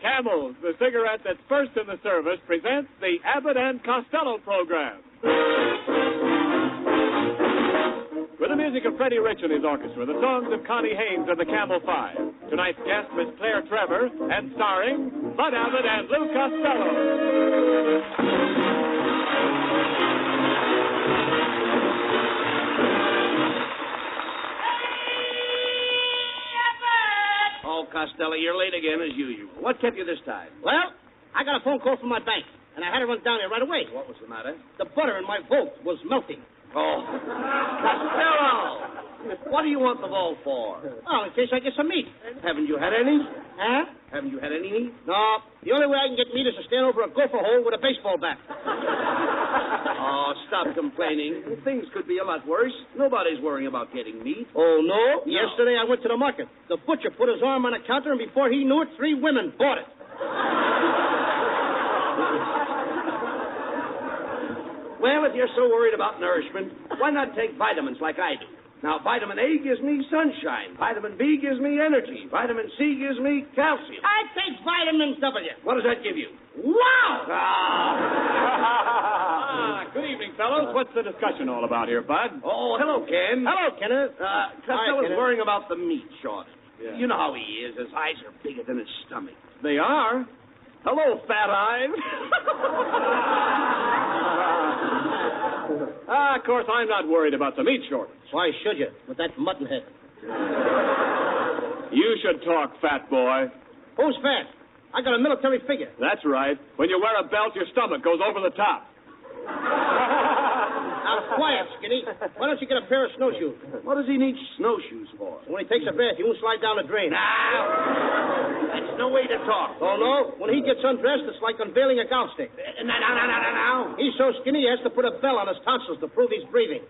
Camels, the cigarette that's first in the service, presents the Abbott and Costello program. With the music of Freddie Rich and his orchestra, the songs of Connie Haynes and the Camel Five. Tonight's guest, Miss Claire Trevor, and starring Bud Abbott and Lou Costello. Costello, you're late again as usual. What kept you this time? Well, I got a phone call from my bank, and I had to run down there right away. What was the matter? The butter in my vault was melting. Oh. Costello! What do you want the vault for? Oh, in case I get some meat. Haven't you had any? Huh? Haven't you had any meat? No. The only way I can get meat is to stand over a gopher hole with a baseball bat. Oh, stop complaining. Things could be a lot worse. Nobody's worrying about getting meat. Oh, no? Yesterday I went to the market. The butcher put his arm on a counter, and before he knew it, 3 women bought it. Well, if you're so worried about nourishment, why not take vitamins like I do? Now, vitamin A gives me sunshine. Vitamin B gives me energy. Vitamin C gives me calcium. I take vitamin W. What does that give you? Wow! Good evening, fellows. What's the discussion all about here, Bud? Oh, hello, Ken. Hello, Kenneth. Costello's worrying about the meat shortage. Yeah. You know how he is. His eyes are bigger than his stomach. They are. Hello, Fat Eyes. Of course, I'm not worried about the meat shortage. Why should you, with that mutton head? You should talk, fat boy. Who's fat? I got a military figure. That's right. When you wear a belt, your stomach goes over the top. Now, quiet, Skinny. Why don't you get a pair of snowshoes? What does he need snowshoes for? When he takes a bath, he won't slide down the drain. Now, that's no way to talk. Oh, no? When he gets undressed, it's like unveiling a golf stick. Now. He's so skinny, he has to put a bell on his tonsils to prove he's breathing.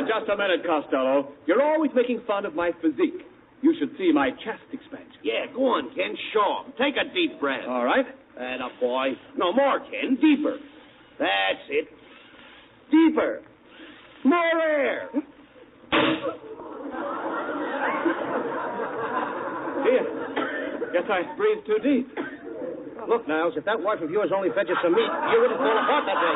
Just a minute, Costello. You're always making fun of my physique. You should see my chest expansion. Yeah, go on, Ken. Show him. Take a deep breath. All right. And a boy. No, more, Ken. Deeper. That's it. Deeper. More air. Dear, guess I breathed too deep. Look, Niles, if that wife of yours only fed you some meat, you wouldn't fall apart that way.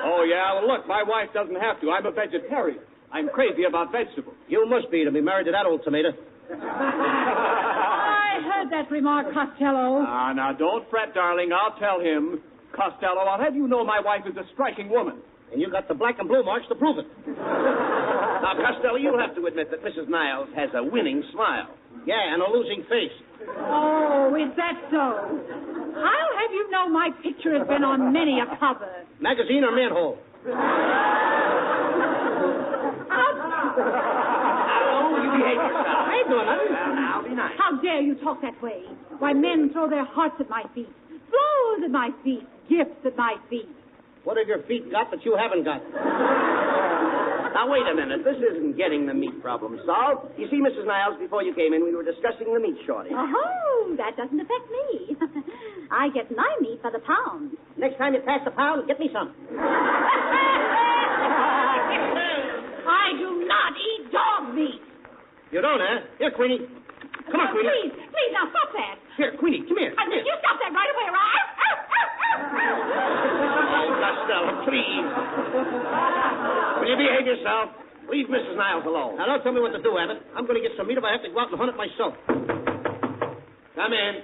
Oh, yeah? Well, look, my wife doesn't have to. I'm a vegetarian. I'm crazy about vegetables. You must be to be married to that old tomato. I heard that remark, Costello. Now, don't fret, darling. I'll tell him. Costello, I'll have you know my wife is a striking woman. And you got the black and blue marks to prove it. Now, Costello, you'll have to admit that Mrs. Niles has a winning smile. Yeah, and a losing face. Oh, is that so? I'll have you know my picture has been on many a cover. Magazine or manhole? Oh, you behave yourself. I ain't doing nothing. Now, be nice. How dare you talk that way? Why, men throw their hearts at my feet, clothes at my feet, gifts at my feet. What have your feet got that you haven't got? Now, wait a minute. This isn't getting the meat problem solved. You see, Mrs. Niles, before you came in, we were discussing the meat shortage. Oh, that doesn't affect me. I get my meat by the pound. Next time you pass the pound, get me some. I do not eat dog meat. You don't, huh? Here, Queenie. Come on, Queenie. Please, now stop that. Here, Queenie, come here. I think you stop that right away, right? Oh, Costello, please. Will you behave yourself? Leave Mrs. Niles alone. Now, don't tell me what to do, Abbott. I'm going to get some meat if I have to go out and hunt it myself. Come in.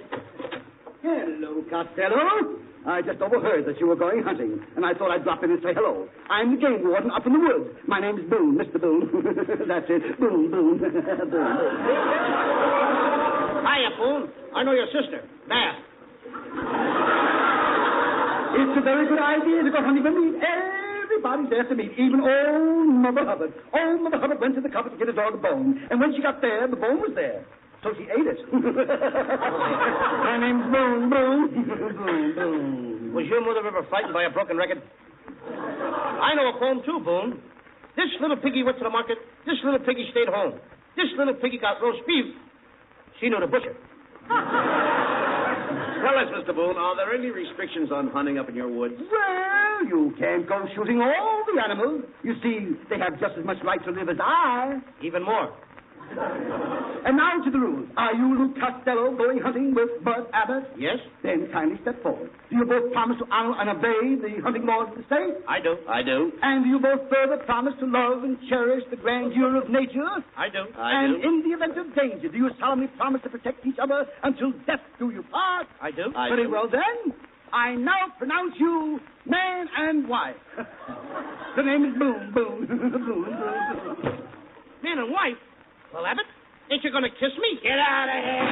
Hello, Costello. I just overheard that you were going hunting, and I thought I'd drop in and say hello. I'm the game warden up in the woods. My name's Boone, Mr. Boone. That's it. Boone, Boone. Boone. Hiya, Boone. I know your sister, Bath. It's a very good idea to go hunting with me. Everybody's there to meet, even old Mother Hubbard. Old Mother Hubbard went to the cupboard to get a dog a bone, and when she got there, the bone was there. So she ate it. My name's Boone, Boone. Boone, Boone. Was your mother ever frightened by a broken record? I know a poem, too, Boone. This little piggy went to the market. This little piggy stayed home. This little piggy got roast beef. She knew the butcher. Well, Yes, Mr. Boone, are there any restrictions on hunting up in your woods? Well, you can't go shooting all the animals. You see, they have just as much right to live as I. Even more. And now to the rules. Are you, Luke Costello, going hunting with Bud Abbott? Yes? Then kindly step forward. Do you both promise to honor and obey the hunting laws of the state? I do. I do. And do you both further promise to love and cherish the grandeur of nature? I do. And in the event of danger, do you solemnly promise to protect each other until death do you part? I do. Very well, then. I now pronounce you man and wife. The name is Boone. Boone. Boone. Man and wife? Well, Abbott, ain't you going to kiss me? Get out of here.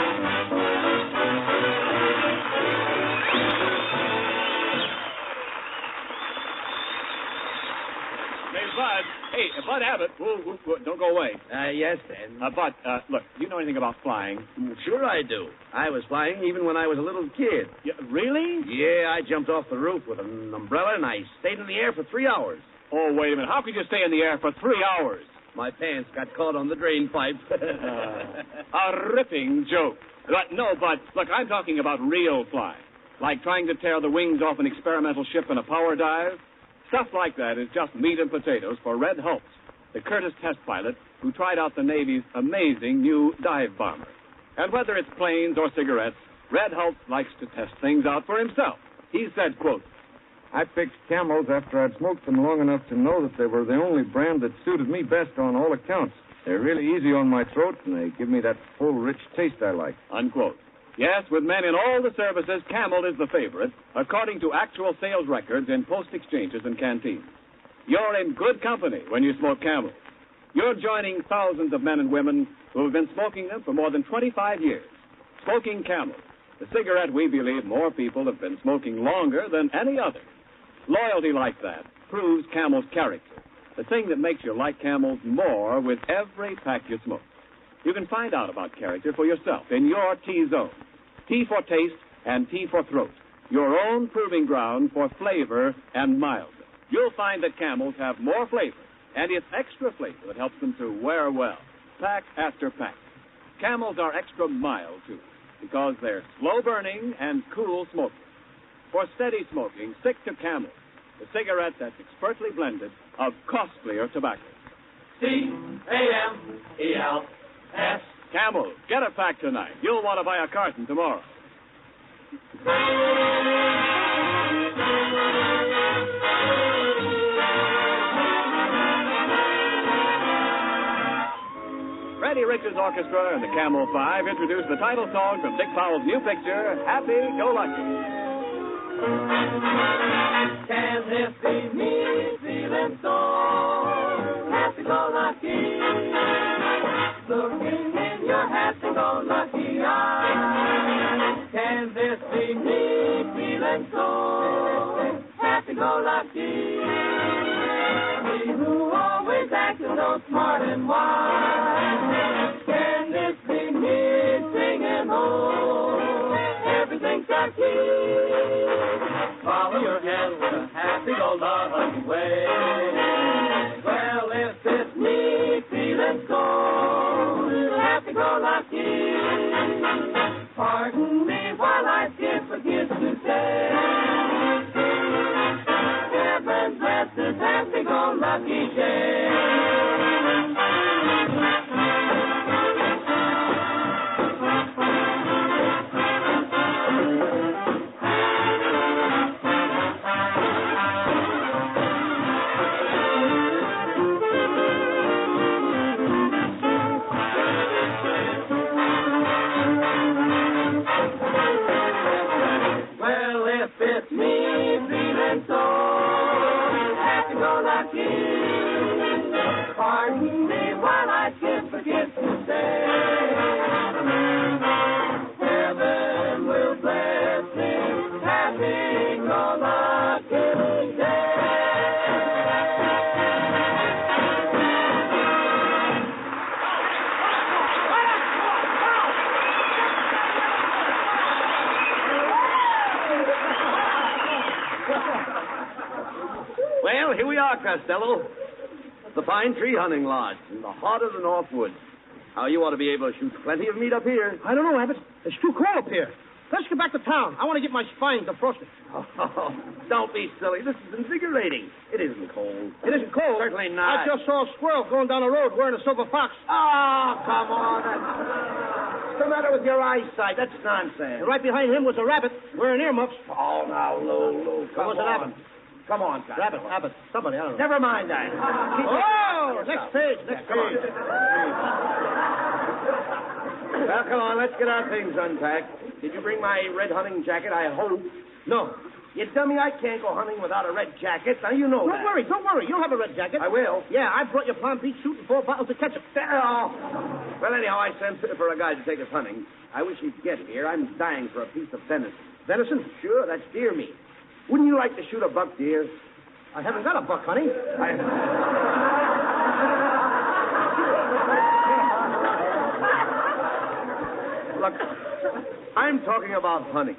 Bud Abbott. Whoa, don't go away. Yes, Dan. Bud, look, do you know anything about flying? Sure I do. I was flying even when I was a little kid. Yeah, really? Yeah, I jumped off the roof with an umbrella and I stayed in the air for 3 hours. Oh, wait a minute. How could you stay in the air for 3 hours? My pants got caught on the drain pipe. A ripping joke. No, Bud, look, I'm talking about real flying. Like trying to tear the wings off an experimental ship in a power dive. Stuff like that is just meat and potatoes for Red Hulse, the Curtiss test pilot who tried out the Navy's amazing new dive bomber. And whether it's planes or cigarettes, Red Hulse likes to test things out for himself. He said, quote, I picked Camels after I'd smoked them long enough to know that they were the only brand that suited me best on all accounts. They're really easy on my throat, and they give me that full, rich taste I like. Unquote. Yes, with men in all the services, Camel is the favorite, according to actual sales records in post exchanges and canteens. You're in good company when you smoke Camel. You're joining thousands of men and women who have been smoking them for more than 25 years. Smoking Camel, the cigarette we believe more people have been smoking longer than any other. Loyalty like that proves Camel's character, the thing that makes you like Camels more with every pack you smoke. You can find out about character for yourself in your T-zone. T for taste and T for throat. Your own proving ground for flavor and mildness. You'll find that Camels have more flavor, and it's extra flavor that helps them to wear well, pack after pack. Camels are extra mild, too, because they're slow-burning and cool smoking. For steady smoking, stick to Camel, the cigarette that's expertly blended of costlier tobacco. C-A-M-E-L-S. Camel, get a pack tonight. You'll want to buy a carton tomorrow. Freddie Richards Orchestra and the Camel 5 introduce the title song from Dick Powell's new picture, Happy Go Lucky. Can this be me feeling so happy-go-lucky? Looking in your happy-go-lucky eyes. Can this be me feeling so happy-go-lucky? Me who always acted so smart and wise. Can this be me singing, oh, everything's got key? Follow your head with a happy-go-lucky way. Well, if it's me feeling so happy-go-lucky, pardon me while I forget to say, heaven bless this happy-go-lucky day. Pardon me while I forget to say, heaven will bless this happy-go-lucky day. Well, here we are, Costello. The Pine Tree Hunting Lodge in the heart of the North Woods. How you ought to be able to shoot plenty of meat up here. I don't know, Abbott. It's too cold up here. Let's get back to town. I want to get my spine defrosted. Oh, don't be silly. This is invigorating. It isn't cold. It isn't cold? Certainly not. I just saw a squirrel going down the road wearing a silver fox. Oh, come on. What's the matter with your eyesight? That's nonsense. And right behind him was a rabbit wearing earmuffs. Oh, now, Lou, come was on. It rabbit? Come on, Costello. Rabbit. Somebody, I don't know. Never mind that. Next page. Well, come on, let's get our things unpacked. Did you bring my red hunting jacket, I hope? No. You dummy, I can't go hunting without a red jacket. Now, you know Don't worry. You'll have a red jacket. I will. Yeah, I brought you Palm Beach shooting 4 bottles of ketchup. Oh. Well, anyhow, I sent for a guy to take us hunting. I wish he'd get here. I'm dying for a piece of venison. Venison? Sure, that's deer meat. Wouldn't you like to shoot a buck deer? I haven't got a buck, honey. Look, I'm talking about hunting.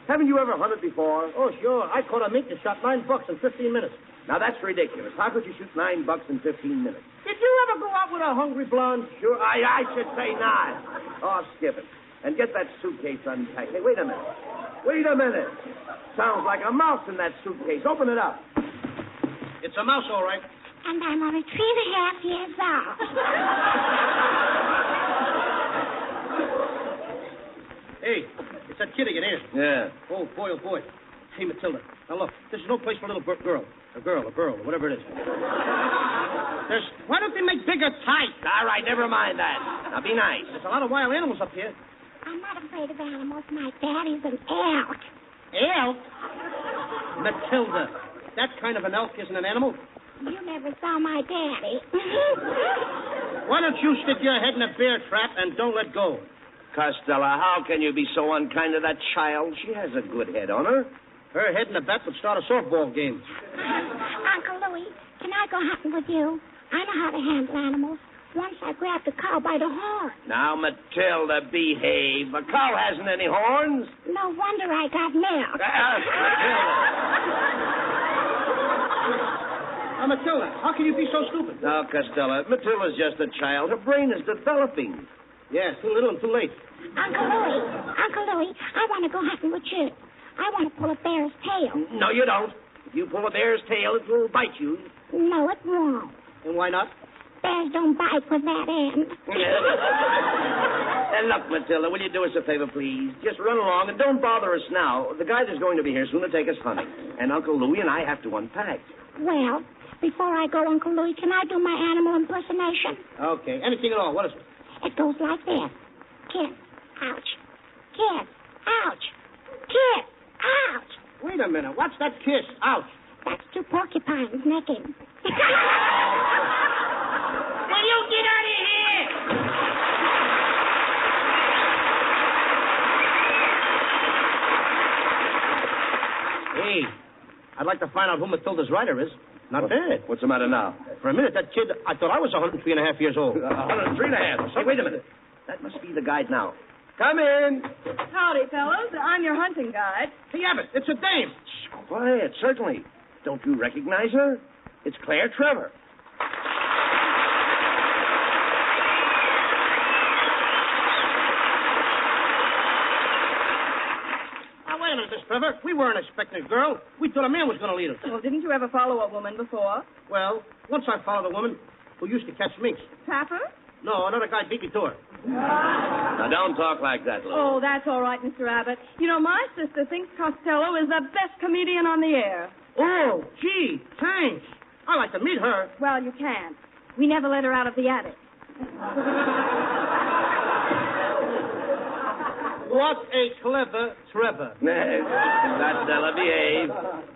Haven't you ever hunted before? Oh, sure. I caught a mink that shot $9 in 15 minutes. Now, that's ridiculous. How could you shoot $9 in 15 minutes? Did you ever go out with a hungry blonde? Sure, I should say not. Oh, skip it. And get that suitcase unpacked. Hey, wait a minute. Sounds like a mouse in that suitcase. Open it up. It's a mouse, all right. And I'm only 3.5 years old. Hey, it's that kid again, ain't it? Yeah. Oh, boy. Hey, Matilda. Now, look, this is no place for a little girl. A girl, or whatever it is. Why don't they make bigger tights? All right, never mind that. Now, be nice. There's a lot of wild animals up here. I'm not afraid of animals. My daddy's an elk. Elk? Matilda, that kind of an elk isn't an animal. You never saw my daddy. Why don't you stick your head in a bear trap and don't let go? Costello, how can you be so unkind to that child? She has a good head on her. Her head in a bat would start a softball game. Uncle Louie, can I go hunting with you? I know how to handle animals. Once I grabbed a cow by the horn. Now, Matilda, behave. A cow hasn't any horns. No wonder I got milk. Matilda, how can you be so stupid? No, Costello, Matilda's just a child. Her brain is developing. Yeah, too little and too late. Uncle Louie, I want to go hunting with you. I want to pull a bear's tail. No, you don't. If you pull a bear's tail, it will bite you. No, it won't. And why not? Bears don't bite with that end. And look, Matilda, will you do us a favor, please? Just run along and don't bother us now. The guide is going to be here soon to take us hunting. And Uncle Louie and I have to unpack. Well, before I go, Uncle Louie, can I do my animal impersonation? Okay, anything at all. What is it? It goes like this. Kiss, ouch. Kiss, ouch. Kiss, ouch. Wait a minute. What's that kiss? Ouch. That's 2 porcupines necking. Will you get out of here? Hey, I'd like to find out who Matilda's rider is. Not bad. What's the matter now? For a minute, that kid, I thought I was 103.5 years old. 103.5. Hey, wait a minute. That must be the guide now. Come in. Howdy, fellows. I'm your hunting guide. Hey, Abbott, it's a dame. Shh, quiet, certainly. Don't you recognize her? It's Claire Trevor. Now, wait a minute, Miss Trevor. We weren't expecting a girl. We thought a man was going to lead us. Well, didn't you ever follow a woman before? Well, once I followed a woman who used to catch minks. Tapper? No, another guy beat me to her. Now, don't talk like that, Lou. Oh, that's all right, Mr. Abbott. You know, my sister thinks Costello is the best comedian on the air. Oh, gee, thanks. I'd like to meet her. Well, you can't. We never let her out of the attic. What a clever Trevor. Costello, behave.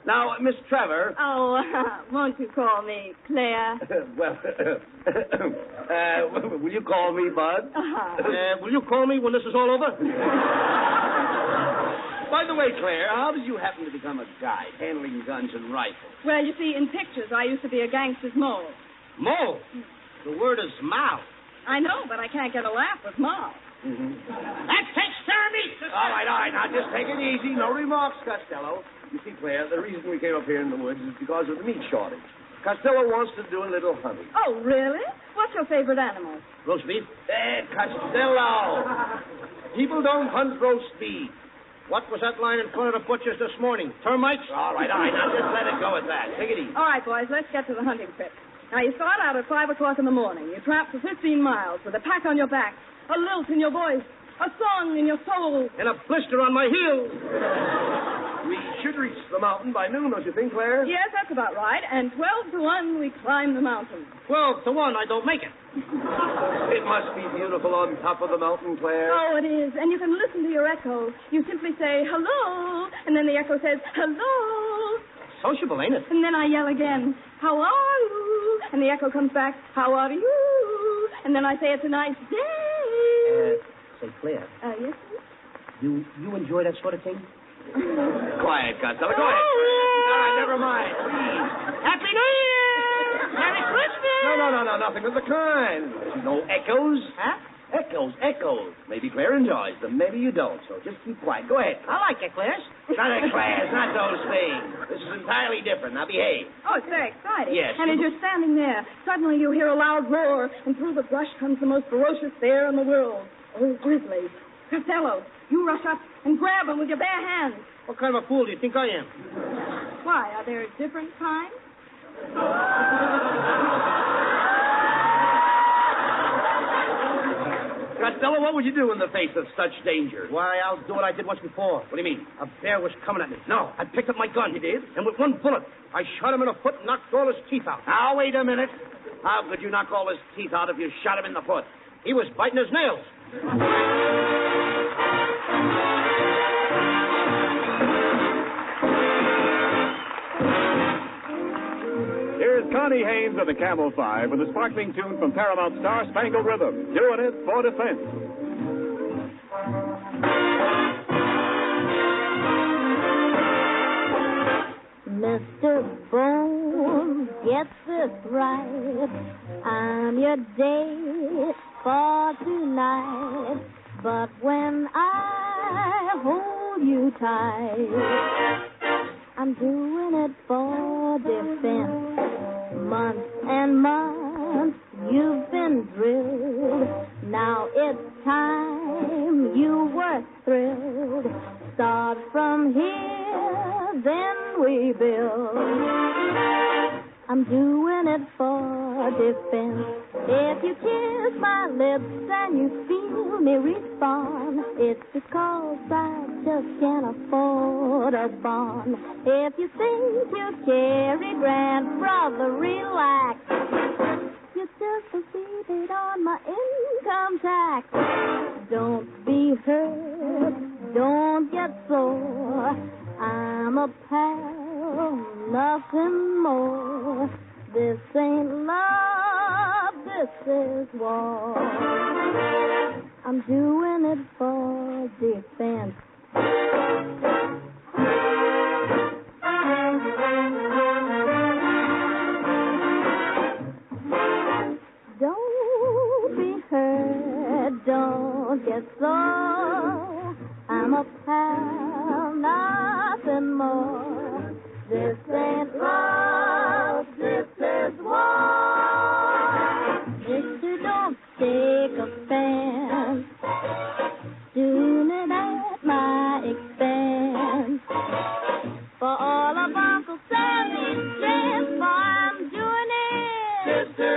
Now, Miss Trevor. Oh, won't you call me Claire? Well, will you call me Bud? Will you call me when this is all over? By the way, Claire, how did you happen to become a guide handling guns and rifles? Well, you see, in pictures, I used to be a gangster's mole. Mole? The word is mouth. I know, but I can't get a laugh with mouth. Mm-hmm. That takes ceremony. All right. Now, just take it easy. No remarks, Costello. You see, Claire, the reason we came up here in the woods is because of the meat shortage. Costello wants to do a little hunting. Oh, really? What's your favorite animal? Roast beef? Costello! People don't hunt roast beef. What was that line in front of the butcher's this morning? Termites? All right. Now, just let it go at that. Take it easy. All right, boys, let's get to the hunting trip. Now, you start out at 5 o'clock in the morning. You tramp for 15 miles with a pack on your back, a lilt in your voice, a song in your soul. And a blister on my heel. We should reach the mountain by noon, don't you think, Claire? Yes, that's about right. And 12 to 1, we climb the mountain. 12 to 1, I don't make it. It must be beautiful on top of the mountain, Claire. Oh, it is. And you can listen to your echo. You simply say, hello, and then the echo says, hello. Sociable, ain't it? And then I yell again, how are you? And the echo comes back, how are you? And then I say, it's a nice day. Say, Claire. Yes, sir? You enjoy that sort of thing? Quiet, Costello. Go ahead. All right, never mind. Please. Happy New Year! Merry Christmas! No, nothing of the kind. No echoes. Huh? Echoes. Maybe Claire enjoys them, maybe you don't, so just keep quiet. Go ahead. I like eclairs. Not eclairs, not those things. This is entirely different. Now behave. Oh, it's very exciting. Yes. And as you're standing there, suddenly you hear a loud roar, and through the brush comes the most ferocious bear in the world. Oh, Grizzly. Costello, you rush up and grab him with your bare hands. What kind of a fool do you think I am? Why, are there different kinds? Costello, what would you do in the face of such danger? Why, I'll do what I did once before. What do you mean? A bear was coming at me. No. I picked up my gun. You did? And with one bullet, I shot him in the foot and knocked all his teeth out. Now, wait a minute. How could you knock all his teeth out if you shot him in the foot? He was biting his nails. Here's Connie Haynes of the Camel 5 with a sparkling tune from Paramount's Star Spangled Rhythm, doing it for defense. Mr. Bones, get this right. I'm your date for tonight. But when I hold you tight, I'm doing it for defense. Months and months you've been drilled. Now it's time you were thrilled. Start from here, then we build. I'm doing it for defense. If you kiss my lips and you feel me respond, it's because I just can't afford a bond. If you think you carry Grant, brother, relax. You just received it on my income tax. Don't be hurt, don't get sore. I'm a pal, nothing more. This ain't love, this is war. I'm doing it for defense. Don't be hurt, don't get sore. I'm a pal, nothing more. This ain't love, this is war. Mister, don't take offense. Doing it at my expense. For all of Uncle Sammy's strength, I'm doing it. Sister,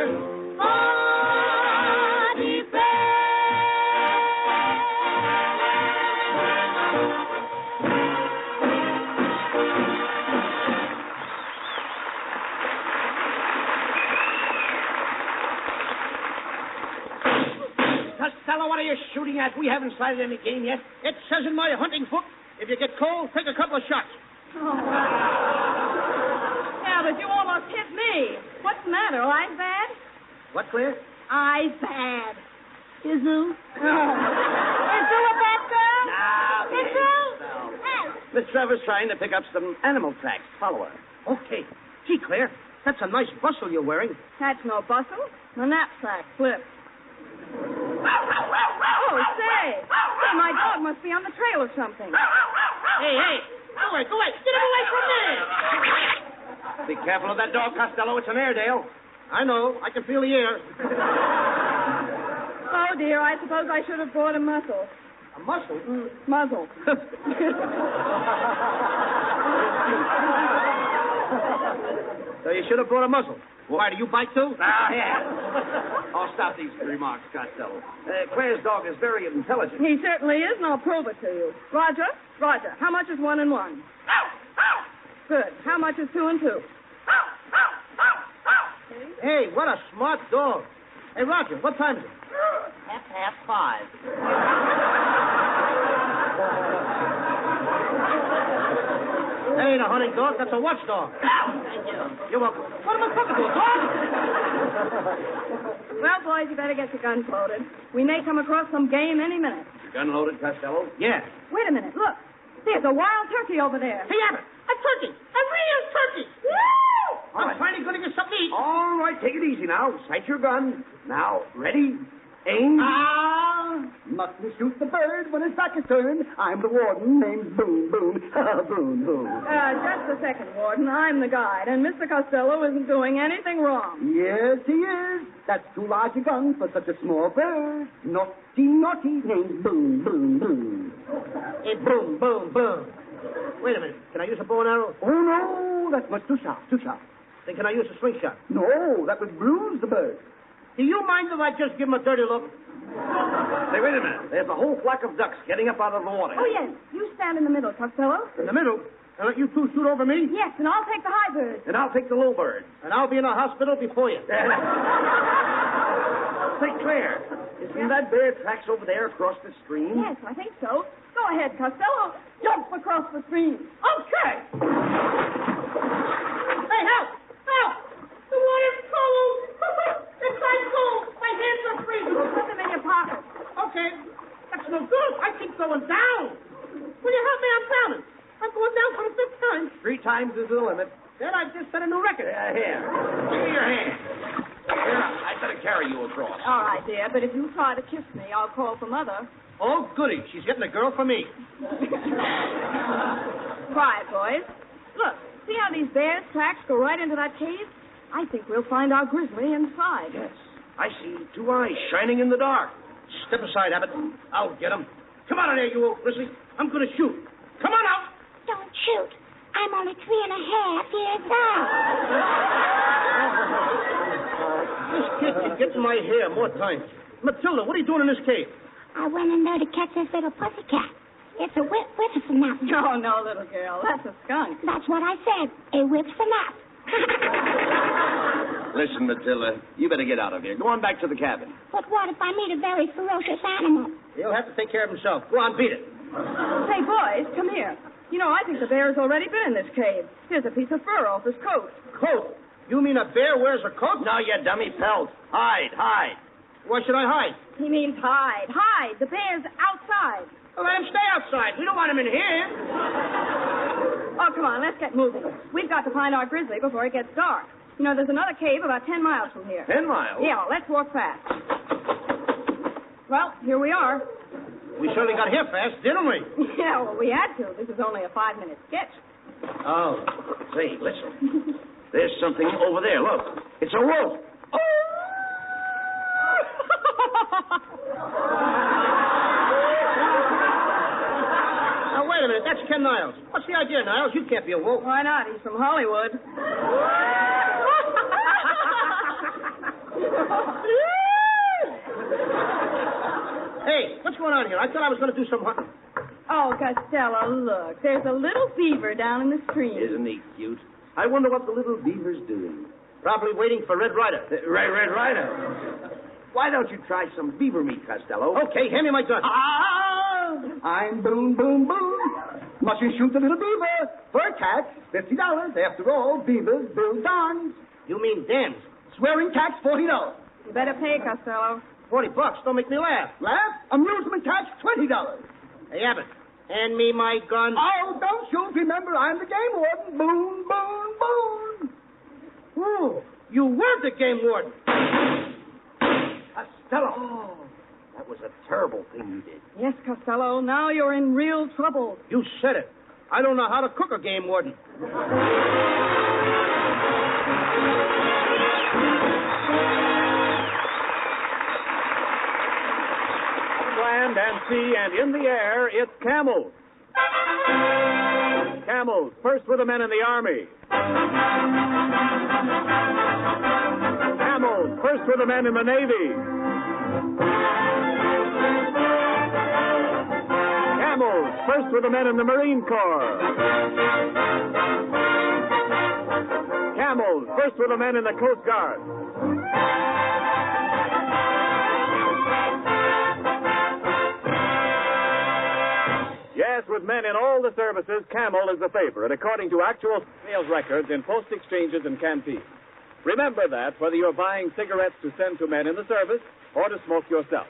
for defense. Costello, what are you shooting at? We haven't sighted any game yet. It says in my hunting book, if you get cold, take a couple of shots. Oh. Yeah, but you almost hit me. What's the matter? Eyes bad? What, Claire? Eyes bad. Is who? Is who a bad girl? Now, Is who? Hey. Miss Trevor's trying to pick up some animal tracks. Follow her. Okay. Gee, Claire, that's a nice bustle you're wearing. That's no bustle. My knapsack slipped. Oh, say, my dog must be on the trail or something. Hey, go away. Get him away from me. Be careful of that dog, Costello. It's an Airedale. I know. I can feel the air. Oh, dear, I suppose I should have brought a muscle. A Muscle? Muzzle. So you should have brought a muzzle. Why, do you bite too? Yeah. I'll stop these remarks, Costello. Claire's dog is very intelligent. He certainly is, and I'll prove it to you. Roger, how much is 1 and 1? Good. How much is 2 and 2? Hey, what a smart dog. Hey, Roger, what time is it? 5:30. That ain't a hunting dog. That's a watchdog. Thank you. You're welcome. What am I talking to, a dog? Well, boys, you better get your guns loaded. We may come across some game any minute. Gun loaded, Costello? Yeah. Wait a minute. Look. There's a wild turkey over there. Hey, Abbott, a turkey. A real turkey. Woo! I'm finally going to get something to eat. All right, take it easy now. Sight your gun. Now, ready? Aim. Mustn't shoot the bird when his back is turned. I'm the warden named Boone. Boone. Just a second, Warden. I'm the guide, and Mr. Costello isn't doing anything wrong. Yes, he is. That's too large a gun for such a small bird. Naughty, named Boone. Hey, boom. Wait a minute. Can I use a bow and arrow? Oh, no, that's much too sharp. Then can I use a slingshot? No, that would bruise the bird. Do you mind if I just give him a dirty look? Say, wait a minute. There's a whole flock of ducks getting up out of the water. Oh, yes. You stand in the middle, Costello. In the middle? And let you two shoot over me? Yes, and I'll take the high bird. And I'll take the low bird. And I'll be in a hospital before you. Say, Claire, isn't that bear tracks over there across the stream? Yes, I think so. Go ahead, Costello. Jump across the stream. Okay. Hey, help! The water's cold! It's ice cold! My hands are freezing! Put them in your pocket. Okay. That's no good. I keep going down. Will you help me? I'm drowning. I'm going down for the 5th time. 3 times is the limit. Then I've just set a new record. Here. Give me your hand. Here, I better carry you across. All right, dear, but if you try to kiss me, I'll call for Mother. Oh, goody. She's getting a girl for me. Quiet, boys. Look, see how these bears' tracks go right into that cave? I think we'll find our grizzly inside. Yes. I see 2 eyes shining in the dark. Step aside, Abbott. I'll get him. Come on in there, you old grizzly. I'm going to shoot. Come on out. Don't shoot. I'm only 3.5 years old. This kid can get in my hair more times. Matilda, what are you doing in this cave? I went in there to catch this little pussycat. It's a whippersnapper. No, little girl. That's a skunk. That's what I said. A whippersnapper. Listen, Matilda, you better get out of here. Go on back to the cabin. But what if I meet a very ferocious animal? He'll have to take care of himself. Go on, beat it. Hey, boys, come here. You know, I think the bear's already been in this cave. Here's a piece of fur off his coat. Coat? You mean a bear wears a coat? No, you dummy pelt. Hide. Why should I hide? He means hide. The bear's outside. Well, let him stay outside. We don't want him in here. Oh, come on, let's get moving. We've got to find our grizzly before it gets dark. You know, there's another cave about 10 miles from here. 10 miles? Yeah, let's walk fast. Well, here we are. We certainly got here fast, didn't we? Yeah, well, we had to. This is only a 5-minute sketch. Oh. Say, listen. There's something over there. Look. It's a wolf. Now, wait a minute. That's Ken Niles. What's the idea, Niles? You can't be a wolf. Why not? He's from Hollywood. Hey, what's going on here? I thought I was going to do some hunting. Oh, Costello, look. There's a little beaver down in the stream. Isn't he cute? I wonder what the little beaver's doing. Probably waiting for Red Ryder. Red Ryder. Why don't you try some beaver meat, Costello? Okay, hand me my gun. I'm Boone. Mustn't shoot the little beaver. For a cat, $50. After all, beavers build dons. You mean dams? Swearing tax, $40. You better pay, Costello. $40. Don't make me laugh. Laugh? Amusement tax, $20. Hey, Abbott, hand me my gun. Oh, don't shoot. Remember, I'm the game warden. Boone. Oh, you were the game warden. Costello. Oh, that was a terrible thing you did. Yes, Costello. Now you're in real trouble. You said it. I don't know how to cook a game warden. land and sea and in the air, it's camels. Camels, first with the men in the Army. Camels, first with the men in the Navy. Camels, first with the men in the Marine Corps. Camels, first with the men in the Coast Guard. Yes, with men in all the services, Camel is the favorite, according to actual sales records in post exchanges and canteens. Remember that, whether you're buying cigarettes to send to men in the service or to smoke yourself.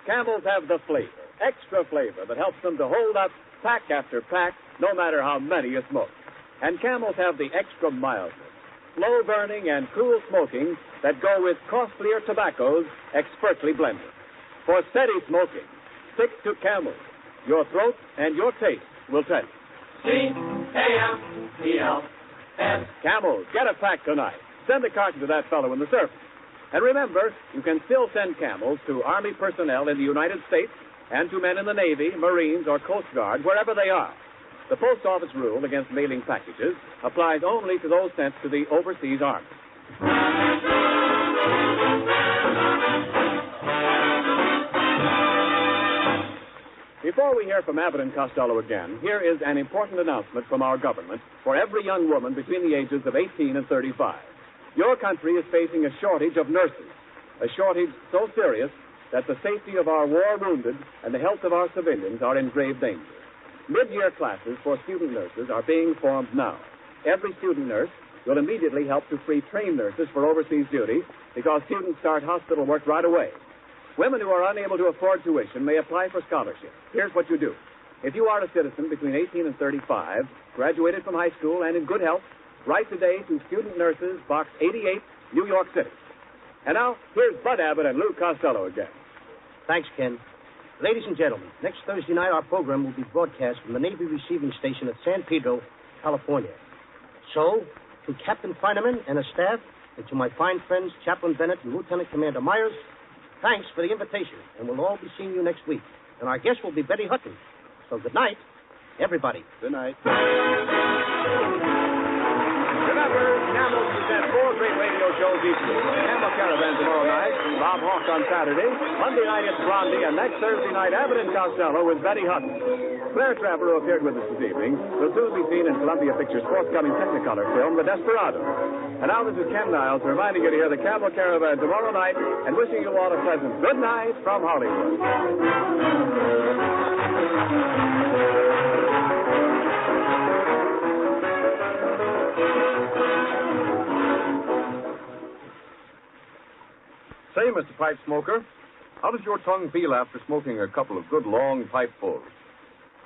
Camels have the flavor, extra flavor, that helps them to hold up pack after pack, no matter how many you smoke. And Camels have the extra mildness, slow burning and cool smoking that go with costlier tobaccos expertly blended. For steady smoking, stick to Camels. Your throat and your taste will tell you. C-A-M-E-L-S. Camels, get a pack tonight. Send a carton to that fellow in the service. And remember, you can still send Camels to Army personnel in the United States and to men in the Navy, Marines, or Coast Guard, wherever they are. The Post Office rule against mailing packages applies only to those sent to the overseas army. Before we hear from Abbott and Costello again, here is an important announcement from our government for every young woman between the ages of 18 and 35. Your country is facing a shortage of nurses, a shortage so serious that the safety of our war wounded and the health of our civilians are in grave danger. Mid-year classes for student nurses are being formed now. Every student nurse will immediately help to free trained nurses for overseas duty because students start hospital work right away. Women who are unable to afford tuition may apply for scholarships. Here's what you do. If you are a citizen between 18 and 35, graduated from high school and in good health, write today to Student Nurses, Box 88, New York City. And now, here's Bud Abbott and Lou Costello again. Thanks, Ken. Ladies and gentlemen, next Thursday night our program will be broadcast from the Navy Receiving Station at San Pedro, California. So, to Captain Feineman and his staff, and to my fine friends Chaplain Bennett and Lieutenant Commander Myers, thanks for the invitation, and we'll all be seeing you next week. And our guest will be Betty Hutton. So good night, everybody. Good night. Remember, Camel presents 4 great radio shows each week. Camel Caravan tomorrow night, Bob Hawk on Saturday. Monday night it's Blondie, and next Thursday night, Abbott and Costello with Betty Hutton. Claire Trapper, who appeared with us this evening, will soon be seen in Columbia Pictures' forthcoming Technicolor film, The Desperado. And now this is Ken Niles reminding you to hear the Camel Caravan tomorrow night and wishing you all a pleasant good night from Hollywood. Say, Mr. Pipe Smoker, how does your tongue feel after smoking a couple of good long pipefuls?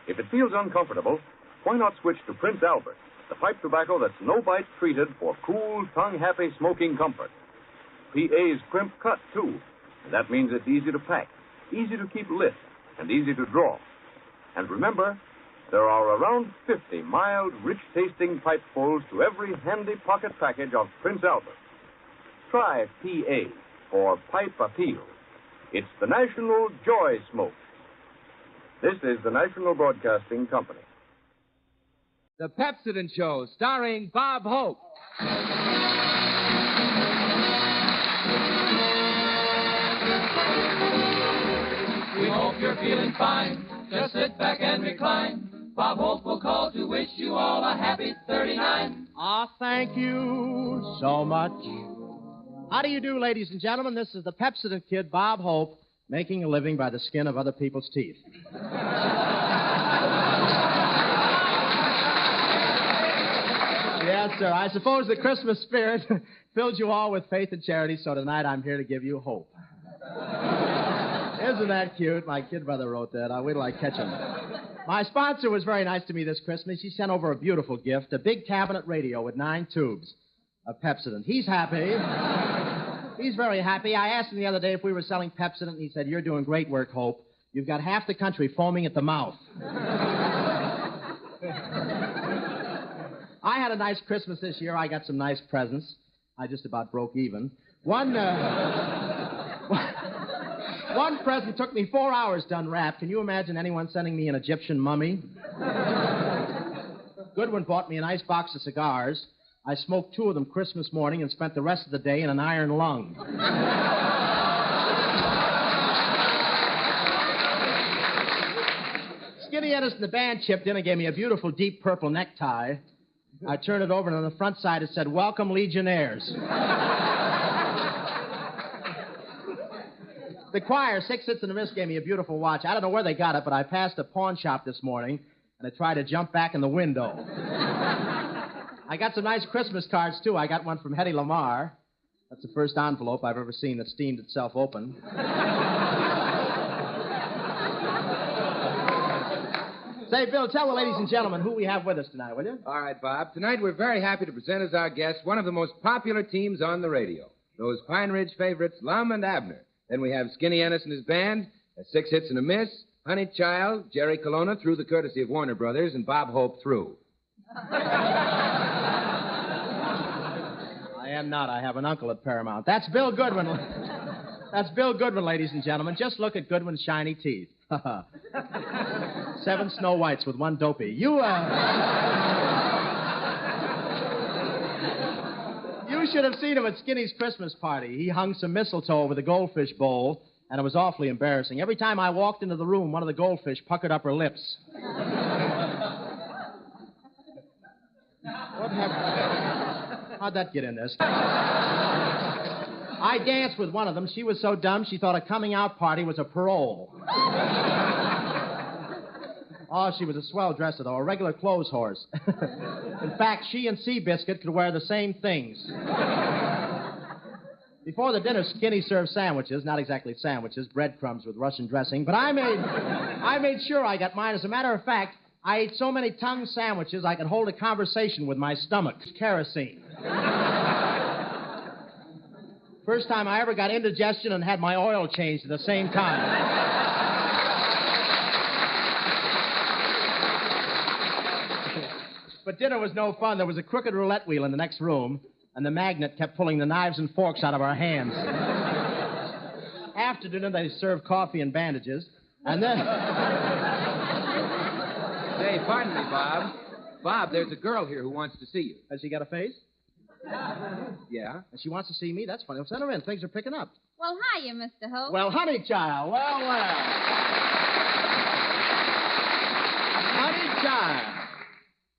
If it feels uncomfortable, why not switch to Prince Albert, the pipe tobacco that's no-bite treated for cool, tongue-happy smoking comfort. PA's crimp cut, too, and that means it's easy to pack, easy to keep lit, and easy to draw. And remember, there are around 50 mild, rich-tasting pipefuls to every handy pocket package of Prince Albert. Try PA for Pipe Appeal. It's the National Joy Smoke. This is the National Broadcasting Company. The Pepsodent Show, starring Bob Hope. We hope you're feeling fine. Just sit back and recline. Bob Hope will call to wish you all a happy 39. Aw, thank you so much. How do you do, ladies and gentlemen? This is the Pepsodent Kid, Bob Hope, making a living by the skin of other people's teeth. Yes, sir. I suppose the Christmas spirit filled you all with faith and charity, so tonight I'm here to give you hope. Isn't that cute? My kid brother wrote that. I'll wait till I catch him. My sponsor was very nice to me this Christmas. She sent over a beautiful gift, a big cabinet radio with 9 tubes of Pepsodent. He's happy. He's very happy. I asked him the other day if we were selling Pepsodent, and he said, "You're doing great work, Hope. You've got half the country foaming at the mouth." I had a nice Christmas this year. I got some nice presents. I just about broke even. One, One present took me 4 hours to unwrap. Can you imagine anyone sending me an Egyptian mummy? Goodwin bought me a nice box of cigars. I smoked 2 of them Christmas morning and spent the rest of the day in an iron lung. Skinny Edison, the band, chipped in and gave me a beautiful deep purple necktie. I turned it over, and on the front side it said, "Welcome, Legionnaires." The choir, 6 Hits and a Miss, gave me a beautiful watch. I don't know where they got it, but I passed a pawn shop this morning, and I tried to jump back in the window. I got some nice Christmas cards, too. I got one from Hedy Lamarr. That's the first envelope I've ever seen that steamed itself open. Say, Bill, tell the ladies and gentlemen who we have with us tonight, will you? All right, Bob. Tonight we're very happy to present as our guest one of the most popular teams on the radio, those Pine Ridge favorites, Lum and Abner. Then we have Skinny Ennis and his band, 6 Hits and a Miss, Honey Child, Jerry Colonna through the courtesy of Warner Brothers, and Bob Hope through. I am not. I have an uncle at Paramount. That's Bill Goodwin. That's Bill Goodwin, ladies and gentlemen. Just look at Goodwin's shiny teeth. 7 Snow Whites with 1 Dopey. You should have seen him at Skinny's Christmas party. He hung some mistletoe over the goldfish bowl, and it was awfully embarrassing. Every time I walked into the room, one of the goldfish puckered up her lips. What happened? How'd that get in this? I danced with one of them. She was so dumb, she thought a coming-out party was a parole. Oh, she was a swell dresser, though, a regular clothes horse. In fact, she and Seabiscuit could wear the same things. Before the dinner, Skinny served sandwiches, not exactly sandwiches, breadcrumbs with Russian dressing, but I made sure I got mine. As a matter of fact, I ate so many tongue sandwiches I could hold a conversation with my stomach. Kerosene. First time I ever got indigestion and had my oil changed at the same time. But dinner was no fun. There was a crooked roulette wheel in the next room, and the magnet kept pulling the knives and forks out of our hands. After dinner, they served coffee and bandages, and then... Say, pardon me, Bob. Bob, there's a girl here who wants to see you. Has she got a face? Yeah? And she wants to see me? That's funny. Well, send her in. Things are picking up. Well, hiya, Mr. Hope. Well, honey child. Well. Honey child.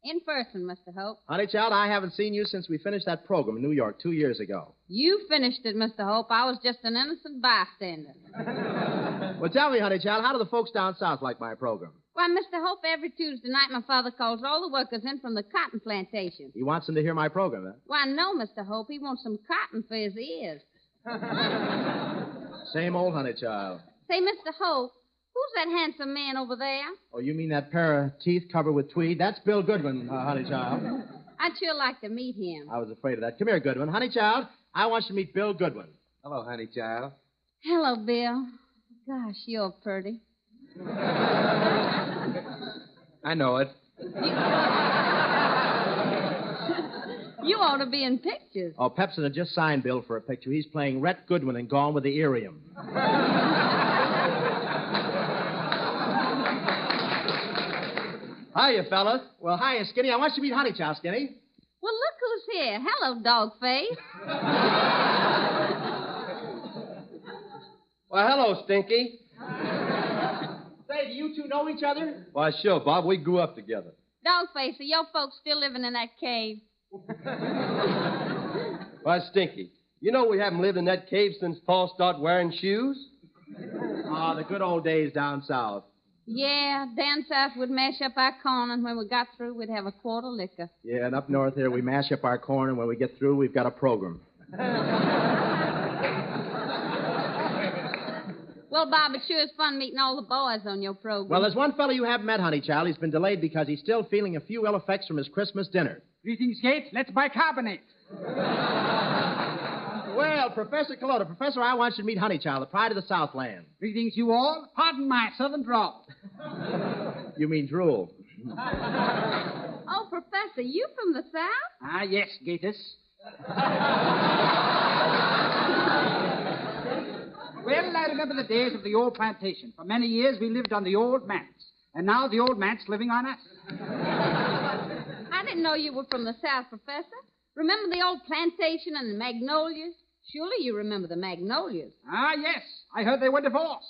In person, Mr. Hope. Honey child, I haven't seen you since we finished that program in New York 2 years ago. You finished it, Mr. Hope. I was just an innocent bystander. Well, tell me, honey child, how do the folks down south like my program? Why, Mr. Hope, every Tuesday night my father calls all the workers in from the cotton plantation. He wants them to hear my program, huh? Why, no, Mr. Hope. He wants some cotton for his ears. Same old honey child. Say, Mr. Hope, who's that handsome man over there? Oh, you mean that pair of teeth covered with tweed? That's Bill Goodwin, honey child. I'd sure like to meet him. I was afraid of that. Come here, Goodwin. Honey child, I want you to meet Bill Goodwin. Hello, honey child. Hello, Bill. Gosh, you're pretty. I know it. You ought to be in pictures. Oh, Pepsin had just signed Bill for a picture. He's playing Rhett Goodwin in Gone with the Irium. Hiya, fellas. Well, hiya, Skinny. I want you to meet Honey Child, Skinny. Well, look who's here. Hello, Dogface. Well, hello, Stinky. Say, do you two know each other? Why, sure, Bob. We grew up together. Dogface, are your folks still living in that cave? Why, Stinky, you know we haven't lived in that cave since Paul started wearing shoes? Ah, the good old days down south. Yeah, down south we'd mash up our corn, and when we got through, we'd have a quart of liquor. Yeah, and up north here, we mash up our corn, and when we get through, we've got a program. Well, Bob, it sure is fun meeting all the boys on your program. Well, there's one fellow you haven't met, Honey Child. He's been delayed because he's still feeling a few ill effects from his Christmas dinner. Greetings, Gates. Let's bicarbonate. Well, Professor Colonna. Professor, I want you to meet Honey Child, the pride of the Southland. Greetings, you all. Pardon my southern drawl. You mean drool. Oh, Professor, you from the South? Ah, yes, Gatus. Well, I remember the days of the old plantation. For many years, we lived on the old manse. And now the old man's living on us. I didn't know you were from the South, Professor. Remember the old plantation and the magnolias? Surely you remember the magnolias. Ah, yes. I heard they were divorced.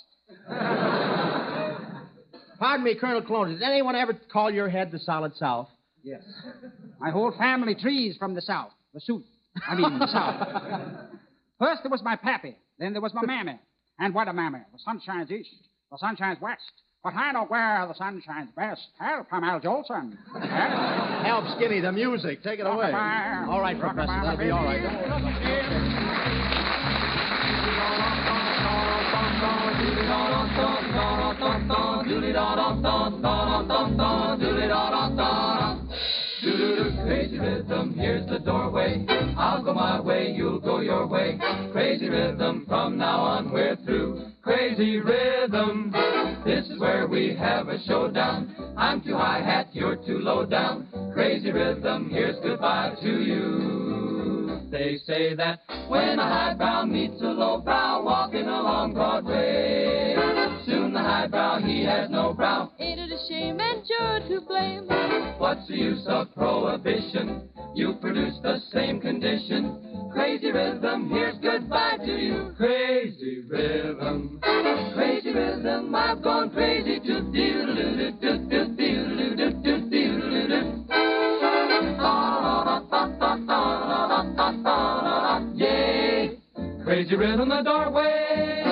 Pardon me, Colonel Clone. Did anyone ever call your head the Solid South? Yes. My whole family tree's from the South. The South. The South. First there was my pappy. Then there was my mammy. And what a mammy. The sun shines east. The sun shines west. But I know where the sun shines best. Help, I'm Al Jolson. Help, Skinny, the music. Take it away. All right, Professor. That'll be all right. Crazy rhythm, here's the doorway. I'll go my way, you'll go your way. Crazy rhythm, from now on we're through. Crazy rhythm, this is where we have a showdown. I'm too high hat, you're too low down. Crazy rhythm, here's goodbye to you. They say that when a highbrow meets a lowbrow walking along Broadway, soon the highbrow, he has no brow. Ain't it a shame and you're to blame? What's the use of prohibition? You produce the same condition. Crazy rhythm, here's goodbye to you. Crazy rhythm, I've gone crazy to Yay! Crazy rhythm, the doorway.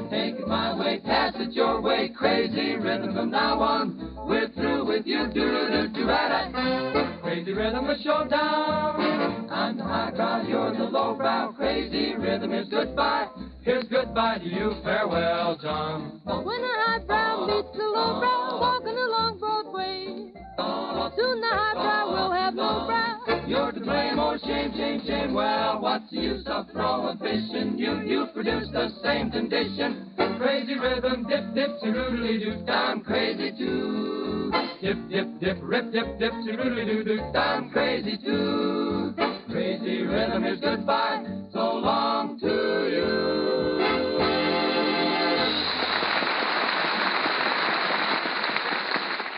Take it my way, pass it your way. Crazy rhythm, from now on we're through with you. Crazy rhythm, a showdown. I'm the highbrow, you're the lowbrow. Crazy rhythm, here's goodbye. Here's goodbye to you. Farewell, John. But when a highbrow meets a lowbrow walking along Broadway, soon the highbrow will have no brow. You're to blame, oh shame, shame, shame. Well, what's the use of prohibition? You produce the same condition. Crazy rhythm, dip, dip, roodly-doo. I'm crazy too. Dip, dip, dip, rip, dip, dip, roodly-doo. I'm crazy too. Crazy rhythm, here's goodbye. So long to you.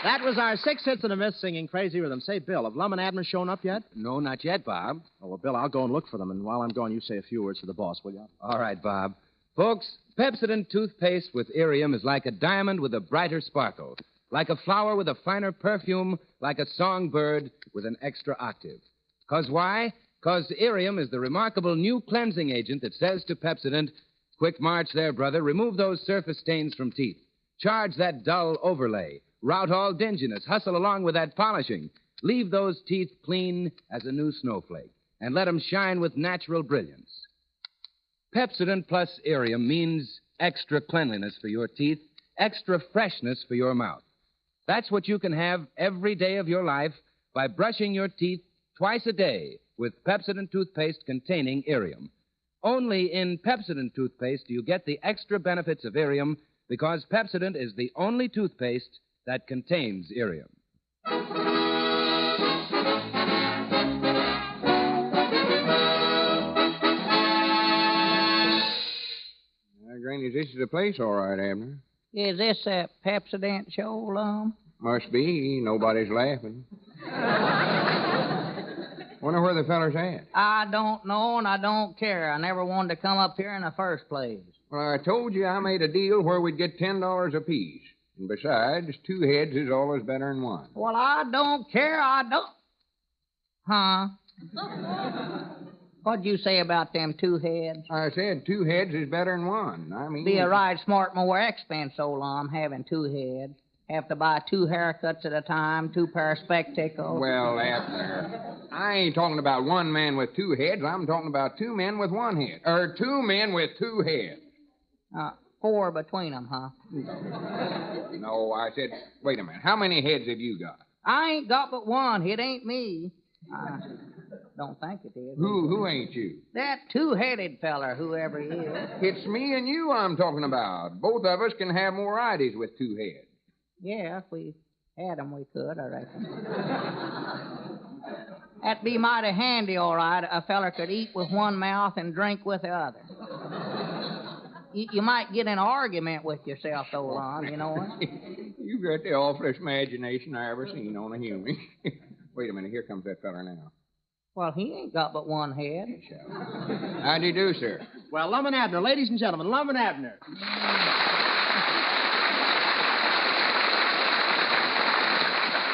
That was our 6 hits and a miss singing Crazy Rhythm. Say, Bill, have Lum and Abner shown up yet? No, not yet, Bob. Oh, well, Bill, I'll go and look for them, and while I'm gone, you say a few words to the boss, will you? All right, Bob. Folks, Pepsodent toothpaste with Irium is like a diamond with a brighter sparkle, like a flower with a finer perfume, like a songbird with an extra octave. 'Cause why? 'Cause Irium is the remarkable new cleansing agent that says to Pepsodent, quick march there, brother, remove those surface stains from teeth. Charge that dull overlay. Rout all dinginess. Hustle along with that polishing. Leave those teeth clean as a new snowflake, and let 'em shine with natural brilliance. Pepsodent plus Irium means extra cleanliness for your teeth, extra freshness for your mouth. That's what you can have every day of your life by brushing your teeth twice a day with Pepsodent toothpaste containing Irium. Only in Pepsodent toothpaste do you get the extra benefits of Irium, because Pepsodent is the only toothpaste that contains Irium. Granny, this is the place, all right, Abner. Is this a Pepsodent show, Lum? Must be. Nobody's laughing. Wonder where the feller's at. I don't know, and I don't care. I never wanted to come up here in the first place. Well, I told you I made a deal where we'd get $10 apiece. And besides, 2 heads is always better than 1. Well, I don't care. I don't. Huh? What'd you say about them 2 heads? I said 2 heads is better than 1. I mean... Be a right smart more expense, old Lum, having 2 heads. Have to buy 2 haircuts at a time, 2 pair of spectacles. Well, Abner, I ain't talking about 1 man with 2 heads. I'm talking about 2 men with 1 head. Or 2 men with 2 heads. 4 between them, huh? No, I said, wait a minute. How many heads have you got? I ain't got but 1. It ain't me. I don't think it is. Who ain't you? That 2-headed feller, whoever he is. It's me and you I'm talking about. Both of us can have more ideas with 2 heads. Yeah, if we had them, we could, I reckon. That'd be mighty handy, all right. A feller could eat with 1 mouth and drink with the other. You might get in an argument with yourself, though, Lum, you know what? You got the awfulest imagination I ever seen on a human. Wait a minute, here comes that feller now. Well, he ain't got but one head. How do you do, sir? Well, Lum and Abner, ladies and gentlemen, Lum and Abner.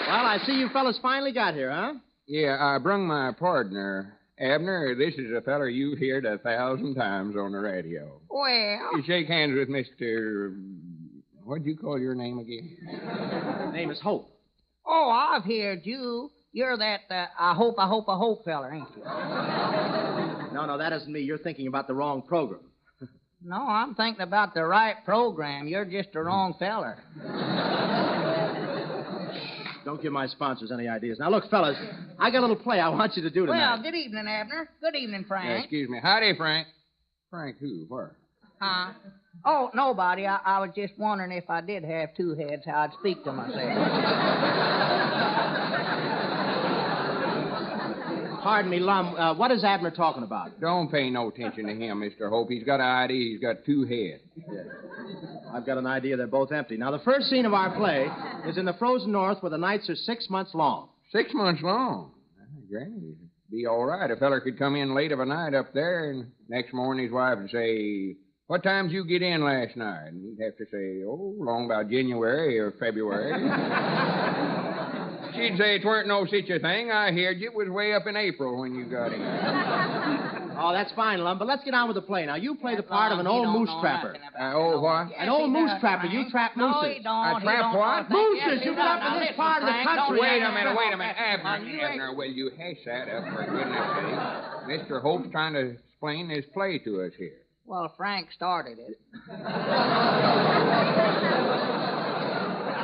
Well, I see you fellas finally got here, huh? Yeah, I brung my partner. Abner, this is a feller you've heard 1,000 times on the radio. Well. You shake hands with Mr. What'd you call your name again? His name is Hope. Oh, I've heard you. You're that I hope feller, ain't you? No, that isn't me. You're thinking about the wrong program. No, I'm thinking about the right program. You're just the wrong feller. Don't give my sponsors any ideas. Now, look, fellas, I got a little play I want you to do tonight. Well, good evening, Abner. Good evening, Frank. Excuse me. Howdy, Frank. Frank who? Where? Huh? Oh, nobody. I was just wondering if I did have two heads, how I'd speak to myself. Pardon me, Lum. What is Abner talking about? Don't pay no attention to him, Mr. Hope. He's got an idea. He's got two heads. Yeah. I've got an idea they're both empty. Now, the first scene of our play is in the frozen north where the nights are 6 months long. 6 months long? Granny, it'd be all right. A feller could come in late of a night up there, and next morning his wife would say, "What time did you get in last night?" And he'd have to say, "Oh, long about January or February." She'd say, "It weren't no such a thing. I heard you. It was way up in April when you got in." Oh, that's fine, Lum, but let's get on with the play. Now, you play the part of an old moose trapper. Oh, what? An old moose trapper. You trap mooses. No, he don't. I trap what? Mooses. You get up in this part of the country. Wait a minute. Abner, will you hash that up, for goodness sake? Mr. Hope's trying to explain his play to us here. Well, Frank started it.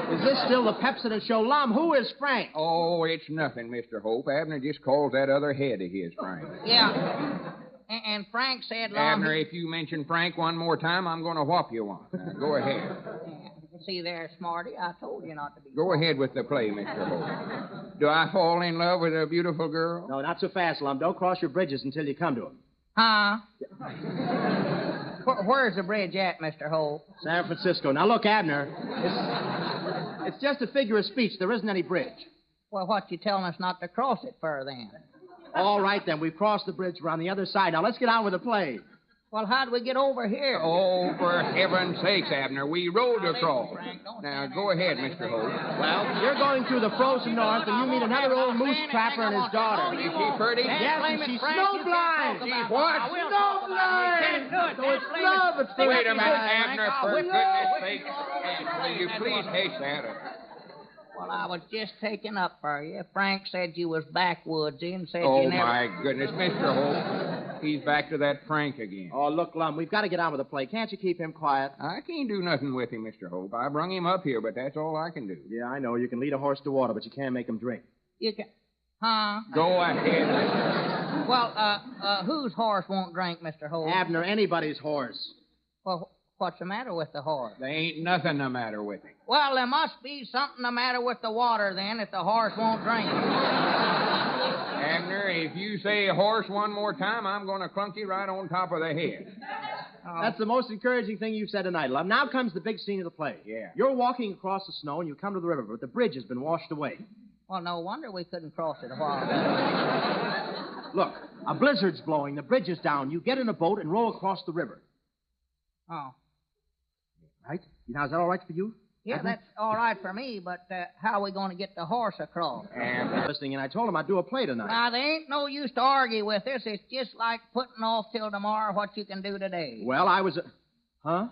Is this still the Pepsodent show? Lum, who is Frank? Oh, it's nothing, Mr. Hope. Abner just calls that other head of his Frank. Yeah. And Frank said, Lum... Abner, if you mention Frank one more time, I'm going to whop you one. Now, go ahead. Yeah. See there, Smarty, I told you not to be... Go ahead with the play, Mr. Hope. Do I fall in love with a beautiful girl? No, not so fast, Lum. Don't cross your bridges until you come to them. Huh? Where's the bridge at, Mr. Hope? San Francisco. Now, look, Abner, it's just a figure of speech. There isn't any bridge. Well, what you telling us not to cross it for, then? All right, then. We've crossed the bridge. We're on the other side. Now, let's get on with the play. Well, how do we get over here? Oh, for heaven's sakes, Abner. We rode across. Now, go ahead, Mr. Hope. Well, you're going through the frozen north, and you meet another old moose trapper and his daughter. Is she pretty? Yes, and she's snowblind. She's what? Snowblind. So it's love. Wait a minute, Abner, for goodness sake. Will you please haste that up? Well, I was just taking up for you. Frank said you was backwoodsy and said you never... Oh, my goodness, Mr. Hope. He's back to that Frank again. Oh, look, Lum, we've got to get on with the play. Can't you keep him quiet? I can't do nothing with him, Mr. Hope. I brung him up here, but that's all I can do. Yeah, I know. You can lead a horse to water, but you can't make him drink. You can... Huh? Go ahead. Well, whose horse won't drink, Mr. Hope? Abner, anybody's horse. Well, what's the matter with the horse? There ain't nothing the matter with him. Well, there must be something the matter with the water, then, if the horse won't drink it. Abner, if you say horse one more time, I'm going to clunk you right on top of the head. Oh. That's the most encouraging thing you've said tonight, Lum. Now comes the big scene of the play. Yeah. You're walking across the snow, and you come to the river, but the bridge has been washed away. Well, no wonder we couldn't cross it a while ago. Look, a blizzard's blowing. The bridge is down. You get in a boat and row across the river. Oh. Right? Now, is that all right for you? Yeah, that's all right for me, but how are we going to get the horse across? Listening, and I told him I'd do a play tonight. Now, there ain't no use to argue with us. It's just like putting off till tomorrow what you can do today. Well, I was... Huh?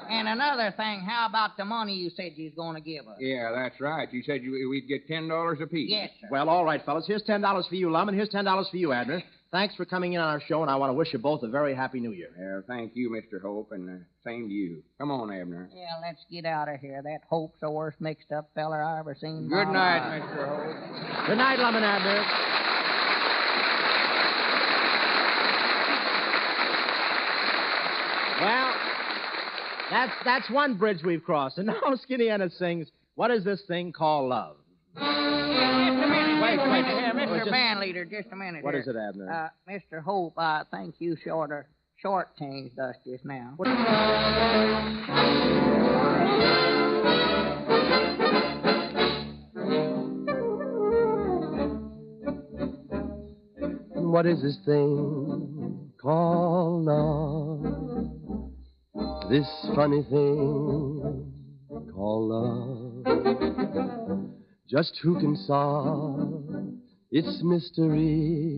And another thing, how about the money you said you was going to give us? Yeah, that's right. You said we'd get $10 apiece. Yes, sir. Well, all right, fellas. Here's $10 for you, Lum, and here's $10 for you, Abner. Thanks for coming in on our show, and I want to wish you both a very happy New Year. Yeah, thank you, Mr. Hope, and same to you. Come on, Abner. Yeah, let's get out of here. That Hope's the worst mixed-up feller I ever seen. Good night, Mr. Hope. Good night, Lum and Abner. Well, that's one bridge we've crossed. And now Skinny Ennis sings, What Is This Thing Called Love? Just a minute. Wait. Here, Mr. Just- Band Leader, just a minute. What here. is it, Abner? Mr. Hope, I think you shortchanged us just now. What is this thing called love? This funny thing called love. Just who can solve its mystery?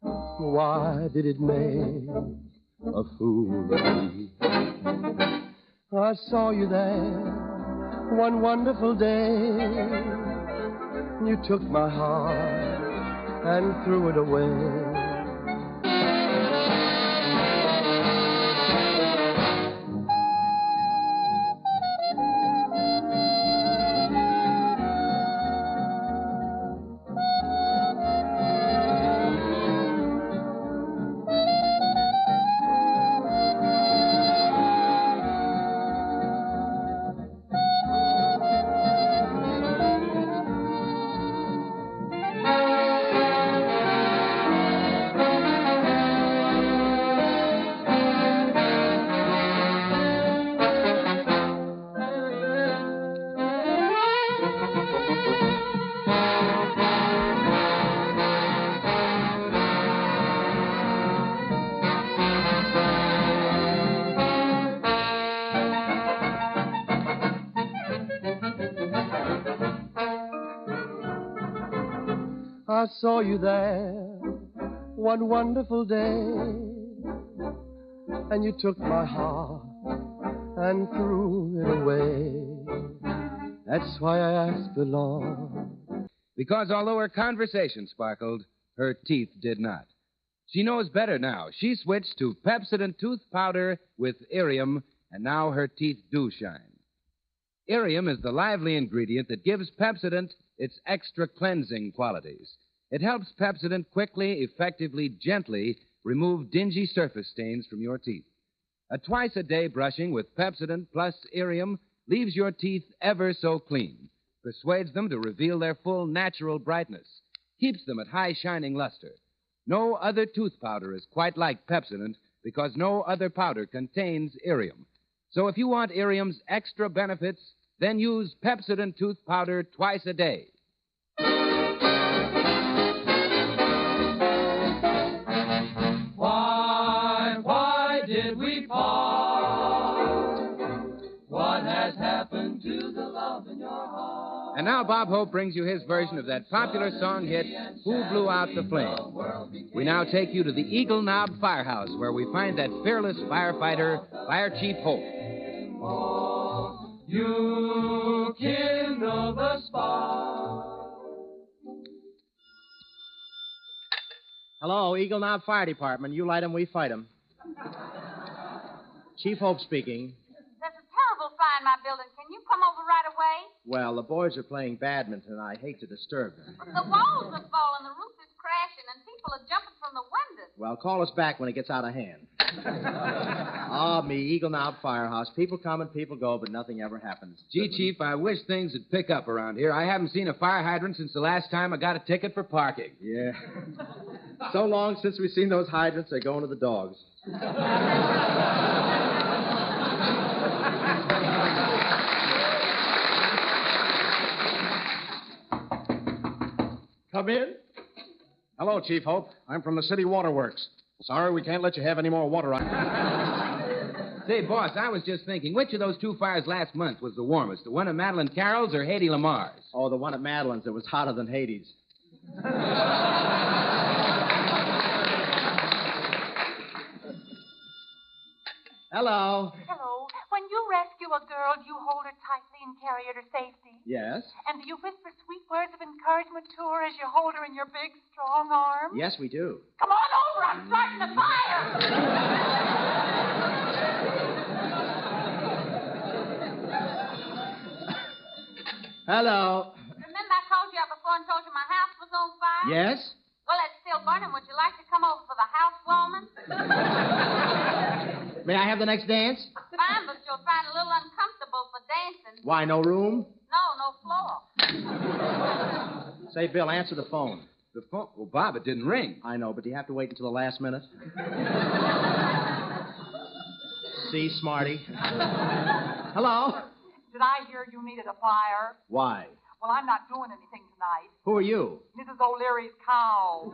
Why did it make a fool of me? I saw you there one wonderful day. You took my heart and threw it away. I saw you there one wonderful day, and you took my heart and threw it away. That's why I asked the Lord. Because although her conversation sparkled, her teeth did not. She knows better now. She switched to Pepsodent tooth powder with Irium, and now her teeth do shine. Irium is the lively ingredient that gives Pepsodent its extra cleansing qualities. It helps Pepsodent quickly, effectively, gently remove dingy surface stains from your teeth. A twice-a-day brushing with Pepsodent plus Irium leaves your teeth ever so clean, persuades them to reveal their full natural brightness, keeps them at high shining luster. No other tooth powder is quite like Pepsodent because no other powder contains Irium. So if you want Irium's extra benefits, then use Pepsodent tooth powder twice a day. Why did we part? What has happened to the love in your heart? And now Bob Hope brings you his version of that popular song hit, Who Blew Out the Flame? We now take you to the Eagle Knob Firehouse, where we find that fearless firefighter, Fire Chief Hope. You kindle the spark. Hello, Eagle Knob Fire Department. You light 'em, we fight 'em. Chief Hope speaking. There's a terrible fire in my building. Can you come over right away? Well, the boys are playing badminton. I hate to disturb them. But the walls are falling, the roof is crashing, and people are jumping from the windows. Well, call us back when it gets out of hand. Me, Eagle Knob Firehouse. People come and people go, but nothing ever happens. Gee, Chief, I wish things would pick up around here. I haven't seen a fire hydrant since the last time I got a ticket for parking. Yeah. So long since we've seen those hydrants, they're going to the dogs. Come in. Hello, Chief Hope. I'm from the City Waterworks. Sorry we can't let you have any more water on. Say, boss, I was just thinking, which of those two fires last month was the warmest? The one at Madeline Carroll's or Hedy Lamar's? Oh, the one at Madeline's. It was hotter than Hades. Hello. Hello. When you rescue a girl, do you hold her tightly and carry her to safety? Yes. And do you whisper sweet words of encouragement to her as you hold her in your big, strong arms? Yes, we do. Come on over. I'm starting the Hello. Remember I called you up before and told you my house was on fire? Yes? Well, it's still burning. Would you like to come over for the housewarming? May I have the next dance? Fine, but you'll find it a little uncomfortable for dancing. Why, no room? No floor. Say, Bill, answer the phone. The phone? Well, Bob, it didn't ring. I know, but do you have to wait until the last minute? See, Smarty. Hello? Did I hear you needed a fire? Why? Well, I'm not doing anything tonight. Who are you? Mrs. O'Leary's cow.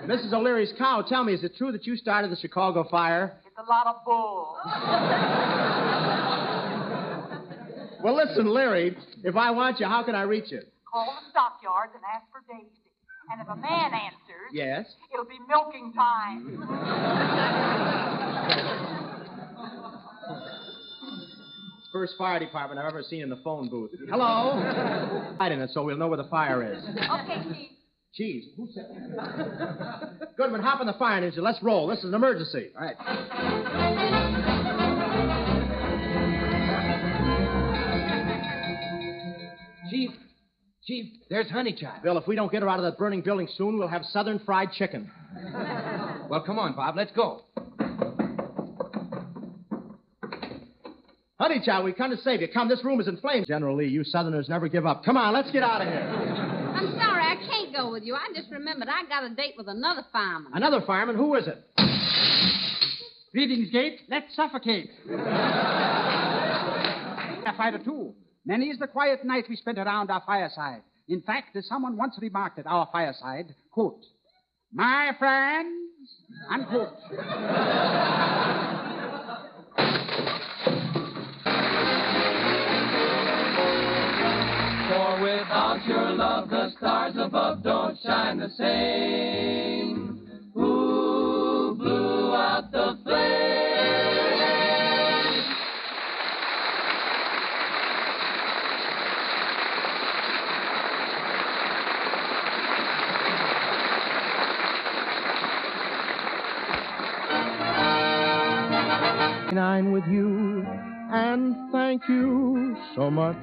Mrs. O'Leary's cow. Tell me, is it true that you started the Chicago fire? It's a lot of bull. Well, listen, Leary, if I want you, how can I reach you? Call the stockyards and ask for Daisy. And if a man answers, Yes? it'll be milking time. First fire department I've ever seen in the phone booth. Hello? Hide in it so we'll know where the fire is. Okay, Chief. Cheese. Who said that? Goodman, hop on the fire engine. Let's roll. This is an emergency. All right. Chief, there's Honeychild. Bill, if we don't get her out of that burning building soon, we'll have Southern fried chicken. Well, come on, Bob. Let's go. Honeychild, we've come to save you. Come, this room is in flames. General Lee, you Southerners never give up. Come on, let's get out of here. I'm sorry, I can't go with you. I just remembered I got a date with another fireman. Another fireman? Who is it? Greetings, Gate. Let's suffocate. A fighter, too. Many is the quiet night we spent around our fireside. In fact, as someone once remarked at our fireside, quote, "My friends," unquote. For without your love, the stars above don't shine the same. Who blew out the flame? Nine with you, and thank you so much.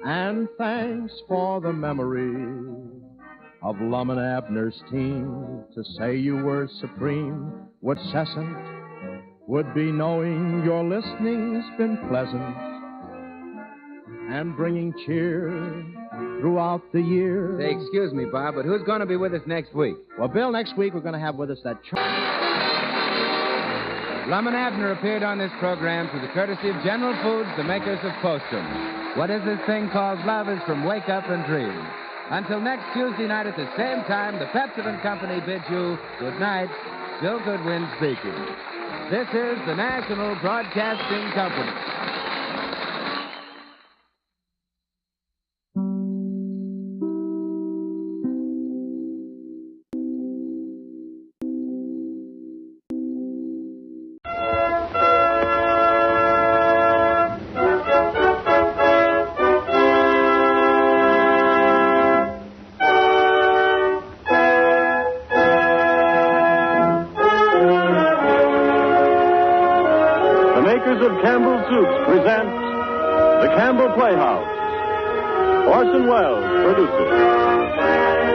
And thanks for the memory of Lum and Abner's team. To say you were supreme, what cessant would be knowing your listening's been pleasant and bringing cheer throughout the year. Say, excuse me, Bob, but who's going to be with us next week? Well, Bill, next week we're going to have with us that... Lum and Abner appeared on this program through the courtesy of General Foods, the makers of Postum. What is this thing called love is from Wake Up and Dream. Until next Tuesday night at the same time, the Pepsi and Company bids you good night. Bill Goodwin speaking. This is the National Broadcasting Company. Orson Welles produces.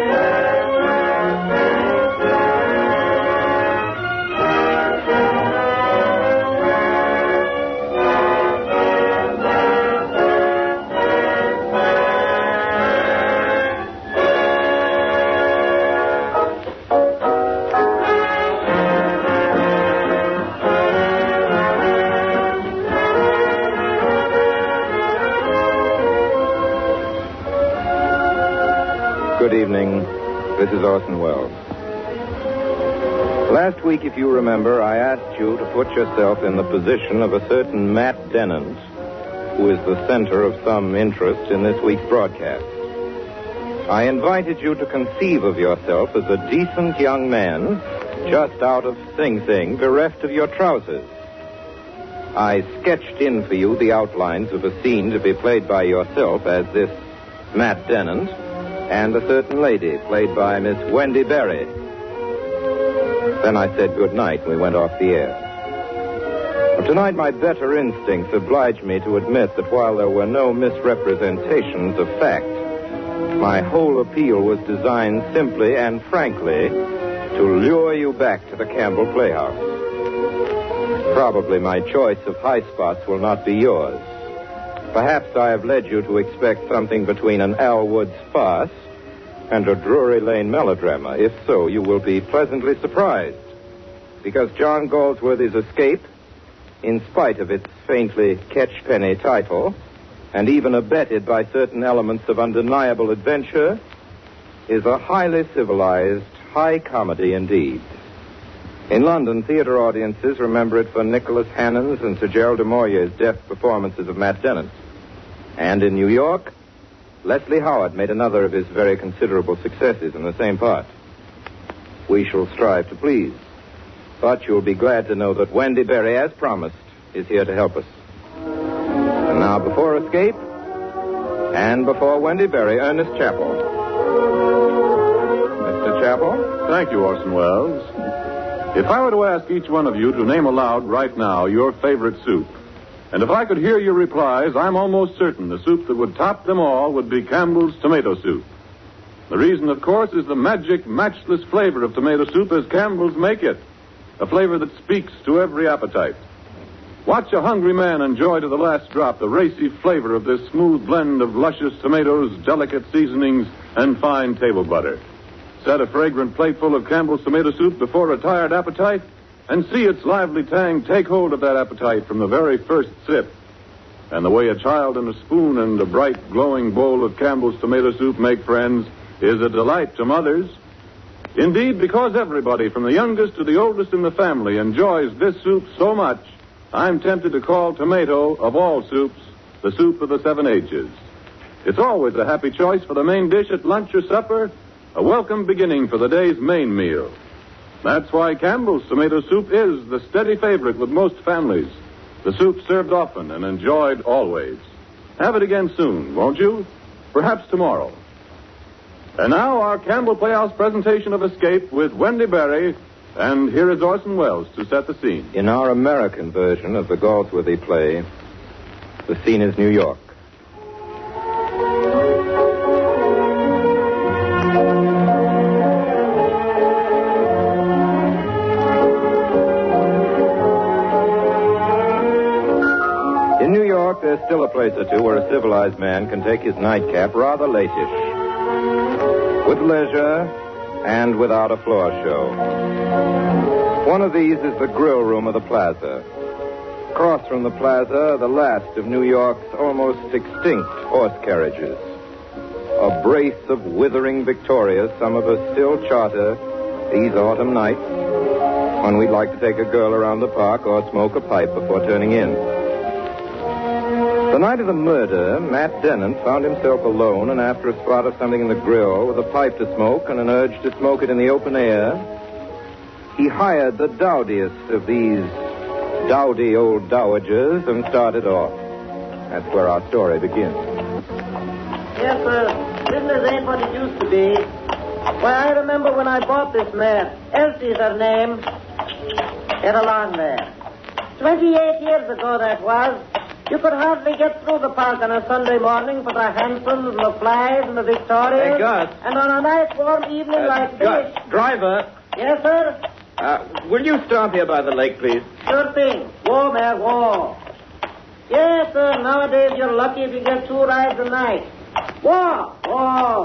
Good evening. This is Orson Welles. Last week, if you remember, I asked you to put yourself in the position of a certain Matt Dennant, who is the center of some interest in this week's broadcast. I invited you to conceive of yourself as a decent young man just out of Sing Sing, bereft of your trousers. I sketched in for you the outlines of a scene to be played by yourself as this Matt Dennant and a certain lady played by Miss Wendy Berry. Then I said good night and we went off the air. But tonight my better instincts obliged me to admit that while there were no misrepresentations of fact, my whole appeal was designed simply and frankly to lure you back to the Campbell Playhouse. Probably my choice of high spots will not be yours. Perhaps I have led you to expect something between an Al Woods farce and a Drury Lane melodrama. If so, you will be pleasantly surprised. Because John Galsworthy's Escape, in spite of its faintly catch-penny title, and even abetted by certain elements of undeniable adventure, is a highly civilized, high comedy indeed. In London, theater audiences remember it for Nicholas Hannon's and Sir Gerald de Maurier's deft performances of Matt Dennett. And in New York, Leslie Howard made another of his very considerable successes in the same part. We shall strive to please. But you'll be glad to know that Wendy Berry, as promised, is here to help us. And now, before Escape, and before Wendy Berry, Ernest Chappell. Mr. Chappell? Thank you, Orson Welles. If I were to ask each one of you to name aloud right now your favorite soup, and if I could hear your replies, I'm almost certain the soup that would top them all would be Campbell's tomato soup. The reason, of course, is the magic, matchless flavor of tomato soup as Campbell's make it, a flavor that speaks to every appetite. Watch a hungry man enjoy to the last drop the racy flavor of this smooth blend of luscious tomatoes, delicate seasonings, and fine table butter. Set a fragrant plateful of Campbell's tomato soup before a tired appetite, and see its lively tang take hold of that appetite from the very first sip. And the way a child and a spoon and a bright, glowing bowl of Campbell's tomato soup make friends is a delight to mothers. Indeed, because everybody, from the youngest to the oldest in the family, enjoys this soup so much, I'm tempted to call tomato, of all soups, the soup of the 7 H's. It's always a happy choice for the main dish at lunch or supper, a welcome beginning for the day's main meal. That's why Campbell's tomato soup is the steady favorite with most families. The soup served often and enjoyed always. Have it again soon, won't you? Perhaps tomorrow. And now our Campbell Playhouse presentation of Escape with Wendy Berry, and here is Orson Welles to set the scene. In our American version of the Galsworthy play, the scene is New York. In New York, there's still a place or two where a civilized man can take his nightcap rather late-ish, with leisure and without a floor show. One of these is the grill room of the Plaza. Across from the Plaza, the last of New York's almost extinct horse carriages. A brace of withering Victorias some of us still charter these autumn nights when we'd like to take a girl around the park or smoke a pipe before turning in. The night of the murder, Matt Dennett found himself alone, and after a spot of something in the grill with a pipe to smoke and an urge to smoke it in the open air, he hired the dowdiest of these dowdy old dowagers and started off. That's where our story begins. Yes, sir. Business ain't what it used to be. Why, I remember when I bought this mare. Elsie's her name. Get along there. 28 years ago, that was. You could hardly get through the park on a Sunday morning for the Hansons and the Flies and the Victorias. Hey, Gus. And on a nice warm evening like Gus, this. driver. Yes, sir? Will you stop here by the lake, please? Sure thing. Whoa, mare, whoa. Yes, sir. Nowadays you're lucky if you get 2 rides a night. Whoa, whoa.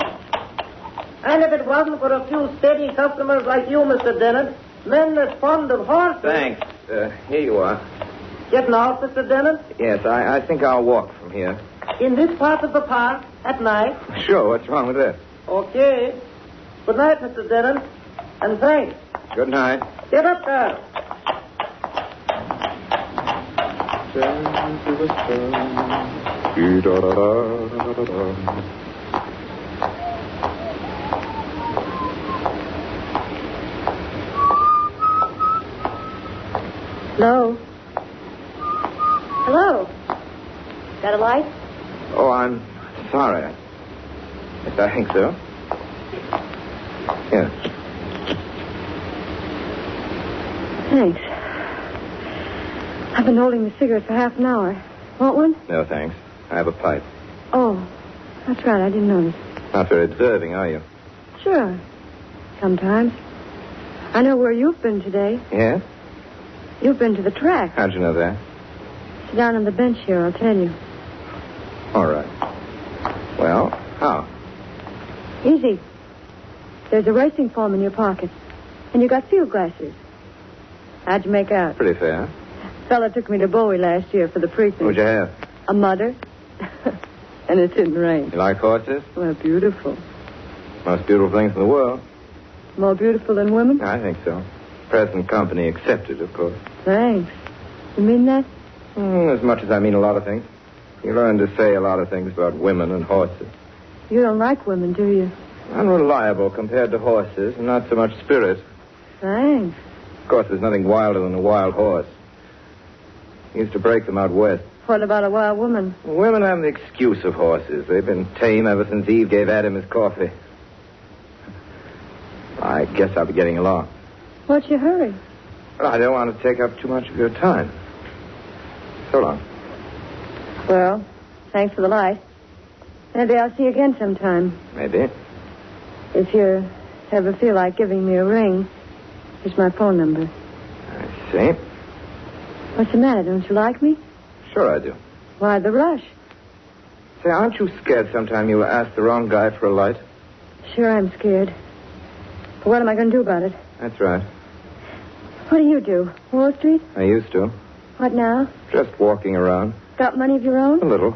And if it wasn't for a few steady customers like you, Mr. Dennett, men that's fond of horses. Thanks. Here you are. Getting off, Mr. Dennett? Yes, I think I'll walk from here. In this part of the park, at night? Sure, what's wrong with that? Okay. Good night, Mr. Dennett. And thanks. Good night. Get up there. Hello? Hello? Got a light? Oh, I'm sorry. Yes, I think so. Yes. Thanks. I've been holding the cigarette for half an hour. Want one? No, thanks. I have a pipe. Oh, that's right. I didn't notice. Not very observing, are you? Sure. Sometimes. I know where you've been today. Yes? You've been to the track. How'd you know that? Sit down on the bench here. I'll tell you. All right. Well, how? Easy. There's a racing form in your pocket. And you got field glasses. How'd you make out? Pretty fair. Fella took me to Bowie last year for the precinct. What'd you have? A mother. And it didn't rain. You like horses? Well, beautiful. Most beautiful things in the world. More beautiful than women? I think so. Present company accepted, of course. Thanks. You mean that? As much as I mean a lot of things. You learn to say a lot of things about women and horses. You don't like women, do you? Unreliable compared to horses, and not so much spirit. Thanks. Of course, there's nothing wilder than a wild horse. Used to break them out west. What about a wild woman? Women have the excuse of horses. They've been tame ever since Eve gave Adam his coffee. I guess I'll be getting along. What's your hurry? Well, I don't want to take up too much of your time. So long. Well, thanks for the light. Maybe I'll see you again sometime. Maybe. If you ever feel like giving me a ring, here's my phone number. I see. What's the matter? Don't you like me? Sure I do. Why the rush? Say, aren't you scared sometime you'll ask the wrong guy for a light? Sure, I'm scared. But what am I going to do about it? That's right. What do you do? Wall Street? I used to. What now? Just walking around. Got money of your own? A little.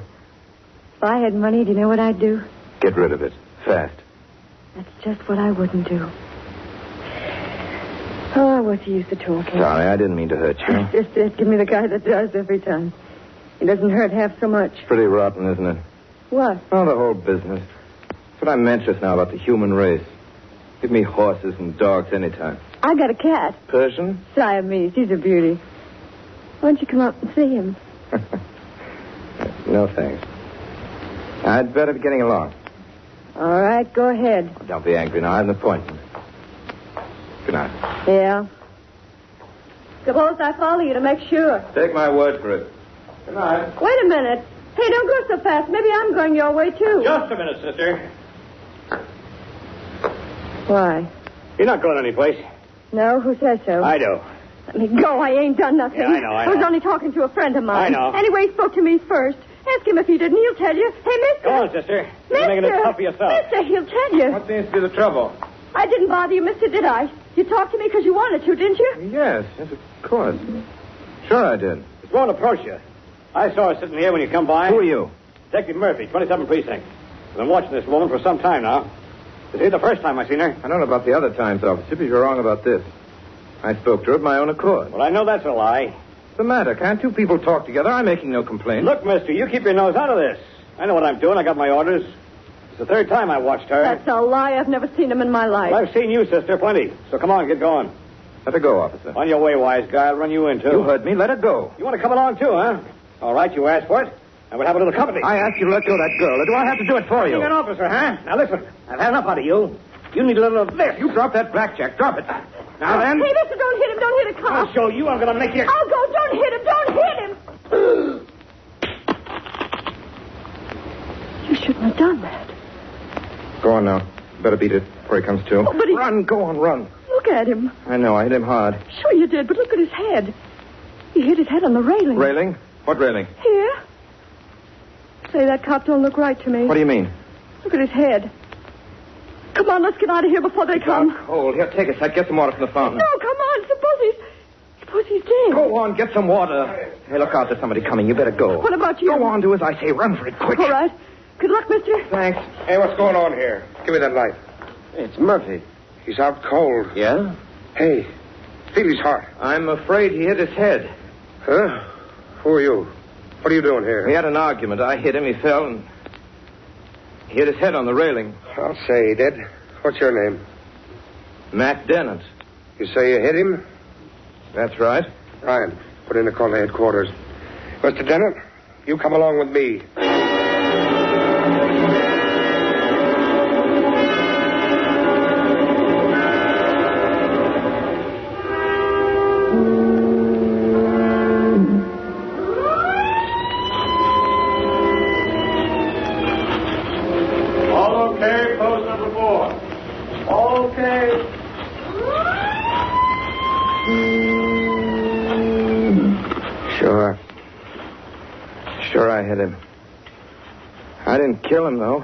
If I had money, do you know what I'd do? Get rid of it. Fast. That's just what I wouldn't do. Oh, what's the use of talking? Sorry, I didn't mean to hurt you. Just it. Give me the guy that does every time. He doesn't hurt half so much. Pretty rotten, isn't it? What? Oh, the whole business. That's what I meant just now about the human race. Give me horses and dogs anytime. I got a cat. Persian? Siamese. He's a beauty. Why don't you come up and see him? No, thanks. I'd better be getting along. All right, go ahead. Don't be angry now. I have an appointment. Good night. Yeah. Suppose I follow you to make sure. Take my word for it. Good night. Wait a minute. Hey, don't go so fast. Maybe I'm going your way, too. Just a minute, sister. Why? You're not going anyplace. No? Who says so? I do. Let me go. I ain't done nothing. Yeah, I know. I was only talking to a friend of mine. I know. Anyway, he spoke to me first. Ask him if he didn't. He'll tell you. Hey, mister. Go on, sister. You're making it tough for yourself. Mister, he'll tell you. What seems to be the trouble? I didn't bother you, mister, did I? You talked to me because you wanted to, didn't you? Yes, of course. Sure I did. It's won't approach you. I saw her sitting here when you come by. Who are you? Detective Murphy, 27 Precinct. I've been watching this woman for some time now. This ain't the first time I've seen her. I don't know about the other times, officer, but you're wrong about this. I spoke to her of my own accord. Well, I know that's a lie. What's the matter? Can't two people talk together? I'm making no complaint. Look, mister, you keep your nose out of this. I know what I'm doing. I got my orders. It's the third time I watched her. That's a lie. I've never seen him in my life. Well, I've seen you, sister, plenty. So come on, get going. Let her go, officer. On your way, wise guy. I'll run you in, too. You heard me. Let her go. You want to come along, too, huh? All right, you asked for it. And we'll have a little company. I asked you to let go of that girl. Or do I have to do it for you? You're an officer, huh? Now, listen. I've had enough out of you. You need a little of this. You drop that blackjack. Drop it. Now, then. Hey, mister, don't hit him. Don't hit a cop. I'll show you. I'm going to make you... I'll go. Don't hit him. Don't hit him. You shouldn't have done that. Go on now. Better beat it before he comes to. Oh, but he... Run. Go on, run. Look at him. I know. I hit him hard. Sure you did, but look at his head. He hit his head on the railing. Railing? What railing? Here. Say, that cop don't look right to me. What do you mean? Look at his head. Come on, let's get out of here before they come. Cold. Here, take a sec. Get some water from the fountain. No, come on. Suppose he's dead. Go on. Get some water. Hey, look out. There's somebody coming. You better go. What about you? Go on. Do as I say. Run for it quick. All right. Good luck, mister. Thanks. Hey, what's going on here? Give me that light. It's Murphy. He's out cold. Yeah? Hey, feel his heart. I'm afraid he hit his head. Huh? Who are you? What are you doing here? We had an argument. I hit him. He fell and he hit his head on the railing. I'll say he did. What's your name? Matt Dennett. You say you hit him? That's right. Ryan, put in a call to headquarters. Mr. Dennett, you come along with me. Sure I hit him. I didn't kill him, though.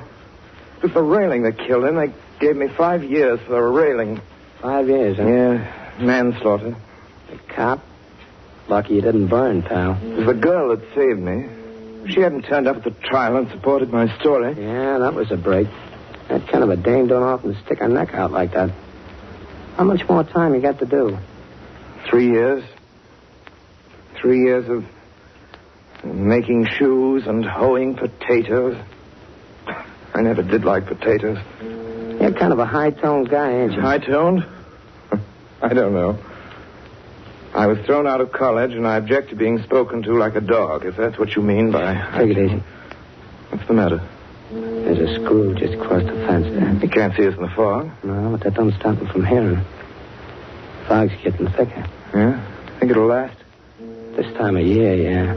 It was the railing that killed him. They gave me 5 years for the railing. 5 years, huh? Yeah, manslaughter. A cop? Lucky you didn't burn, pal. It was the girl that saved me. If she hadn't turned up at the trial and supported my story. Yeah, that was a break. That kind of a dame don't often stick her neck out like that. How much more time you got to do? 3 years. 3 years of making shoes and hoeing potatoes. I never did like potatoes. You're kind of a high-toned guy, ain't you? High-toned? I don't know. I was thrown out of college, and I object to being spoken to like a dog, if that's what you mean by... Take it easy. What's the matter? There's a screw just across the fence there. You can't see us in the fog. No, but that don't stop me from hearing. Fog's getting thicker. Yeah? Think it'll last? This time of year, yeah.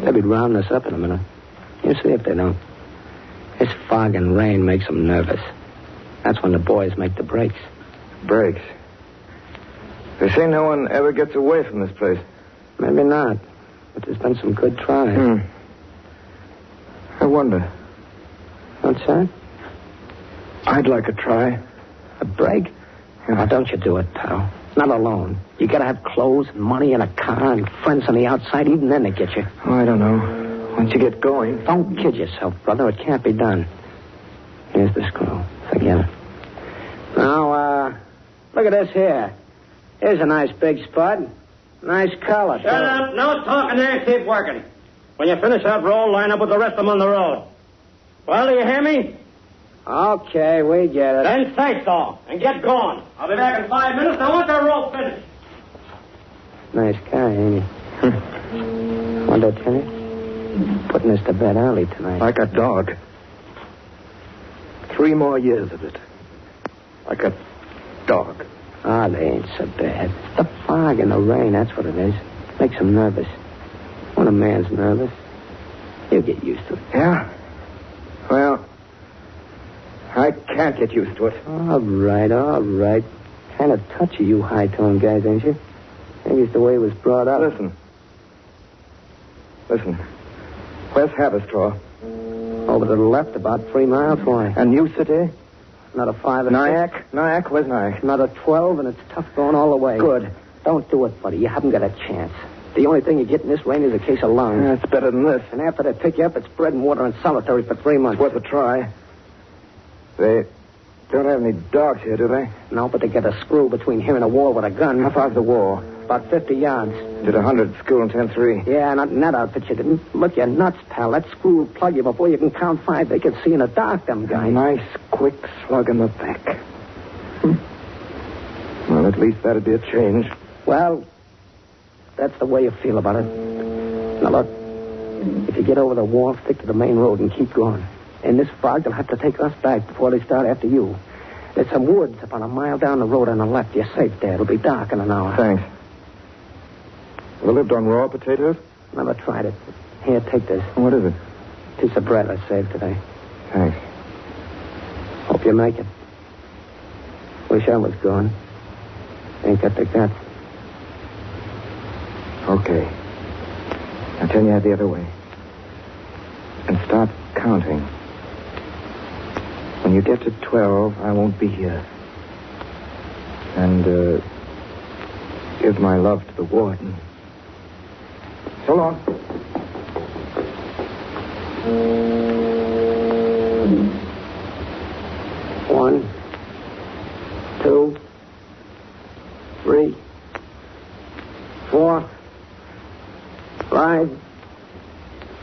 They'll be rounding us up in a minute. You see if they don't. This fog and rain makes them nervous. That's when the boys make the breaks. Breaks? They say no one ever gets away from this place. Maybe not. But there's been some good tries. I wonder. What's that? I'd like a try. A break? Now, don't you do it, pal. Not alone. You gotta have clothes and money and a car and friends on the outside. Even then they get you. Oh, I don't know. Once you get going... Don't kid yourself, brother. It can't be done. Here's the screw. Forget it. Now, look at this here. Here's a nice big spot. Nice color. Shut up. No talking there. Keep working. When you finish that roll, line up with the rest of them on the road. Well, do you hear me? Okay, we get it. Then say so, and get going. I'll be back in 5 minutes. I want the roll finished. Nice guy, ain't he? Want to tell you? Putting us to bed early tonight. Like a dog. 3 more years of it. Like a dog. Ah, they ain't so bad. The fog and the rain, that's what it is. Makes them nervous. When a man's nervous, he'll get used to it. Yeah? Well, I can't get used to it. All right. Kind of touchy, you high-toned guys, ain't you? Maybe it's the way he was brought up. Listen. Where's Haverstraw? Over to the left, about 3 miles. Why? And New City? Another 5 or 6. Nyack? Where's Nyack? Another 12, and it's tough going all the way. Good. Don't do it, buddy. You haven't got a chance. The only thing you get in this rain is a case of lungs. That's better than this. And after they pick you up, it's bread and water and solitary for 3 months. It's worth a try. They don't have any dogs here, do they? No, but they get a screw between here and a wall with a gun. How far's the wall? About 50 yards. Did 100 school in 10-3. Yeah, not in that outfit you didn't. Look, you're nuts, pal. That screw will plug you before you can count 5. They can see in the dark, them guys. A nice, quick slug in the back. Well, at least that'd be a change. Well, that's the way you feel about it. Now, look, if you get over the wall, stick to the main road and keep going. In this fog, they'll have to take us back before they start after you. There's some woods about a mile down the road on the left. You're safe there. It'll be dark in an hour. Thanks. You lived on raw potatoes? Never tried it. Here, take this. What is it? Piece of bread I saved today. Thanks. Hope you make it. Wish I was gone. Ain't got the guts. Okay. Now turn your head the other way. And start counting. When you get to 12, I won't be here. And, give my love to the warden. So long. 1, 2, 3, 4, 5,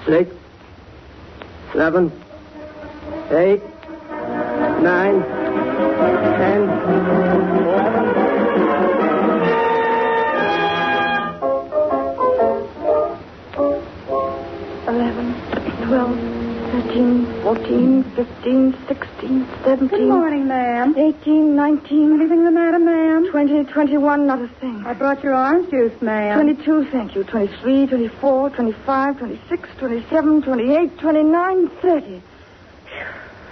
6, 7, 8, 9, 10, 11. 12, 13, 14, 15, 16, 17. Good morning, ma'am. 18, 19. Anything the matter, ma'am? 20, 21, not a thing. I brought your orange juice, ma'am. 22, thank you. 23, 24, 25, 26, 27, 28, 29, 30.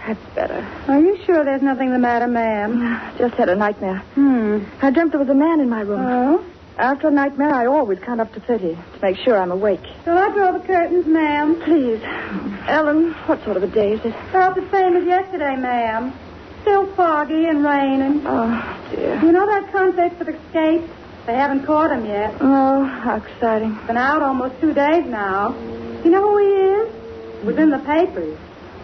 That's better. Are you sure there's nothing the matter, ma'am? Just had a nightmare. I dreamt there was a man in my room. Oh? After a nightmare, I always count up to 30 to make sure I'm awake. Shall I draw the curtains, ma'am? Please. Ellen, what sort of a day is it? About the same as yesterday, ma'am. Still foggy and raining. Oh, dear. You know that convict that escaped? They haven't caught him yet. Oh, how exciting. Been out almost 2 days now. You know who he is? It was in the papers.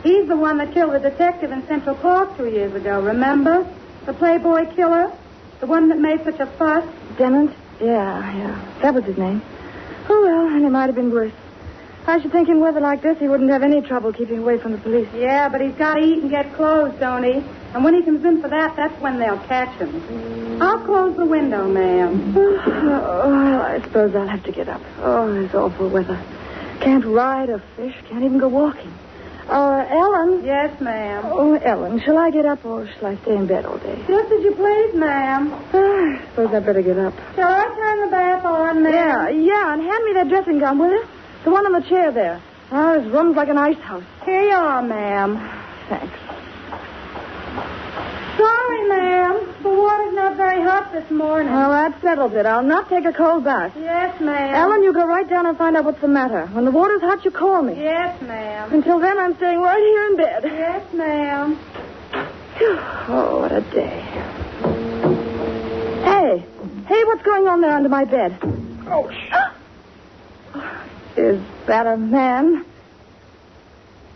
He's the one that killed the detective in Central Park 2 years ago, remember? The Playboy killer? The one that made such a fuss? Dennett? Yeah. That was his name. Oh, well, and it might have been worse. I should think in weather like this he wouldn't have any trouble keeping away from the police. Yeah, but he's got to eat and get clothes, don't he? And when he comes in for that, that's when they'll catch him. I'll close the window, ma'am. Well, I suppose I'll have to get up. Oh, this awful weather. Can't ride or fish. Can't even go walking. Ellen? Yes, ma'am. Oh, Ellen, shall I get up or shall I stay in bed all day? Just as you please, ma'am. I suppose I'd better get up. Shall I turn the bath on, ma'am? Yeah, and hand me that dressing gown, will you? The one on the chair there. Oh, this room's like an ice house. Here you are, ma'am. Thanks. Sorry, ma'am. The water's not very hot this morning. Oh, that settles it. I'll not take a cold bath. Yes, ma'am. Ellen, you go right down and find out what's the matter. When the water's hot, you call me. Yes, ma'am. Until then, I'm staying right here in bed. Yes, ma'am. Oh, what a day. Hey, what's going on there under my bed? Oh, Is that a man?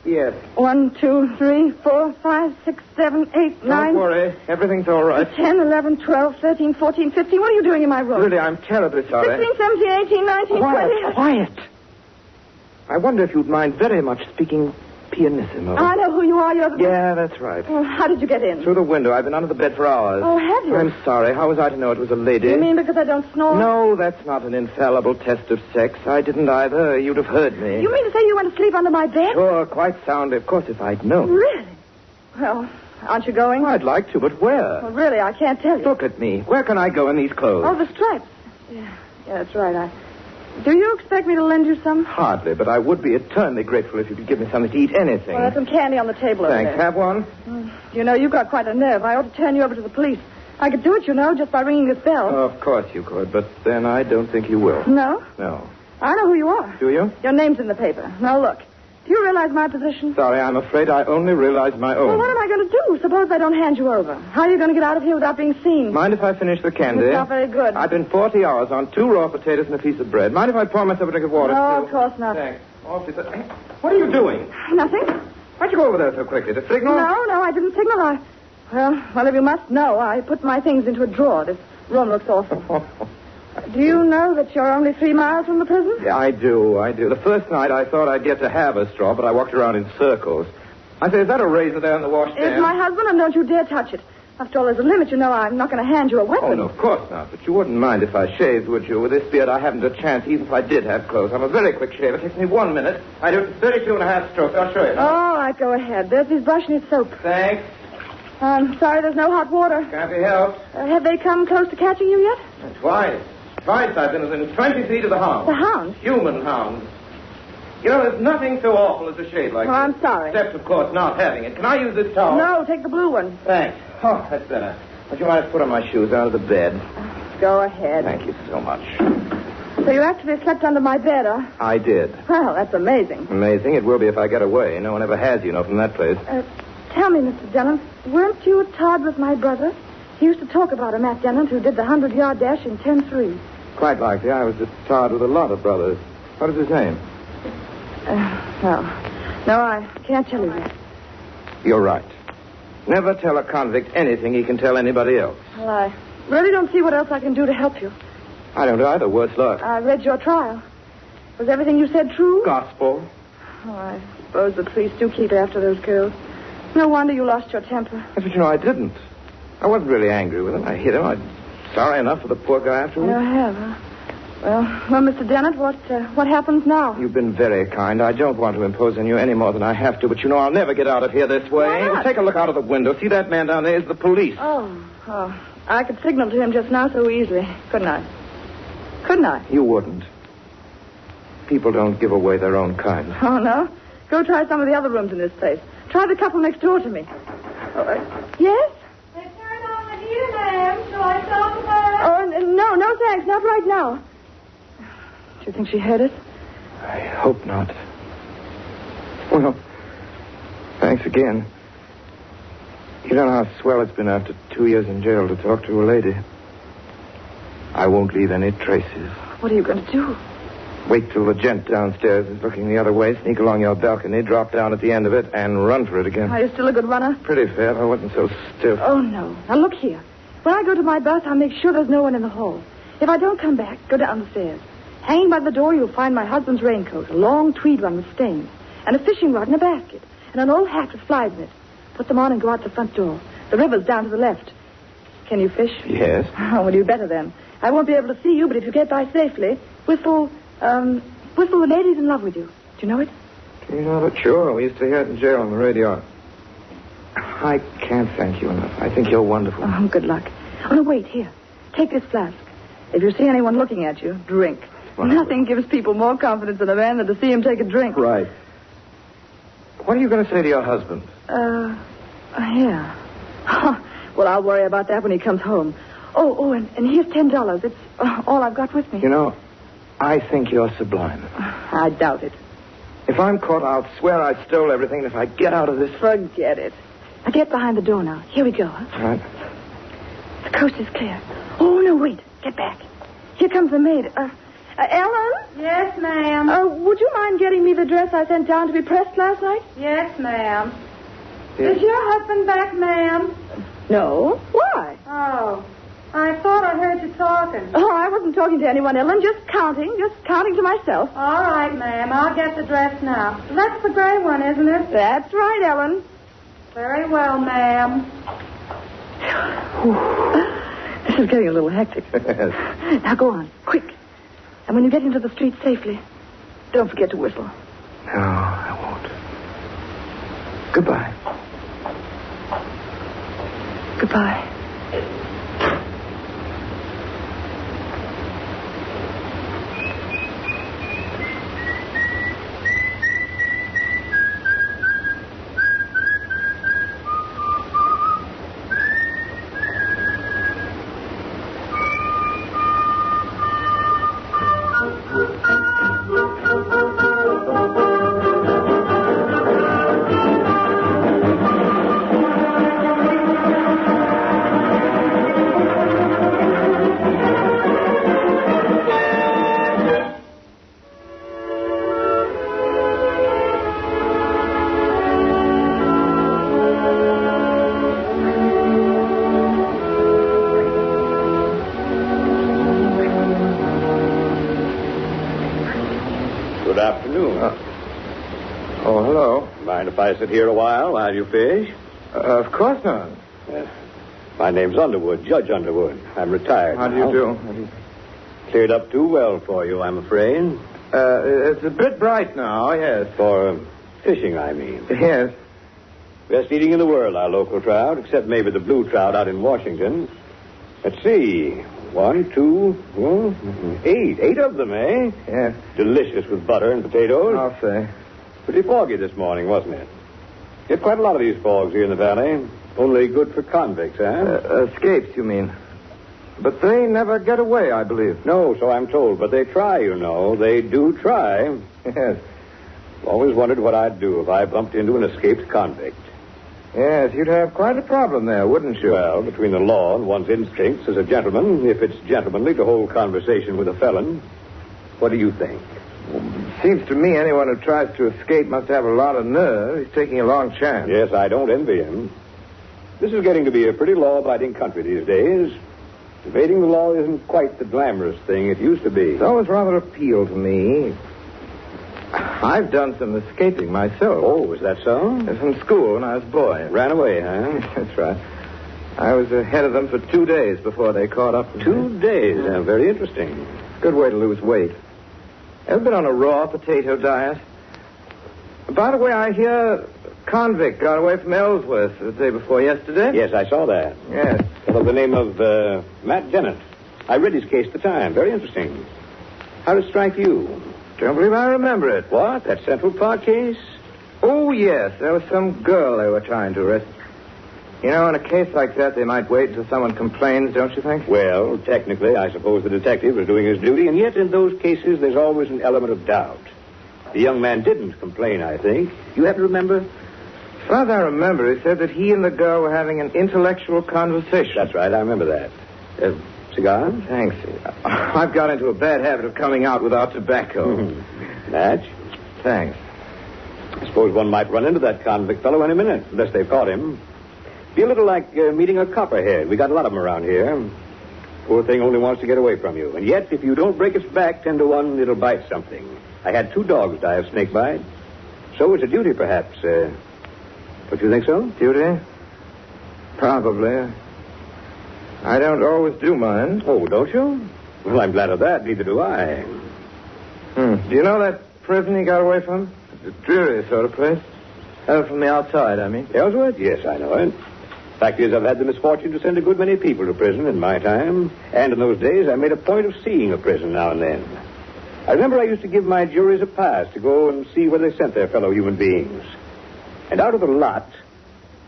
Yes. 1, 2, 3, 4, 5, 6, 7, 8, 9. Don't worry. Everything's all right. 10, 11, 12, 13, 14, 15. What are you doing in my room? Really, I'm terribly sorry. 16, 17, 18, 19, 20. Quiet. I wonder if you'd mind very much speaking pianissimo. I know who you are. You're the... Yeah, that's right. Oh, how did you get in? Through the window. I've been under the bed for hours. Oh, have you? I'm sorry. How was I to know it was a lady? You mean because I don't snore? No, that's not an infallible test of sex. I didn't either. You'd have heard me. You mean to say you went to sleep under my bed? Sure, quite soundly. Of course, if I'd known. Really? Well, aren't you going? I'd like to, but where? Well, really, I can't tell you. Look at me. Where can I go in these clothes? Oh, the stripes. Yeah, that's right. Do you expect me to lend you some? Hardly, but I would be eternally grateful if you could give me something to eat, anything. Well, there's some candy on the table over Thanks. there. Have one? You know, you've got quite a nerve. I ought to turn you over to the police. I could do it, you know, just by ringing this bell. Oh, of course you could, but then I don't think you will. No? No. I know who you are. Do you? Your name's in the paper. Now, look. Do you realize my position? Sorry, I'm afraid I only realize my own. Well, what am I going to do? Suppose I don't hand you over. How are you going to get out of here without being seen? Mind if I finish the candy? It's not very good. I've been 40 hours on 2 raw potatoes and a piece of bread. Mind if I pour myself a drink of water? No, too? of course not. Thanks. What are you doing? Nothing. Why'd you go over there so quickly? To signal? No, I didn't signal. Well, if you must know, I put my things into a drawer. This room looks awful. Do you know that you're only 3 miles from the prison? Yeah, I do. The first night I thought I'd get to have a straw, but I walked around in circles. I say, is that a razor there on the washstand? It's my husband, and don't you dare touch it. After all, there's a limit. You know, I'm not going to hand you a weapon. Oh, no, of course not. But you wouldn't mind if I shaved, would you? With this beard, I haven't a chance, even if I did have clothes. I'm a very quick shaver. It takes me 1 minute. I do it in 32 and a half strokes. I'll show you. All right, go ahead. There's his brush and his soap. Thanks. I'm sorry there's no hot water. Can't be helped. Have they come close to catching you yet? Twice I've been within 20 feet of the hound. The hound? Human hound. You know, there's nothing so awful as a shave like this. I'm sorry. Except, of course, not having it. Can I use this towel? No, take the blue one. Thanks. Oh, that's better. Would you mind put on my shoes out of the bed? Go ahead. Thank you so much. So you actually slept under my bed, huh? I did. Well, that's amazing. Amazing. It will be if I get away. No one ever has, you know, from that place. Tell me, Mr. Dennett, weren't you Todd with my brother? He used to talk about a Matt Dennett who did the 100-yard dash in 10-3. Quite likely. I was just tarred with a lot of brothers. What is his name? No, I can't tell you that. You're right. Never tell a convict anything he can tell anybody else. Well, I really don't see what else I can do to help you. I don't either. Worse luck. I read your trial. Was everything you said true? Gospel. Oh, I suppose the police do keep after those girls. No wonder you lost your temper. Yes, but you know, I didn't. I wasn't really angry with him. I hit him. I'm sorry enough for the poor guy afterwards. You have, huh? Well, Mr. Dennett, what happens now? You've been very kind. I don't want to impose on you any more than I have to, but you know I'll never get out of here this way. Why not? Take a look out of the window. See that man down there is the police. Oh. I could signal to him just now so easily, couldn't I? You wouldn't. People don't give away their own kind. Oh, no? Go try some of the other rooms in this place. Try the couple next door to me. Yes? They turned on the heater, ma'am, so I talk to her? Oh, no, thanks. Not right now. Do you think she heard us? I hope not. Well, thanks again. You don't know how swell it's been after 2 years in jail to talk to a lady. I won't leave any traces. What are you going to do? Wait till the gent downstairs is looking the other way, sneak along your balcony, drop down at the end of it, and run for it again. Are you still a good runner? Pretty fair. I wasn't so stiff. Oh, no. Now, look here. When I go to my berth, I'll make sure there's no one in the hall. If I don't come back, go down the stairs. Hanging by the door, you'll find my husband's raincoat, a long tweed one with stains, and a fishing rod in a basket, and an old hat with flies in it. Put them on and go out the front door. The river's down to the left. Can you fish? Yes. Oh, well, you better then. I won't be able to see you, but if you get by safely, whistle The Lady's in Love with You. Do you know it? You know it? Sure. We used to hear it in jail on the radio. I can't thank you enough. I think you're wonderful. Oh, good luck. Oh, no, wait, here. Take this flask. If you see anyone looking at you, drink. Well, nothing gives people more confidence in a man than to see him take a drink. Right. What are you going to say to your husband? Yeah. Well, I'll worry about that when he comes home. Oh, and here's $10. It's all I've got with me. You know, I think you're sublime. I doubt it. If I'm caught, I'll swear I stole everything, and if I get out of this... Forget it. Now get behind the door now. Here we go, huh? All right. The coast is clear. Oh, no, wait. Get back. Here comes the maid. Ellen? Yes, ma'am. Would you mind getting me the dress I sent down to be pressed last night? Yes, ma'am. Yes. Is your husband back, ma'am? No. Why? Oh, I thought I heard you talking. Oh, I wasn't talking to anyone, Ellen. Just counting to myself. All right, ma'am. I'll get the dress now. That's the gray one, isn't it? That's right, Ellen. Very well, ma'am. This is getting a little hectic. Now go on, quick. And when you get into the street safely, don't forget to whistle. No, I won't. Goodbye. Goodbye. Good afternoon. Oh, hello. Mind if I sit here a while you fish? Of course not. My name's Underwood, Judge Underwood. I'm retired. How do you do? Cleared up too well for you, I'm afraid. It's a bit bright now, yes. For fishing, I mean. Yes. Best eating in the world, our local trout, except maybe the blue trout out in Washington. Let's see. 1, 2, 8. 8 of them, eh? Yes. Delicious with butter and potatoes. I'll say. Pretty foggy this morning, wasn't it? Get quite a lot of these fogs here in the valley. Only good for convicts, eh? Escapes, you mean? But they never get away, I believe. No, so I'm told. But they try, you know. They do try. Yes. Always wondered what I'd do if I bumped into an escaped convict. Yes, you'd have quite a problem there, wouldn't you? Well, between the law and one's instincts as a gentleman, if it's gentlemanly to hold conversation with a felon, what do you think? Seems to me anyone who tries to escape must have a lot of nerve. He's taking a long chance. Yes, I don't envy him. This is getting to be a pretty law-abiding country these days. Evading the law isn't quite the glamorous thing it used to be. It's always rather appealed to me. I've done some escaping myself. Oh, is that so? From school when I was a boy. Ran away, huh? That's right. I was ahead of them for 2 days before they caught up with me. 2 days? Very interesting. Good way to lose weight. Ever been on a raw potato diet? By the way, I hear a convict got away from Ellsworth the day before yesterday. Yes, I saw that. Yes. Fellow by the name of Matt Dennett. I read his case at the time. Very interesting. How did it strike you? Don't believe I remember it. What? That Central Park case? Oh, yes. There was some girl they were trying to arrest. You know, in a case like that, they might wait until someone complains, don't you think? Well, technically, I suppose the detective was doing his duty, and yet in those cases, there's always an element of doubt. The young man didn't complain, I think. You happen to remember? As far as I remember, he said that he and the girl were having an intellectual conversation. That's right, I remember that. Cigar? Thanks. I've got into a bad habit of coming out without tobacco. Match? Thanks. I suppose one might run into that convict fellow any minute, unless they've caught him. Be a little like meeting a copperhead. We got a lot of them around here. Poor thing only wants to get away from you. And yet, if you don't break its back 10 to 1, it'll bite something. I had 2 dogs die of snake bite. So it's a duty, perhaps. Don't you think so? Duty? Probably. I don't always do mine. Oh, don't you? Well, I'm glad of that. Neither do I. Do you know that prison he got away from? It's a dreary sort of place. From the outside, I mean. Ellsworth? Yes, I know it. Fact is, I've had the misfortune to send a good many people to prison in my time. And in those days, I made a point of seeing a prison now and then. I remember I used to give my juries a pass to go and see where they sent their fellow human beings. And out of the lot,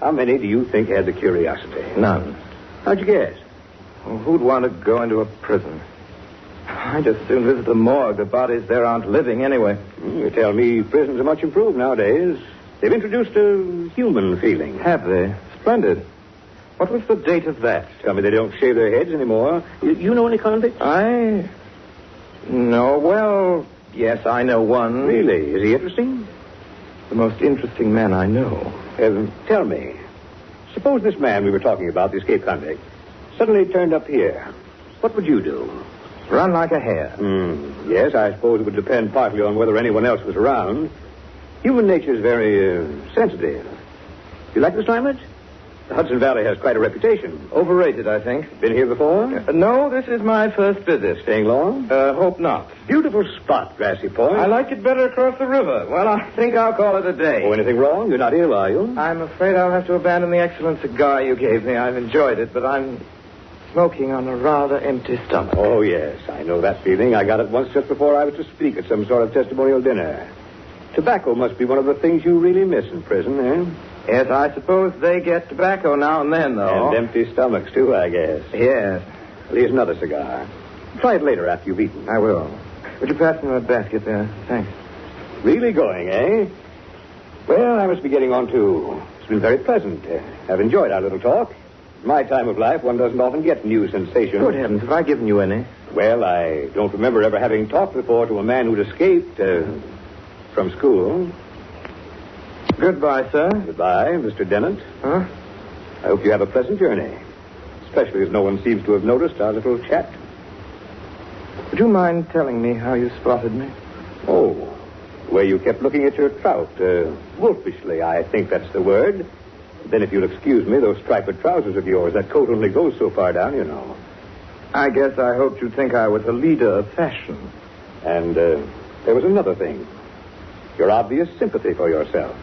how many do you think had the curiosity? None. How'd you guess? Well, who'd want to go into a prison? I'd just soon visit the morgue. The bodies there aren't living anyway. You tell me prisons are much improved nowadays. They've introduced a human feeling. Have they? Splendid. What was the date of that? Tell me they don't shave their heads anymore. You know any convicts? No. Well, yes, I know one. Really? Is he interesting? The most interesting man I know. Tell me. Suppose this man we were talking about, the escaped convict, suddenly turned up here. What would you do? Run like a hare. Yes, I suppose it would depend partly on whether anyone else was around. Human nature is very sensitive. You like this climate? The Hudson Valley has quite a reputation. Overrated, I think. Been here before? No, this is my first visit. Staying long? Hope not. Beautiful spot, Grassy Point. I like it better across the river. Well, I think I'll call it a day. Oh, anything wrong? You're not ill, are you? I'm afraid I'll have to abandon the excellent cigar you gave me. I've enjoyed it, but I'm smoking on a rather empty stomach. Oh, yes. I know that feeling. I got it once just before I was to speak at some sort of testimonial dinner. Tobacco must be one of the things you really miss in prison, eh? Yes, I suppose they get tobacco now and then, though. And empty stomachs, too, I guess. Yes. Well, here's another cigar. Try it later after you've eaten. I will. Would you pass me that basket there? Thanks. Really going, eh? Well, I must be getting on, too. It's been very pleasant. I've enjoyed our little talk. In my time of life, one doesn't often get new sensations. Good heavens, have I given you any? Well, I don't remember ever having talked before to a man who'd escaped from school. Goodbye, sir. Goodbye, Mr. Dennett. Huh? I hope you have a pleasant journey, especially as no one seems to have noticed our little chat. Would you mind telling me how you spotted me? Oh, the way you kept looking at your trout. Wolfishly, I think that's the word. Then if you'll excuse me, those striped trousers of yours, that coat only goes so far down, you know. I guess I hoped you'd think I was a leader of fashion. And there was another thing. Your obvious sympathy for yourself.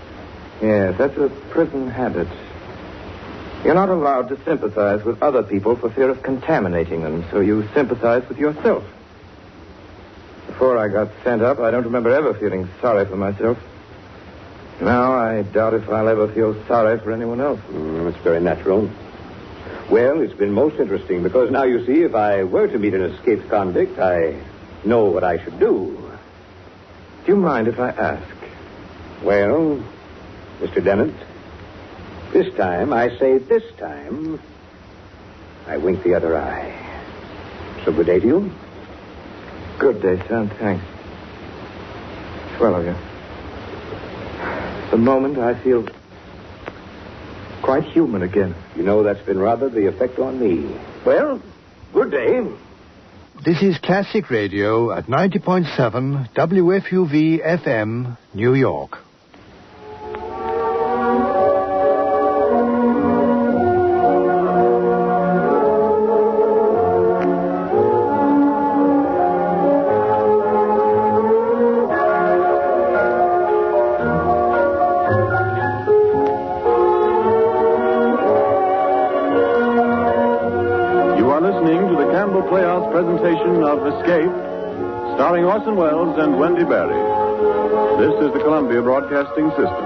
Yes, that's a prison habit. You're not allowed to sympathize with other people for fear of contaminating them, so you sympathize with yourself. Before I got sent up, I don't remember ever feeling sorry for myself. Now, I doubt if I'll ever feel sorry for anyone else. It's very natural. Well, it's been most interesting, because now you see, if I were to meet an escaped convict, I know what I should do. Do you mind if I ask? Well, Mr. Dennett, this time, I say this time, I wink the other eye. So good day to you. Good day, son. Thanks. Swell of you. The moment I feel quite human again. You know, that's been rather the effect on me. Well, good day. This is Classic Radio at 90.7 WFUV FM, New York. Presentation of Escape, starring Orson Welles and Wendy Barry. This is the Columbia Broadcasting System.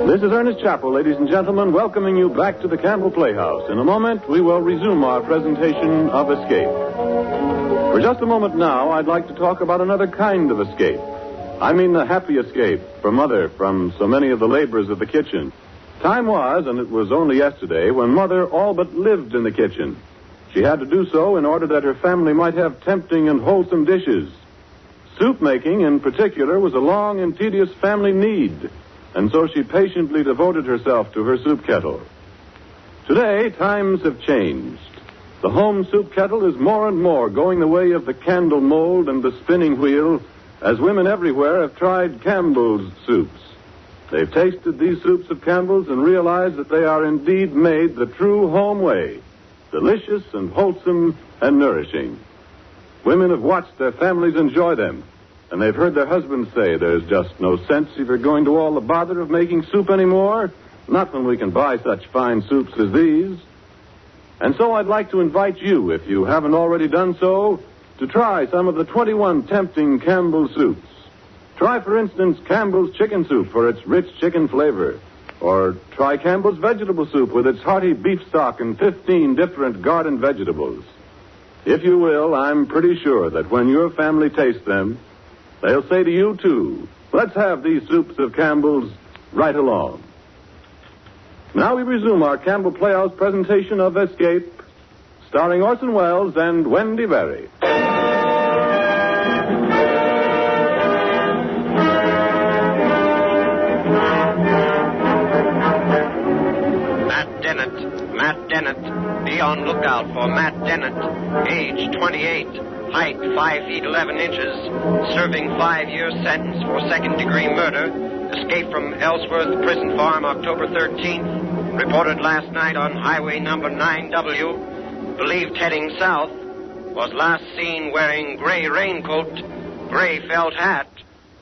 This is Ernest Chappell, ladies and gentlemen, welcoming you back to the Campbell Playhouse. In a moment, we will resume our presentation of Escape. For just a moment now, I'd like to talk about another kind of escape. I mean the happy escape for Mother from so many of the labors of the kitchen. Time was, and it was only yesterday, when Mother all but lived in the kitchen. She had to do so in order that her family might have tempting and wholesome dishes. Soup making, in particular, was a long and tedious family need, and so she patiently devoted herself to her soup kettle. Today, times have changed. The home soup kettle is more and more going the way of the candle mold and the spinning wheel, as women everywhere have tried Campbell's soups. They've tasted these soups of Campbell's and realized that they are indeed made the true home way, delicious and wholesome and nourishing. Women have watched their families enjoy them, and they've heard their husbands say there's just no sense if you're going to all the bother of making soup anymore, not when we can buy such fine soups as these. And so I'd like to invite you, if you haven't already done so, to try some of the 21 tempting Campbell soups. Try, for instance, Campbell's chicken soup for its rich chicken flavor. Or try Campbell's vegetable soup with its hearty beef stock and 15 different garden vegetables. If you will, I'm pretty sure that when your family tastes them, they'll say to you, too, let's have these soups of Campbell's right along. Now we resume our Campbell Playhouse presentation of Escape, starring Orson Welles and Wendy Berry. Matt Dennett. Be on lookout for Matt Dennett. Age 28. Height 5 feet 11 inches. Serving 5-year sentence for second-degree murder. Escaped from Ellsworth Prison Farm October 13th. Reported last night on highway number 9W. Believed heading south. Was last seen wearing gray raincoat, gray felt hat,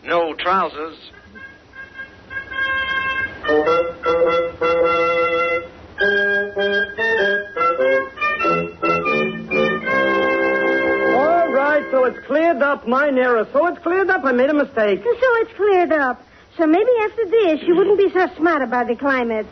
no trousers. All right, so it's cleared up, mine error. So it's cleared up. I made a mistake. So it's cleared up. So maybe after this, you wouldn't be so smart about the climate.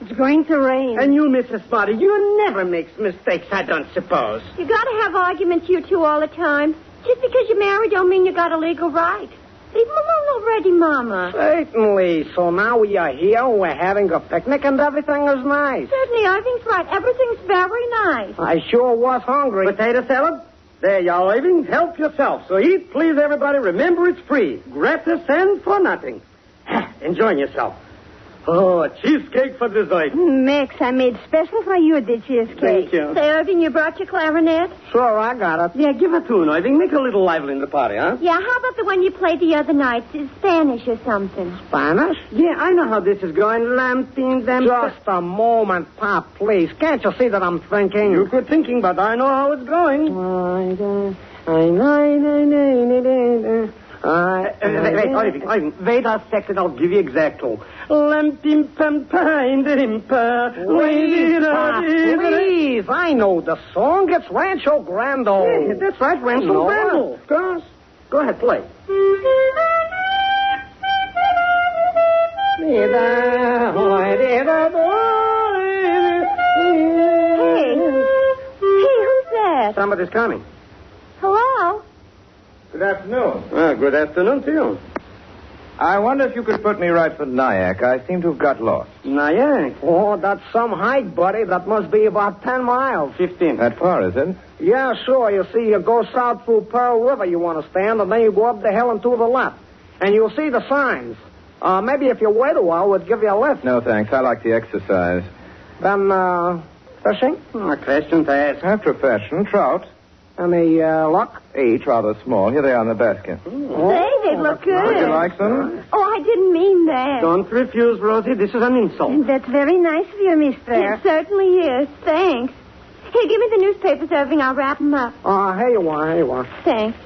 It's going to rain. And you, Mrs. Smarty, you never makes mistakes, I don't suppose. You gotta have arguments, you two, all the time. Just because you're married don't mean you got a legal right. Leave him alone already, Mama. Certainly. So now we are here, we're having a picnic, and everything is nice. Certainly, Irving's right. Everything's very nice. I sure was hungry. Potato salad? There you are, Irving. Help yourself. So eat, please, everybody. Remember, it's free. Gratis and for nothing. Enjoying yourself. Oh, a cheesecake for dessert. Max, I made special for you the cheesecake. Thank you. Say, Irving, you brought your clarinet? Sure, I got it. Yeah, give a tune, Irving. Make it a little lively in the party, huh? Yeah, how about the one you played the other night? It's Spanish or something. Spanish? Yeah, I know how this is going. Just a moment, Pop, please. Can't you see that I'm thinking? You're good thinking, but I know how it's going. Wait, wait a second. I'll give you exact tone. Please, I know the song. It's Rancho Grande. Yeah, that's right, Rancho Grande. Girls, go ahead, play. Hey, who's that? Somebody's coming. Hello? Good afternoon. Good afternoon to you. I wonder if you could put me right for Nyack. I seem to have got lost. Nyack? Oh, that's some hike, buddy. That must be about 10 miles. 15. That far, is it? Yeah, sure. You see, you go south through Pearl River, you want to stand, and then you go up the hill and to the left. And you'll see the signs. Maybe if you wait a while, we'll give you a lift. No, thanks. I like the exercise. Then, fishing? A question to ask. After fashion, trout. Any luck? 8, rather small. Here they are in the basket. Say, they look good. Would you like some? Oh, I didn't mean that. Don't refuse, Rosie. This is an insult. That's very nice of you, mister. It certainly is. Thanks. Hey, give me the newspapers, Irving. I'll wrap them up. Here you are. Thanks.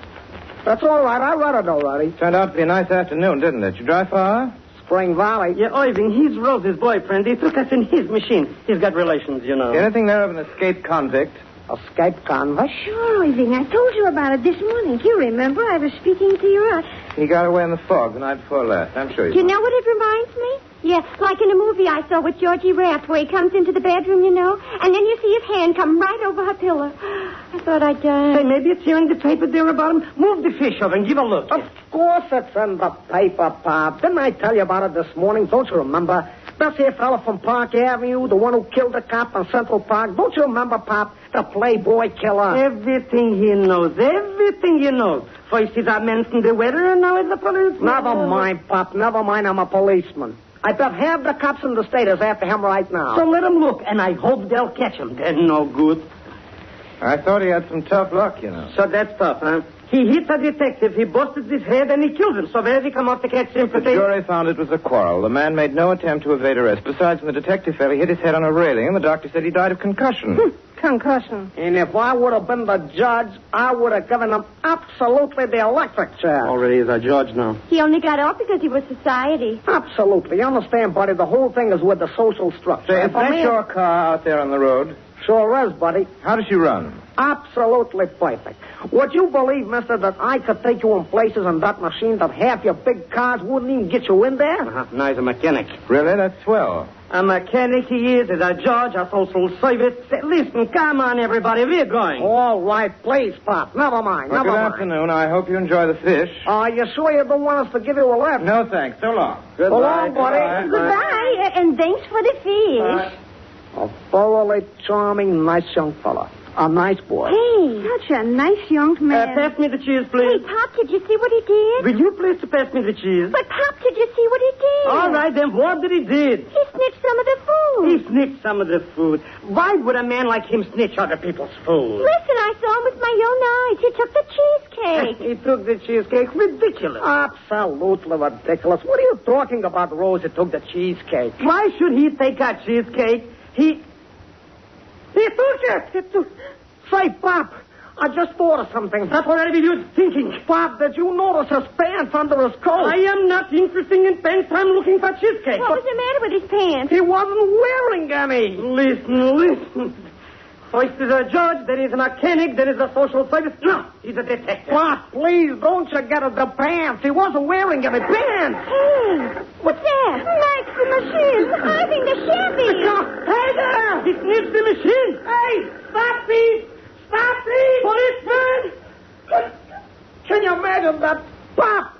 That's all right. I read it already. Turned out to be a nice afternoon, didn't it? You drive far? Spring Valley. Yeah, Irving, he's Rosie's boyfriend. He took us in his machine. He's got relations, you know. Anything there of an escaped convict? Escaped convict? Sure, Irving. I told you about it this morning. Do you remember? I was speaking to you. He got away in the fog the night before last. I'm sure Do you know what it reminds me? Yeah, like in a movie I saw with Georgie Raft where he comes into the bedroom, and then you see his hand come right over her pillow. I thought I'd die. Hey, maybe it's here in the paper there about him. Move the fish over and give a look. Of course it's in the paper, Pop. Didn't I tell you about it this morning? Don't you remember? That's here fella from Park Avenue, the one who killed the cop on Central Park. Don't you remember, Pop? The playboy killer. Everything he knows. First he's mentioned the weather, and now he's a policeman. Never mind, Pop. Never mind. I'm a policeman. I bet half the cops in the state is after him right now. So let him look, and I hope they'll catch him. They're no good. I thought he had some tough luck, So that's tough, huh? He hit a detective, he busted his head, and he killed him. So where did he come up to catch sympathy? The jury found it was a quarrel. The man made no attempt to evade arrest. Besides, when the detective fell, he hit his head on a railing, and the doctor said he died of concussion. Concussion. And if I would have been the judge, I would have given him absolutely the electric chair. Already is a judge now. He only got off because he was society. Absolutely. You understand, buddy, the whole thing is with the social structure. Say, is that your car out there on the road? Sure is, buddy. How does she run? Absolutely perfect. Would you believe, mister, that I could take you in places in that machine that half your big cars wouldn't even get you in there? Now he's a mechanic. Really? That's swell. A mechanic he is a judge, a social service. Listen, come on, everybody. We're going. All right, please, Pop. Never mind. Well, Never good mind. afternoon. I hope you enjoy the fish. You sure you don't want us to give you a lift? No, thanks. So long. So long, buddy. Goodbye, and thanks for the fish. A thoroughly charming, nice young fella. A nice boy. Hey, such a nice young man. Pass me the cheese, please. Hey, Pop, did you see what he did? Will you please to pass me the cheese? But, Pop, did you see what he did? All right, then what did he did? He snitched some of the food. He snitched some of the food. Why would a man like him snitch other people's food? Listen, I saw him with my own eyes. He took the cheesecake. He took the cheesecake. Ridiculous. Absolutely ridiculous. What are you talking about, Rose? He took the cheesecake. Why should he take a cheesecake? He took it. Say, Pop, I just thought of something. That's what I was thinking. Pop, did you notice his pants under his coat? I am not interested in pants. I'm looking for cheesecake. What was the matter with his pants? He wasn't wearing any. Listen. First is a judge, then he's a mechanic, then he's a social service. No, he's a detective. Pop, please, don't you get at the pants. He wasn't wearing any pants. Hey, what's that? Max, the machine. I think the Chevy. Hey there! He snitched the machine. Hey, stop thief! Stop thief! Policeman! Can you imagine that? Pop,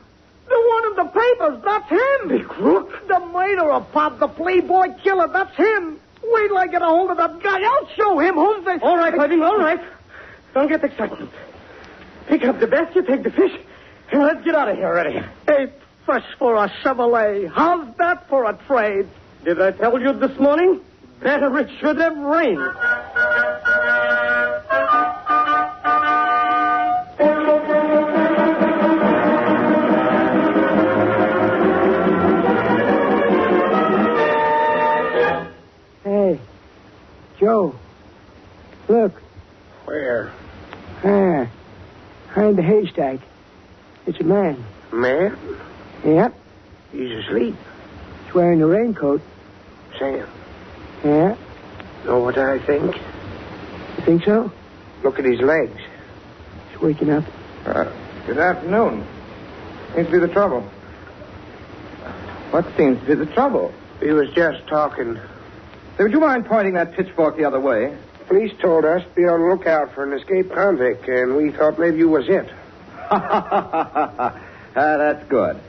the one in the papers, that's him. The crook? The murderer, Pop, the playboy killer, that's him. Wait till I get a hold of that guy. I'll show him who's the... All right, Irving, all right. Don't get excited. Pick up the basket, take the fish, and let's get out of here already. 8 fish for a Chevrolet. How's that for a trade? Did I tell you this morning? Better it should have rained. Hey, Joe, look. Where? Behind the haystack. It's a man. Man? Yep. He's asleep. He's wearing a raincoat. Sam. Yeah? Know what I think? You think so? Look at his legs. He's waking up. Good afternoon. Seems to be the trouble. What seems to be the trouble? We was just talking. Say, would you mind pointing that pitchfork the other way? Police told us to be on the lookout for an escaped convict, and we thought maybe you was it. That's good.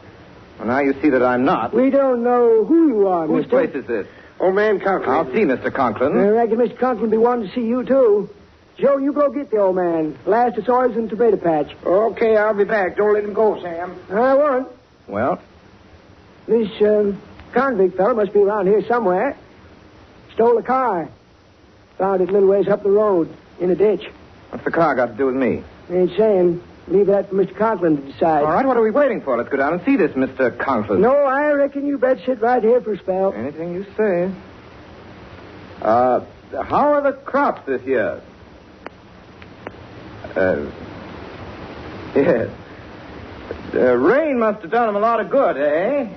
Well, now you see that I'm not. We don't know who you are, Whose mister. place is this? Old man Conklin. I'll see Mr. Conklin. I reckon Mr. Conklin be wanting to see you, too. Joe, you go get the old man. Last it's always in the tomato patch. Okay, I'll be back. Don't let him go, Sam. I won't. Well? This convict fellow must be around here somewhere. Stole a car. Found it a little ways up the road, in a ditch. What's the car got to do with me? Ain't saying. Leave that for Mr. Conklin to decide. All right, what are we waiting for? Let's go down and see this Mr. Conklin. No, I reckon you better sit right here for a spell. Anything you say. How are the crops this year? Yes. The rain must have done them a lot of good, eh?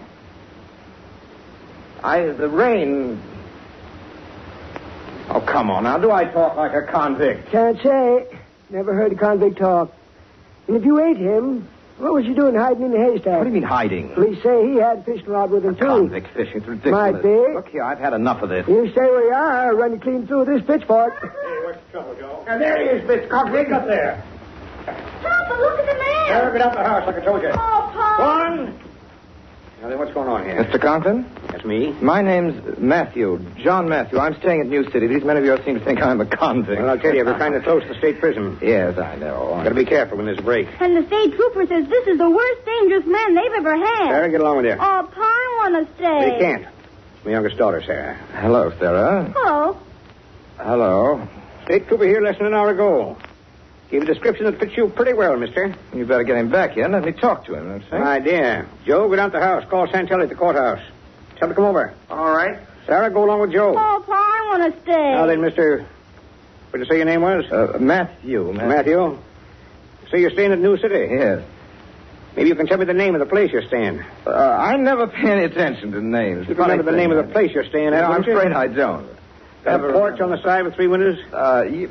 The rain... Oh, come come on now. Do I talk like a convict? Can't say. Never heard a convict talk. And if you ate him, what was you doing hiding in the haystack? What do you mean hiding? Police say he had fishing rod with him, too. Convict fishing. It's ridiculous. Might be. Look here, I've had enough of this. You stay where you are. I'll run you clean through this pitchfork. Hey, what's the trouble, Joe? Now, there he is, Mr. Convict, up there. Papa, look at the man. Never get out the house, like I told you. Oh, Papa. One. Now, then, what's going on here? Mr. Conklin? That's me. My name's Matthew. John Matthew. I'm staying at New City. These men of yours seem to think I'm a convict. Well, I'll tell you, we're kind of close to state prison. Yes, I know. Got to be careful when there's a break. And the state trooper says this is the worst dangerous man they've ever had. Sarah, get along with you. Oh, Pa, I want to stay. They can't. It's my youngest daughter, Sarah. Hello, Sarah. Oh. Hello. State trooper here less than an hour ago. Gave a description that fits you pretty well, mister. You better get him back here and let me talk to him. An idea. Joe, go down to the house. Call Santelli at the courthouse. Tell him to come over. All right. Sarah, go along with Joe. Oh, Pa, I want to stay. Now then, mister... What did you say your name was? Matthew. Matthew? So you're staying at New City? Yes. Maybe you can tell me the name of the place you're staying. I never pay any attention to names. You remember the name of the place you're staying at? I'm don't you? afraid I don't. Have a porch on the side with 3 windows?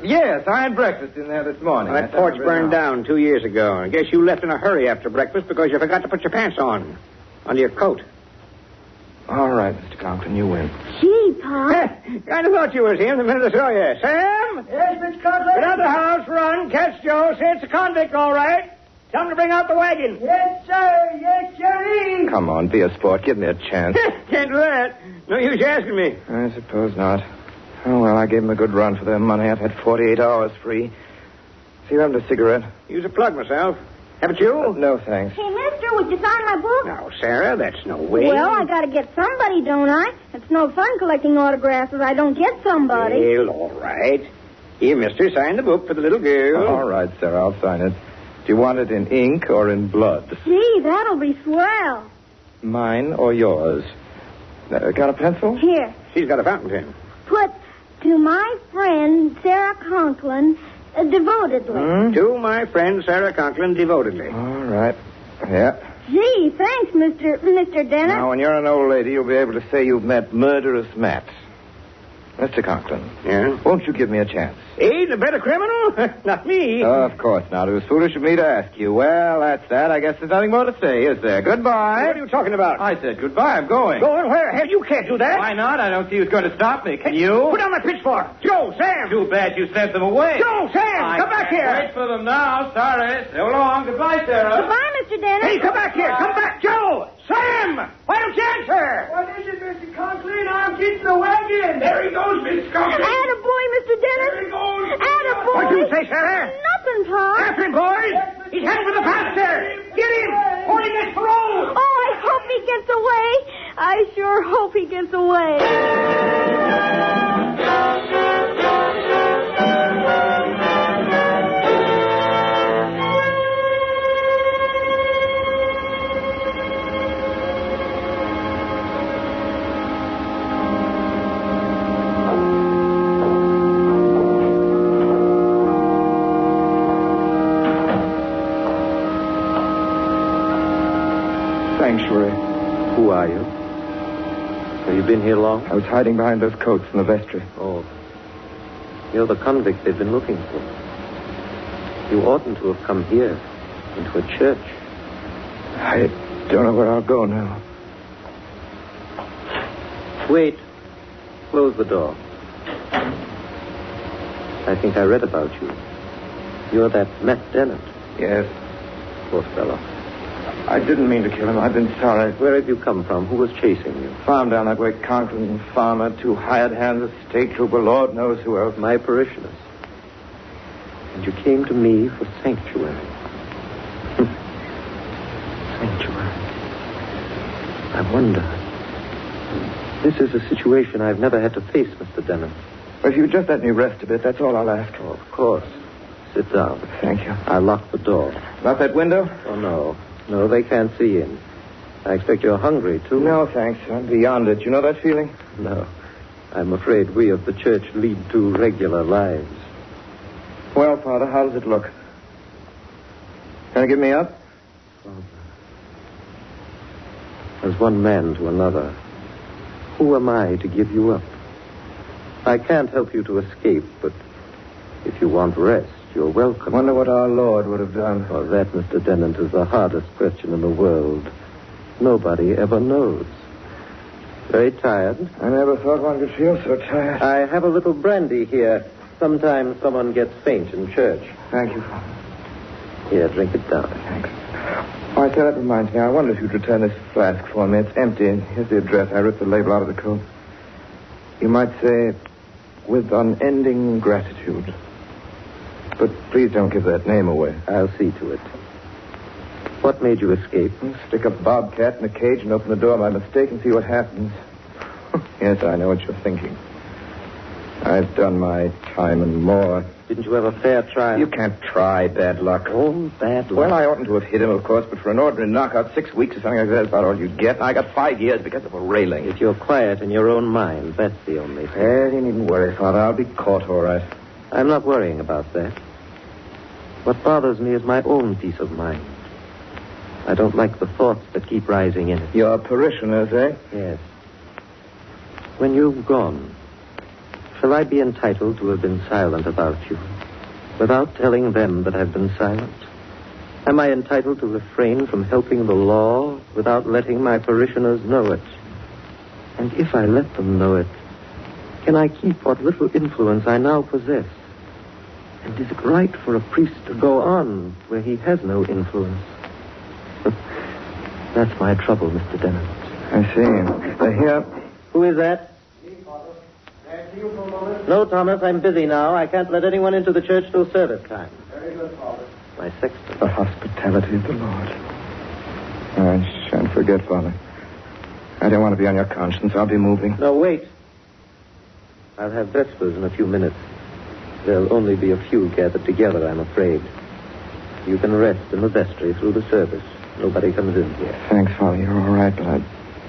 Yes, I had breakfast in there this morning. That porch burned down 2 years ago. I guess you left in a hurry after breakfast because you forgot to put your pants on. Under your coat. All right, Mr. Conklin, you win. Gee, Pa. Kind of thought you was him the minute I saw you. Sam? Yes, Mr. Conklin? Get out of the house, run, catch Joe. Say it's a convict, all right. Tell him to bring out the wagon. Yes, sir. Yes, sir. Come on, be a sport. Give me a chance. Can't do that. No use asking me. I suppose not. Oh, well, I gave them a good run for their money. I've had 48 hours free. See, you having a cigarette? Use a plug myself. Haven't you? No, thanks. Hey, mister, would you sign my book? Now, Sarah, that's no way. Well, I got to get somebody, don't I? It's no fun collecting autographs if I don't get somebody. Well, all right. Here, mister, sign the book for the little girl. All right, Sarah, I'll sign it. Do you want it in ink or in blood? Gee, that'll be swell. Mine or yours? Got a pencil? Here. She's got a fountain pen. Put to my friend Sarah Conklin devotedly. To my friend Sarah Conklin devotedly. All right. Yeah. Gee, thanks, Mr. Dennis. Now, when you're an old lady, you'll be able to say you've met Murderous Matt. Mr. Conklin. Yeah? Won't you give me a chance? Ain't a better criminal? Not me. Of course not. It was foolish of me to ask you. Well, that's that. I guess there's nothing more to say, is there? Goodbye. What are you talking about? I said goodbye. I'm going. Going where? Hey, you can't do that. Why not? I don't see who's going to stop me. Can you? Put down my pitchfork. Joe, Sam. Too bad you sent them away. Joe, Sam, come back here. Wait for them now. Sorry. So long. Goodbye, Sarah. Goodbye, Mr. Dennis. Hey, come back here. Come back, Joe. Sam, why don't you answer? What is it, Mr. Conklin? I'm getting the wagon. There he goes, Miss Conklin. Attaboy, Mr. Dennis. There he goes. Attaboy. What'd you say, Sarah? Nothing, Pa. After him, boys. He's heading for the pasture. Get him. Or he gets parole. Oh, I hope he gets away. I sure hope he gets away. Sanctuary. Who are you? Have you been here long? I was hiding behind those coats in the vestry. Oh. You're the convict they've been looking for. You oughtn't to have come here, into a church. I don't know where I'll go now. Wait. Close the door. I think I read about you. You're that Matt Dennett. Yes. Poor fellow. I didn't mean to kill him. I've been sorry. Where have you come from? Who was chasing you? Farm down that way. Conklin, farmer, 2 hired hands, a state trooper, Lord knows who else. My parishioners. And you came to me for sanctuary. Sanctuary. I wonder. This is a situation I've never had to face, Mr. Dennis. Well, if you would just let me rest a bit, that's all I'll ask. Oh, of course. Sit down. Thank you. I locked the door. Not that window? Oh, no. No, they can't see in. I expect you're hungry, too. No, thanks. I'm beyond it. You know that feeling? No. I'm afraid we of the church lead 2 regular lives. Well, Father, how does it look? Can you give me up? Father. As one man to another, who am I to give you up? I can't help you to escape, but if you want rest, you're welcome. Wonder what our Lord would have done. Oh, that, Mr. Dennett, is the hardest question in the world. Nobody ever knows. Very tired? I never thought one could feel so tired. I have a little brandy here. Sometimes someone gets faint in church. Thank you. Here, drink it down. Thanks. Oh, I say, that reminds me. I wonder if you'd return this flask for me. It's empty, and here's the address. I ripped the label out of the coat. You might say, with unending gratitude. But please don't give that name away. I'll see to it. What made you escape? Stick a bobcat in a cage and open the door by mistake and see what happens. Yes, I know what you're thinking. I've done my time and more. Didn't you have a fair trial? You can't try bad luck. Oh, bad luck. Well, I oughtn't to have hit him, of course, but for an ordinary knockout, 6 weeks or something like that is about all you'd get. I got 5 years because of a railing. If you're quiet in your own mind, that's the only thing. Well, you needn't worry, Father. I'll be caught all right. I'm not worrying about that. What bothers me is my own peace of mind. I don't like the thoughts that keep rising in it. Your parishioners, eh? Yes. When you've gone, shall I be entitled to have been silent about you, without telling them that I've been silent? Am I entitled to refrain from helping the law without letting my parishioners know it? And if I let them know it, can I keep what little influence I now possess? And is it right for a priest to go on where he has no influence? That's my trouble, Mr. Dennett. I see. They're here. Who is that? No, Thomas, I'm busy now. I can't let anyone into the church till service time. Very good, Father. My sexton. The hospitality of the Lord. I shan't forget, Father. I don't want to be on your conscience. I'll be moving. No, wait. I'll have vespers in a few minutes. There'll only be a few gathered together, I'm afraid. You can rest in the vestry through the service. Nobody comes in here. Thanks, Father. You're all right, but I'd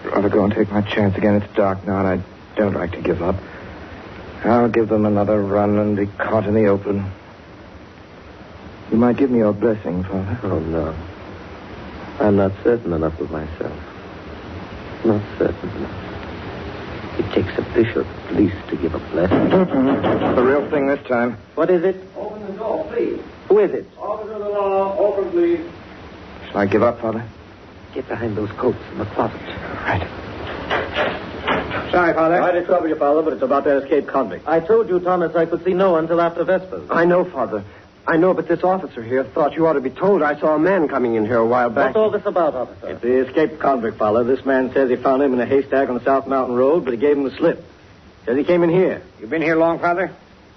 rather go and take my chance again. It's dark now, and I don't like to give up. I'll give them another run and be caught in the open. You might give me your blessing, Father. Oh, no. I'm not certain enough of myself. Not certain enough. It takes a bishop, at least, to give a blessing. The real thing this time. What is it? Open the door, please. Who is it? Officer of the law, open, please. Shall I give up, Father? Get behind those coats in the closet. Right. Sorry, Father. Sorry to trouble you, Father, but it's about that escaped convict. I told you, Thomas, I could see no one till after Vespers. I know, Father. I know, but this officer here thought you ought to be told. I saw a man coming in here a while back. What's all this about, officer? It's the escaped convict, Father. This man says he found him in a haystack on the South Mountain Road, but he gave him the slip. Says he came in here. You been here long, Father?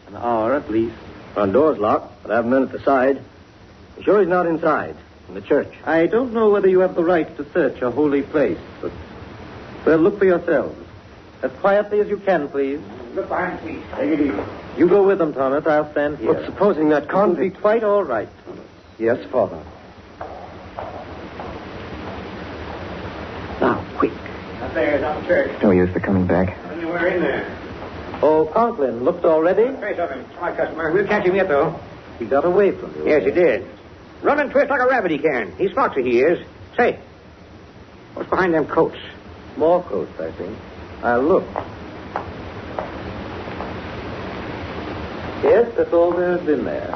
An hour at least. Front door's locked, but I have men at the side. You sure he's not inside, in the church? I don't know whether you have the right to search a holy place, but... Well, look for yourselves. As quietly as you can, please. Look behind, please. Take it easy. You go with them, Thomas. I'll stand here. But supposing that convict... It'll be quite all right, Thomas. Yes, Father. Now, quick. Up there, it's out the church. No use, they're coming back. We're in there. Oh, Conklin, looked already? Trace of him. My customer. We'll catch him yet, though. He got away from you. Yes, he did. Run and twist like a rabbit he can. He's foxy, he is. Say, what's behind them coats? More coats, I think. I'll look. Yes, that's all there's in there.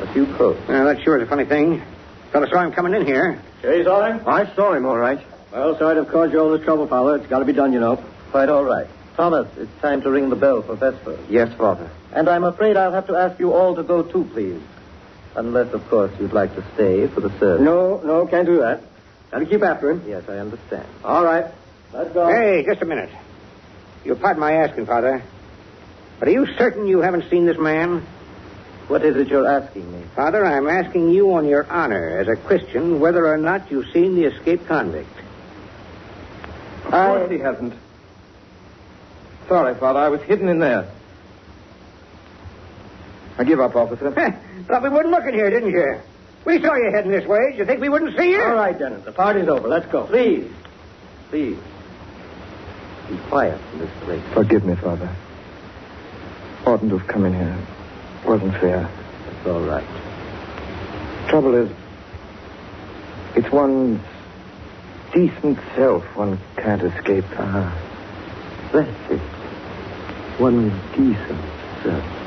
A few coats. Well, that sure is a funny thing. Fella saw him coming in here. Sure you saw him? I saw him, all right. Well, sorry to have caused you all this trouble, Father. It's got to be done, you know. Quite all right. Thomas, it's time to ring the bell for Vespers. Yes, Father. And I'm afraid I'll have to ask you all to go too, please. Unless, of course, you'd like to stay for the service. No, can't do that. Got to keep after him. Yes, I understand. All right. Let's go. Hey, just a minute. You'll pardon my asking, Father. But are you certain you haven't seen this man? What is it you're asking me? Father, I'm asking you on your honor as a Christian whether or not you've seen the escaped convict. Of course he hasn't. Sorry, Father. I was hidden in there. I give up, officer. Thought we wouldn't look in here, didn't you? We saw you heading this way. Did you think we wouldn't see you? All right, Dennis. The party's over. Let's go. Please. Please. Be quiet in this place. Forgive me, Father. Oughtn't to have come in here. Wasn't fair. It's all right. Trouble is, it's one's decent self one can't escape. That's it. one decent servant.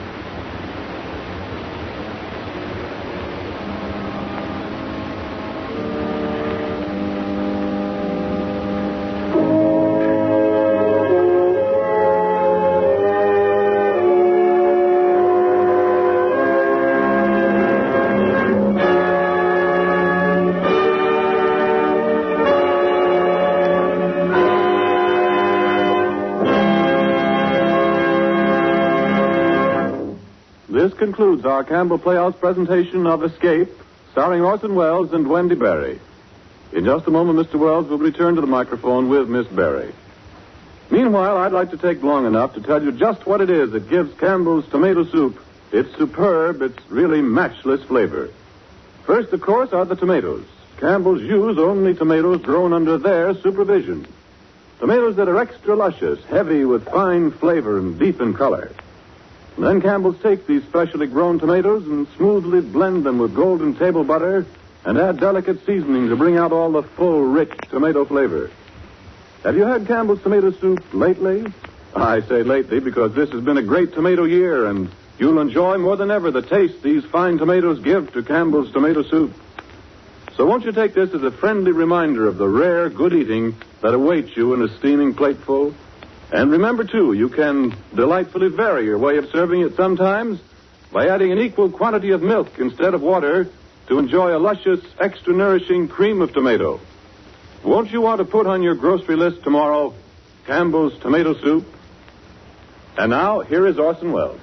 This concludes our Campbell Playhouse presentation of Escape, starring Orson Welles and Wendy Berry. In just a moment, Mr. Welles will return to the microphone with Miss Berry. Meanwhile, I'd like to take long enough to tell you just what it is that gives Campbell's tomato soup its superb, its really matchless flavor. First, of course, are the tomatoes. Campbell's use only tomatoes grown under their supervision. Tomatoes that are extra luscious, heavy with fine flavor and deep in color. And then Campbell's take these specially grown tomatoes and smoothly blend them with golden table butter and add delicate seasoning to bring out all the full, rich tomato flavor. Have you had Campbell's tomato soup lately? I say lately because this has been a great tomato year, and you'll enjoy more than ever the taste these fine tomatoes give to Campbell's tomato soup. So won't you take this as a friendly reminder of the rare good eating that awaits you in a steaming plateful? And remember, too, you can delightfully vary your way of serving it sometimes by adding an equal quantity of milk instead of water to enjoy a luscious, extra nourishing cream of tomato. Won't you want to put on your grocery list tomorrow Campbell's tomato soup? And now, here is Orson Welles.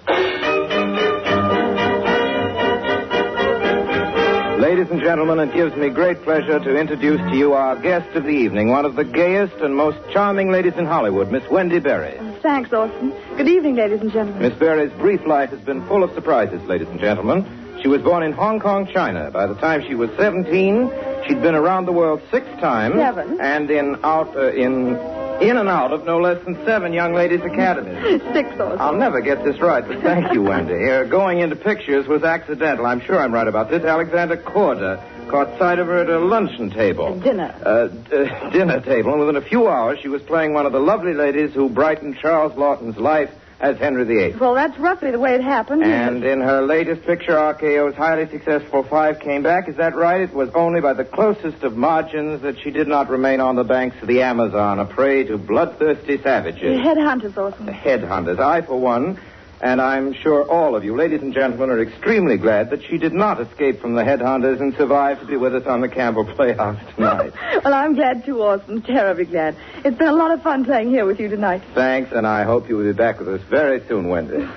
Ladies and gentlemen, it gives me great pleasure to introduce to you our guest of the evening, one of the gayest and most charming ladies in Hollywood, Miss Wendy Berry. Thanks, Orson. Good evening, ladies and gentlemen. Miss Berry's brief life has been full of surprises, ladies and gentlemen. She was born in Hong Kong, China. By the time she was 17, she'd been around the world 6 times. 7. And in and out of no less than 7 young ladies' academies. 6, Orson. I'll never get this right, but thank you, Wendy. Going into pictures was accidental. I'm sure I'm right about this. Alexander Korda caught sight of her at a luncheon table. Dinner. Dinner table, and within a few hours she was playing one of the lovely ladies who brightened Charles Lawton's life as Henry VIII. Well, that's roughly the way it happened. And in her latest picture, RKO's highly successful 5 came back. Is that right? It was only by the closest of margins that she did not remain on the banks of the Amazon, a prey to bloodthirsty savages. Headhunters, Orson. Headhunters. I, for one, and I'm sure all of you, ladies and gentlemen, are extremely glad that she did not escape from the headhunters and survive to be with us on the Campbell Playhouse tonight. Well, I'm glad too, Orson. Terribly glad. It's been a lot of fun playing here with you tonight. Thanks, and I hope you will be back with us very soon, Wendy. Now,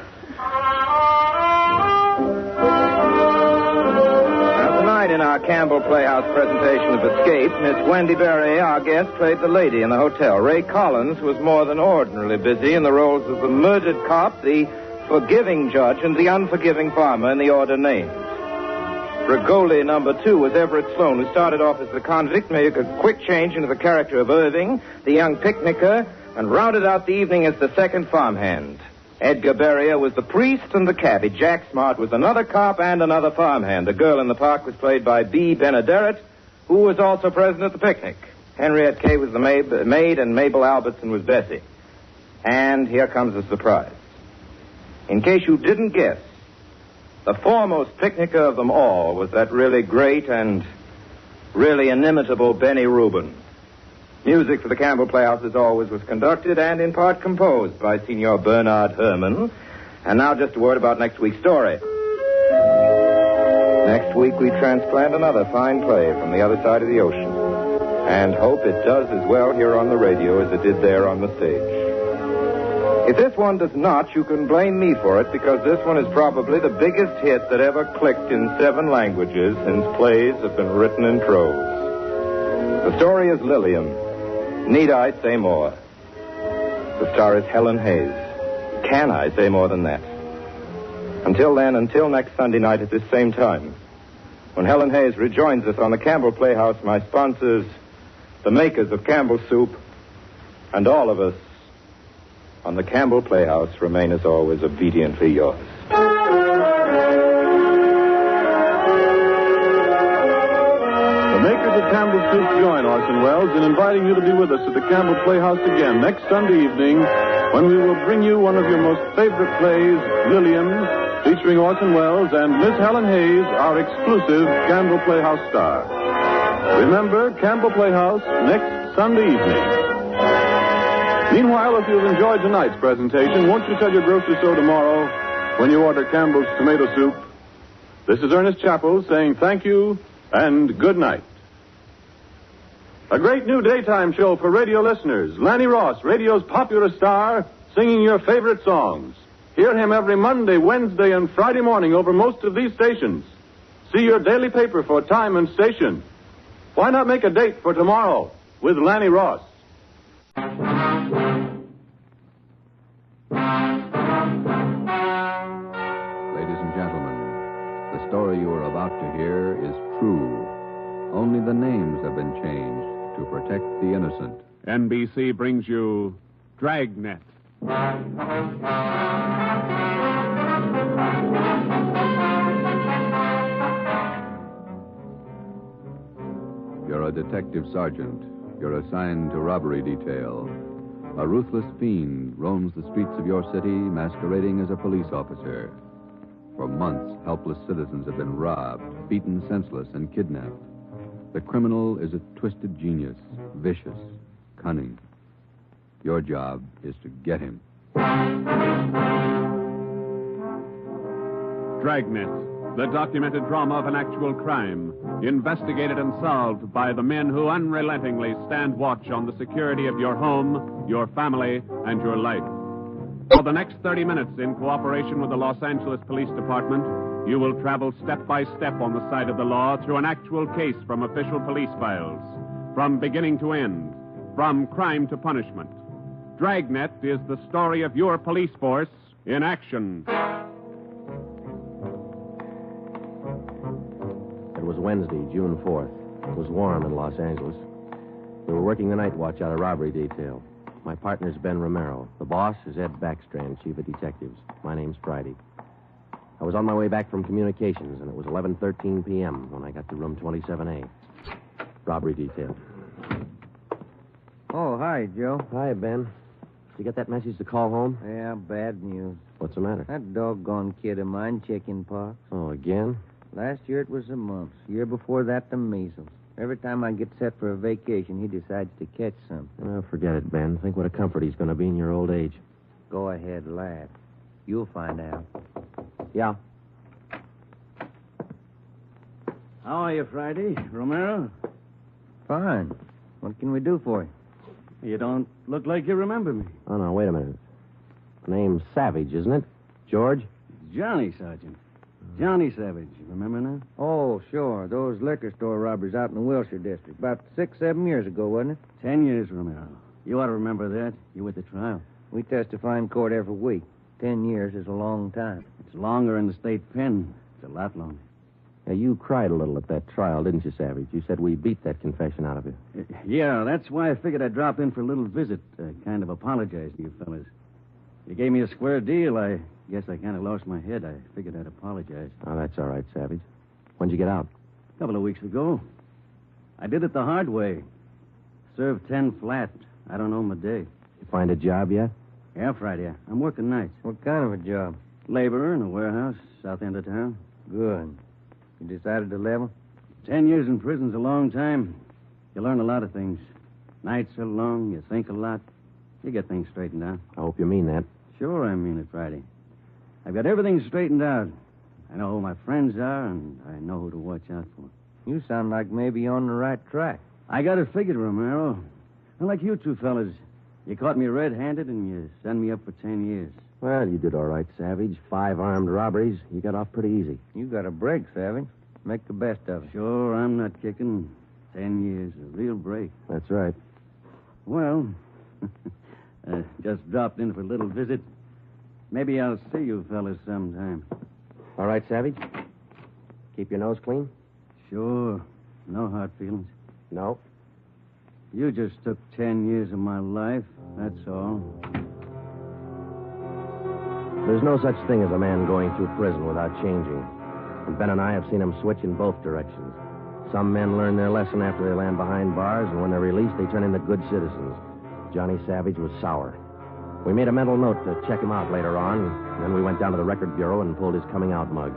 tonight in our Campbell Playhouse presentation of Escape, Miss Wendy Berry, our guest, played the lady in the hotel. Ray Collins was more than ordinarily busy in the roles of the murdered cop, the forgiving judge, and the unforgiving farmer in the order named. Brigoli number 2 was Everett Sloan, who started off as the convict, made a quick change into the character of Irving, the young picnicker, and rounded out the evening as the second farmhand. Edgar Barrier was the priest and the cabbie. Jack Smart was another cop and another farmhand. The girl in the park was played by Bea Benaderet, who was also present at the picnic. Henriette Kay was the maid, and Mabel Albertson was Bessie. And here comes the surprise. In case you didn't guess, the foremost picnicker of them all was that really great and really inimitable Benny Rubin. Music for the Campbell Playhouse, as always, was conducted and in part composed by Senor Bernard Herrmann. And now just a word about next week's story. Next week we transplant another fine play from the other side of the ocean, and hope it does as well here on the radio as it did there on the stage. If this one does not, you can blame me for it, because this one is probably the biggest hit that ever clicked in 7 languages since plays have been written in prose. The story is Lillian. Need I say more? The star is Helen Hayes. Can I say more than that? Until then, until next Sunday night at this same time, when Helen Hayes rejoins us on the Campbell Playhouse, my sponsors, the makers of Campbell Soup, and all of us on the Campbell Playhouse remain, as always, obediently yours. The makers of Campbell Soup join Orson Welles in inviting you to be with us at the Campbell Playhouse again next Sunday evening when we will bring you one of your most favorite plays, Lillian, featuring Orson Welles and Miss Helen Hayes, our exclusive Campbell Playhouse star. Remember, Campbell Playhouse next Sunday evening. Meanwhile, if you've enjoyed tonight's presentation, won't you tell your grocer so tomorrow when you order Campbell's tomato soup? This is Ernest Chappell saying thank you and good night. A great new daytime show for radio listeners. Lanny Ross, radio's popular star, singing your favorite songs. Hear him every Monday, Wednesday, and Friday morning over most of these stations. See your daily paper for time and station. Why not make a date for tomorrow with Lanny Ross? Ladies and gentlemen, the story you are about to hear is true. Only the names have been changed to protect the innocent. NBC brings you Dragnet. You're a detective sergeant. You're assigned to robbery detail. A ruthless fiend roams the streets of your city masquerading as a police officer. For months, helpless citizens have been robbed, beaten senseless, and kidnapped. The criminal is a twisted genius, vicious, cunning. Your job is to get him. Dragnet, the documented drama of an actual crime, investigated and solved by the men who unrelentingly stand watch on the security of your home, your family, and your life. For the next 30 minutes, in cooperation with the Los Angeles Police Department, you will travel step by step on the side of the law through an actual case from official police files, from beginning to end, from crime to punishment. Dragnet is the story of your police force in action. It was Wednesday, June 4th. It was warm in Los Angeles. We were working the night watch out of robbery detail. My partner's Ben Romero. The boss is Ed Backstrand, chief of detectives. My name's Friday. I was on my way back from communications, and it was 11:13 p.m. when I got to room 27A. Robbery detail. Oh, hi, Joe. Hi, Ben. Did you get that message to call home? Yeah, bad news. What's the matter? That doggone kid of mine, chicken pox. Oh, again? Last year it was the mumps. Year before that, the measles. Every time I get set for a vacation, he decides to catch some. Oh, forget it, Ben. Think what a comfort he's going to be in your old age. Go ahead, laugh. You'll find out. Yeah. How are you, Friday? Romero? Fine. What can we do for you? You don't look like you remember me. Oh, no, wait a minute. Name's Savage, isn't it? George? Johnny, Sergeant. Johnny Savage. You remember now? Oh, sure. Those liquor store robberies out in the Wilshire district. About 6-7 years ago, wasn't it? 10 years, Romero. You ought to remember that. You were at the trial. We testify in court every week. 10 years is a long time. It's longer in the state pen. It's a lot longer. Yeah, you cried a little at that trial, didn't you, Savage? You said we beat that confession out of you. Yeah, that's why I figured I'd drop in for a little visit. Kind of apologize to you fellas. You gave me a square deal. I guess I kind of lost my head. I figured I'd apologize. Oh, that's all right, Savage. When'd you get out? A couple of weeks ago. I did it the hard way. Served 10 flat. I don't know my day. You find a job yet? Yeah, Friday. I'm working nights. What kind of a job? Laborer in a warehouse, south end of town. Good. You decided to level? 10 years in prison's a long time. You learn a lot of things. Nights are long, you think a lot. You get things straightened out. I hope you mean that. Sure, I mean it, Friday. I've got everything straightened out. I know who my friends are, and I know who to watch out for. You sound like maybe you're on the right track. I got it figured, Romero. Unlike you two fellas, you caught me red-handed, and you sent me up for 10 years. Well, you did all right, Savage. 5 armed robberies. You got off pretty easy. You got a break, Savage. Make the best of it. Sure, I'm not kicking. 10 years, a real break. That's right. Well, just dropped in for a little visit. Maybe I'll see you fellas sometime. All right, Savage? Keep your nose clean? Sure. No hard feelings. No. You just took 10 years of my life, that's all. There's no such thing as a man going through prison without changing. And Ben and I have seen him switch in both directions. Some men learn their lesson after they land behind bars, and when they're released, they turn into good citizens. Johnny Savage was sour. We made a mental note to check him out later on, and then we went down to the record bureau and pulled his coming out mug.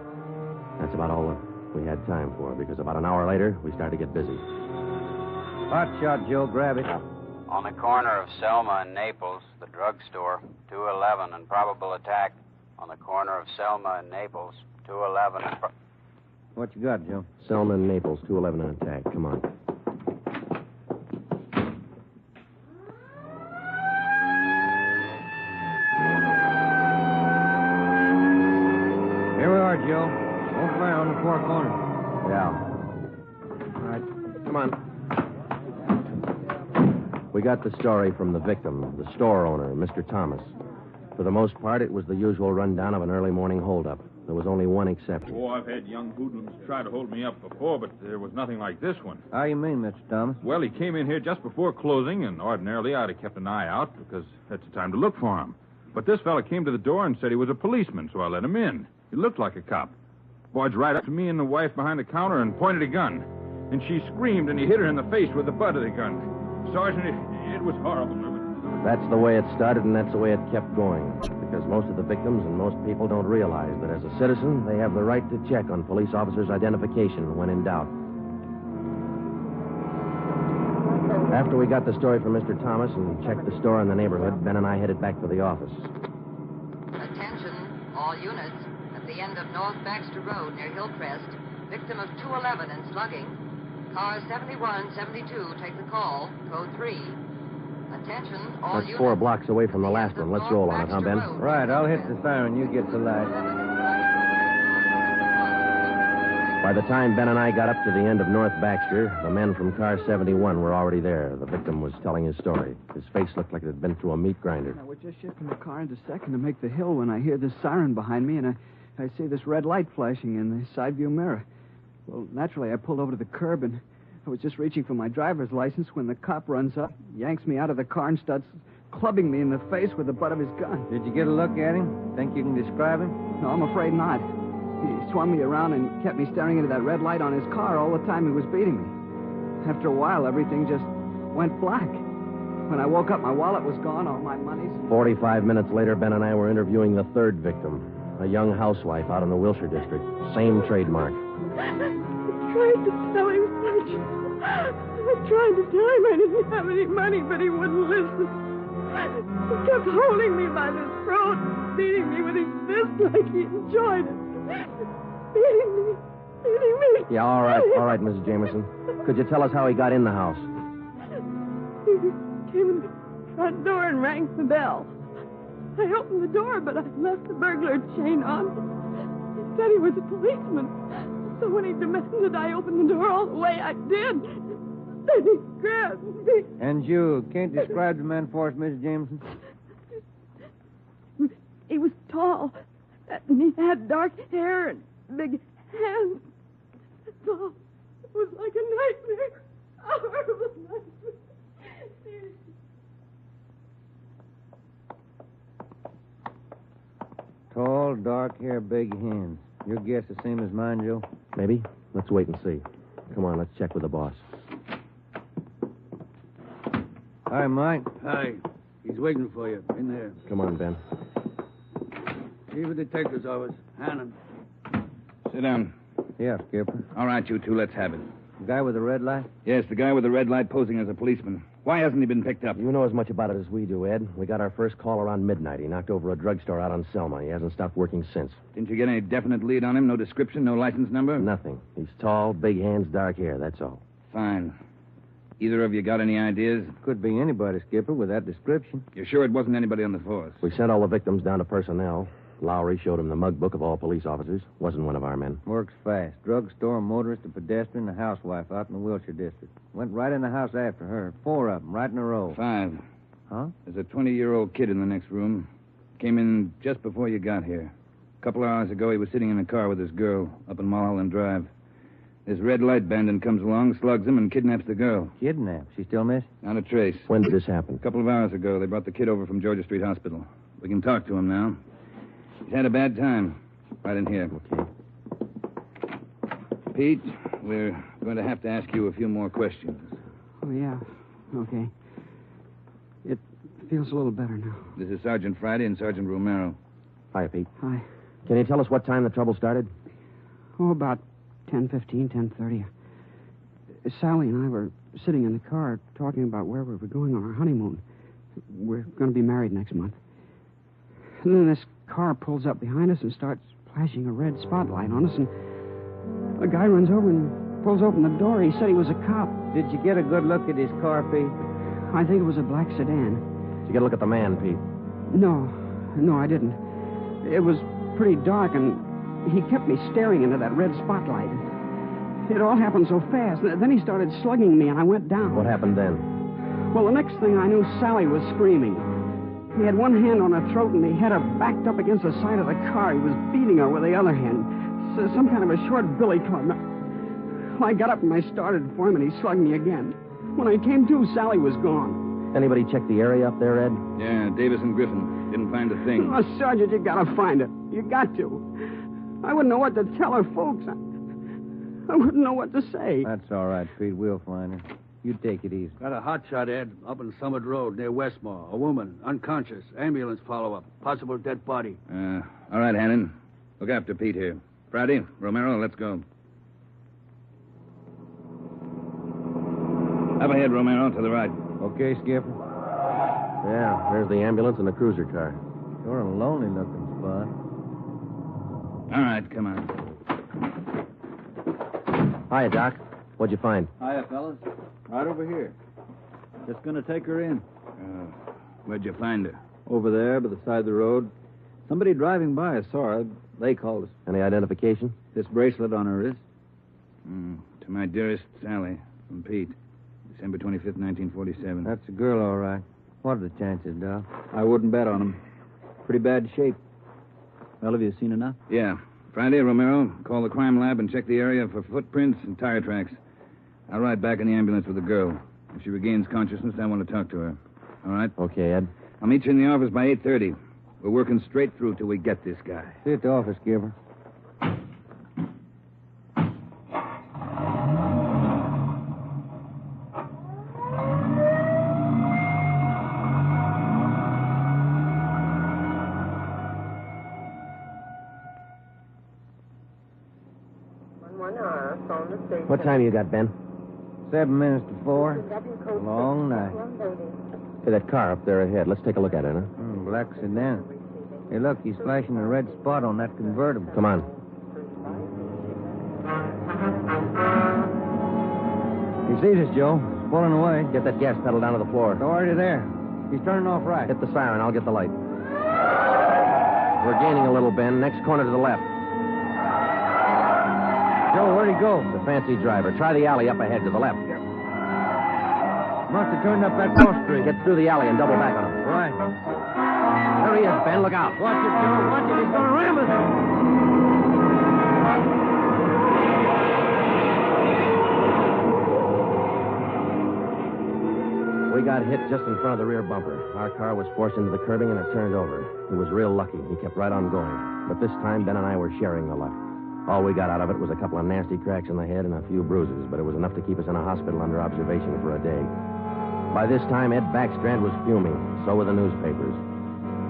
That's about all we had time for, because about an hour later, we started to get busy. Hot shot, Joe. Grab it. On the corner of Selma and Naples, the drugstore, 211 and probable attack. On the corner of Selma and Naples, 211 and... What you got, Joe? Selma and Naples, 211 and attack. Come on. Here we are, Joe. Over there on the far corner. Yeah. All right, come on. We got the story from the victim, the store owner, Mr. Thomas. For the most part, it was the usual rundown of an early morning holdup. There was only one exception. Oh, I've had young hoodlums try to hold me up before, but there was nothing like this one. How you mean, Mr. Thomas? Well, he came in here just before closing, and ordinarily I'd have kept an eye out because that's the time to look for him. But this fella came to the door and said he was a policeman, so I let him in. He looked like a cop. Boyd's right up to me and the wife behind the counter and pointed a gun. And she screamed, and he hit her in the face with the butt of the gun. Sergeant, it was horrible. That's the way it started, and that's the way it kept going. Because most of the victims and most people don't realize that as a citizen, they have the right to check on police officers' identification when in doubt. After we got the story from Mr. Thomas and checked the store in the neighborhood, Ben and I headed back for the office. Attention, all units. At the end of North Baxter Road near Hillcrest, victim of 211 and slugging. Car 7172, take the call. Code 3. Attention, all That's units. 4 blocks away from the last one. Let's roll on it, huh, Ben? Right, I'll hit the siren. You get the light. By the time Ben and I got up to the end of North Baxter, the men from car 71 were already there. The victim was telling his story. His face looked like it had been through a meat grinder. We're just shifting the car into second to make the hill when I hear this siren behind me, and I see this red light flashing in the side view mirror. Well, naturally, I pulled over to the curb, and I was just reaching for my driver's license when the cop runs up, yanks me out of the car, and starts clubbing me in the face with the butt of his gun. Did you get a look at him? Think you can describe him? No, I'm afraid not. He swung me around and kept me staring into that red light on his car all the time he was beating me. After a while, everything just went black. When I woke up, my wallet was gone, all my money's... 45 minutes later, Ben and I were interviewing the third victim, a young housewife out in the Wilshire district. Same trademark. I tried to tell him, Sergeant. I tried to tell him I didn't have any money, but he wouldn't listen. He kept holding me by the throat and beating me with his fist like he enjoyed it. Beating me. Yeah, all right, Mrs. Jameson. Could you tell us how he got in the house? He came in the front door and rang the bell. I opened the door, but I left the burglar chain on. He said he was a policeman. So when he demanded I open the door all the way, I did. Then he grabbed me. And you can't describe the man for us, Mrs. Jameson? He was tall, and he had dark hair and big hands. That's all. It was like a nightmare. A horrible nightmare. Tall, dark hair, big hands. Your guess the same as mine, Joe? Maybe. Let's wait and see. Come on, let's check with the boss. Hi, Mike. Hi. He's waiting for you in there. Come on, Ben. Chief of Detective's office. Hannon. Sit down. Yeah, Skipper. All right, you two, let's have it. The guy with the red light? Yes, the guy with the red light posing as a policeman. Why hasn't he been picked up? You know as much about it as we do, Ed. We got our first call around midnight. He knocked over a drugstore out on Selma. He hasn't stopped working since. Didn't you get any definite lead on him? No description, no license number? Nothing. He's tall, big hands, dark hair, that's all. Fine. Either of you got any ideas? Could be anybody, Skipper, with that description. You're sure it wasn't anybody on the force? We sent all the victims down to personnel. Lowry showed him the mug book of all police officers. Wasn't one of our men. Works fast. Drugstore, a motorist, a pedestrian, a housewife out in the Wilshire district. Went right in the house after her. 4 of them, right in a row. 5. Huh? There's a 20-year-old kid in the next room. Came in just before you got here. A couple of hours ago, he was sitting in a car with his girl up in Mulholland Drive. This red light bandit comes along, slugs him, and kidnaps the girl. Kidnapped? She still missing? Not a trace. When did this happen? A couple of hours ago. They brought the kid over from Georgia Street Hospital. We can talk to him now. He's had a bad time. Right in here. Okay. Pete, we're going to have to ask you a few more questions. Oh, yeah. Okay. Feels a little better now. This is Sergeant Friday and Sergeant Romero. Hi, Pete. Hi. Can you tell us what time the trouble started? Oh, about 10:15, 10:30. Sally and I were sitting in the car talking about where we were going on our honeymoon. We're going to be married next month. And then this car pulls up behind us and starts flashing a red spotlight on us, and a guy runs over and pulls open the door. He said he was a cop. Did you get a good look at his car, Pete? I think it was a black sedan. Did you get a look at the man, Pete? No, I didn't. It was pretty dark, and he kept me staring into that red spotlight. It all happened so fast. Then he started slugging me, and I went down. What happened then? Well, the next thing I knew, Sally was screaming. He had one hand on her throat, and he had her backed up against the side of the car. He was beating her with the other hand. Some kind of a short billy club. Well, I got up and I started for him, and he slugged me again. When I came to, Sally was gone. Anybody check the area up there, Ed? Yeah, Davis and Griffin. Didn't find a thing. Oh, Sergeant, you gotta find it. You got to. I wouldn't know what to tell her folks. I wouldn't know what to say. That's all right, Pete. We'll find her. You take it easy. Got a hot shot, Ed, up on Summit Road near Westmore. A woman, unconscious. Ambulance follow-up. Possible dead body. All right, Hannon. Look after Pete here. Friday, Romero, let's go. Up ahead, Romero, to the right. Okay, Skipper. Yeah, there's the ambulance and the cruiser car. Sure a lonely-looking spot. All right, come on. Hiya, Doc. What'd you find? Hiya, fellas. Right over here. Just gonna take her in. Where'd you find her? Over there, by the side of the road. Somebody driving by saw her. They called us. Any identification? This bracelet on her wrist. To my dearest Sally, from Pete. December 25th, 1947. That's a girl, all right. What are the chances, Doc? I wouldn't bet on them. Pretty bad shape. Well, have you seen enough? Yeah. Friday, Romero, call the crime lab and check the area for footprints and tire tracks. I'll ride back in the ambulance with the girl. If she regains consciousness, I want to talk to her. All right? Okay, Ed. I'll meet you in the office by 8:30. We're working straight through till we get this guy. See you at the office, Skipper. What time you got, Ben? 7 minutes to 4. Long night. Hey, that car up there ahead. Let's take a look at it, huh? Black sedan. Hey, look, he's flashing a red spot on that convertible. Come on. He sees us, Joe. He's pulling away. Get that gas pedal down to the floor. It's already there. He's turning off right. Hit the siren. I'll get the light. We're gaining a little, Ben. Next corner to the left. Joe, where'd he go? The fancy driver. Try the alley up ahead to the left. Must have turned up that cross street. Get through the alley and double back on him. Right. There he is, Ben. Look out. Watch it, Joe. Watch it. He's going to ram us. We got hit just in front of the rear bumper. Our car was forced into the curbing and it turned over. He was real lucky. He kept right on going. But this time, Ben and I were sharing the luck. All we got out of it was a couple of nasty cracks in the head and a few bruises, but it was enough to keep us in a hospital under observation for a day. By this time, Ed Backstrand was fuming. So were the newspapers.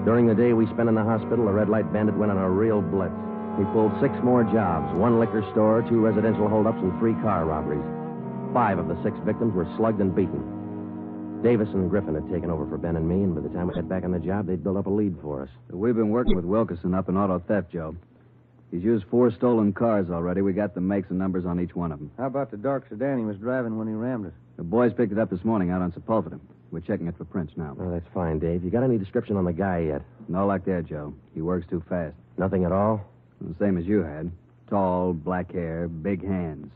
During the day we spent in the hospital, the red light bandit went on a real blitz. He pulled 6 more jobs, 1 liquor store, 2 residential holdups, and 3 car robberies. 5 of the 6 victims were slugged and beaten. Davis and Griffin had taken over for Ben and me, and by the time we got back on the job, they'd built up a lead for us. We've been working with Wilkerson up in auto theft, Joe. He's used 4 stolen cars already. We got the makes and numbers on each one of them. How about the dark sedan he was driving when he rammed us? The boys picked it up this morning out on Sepulveda. We're checking it for prints now. Oh, that's fine, Dave. You got any description on the guy yet? No luck there, Joe. He works too fast. Nothing at all? The same as you had. Tall, black hair, big hands.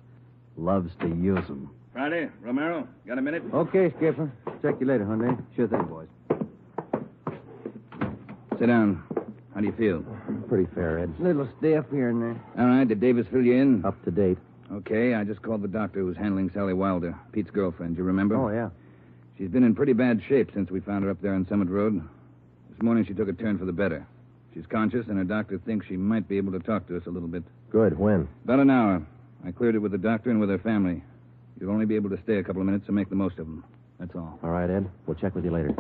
Loves to use them. Friday, Romero, got a minute? Okay, Skipper. Check you later, Hyundai. Sure thing, boys. Sit down. How do you feel? Pretty fair, Ed. Little stiff here and there. All right, did Davis fill you in? Up to date. Okay, I just called the doctor who's handling Sally Wilder, Pete's girlfriend. You remember? Oh, yeah. She's been in pretty bad shape since we found her up there on Summit Road. This morning she took a turn for the better. She's conscious, and her doctor thinks she might be able to talk to us a little bit. Good. When? About an hour. I cleared it with the doctor and with her family. You'll only be able to stay a couple of minutes, so make the most of them. That's all. All right, Ed. We'll check with you later.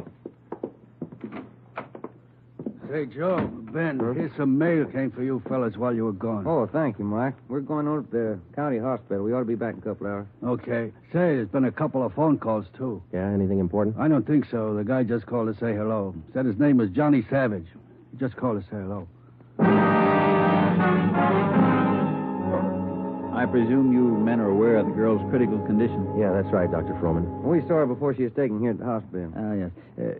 Say, Joe, Ben, here's some mail came for you fellas while you were gone. Oh, thank you, Mike. We're going over to the county hospital. We ought to be back in a couple hours. Okay. Say, there's been a couple of phone calls, too. Yeah, anything important? I don't think so. The guy just called to say hello. Said his name was Johnny Savage. He just called to say hello. I presume you men are aware of the girl's critical condition. Yeah, that's right, Dr. Froman. We saw her before she was taken here at the hospital. Yes.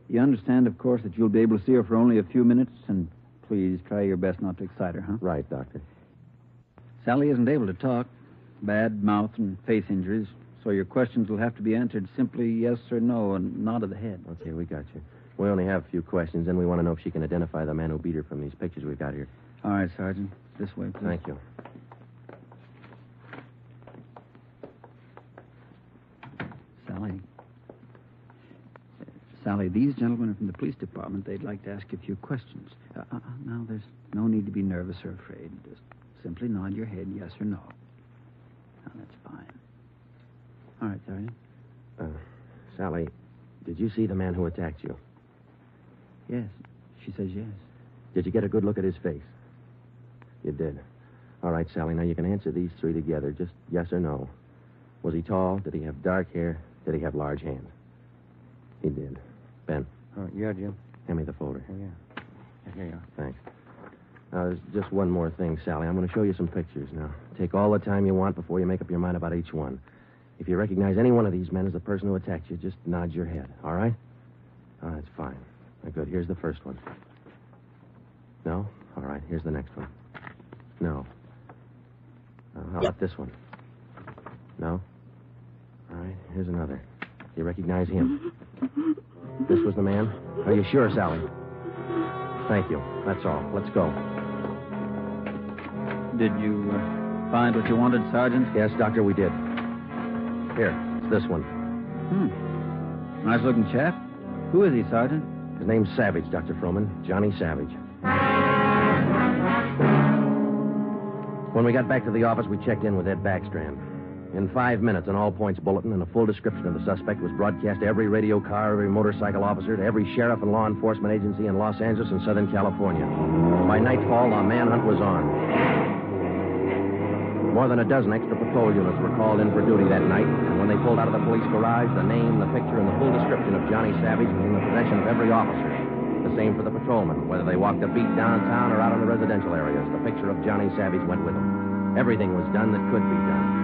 You understand, of course, that you'll be able to see her for only a few minutes, and please try your best not to excite her, huh? Right, Doctor. Sally isn't able to talk. Bad mouth and face injuries, so your questions will have to be answered simply yes or no and nod of the head. Okay, we got you. We only have a few questions, and we want to know if she can identify the man who beat her from these pictures we've got here. All right, Sergeant. This way, please. Thank you. Sally, these gentlemen are from the police department. They'd like to ask you a few questions. Now, there's no need to be nervous or afraid. Just simply nod your head yes or no. Now, that's fine. All right, Sergeant. Sally, did you see the man who attacked you? Yes. She says yes. Did you get a good look at his face? You did. All right, Sally, now you can answer these three together. Just yes or no. Was he tall? Did he have dark hair? Did he have large hands? He did. Ben. Oh, yeah, Jim. Hand me the folder. Oh, yeah. Here you are. Thanks. Now, there's just one more thing, Sally. I'm going to show you some pictures now. Take all the time you want before you make up your mind about each one. If you recognize any one of these men as the person who attacked you, just nod your head, all right? Oh, that's fine. Good. Here's the first one. No? All right. Here's the next one. No. How about this one? No? All right. Here's another. You recognize him? This was the man? Are you sure, Sally? Thank you. That's all. Let's go. Did you find what you wanted, Sergeant? Yes, Doctor, we did. Here, it's this one. Nice-looking chap. Who is he, Sergeant? His name's Savage, Dr. Froman. Johnny Savage. When we got back to the office, we checked in with Ed Backstrand. In 5 minutes, an all-points bulletin and a full description of the suspect was broadcast to every radio car, every motorcycle officer, to every sheriff and law enforcement agency in Los Angeles and Southern California. By nightfall, the manhunt was on. More than a dozen extra patrol units were called in for duty that night, and when they pulled out of the police garage, the name, the picture, and the full description of Johnny Savage was in the possession of every officer. The same for the patrolmen, whether they walked a beat downtown or out in the residential areas. The picture of Johnny Savage went with them. Everything was done that could be done.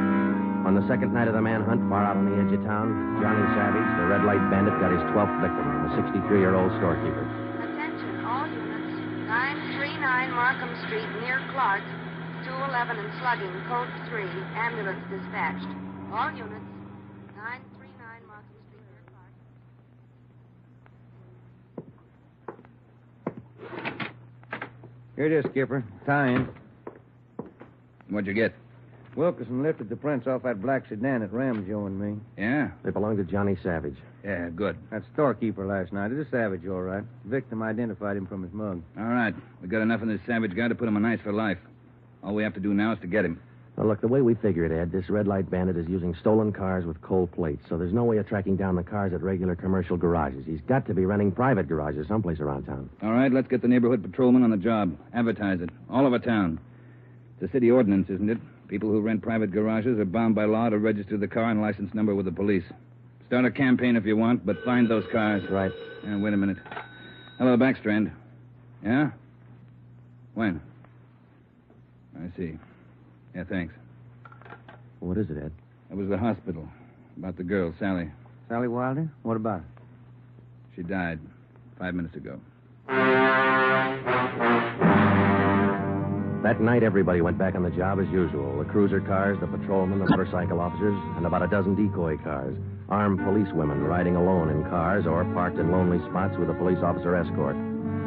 On the second night of the manhunt, far out on the edge of town, Johnny Savage, the red light bandit, got his 12th victim, a 63-year-old storekeeper. Attention, all units. 939 Markham Street, near Clark. 211 and slugging, code 3. Ambulance dispatched. All units. 939 Markham Street, near Clark. Here it is, Skipper. Tie-in. What'd you get? Wilkerson lifted the prints off that black sedan that rammed Joe and me. Yeah? They belonged to Johnny Savage. Yeah, good. That storekeeper last night. It is Savage, all right. The victim identified him from his mug. All right. We got enough of this Savage guy to put him on ice for life. All we have to do now is to get him. Well, look, the way we figure it, Ed, this red light bandit is using stolen cars with cold plates, so there's no way of tracking down the cars at regular commercial garages. He's got to be renting private garages someplace around town. All right, let's get the neighborhood patrolman on the job. Advertise it. All over town. It's a city ordinance, isn't it? People who rent private garages are bound by law to register the car and license number with the police. Start a campaign if you want, but find those cars. Right. Wait a minute. Hello, Backstrand. Yeah? When? I see. Yeah, thanks. What is it, Ed? It was the hospital. About the girl, Sally. Sally Wilder? What about her? She died 5 minutes ago. That night, everybody went back on the job as usual. The cruiser cars, the patrolmen, the motorcycle officers, and about a dozen decoy cars. Armed policewomen riding alone in cars or parked in lonely spots with a police officer escort.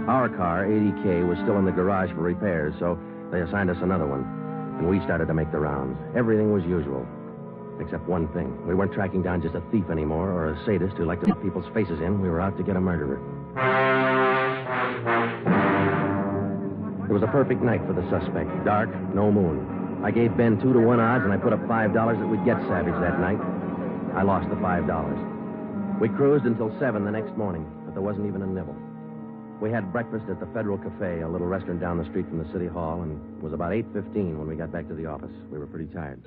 Our car, 80K, was still in the garage for repairs, so they assigned us another one. And we started to make the rounds. Everything was usual. Except one thing. We weren't tracking down just a thief anymore or a sadist who liked to put people's faces in. We were out to get a murderer. It was a perfect night for the suspect. Dark, no moon. I gave Ben 2-to-1 odds, and I put up $5 that we'd get Savage that night. I lost the $5. We cruised until 7 the next morning, but there wasn't even a nibble. We had breakfast at the Federal Cafe, a little restaurant down the street from the City Hall, and it was about 8:15 when we got back to the office. We were pretty tired.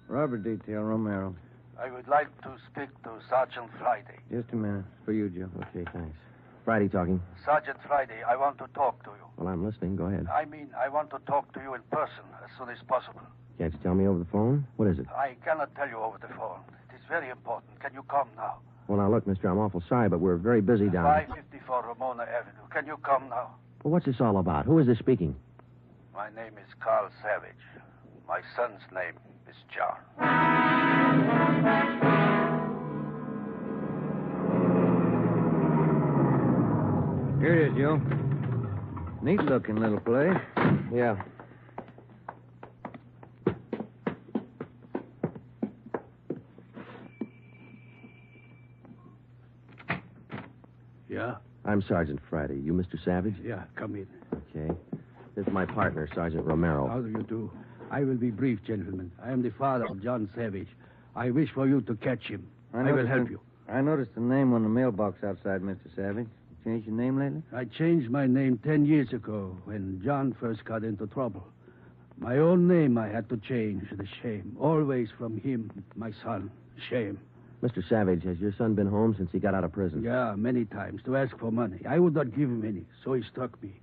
Robbery detail, Romero. I would like to speak to Sergeant Friday. Just a minute. For you, Joe. Okay, thanks. Friday talking. Sergeant Friday, I want to talk to you. Well, I'm listening. Go ahead. I want to talk to you in person as soon as possible. Can't you tell me over the phone? What is it? I cannot tell you over the phone. It is very important. Can you come now? Well, now, look, mister, I'm awful sorry, but we're very busy down here. 554 Ramona Avenue. Can you come now? Well, what's this all about? Who is this speaking? My name is Carl Savage. My son's name is John. Here it is, Joe. Neat-looking little place. Yeah. Yeah? I'm Sergeant Friday. You Mr. Savage? Yeah, come in. Okay. This is my partner, Sergeant Romero. How do you do? I will be brief, gentlemen. I am the father of John Savage. I wish for you to catch him. I will help you. I noticed the name on the mailbox outside, Mr. Savage. You changed your name lately? I changed my name 10 years ago when John first got into trouble. My own name I had to change. The shame. Always from him, my son. Shame. Mr. Savage, has your son been home since he got out of prison? Yeah, many times to ask for money. I would not give him any, so he struck me.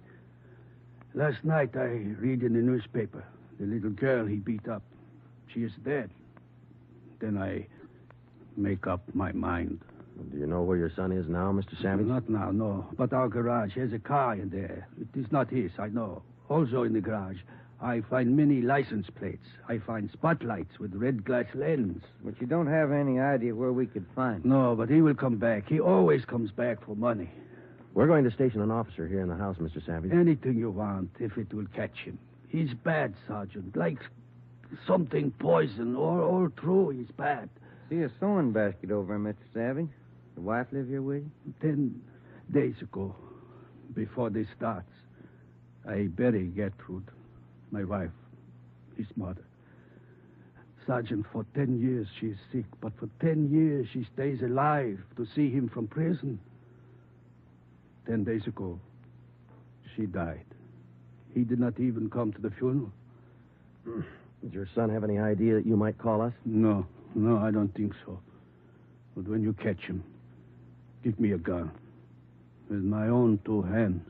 Last night I read in the newspaper the little girl he beat up. She is dead. Then I make up my mind. Do you know where your son is now, Mr. Savage? Not now, no. But our garage has a car in there. It is not his, I know. Also in the garage, I find many license plates. I find spotlights with red glass lens. But you don't have any idea where we could find him. No, but he will come back. He always comes back for money. We're going to station an officer here in the house, Mr. Savage. Anything you want, if it will catch him. He's bad, Sergeant. Like something poison. All through, he's bad. See a sewing basket over him, Mr. Savage. The wife live here with you? 10 days ago, before this starts, I buried Gertrude, my wife, his mother. Sergeant, for 10 years she is sick, but for 10 years she stays alive to see him from prison. 10 days ago, she died. He did not even come to the funeral. Did your son have any idea that you might call us? No, I don't think so. But when you catch him, give me a gun. With my own 2 hands,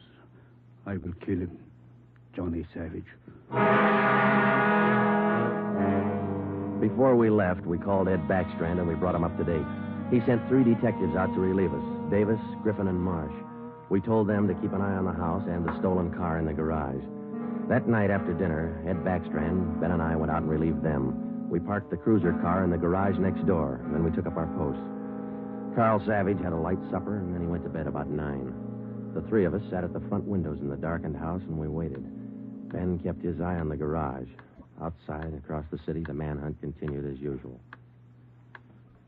I will kill him. Johnny Savage. Before we left, we called Ed Backstrand and we brought him up to date. He sent 3 detectives out to relieve us, Davis, Griffin, and Marsh. We told them to keep an eye on the house and the stolen car in the garage. That night after dinner, Ed Backstrand, Ben, and I went out and relieved them. We parked the cruiser car in the garage next door, and then we took up our post. Carl Savage had a light supper, and then he went to bed about 9. The 3 of us sat at the front windows in the darkened house, and we waited. Ben kept his eye on the garage. Outside, across the city, the manhunt continued as usual.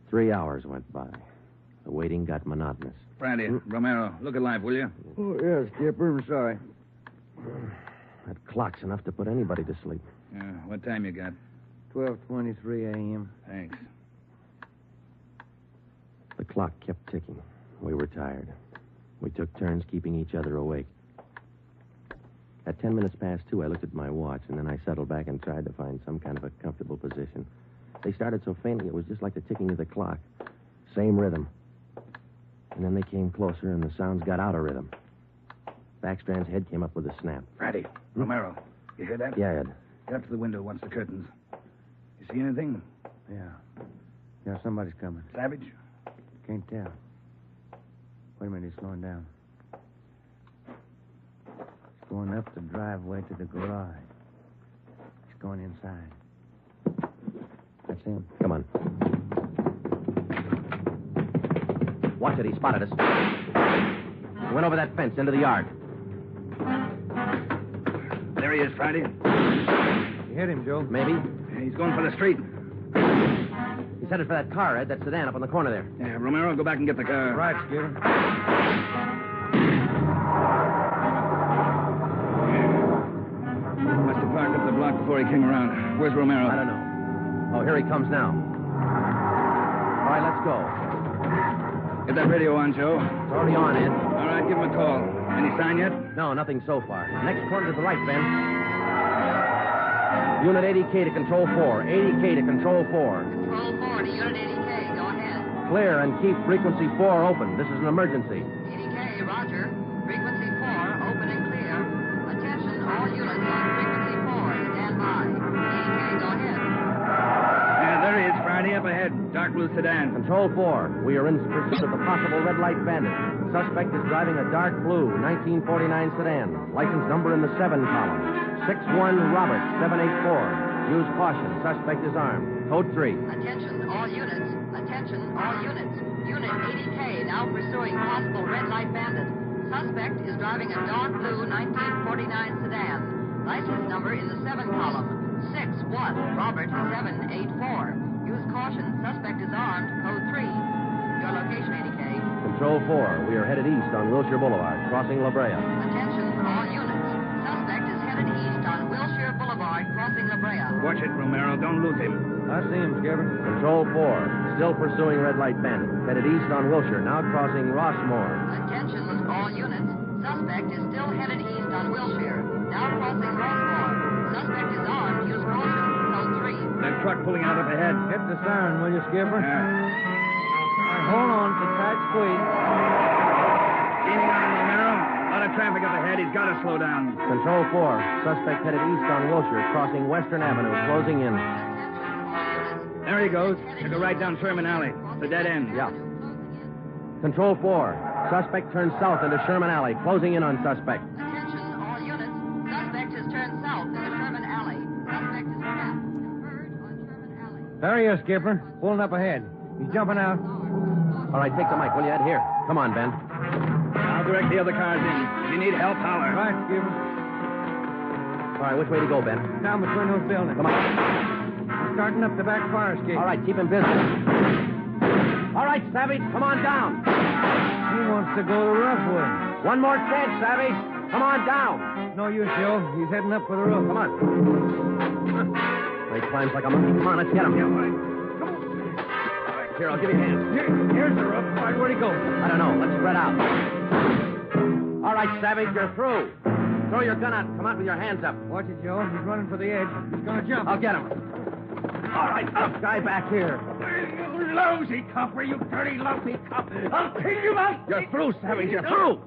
3 hours went by. The waiting got monotonous. Friday, Romero, look alive, will you? Oh, yes, Skipper. I'm sorry. That clock's enough to put anybody to sleep. What time you got? 12:23 a.m. Thanks. The clock kept ticking. We were tired. We took turns keeping each other awake. At 10 minutes past 2, I looked at my watch, and then I settled back and tried to find some kind of a comfortable position. They started so faintly, it was just like the ticking of the clock. Same rhythm. And then they came closer, and the sounds got out of rhythm. Backstrand's head came up with a snap. Friday, Romero, you hear that? Yeah, Ed. Get up to the window once the curtains. You see anything? Yeah, somebody's coming. Savage? Can't tell. Wait a minute, he's slowing down. He's going up the driveway to the garage. He's going inside. That's him. Come on. Watch it, he spotted us. He went over that fence into the yard. There he is, Friday. You hit him, Joe? Maybe. He's going for the street. He's headed for that car, Ed, that sedan up on the corner there. Yeah, Romero, go back and get the car. Right, Skipper. Must have parked up the block before he came around. Where's Romero? I don't know. Oh, here he comes now. All right, let's go. Get that radio on, Joe. It's already on, Ed. All right. I'll give him a call. Any sign yet? No, nothing so far. Next corner to the right, Ben. Unit 80K to Control 4. 80K to Control 4. Control 4 to Unit 80K. Go ahead. Clear and keep frequency 4 open. This is an emergency. 80K, roger. Frequency 4, open and clear. Attention, all units on frequency 4. Stand by. 80K, go ahead. Yeah, there he is, Friday, up ahead. Dark blue sedan. Control 4. We are in pursuit of a possible red light bandit. Suspect is driving a dark blue 1949 sedan. License number in the 7 column. 61 Robert 784. Use caution. Suspect is armed. Code 3. Attention, all units. Attention, all units. Unit 80K now pursuing possible red light bandit. Suspect is driving a dark blue 1949 sedan. License number in the 7 column. 61 Robert 784. Use caution. Suspect is armed. Code 3. Your location, 80K. Control 4. We are headed east on Wilshire Boulevard, crossing La Brea. Attention, all units. Suspect is headed east on Wilshire Boulevard, crossing La Brea. Watch it, Romero. Don't lose him. I see him, Skipper. Control 4. Still pursuing red light bandit. Headed east on Wilshire, now crossing Rossmore. Attention, all units. Suspect is still headed east on Wilshire, now crossing Rossmore. Suspect is armed. Use caution. Code 3. That truck pulling out up ahead. Hit the siren, will you, Skipper? Yeah. Hold on, it's a tight squeeze. Easy on, Romero. A lot of traffic up ahead. He's got to slow down. Control 4. Suspect headed east on Wilshire, crossing Western Avenue, closing in. There he goes. Took a right down Sherman Alley. The dead end. Yeah. Control 4. Suspect turns south into Sherman Alley, closing in on suspect. Attention, all units. Suspect has turned south into Sherman Alley. Suspect is trapped. Converge on Sherman Alley. There he is, Skipper. Pulling up ahead. He's jumping out. All right, take the mic, will you, Ed? Here. Come on, Ben. I'll direct the other cars in. If you need help, holler. Right, Skipper. All right, which way to go, Ben? Down between those buildings. Come on. Starting up the back fire escape. All right, keep him busy. All right, Savage, come on down. He wants to go the rough way. One more chance, Savage. Come on down. No use, Joe. He's heading up for the roof. Come on. He climbs like a monkey. Come on, let's get him. Yeah, all right. Come on. All right, here, I'll give you a hand. Here's the roof. All right, where'd he go? I don't know. Let's spread out. All right, Savage, you're through. Throw your gun out. Come out with your hands up. Watch it, Joe. He's running for the edge. He's going to jump. I'll get him. All right, tough guy back here. You lousy copper, you dirty, lousy cop. I'll kill you out. You're through, Savage. You're through.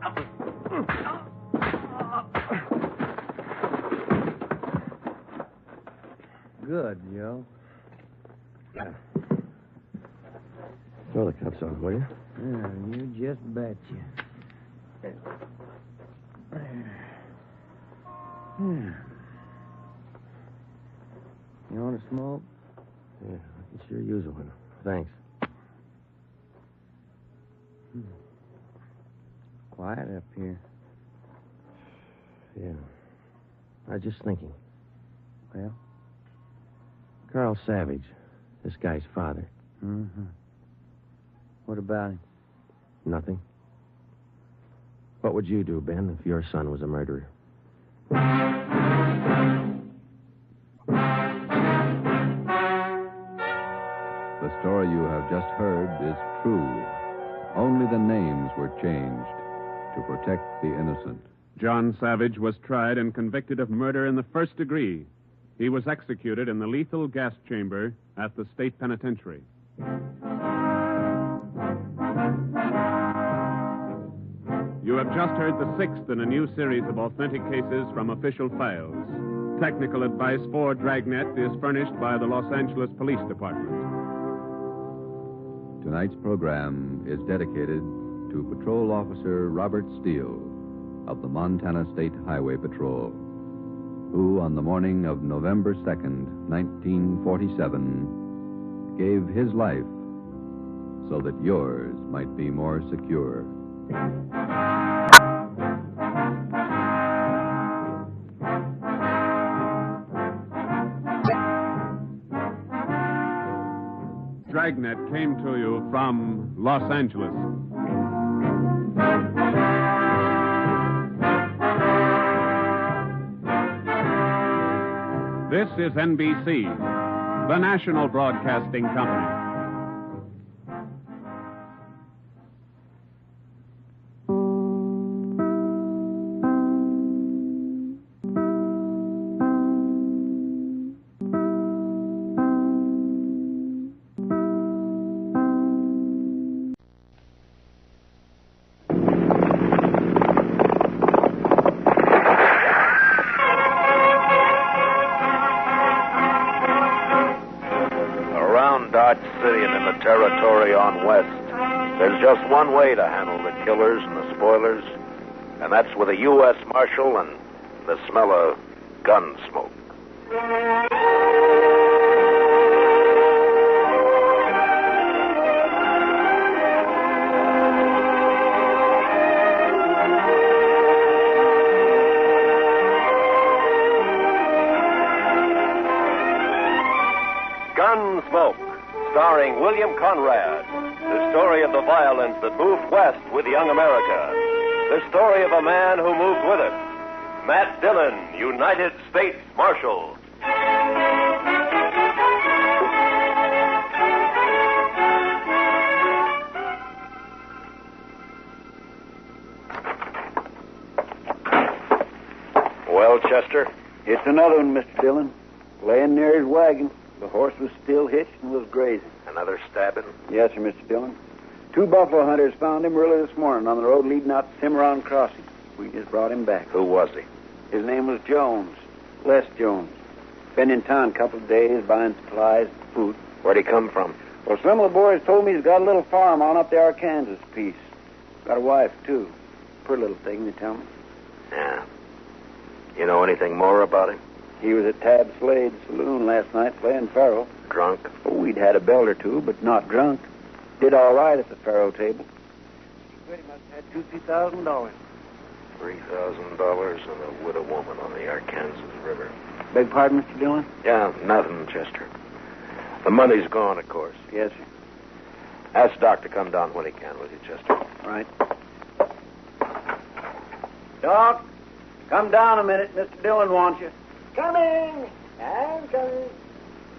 Good, Joe. Throw the cuffs on, will you? Yeah, you just betcha. You want to smoke? Yeah, I can sure use one. Thanks. Quiet up here. Yeah. I was just thinking. Well? Carl Savage, this guy's father. Mm-hmm. What about him? Nothing. What would you do, Ben, if your son was a murderer? The story you have just heard is true. Only the names were changed to protect the innocent. John Savage was tried and convicted of murder in the first degree. He was executed in the lethal gas chamber at the state penitentiary. You have just heard the sixth in a new series of authentic cases from official files. Technical advice for Dragnet is furnished by the Los Angeles Police Department. Tonight's program is dedicated to Patrol Officer Robert Steele of the Montana State Highway Patrol, who on the morning of November 2nd, 1947, gave his life so that yours might be more secure. Dragnet came to you from Los Angeles. This is NBC, the national broadcasting company. just one way to handle the killers and the spoilers, and that's with a U.S. Marshal and the smell of gun smoke. Gunsmoke, starring William Conrad. The story of the violence that moved west with young America. The story of a man who moved with it. Matt Dillon, United States Marshal. Well, Chester? It's another one, Mr. Dillon. Laying near his wagon. The horse was still hitched and was grazing. Another stabbing? Yes, sir, Mr. Dillon. 2 buffalo hunters found him early this morning on the road leading out to Cimarron Crossing. We just brought him back. Who was he? His name was Jones. Les Jones. Been in town a couple of days buying supplies and food. Where'd he come from? Well, some of the boys told me he's got a little farm on up the Arkansas piece. Got a wife, too. Pretty little thing, they tell me. Yeah. You know anything more about him? He was at Tab Slade's saloon last night playing faro. Drunk? Oh, we'd had a belt or two, but not drunk. Did all right at the faro table. He pretty much had $2,000. $3,000 and a widow woman on the Arkansas River. Beg pardon, Mr. Dillon? Yeah, nothing, Chester. The money's gone, of course. Yes, sir. Ask Doc to come down when he can with you, Chester. All right. Doc, come down a minute. Mr. Dillon wants you. Coming. I'm coming.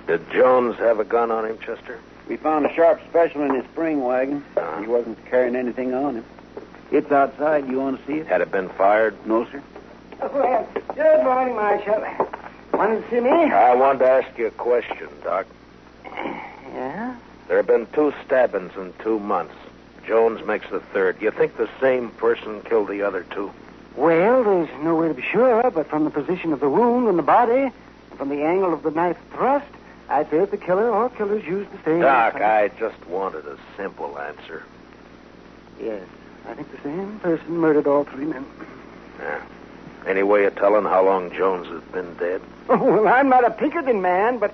Did Jones have a gun on him, Chester? We found a sharp special in his spring wagon. He wasn't carrying anything on him. It's outside. You want to see it? Had it been fired? No, sir. Well, good morning, Marshal. Wanted to see me? I wanted to ask you a question, Doc. Yeah? There have been 2 stabbings in 2 months. Jones makes the 3rd. You think the same person killed the other 2? Well, there's no way to be sure, but from the position of the wound in the body, and from the angle of the knife thrust, I'd say that the killer or killers used the same... Doc, I just wanted a simple answer. Yes, I think the same person murdered all 3 men. Yeah. Any way of telling how long Jones has been dead? Oh, well, I'm not a Pinkerton man, but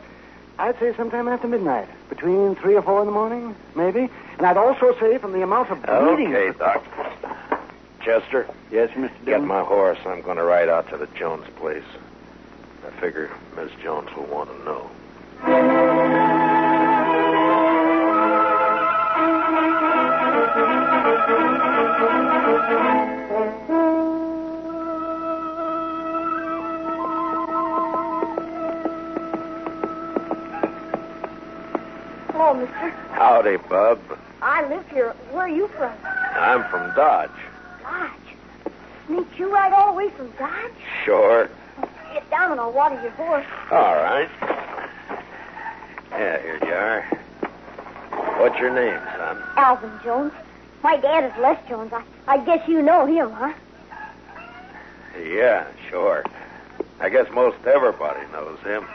I'd say sometime after midnight. Between 3 or 4 in the morning, maybe. And I'd also say from the amount of bleeding... Okay, Doc. Chester? Yes, Mr. Get Dillon? my horse. I'm going to ride out to the Jones place. I figure Miss Jones will want to know. Hello, mister. Howdy, Bub. I live here. Where are you from? I'm from Dodge. Dodge. Sneak you right all the way from Dodge? Sure. Get down and I'll water your horse. All right. Yeah, here you are. What's your name, son? Alvin Jones. My dad is Les Jones. I guess you know him, huh? Yeah, sure. I guess most everybody knows him.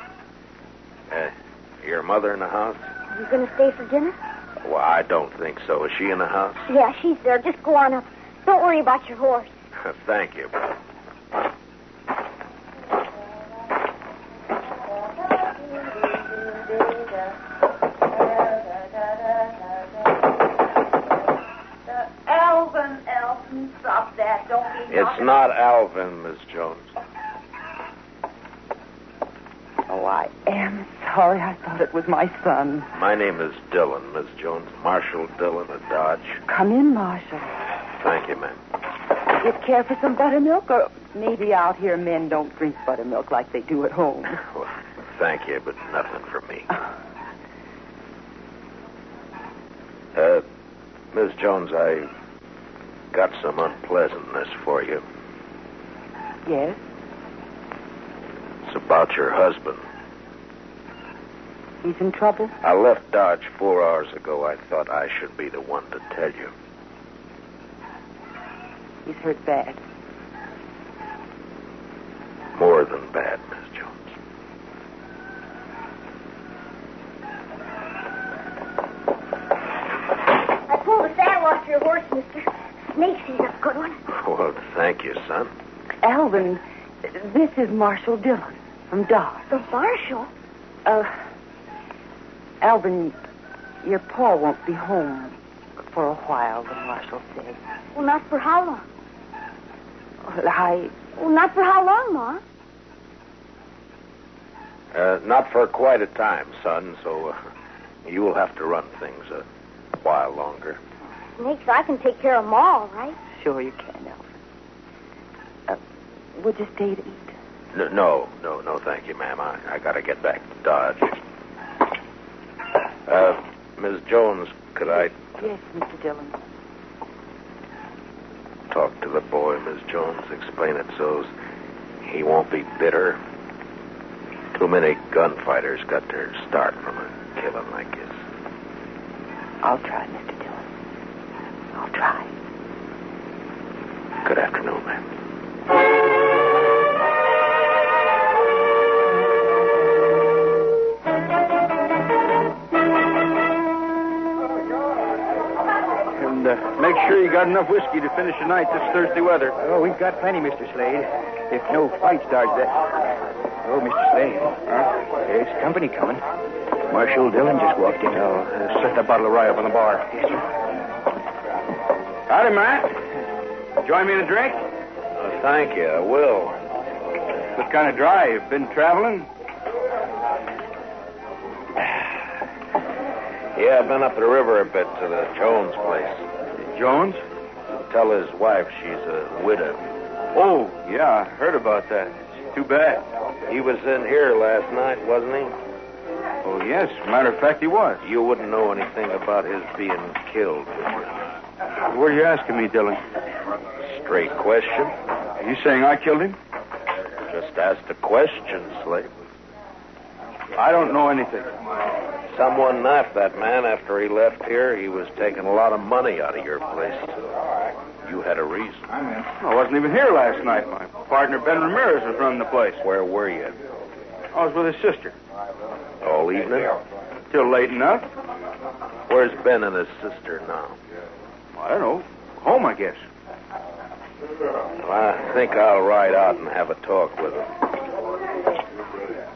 Your mother in the house? You gonna stay for dinner? Well, I don't think so. Is she in the house? Yeah, she's there. Just go on up. Don't worry about your horse. Thank you, Bub. Alvin, stop that. Don't be It's not Alvin, Miss Jones. Oh, I am sorry. I thought it was my son. My name is Dillon, Miss Jones. Marshal Dillon of Dodge. Come in, Marshal. Thank you, ma'am. You care for some buttermilk? Or maybe out here men don't drink buttermilk like they do at home. Well, thank you, but nothing for me. Miss Jones, I got some unpleasantness for you. Yes? It's about your husband. He's in trouble? I left Dodge 4 hours ago. I thought I should be the one to tell you. He's hurt bad. More than bad, Miss Jones. I pulled the saddle off your Snakes is a good one. Well, thank you, son. Alvin, this is Marshal Dillon from Dodge. The Marshal? Alvin, your pa won't be home for a while, the Marshal said. Well, not for how long? Well, Well, not for how long, Ma? Not for quite a time, son, so you will have to run things a while longer. Snakes, I can take care of them all, right? Sure you can, Alvin. Would you stay to eat? No, thank you, ma'am. I got to get back to Dodge. Ms. Jones, could I Yes, Mr. Dillon. talk to the boy, Ms. Jones? Explain it so he won't be bitter. Too many gunfighters got their start from a killing like this. I'll try, Mr. Dillon. I'll try. Good afternoon, ma'am. And make sure you got enough whiskey to finish the night this Thursday weather. Oh, we've got plenty, Mr. Slade. If no fight starts that... Oh, Mr. Slade. There's company coming. Marshal Dillon just walked in. Oh, set that bottle of rye up on the bar. Yes, sir. Howdy, Matt. Join me in a drink? Thank you, I will. What kind of drive? Been traveling? Yeah, I've been up the river a bit to the Jones place. Jones? Tell his wife she's a widow. Oh, yeah, I heard about that. It's too bad. He was in here last night, wasn't he? Oh, yes. Matter of fact, he was. You wouldn't know anything about his being killed, would you? What are you asking me, Dillon? Straight question. Are you saying I killed him? Just asked a question, Slade. I don't know anything. Someone knifed that man after he left here. He was taking a lot of money out of your place. You had a reason. I wasn't even here last night. My partner, Ben Ramirez, was running the place. Where were you? I was with his sister. All evening? Till late enough. Where's Ben and his sister now? I don't know. Home, I guess. Well, I think I'll ride out and have a talk with him.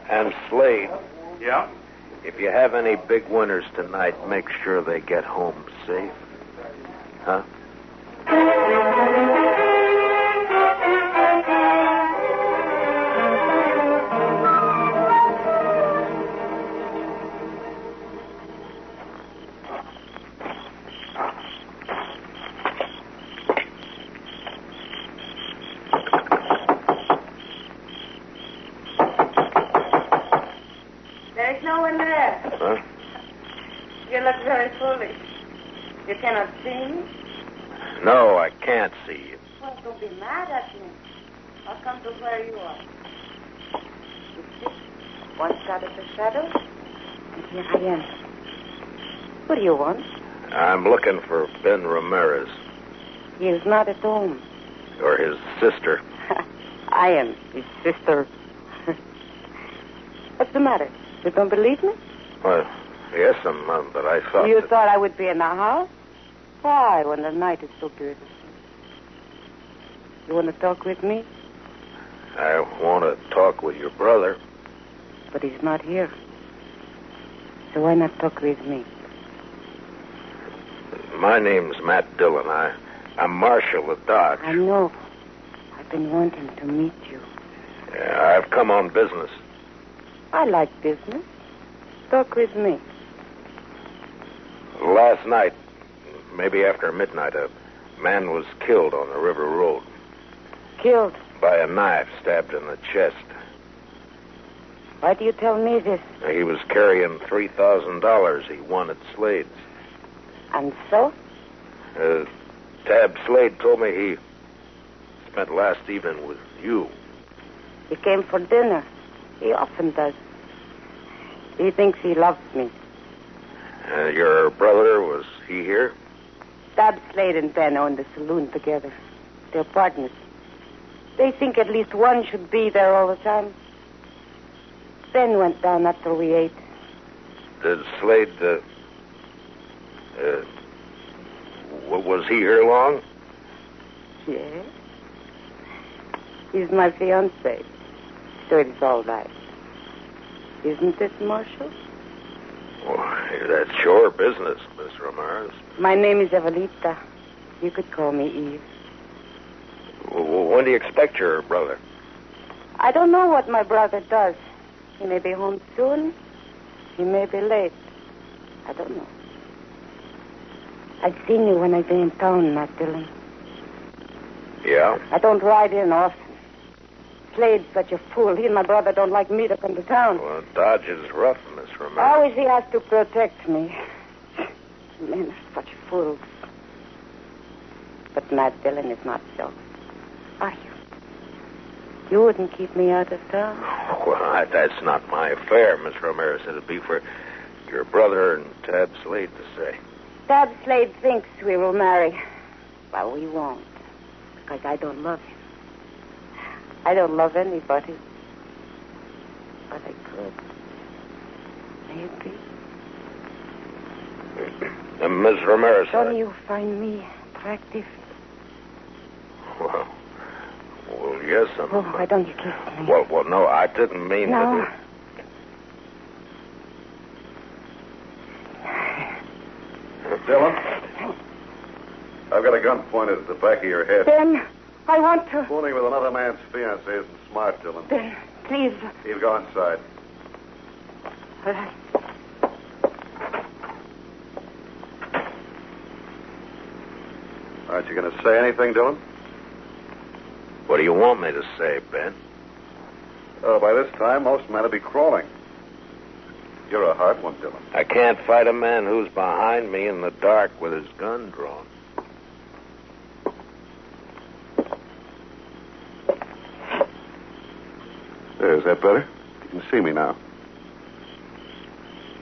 And Slade. Yeah? If you have any big winners tonight, make sure they get home safe. Huh? There's no one there. Huh? You look very foolish. You cannot see me? No, I can't see you. Well, don't be mad at me. I'll come to where you are. You see? Once out of the shadow, and here I am. What do you want? I'm looking for Ben Ramirez. He is not at home. Or his sister. I am his sister. What's the matter? You don't believe me? Well, yes, but I thought... You thought I would be in the house? Why, when the night is so beautiful? You want to talk with me? I want to talk with your brother. But he's not here. So why not talk with me? My name's Matt Dillon. I'm Marshal of Dodge. I know. I've been wanting to meet you. Yeah, I've come on business. I like business. Talk with me. Last night, maybe after midnight, a man was killed on the river road. Killed? By a knife stabbed in the chest. Why do you tell me this? He was carrying $3,000 he won at Slade's. And so? Tab Slade told me he spent last evening with you. He came for dinner. He often does. He thinks he loves me. Your brother, was he here? Tab Slade and Ben own the saloon together. They're partners. They think at least one should be there all the time. Ben went down after we ate. Did Slade, was he here long? Yes. He's my fiancé. So it's all right. Isn't it, Marshal? Why, that's your business, Miss Ramirez. My name is Evelita. You could call me Eve. Well, when do you expect your brother? I don't know what my brother does. He may be home soon. He may be late. I don't know. I've seen you when I've been in town, Matt Dillon. Yeah? I don't ride in often. Slade's such a fool. He and my brother don't like me to come to town. Well, Dodge is rough, Miss Ramirez. Always he has to protect me. Men are such fools. But Matt Dillon is not so. Are you? You wouldn't keep me out of town? Well, that's not my affair, Miss Ramirez. It'd be for your brother and Tab Slade to say. Tab Slade thinks we will marry. Well, we won't. Because I don't love him. I don't love anybody. But I could. Maybe. Miss Ramirez. Don't you find me attractive? Well, yes, why don't you kiss me? Well, no, I didn't mean no. Dillon, I've got a gun pointed at the back of your head. Ben, I want to... Fooling with another man's fiancée isn't smart, Dillon. Ben, please. He'll go inside. All right. Aren't you going to say anything, Dillon? What do you want me to say, Ben? Oh, by this time, most men will be crawling. You're a hard one, Dillon. I can't fight a man who's behind me in the dark with his gun drawn. There, is that better? You can see me now.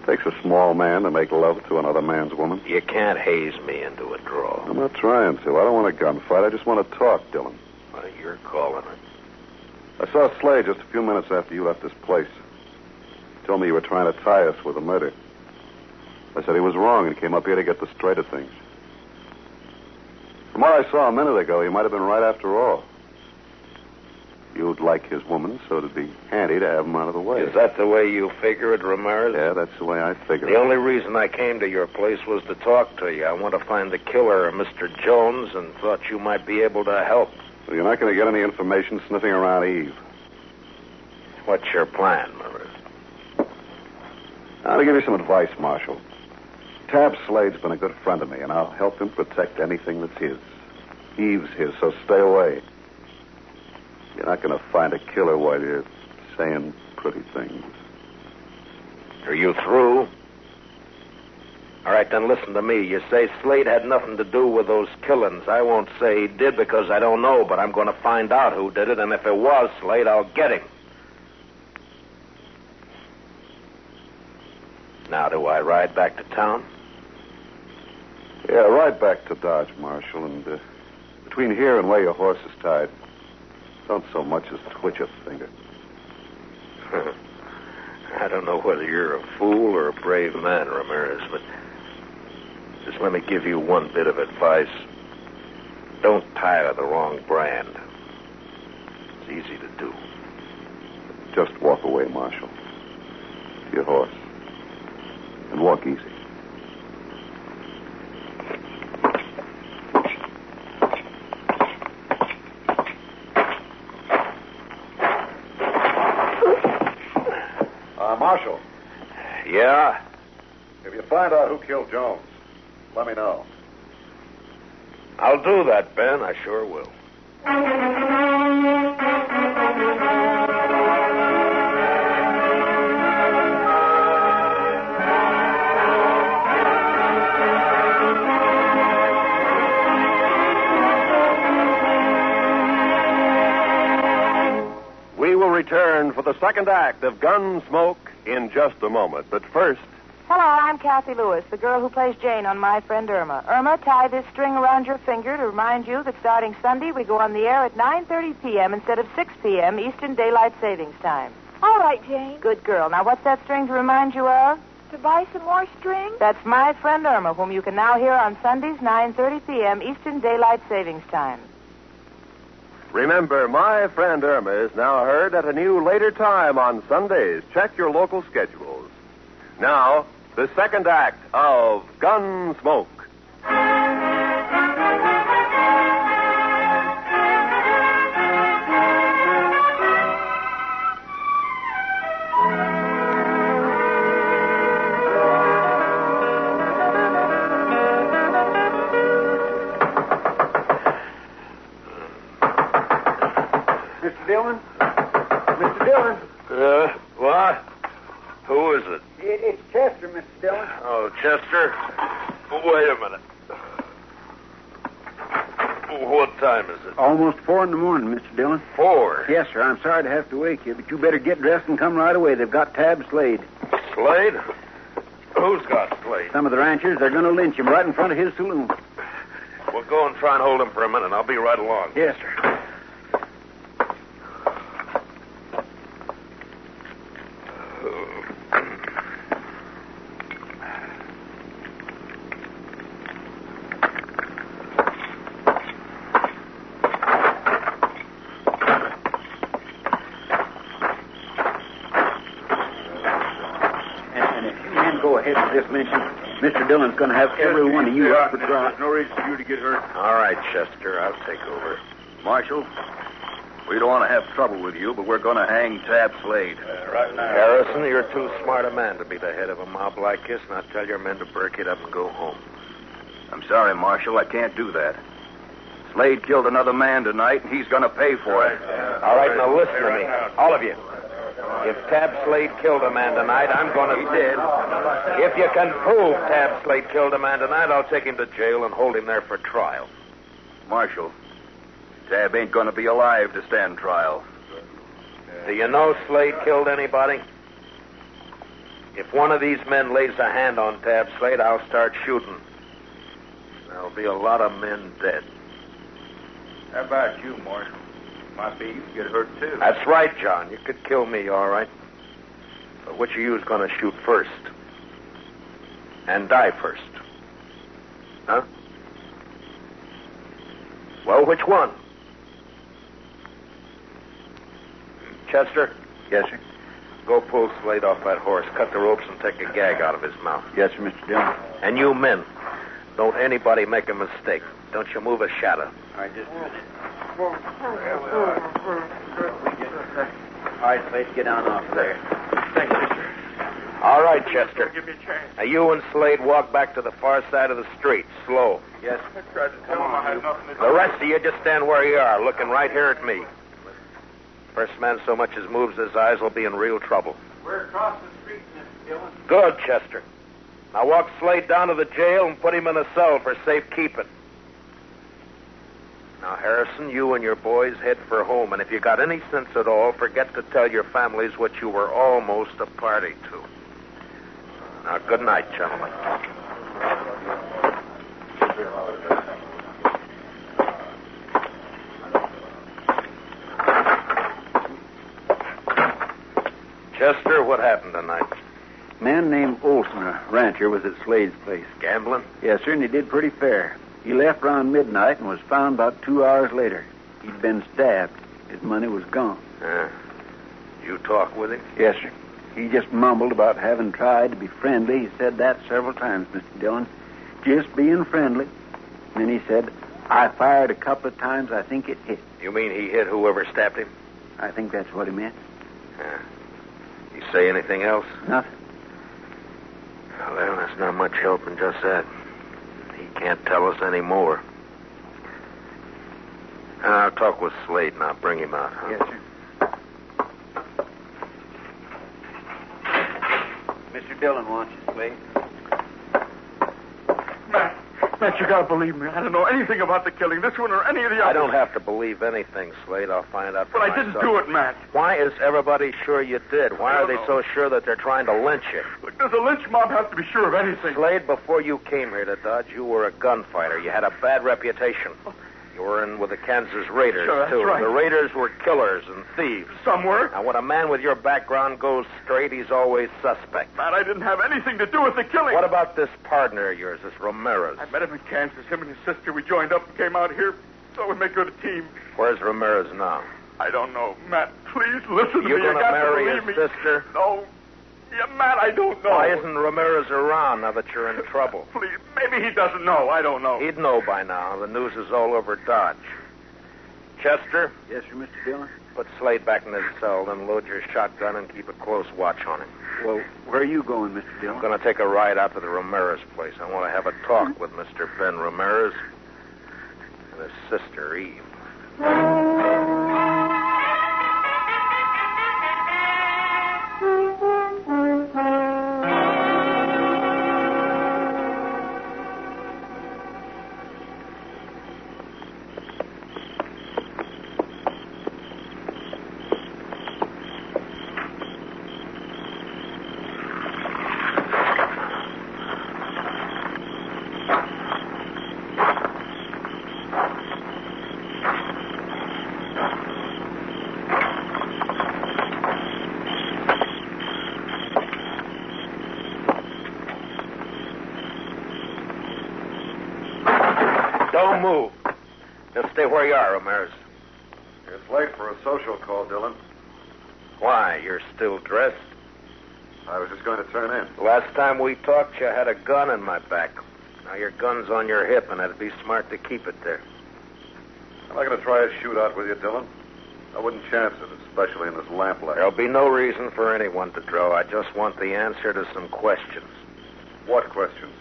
It takes a small man to make love to another man's woman. You can't haze me into a draw. I'm not trying to. I don't want a gunfight. I just want to talk, Dillon. Well, you're calling it. I saw Slade just a few minutes after you left this place. He told me you were trying to tie us with a murder. I said he was wrong and came up here to get the straight of things. From what I saw a minute ago, he might have been right after all. You'd like his woman, so it'd be handy to have him out of the way. Is that the way you figure it, Ramirez? Yeah, that's the way I figure it. The only reason I came to your place was to talk to you. I want to find the killer of Mr. Jones and thought you might be able to help. Well, you're not going to get any information sniffing around Eve. What's your plan, Ramirez? I'll give you some advice, Marshal. Tab Slade's been a good friend of me, and I'll help him protect anything that's his. Eve's his, so stay away. You're not going to find a killer while you're saying pretty things. Are you through? All right, then listen to me. You say Slade had nothing to do with those killings. I won't say he did because I don't know, but I'm going to find out who did it, and if it was Slade, I'll get him. Now, do I ride back to town? Yeah, ride back to Dodge, Marshal, and between here and where your horse is tied, don't so much as twitch a finger. I don't know whether you're a fool or a brave man, Ramirez, but just let me give you one bit of advice. Don't tire the wrong brand. It's easy to do. Just walk away, Marshal. To your horse. And walk easy. Marshal. Yeah? If you find out who killed Jones, let me know. I'll do that, Ben. I sure will. We will return for the second act of Gunsmoke in just a moment. But first... Hello, I'm Kathy Lewis, the girl who plays Jane on My Friend Irma. Irma, tie this string around your finger to remind you that starting Sunday, we go on the air at 9:30 p.m. instead of 6 p.m. Eastern Daylight Savings Time. All right, Jane. Good girl. Now, what's that string to remind you of? To buy some more string? That's My Friend Irma, whom you can now hear on Sundays, 9:30 p.m. Eastern Daylight Savings Time. Remember, My Friend Irma is now heard at a new later time on Sundays. Check your local schedules. Now, the second act of Gunsmoke. Mr. Dillon? Mr. Dillon? What? Who is it? It's Chester, Mr. Dillon. Oh, Chester. Wait a minute. What time is it? Almost 4 in the morning, Mr. Dillon. 4? Yes, sir. I'm sorry to have to wake you, but you better get dressed and come right away. They've got Tab Slade. Slade? Who's got Slade? Some of the ranchers, they're going to lynch him right in front of his saloon. We'll go and try and hold him for a minute. I'll be right along. Yes, sir. This lynching, Mr. Dillon's going to have every one of you up for trial. There's no reason for you to get hurt. All right, Chester, I'll take over. Marshal, we don't want to have trouble with you, but we're going to hang Tab Slade. Right now. Harrison, you're too smart a man to be the head of a mob like this, and I tell your men to break it up and go home. I'm sorry, Marshal, I can't do that. Slade killed another man tonight, and he's going to pay for it. All right, now listen to me, all of you. If Tab Slade killed a man tonight, I'm going to... He did. If you can prove Tab Slade killed a man tonight, I'll take him to jail and hold him there for trial. Marshal, Tab ain't going to be alive to stand trial. Do you know Slade killed anybody? If one of these men lays a hand on Tab Slade, I'll start shooting. There'll be a lot of men dead. How about you, Marshal? Might be you could get hurt, too. That's right, John. You could kill me, all right. But which of you is going to shoot first? And die first? Huh? Well, which one? Chester? Yes, sir. Go pull Slade off that horse, cut the ropes, and take a gag out of his mouth. Yes, sir, Mr. Dillon. And you men, don't anybody make a mistake. Don't you move a shadow. All right, just a minute. All right, Slade, get down off of there. Thank you, sir. All right, Chester. Give me a chance. Now, you and Slade walk back to the far side of the street, slow. Yes. I tried to tell him I had nothing to do. The rest of you just stand where you are, looking right here at me. First man so much as moves his eyes will be in real trouble. We're across the street, Mr. Dillon. Good, Chester. Now walk Slade down to the jail and put him in a cell for safekeeping. Now, Harrison, you and your boys head for home, and if you got any sense at all, forget to tell your families what you were almost a party to. Now, good night, gentlemen. Chester, what happened tonight? A man named Olson, a rancher, was at Slade's place. Gambling? Yes, sir, and he did pretty fair. He left around midnight and was found about 2 hours later. He'd been stabbed. His money was gone. You talk with him? Yes, sir. He just mumbled about having tried to be friendly. He said that several times, Mr. Dillon. Just being friendly. And then he said, I fired a couple of times. I think it hit. You mean he hit whoever stabbed him? I think that's what he meant. You say anything else? Nothing. Well, that's not much help in just that. He can't tell us any more. I'll talk with Slade and I'll bring him out. Huh? Yes, sir. Mr. Dillon wants you, Slade. Matt, you gotta believe me. I don't know anything about the killing, this one or any of the others. I don't have to believe anything, Slade. I'll find out for But I myself. didn't do it, Matt. Why is everybody sure you did? Why are they so sure that they're trying to lynch you? Look, does a lynch mob have to be sure of anything? Slade, before you came here to Dodge, you were a gunfighter. You had a bad reputation. You were in with the Kansas Raiders, Sure, that's too. right. The Raiders were killers and thieves. Some were. Now, when a man with your background goes straight, he's always suspect. Matt, I didn't have anything to do with the killing. What about this partner of yours, this Ramirez? I met him in Kansas. Him and his sister, we joined up and came out here. So we make good a team. Where's Ramirez now? I don't know. Matt, please listen to me. You gonna marry to his believe me. sister? No. Yeah, Matt, I don't know. Why isn't Ramirez around now that you're in trouble? Please, maybe he doesn't know. I don't know. He'd know by now. The news is all over Dodge. Chester? Yes, sir, Mr. Dillon? Put Slade back in his cell, then load your shotgun and keep a close watch on him. Well, where are you going, Mr. Dillon? I'm going to take a ride out to the Ramirez place. I want to have a talk with Mr. Ben Ramirez and his sister, Eve. Don't move. Just stay where you are, Ramirez. It's late for a social call, Dillon. Why? You're still dressed? I was just going to turn in. Last time we talked, you had a gun in my back. Now your gun's on your hip, and it'd be smart to keep it there. I'm not going to try a shootout with you, Dillon. I wouldn't chance it, especially in this lamplight. There'll be no reason for anyone to draw. I just want the answer to some questions. What questions?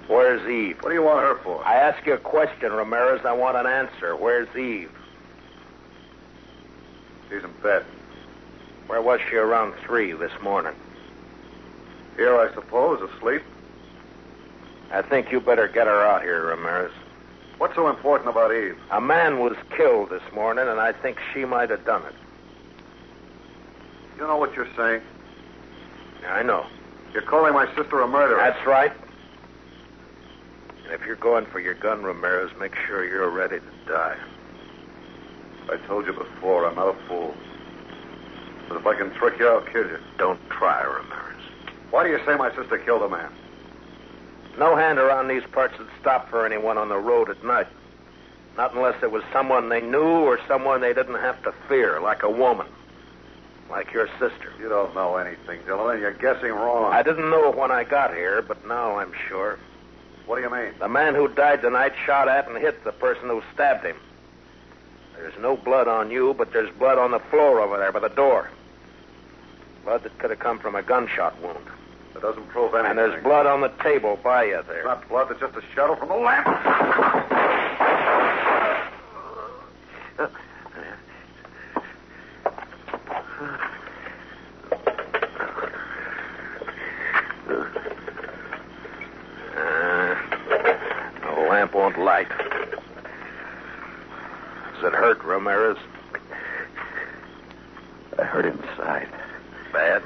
Where's Eve? What do you want her for? I ask you a question, Ramirez. I want an answer. Where's Eve? She's in bed. Where was she around 3 this morning? Here, I suppose, asleep. I think you better get her out here, Ramirez. What's so important about Eve? A man was killed this morning, and I think she might have done it. You know what you're saying? Yeah, I know. You're calling my sister a murderer. That's right. And if you're going for your gun, Ramirez, make sure you're ready to die. I told you before, I'm not a fool. But if I can trick you, I'll kill you. Don't try, Ramirez. Why do you say my sister killed a man? No hand around these parts would stop for anyone on the road at night. Not unless it was someone they knew or someone they didn't have to fear, like a woman. Like your sister. You don't know anything, Dillon, and you're guessing wrong. I didn't know when I got here, but now I'm sure. What do you mean? The man who died tonight shot at and hit the person who stabbed him. There's no blood on you, but there's blood on the floor over there by the door. Blood that could have come from a gunshot wound. That doesn't prove anything. And there's blood on the table by you there. It's not blood, it's just a shadow from the lamp. The lamp won't light. Does it hurt, Ramirez? I hurt inside. Bad?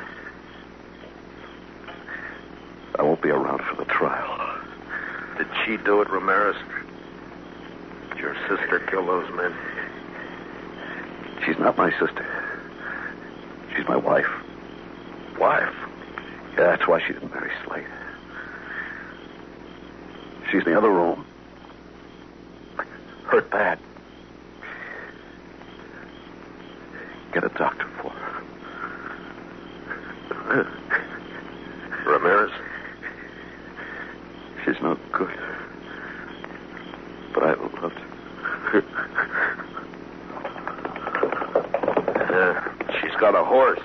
I won't be around for the trial. Did she do it, Ramirez? Did your sister kill those men? She's not my sister. She's my wife. Wife? Yeah, that's why she didn't marry Slade. She's in the other room. Hurt bad. Get a doctor for her. Ramirez? She's no good. But I loved her. She's got a horse.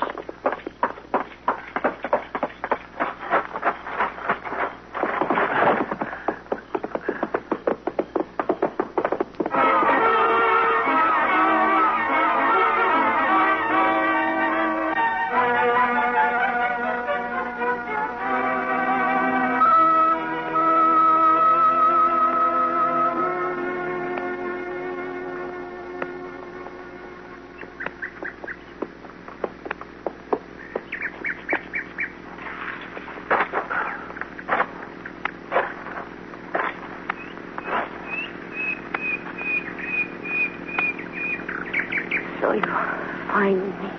Find me.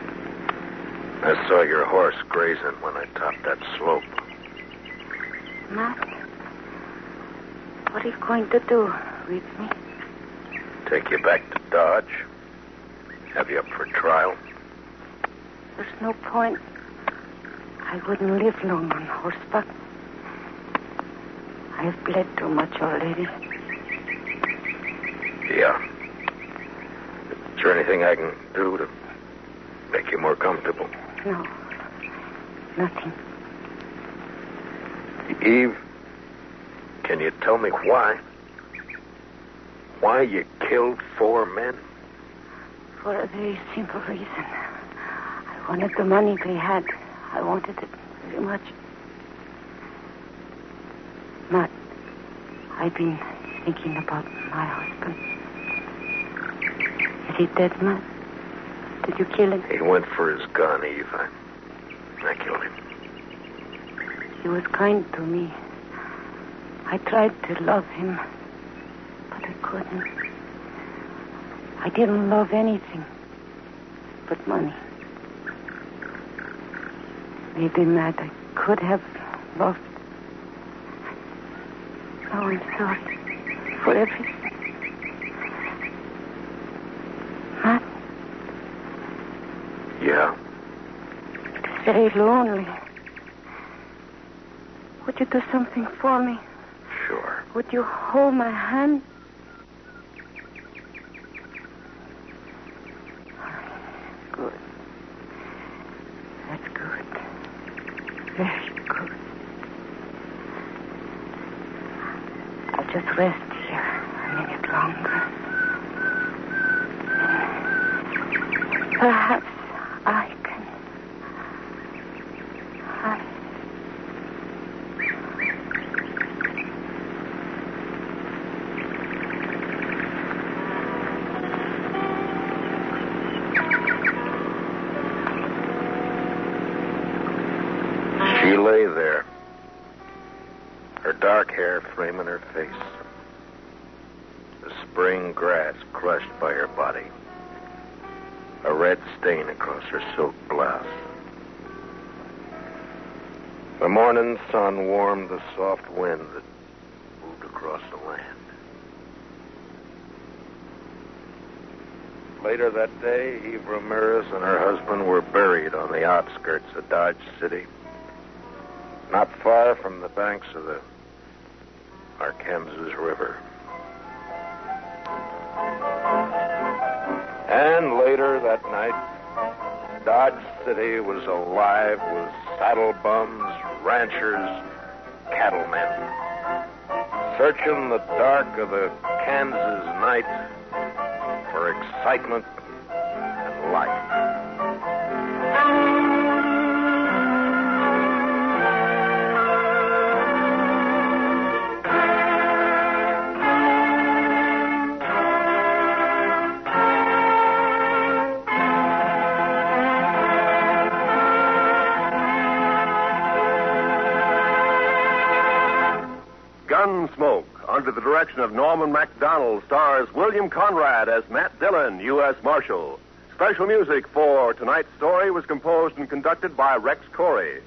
I saw your horse grazing when I topped that slope. Matt, what are you going to do with me? Take you back to Dodge. Have you up for trial? There's no point. I wouldn't live long on horseback. I've bled too much already. Yeah. Is there anything I can do to make you more comfortable? No. Nothing. Eve, can you tell me why? Why you killed 4 men? For a very simple reason. I wanted the money they had. I wanted it very much. Matt, I've been thinking about my husband. Is he dead, Matt? Did you kill him? He went for his gun, Eve. I killed him. He was kind to me. I tried to love him, but I couldn't. I didn't love anything but money. Maybe, Matt, I could have loved. Oh, I'm sorry for everything. Matt? Yeah? It's very lonely. Would you do something for me? Sure. Would you hold my hand? Good. That's good. Very good. I'll just rest here a minute longer. Perhaps I can. She lay there, her dark hair framing her face, the spring grass crushed by her body, a red stain across her silk blouse. The morning sun warmed the soft wind that moved across the land. Later that day, Eve Ramirez and her husband were buried on the outskirts of Dodge City, not far from the banks of the Arkansas River. And later that night, Dodge City was alive with saddle bums, ranchers, cattlemen, searching the dark of the Kansas night for excitement and life. Gunsmoke, under the direction of Norman MacDonald, stars William Conrad as Matt Dillon, U.S. Marshal. Special music for tonight's story was composed and conducted by Rex Corey.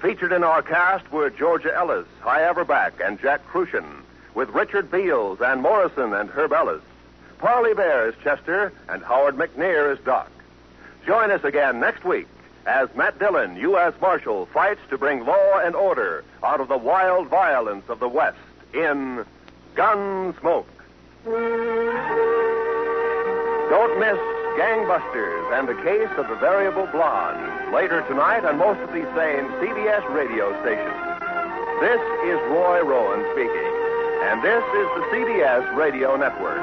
Featured in our cast were Georgia Ellis, Hy Averback, and Jack Crucian, with Richard Beals, Ann Morrison, and Herb Ellis. Parley Bear is Chester, and Howard McNear is Doc. Join us again next week as Matt Dillon, U.S. Marshal, fights to bring law and order out of the wild violence of the West in Gunsmoke. Don't miss Gangbusters and the Case of the Variable Blonde later tonight on most of these same CBS radio stations. This is Roy Rowan speaking, and this is the CBS Radio Network.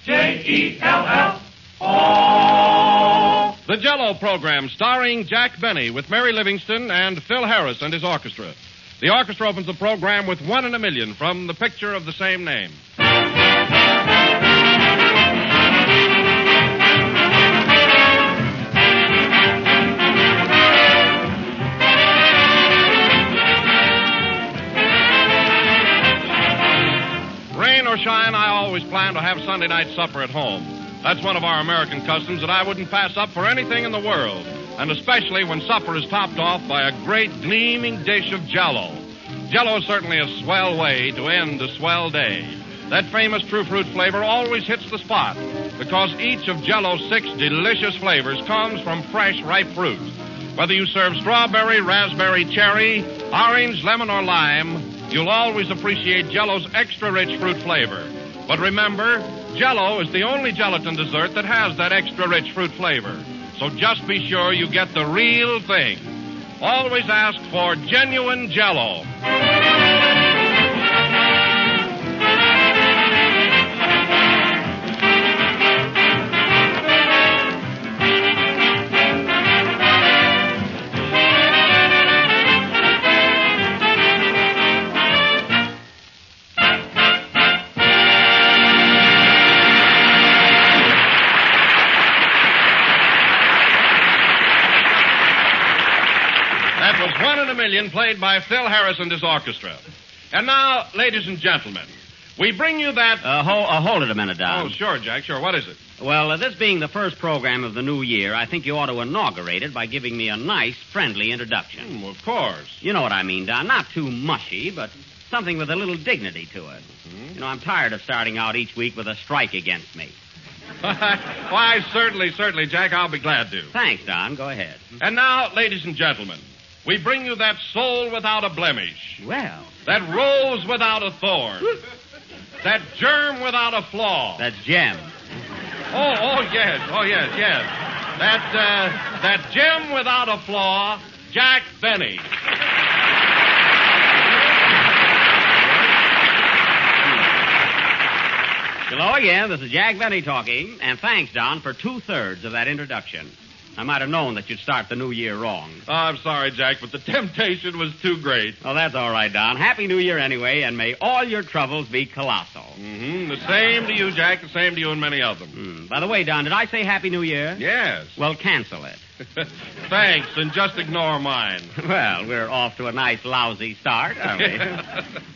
J-E-L-L-O. The Jell-O program starring Jack Benny with Mary Livingston and Phil Harris and his orchestra. The orchestra opens the program with One in a Million from the picture of the same name. Rain or shine, I always plan to have Sunday night supper at home. That's one of our American customs that I wouldn't pass up for anything in the world, and especially when supper is topped off by a great gleaming dish of Jell-O. Jell-O is certainly a swell way to end a swell day. That famous true fruit flavor always hits the spot because each of Jell-O's 6 delicious flavors comes from fresh, ripe fruit. Whether you serve strawberry, raspberry, cherry, orange, lemon, or lime, you'll always appreciate Jell-O's extra rich fruit flavor. But remember, Jell-O is the only gelatin dessert that has that extra rich fruit flavor. So just be sure you get the real thing. Always ask for genuine Jell-O. Million, played by Phil Harris and his orchestra. And now, ladies and gentlemen, we bring you that... Hold it a minute, Don. Oh, sure, Jack, sure. What is it? Well, this being the first program of the new year, I think you ought to inaugurate it by giving me a nice, friendly introduction. Of course. You know what I mean, Don. Not too mushy, but something with a little dignity to it. Mm-hmm. You know, I'm tired of starting out each week with a strike against me. Why, certainly, Jack, I'll be glad to. Thanks, Don. Go ahead. And now, ladies and gentlemen, we bring you that soul without a blemish. Well. That rose without a thorn. That germ without a flaw. That's gem. Oh, yes. That gem without a flaw, Jack Benny. Hello again. This is Jack Benny talking. And thanks, Don, for 2/3 of that introduction. I might have known that you'd start the new year wrong. Oh, I'm sorry, Jack, but the temptation was too great. Oh, that's all right, Don. Happy New Year anyway, and may all your troubles be colossal. Mm-hmm. The same to you, Jack. The same to you and many of them. By the way, Don, did I say Happy New Year? Yes. Well, cancel it. Thanks, and just ignore mine. Well, we're off to a nice, lousy start, aren't we?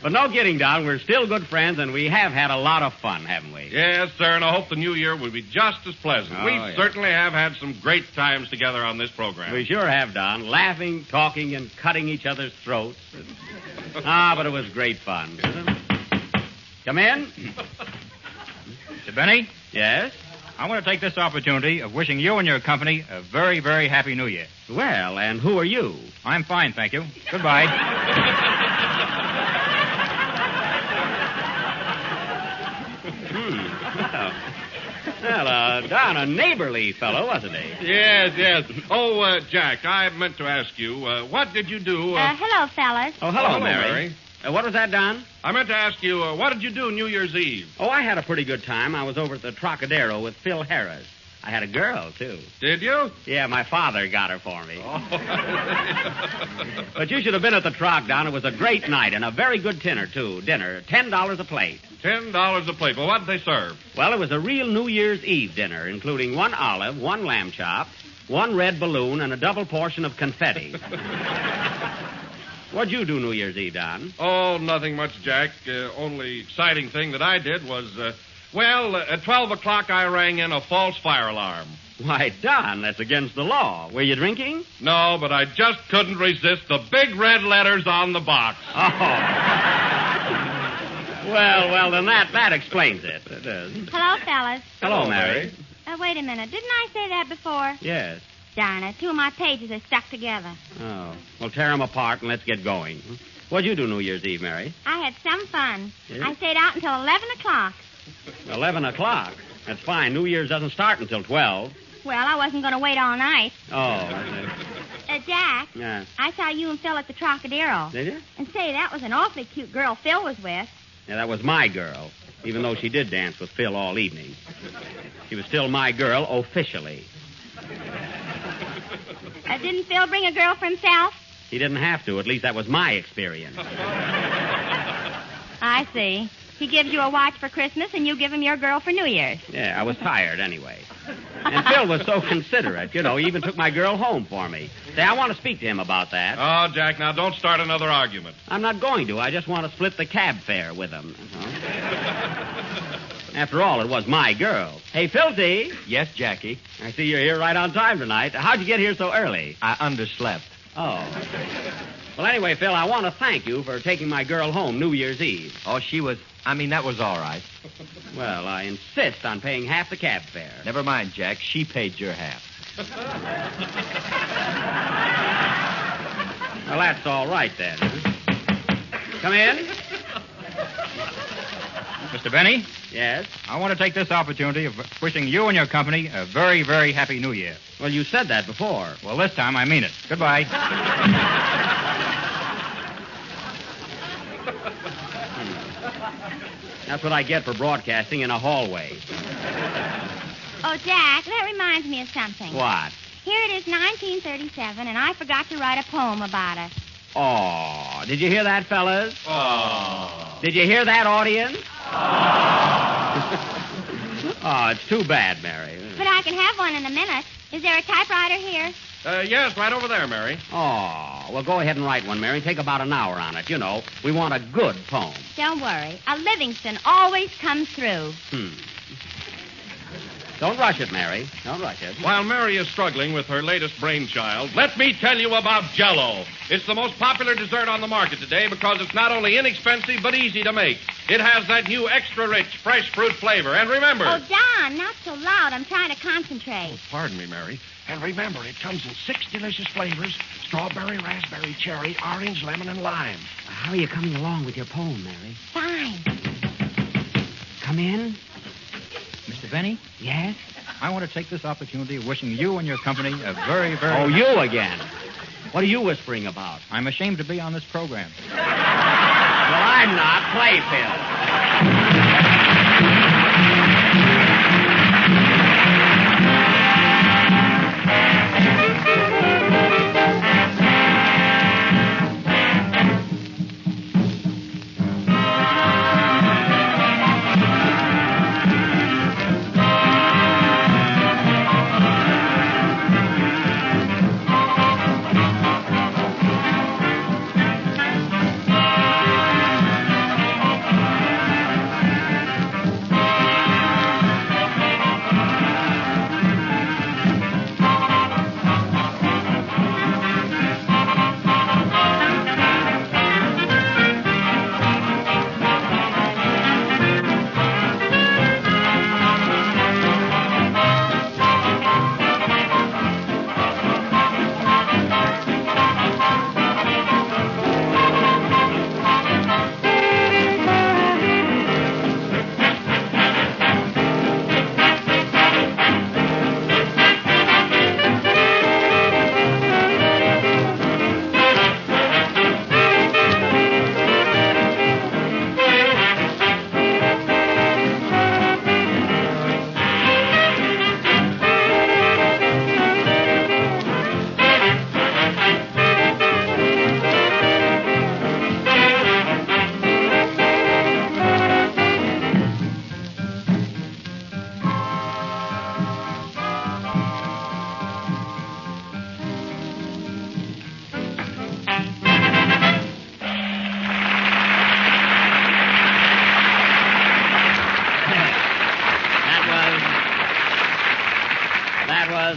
But no kidding, Don. We're still good friends, and we have had a lot of fun, haven't we? Yes, sir, and I hope the new year will be just as pleasant. Oh, we yeah. certainly have had some great times together on this program. We sure have, Don. Laughing, talking, and cutting each other's throats. But it was great fun. Come in. Mr. Benny? Yes? I want to take this opportunity of wishing you and your company a very, very happy New Year. Well, and who are you? I'm fine, thank you. Goodbye. Well, Don, a neighborly fellow, wasn't he? Yes. Oh, Jack, I meant to ask you, what did you do? Hello, fellas. Oh, hello, Mary. What was that, Don? I meant to ask you, what did you do New Year's Eve? Oh, I had a pretty good time. I was over at the Trocadero with Phil Harris. I had a girl, too. Did you? Yeah, my father got her for me. Oh. But you should have been at the Troc, Don. It was a great night and a very good dinner, too. Dinner, $10 a plate. $10 a plate. Well, what did they serve? Well, it was a real New Year's Eve dinner, including 1 olive, 1 lamb chop, 1 red balloon, and a double portion of confetti. What'd you do New Year's Eve, Don? Oh, nothing much, Jack. Only exciting thing that I did was, at 12 o'clock I rang in a false fire alarm. Why, Don, that's against the law. Were you drinking? No, but I just couldn't resist the big red letters on the box. Oh. Well, then that explains it. It does. Hello, fellas. Hello, Mary. Wait a minute. Didn't I say that before? Yes. Darn it. 2 of my pages are stuck together. Oh. Well, tear them apart and let's get going. What'd you do New Year's Eve, Mary? I had some fun. Yeah? I stayed out until 11 o'clock. 11 o'clock? That's fine. New Year's doesn't start until 12. Well, I wasn't going to wait all night. Oh. Jack. Yeah. I saw you and Phil at the Trocadero. Did you? And say, that was an awfully cute girl Phil was with. Yeah, that was my girl, even though she did dance with Phil all evening. She was still my girl officially. Didn't Phil bring a girl for himself? He didn't have to. At least that was my experience. I see. He gives you a watch for Christmas, and you give him your girl for New Year's. Yeah, I was tired anyway. And Phil was so considerate. You know, he even took my girl home for me. Say, I want to speak to him about that. Oh, Jack, now don't start another argument. I'm not going to. I just want to split the cab fare with him. After all, it was my girl. Hey, Philty. Yes, Jackie? I see you're here right on time tonight. How'd you get here so early? I underslept. Oh. Well, anyway, Phil, I want to thank you for taking my girl home New Year's Eve. Oh, that was all right. Well, I insist on paying half the cab fare. Never mind, Jack. She paid your half. Well, that's all right, then. Come in. Mr. Benny? Yes? I want to take this opportunity of wishing you and your company a very, very happy New Year. Well, you said that before. Well, this time I mean it. Goodbye. That's what I get for broadcasting in a hallway. Oh, Jack, that reminds me of something. What? Here it is 1937, and I forgot to write a poem about it. Oh, did you hear that, fellas? Oh. Did you hear that, audience? Oh, it's too bad, Mary. But I can have one in a minute. Is there a typewriter here? Yes, right over there, Mary. Oh, well, go ahead and write one, Mary. Take about an hour on it. You know, we want a good poem. Don't worry. A Livingston always comes through. Don't rush it, Mary. Don't rush it. While Mary is struggling with her latest brainchild, let me tell you about Jell-O. It's the most popular dessert on the market today because it's not only inexpensive but easy to make. It has that new extra-rich, fresh fruit flavor. And remember... Oh, Don, not so loud. I'm trying to concentrate. Pardon me, Mary. And remember, it comes in 6 delicious flavors: strawberry, raspberry, cherry, orange, lemon, and lime. How are you coming along with your poem, Mary? Fine. Come in. Mr. Benny? Yes? I want to take this opportunity of wishing you and your company a very, very... Oh, you again. What are you whispering about? I'm ashamed to be on this program. Well, I'm not. Play, Phil.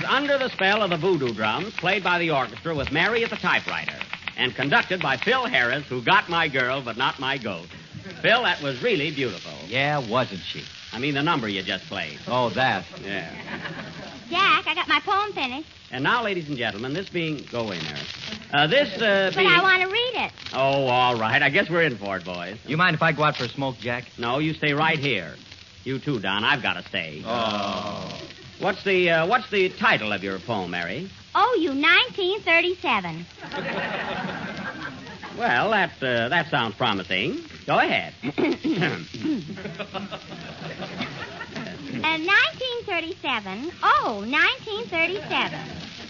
Under the Spell of the Voodoo Drums, played by the orchestra with Mary at the typewriter, and conducted by Phil Harris, who got my girl but not my goat. Phil, that was really beautiful. Yeah, wasn't she? I mean the number you just played. Oh, that. Yeah. Jack, I got my poem finished. And now, ladies and gentlemen, this being... Go away, Mary. This But being... I want to read it. Oh, all right. I guess we're in for it, boys. You mind if I go out for a smoke, Jack? No, you stay right here. You too, Don. I've got to stay. Oh. What's the title of your poem, Mary? Oh, you 1937. Well, that sounds promising. Go ahead. 1937. Oh, 1937.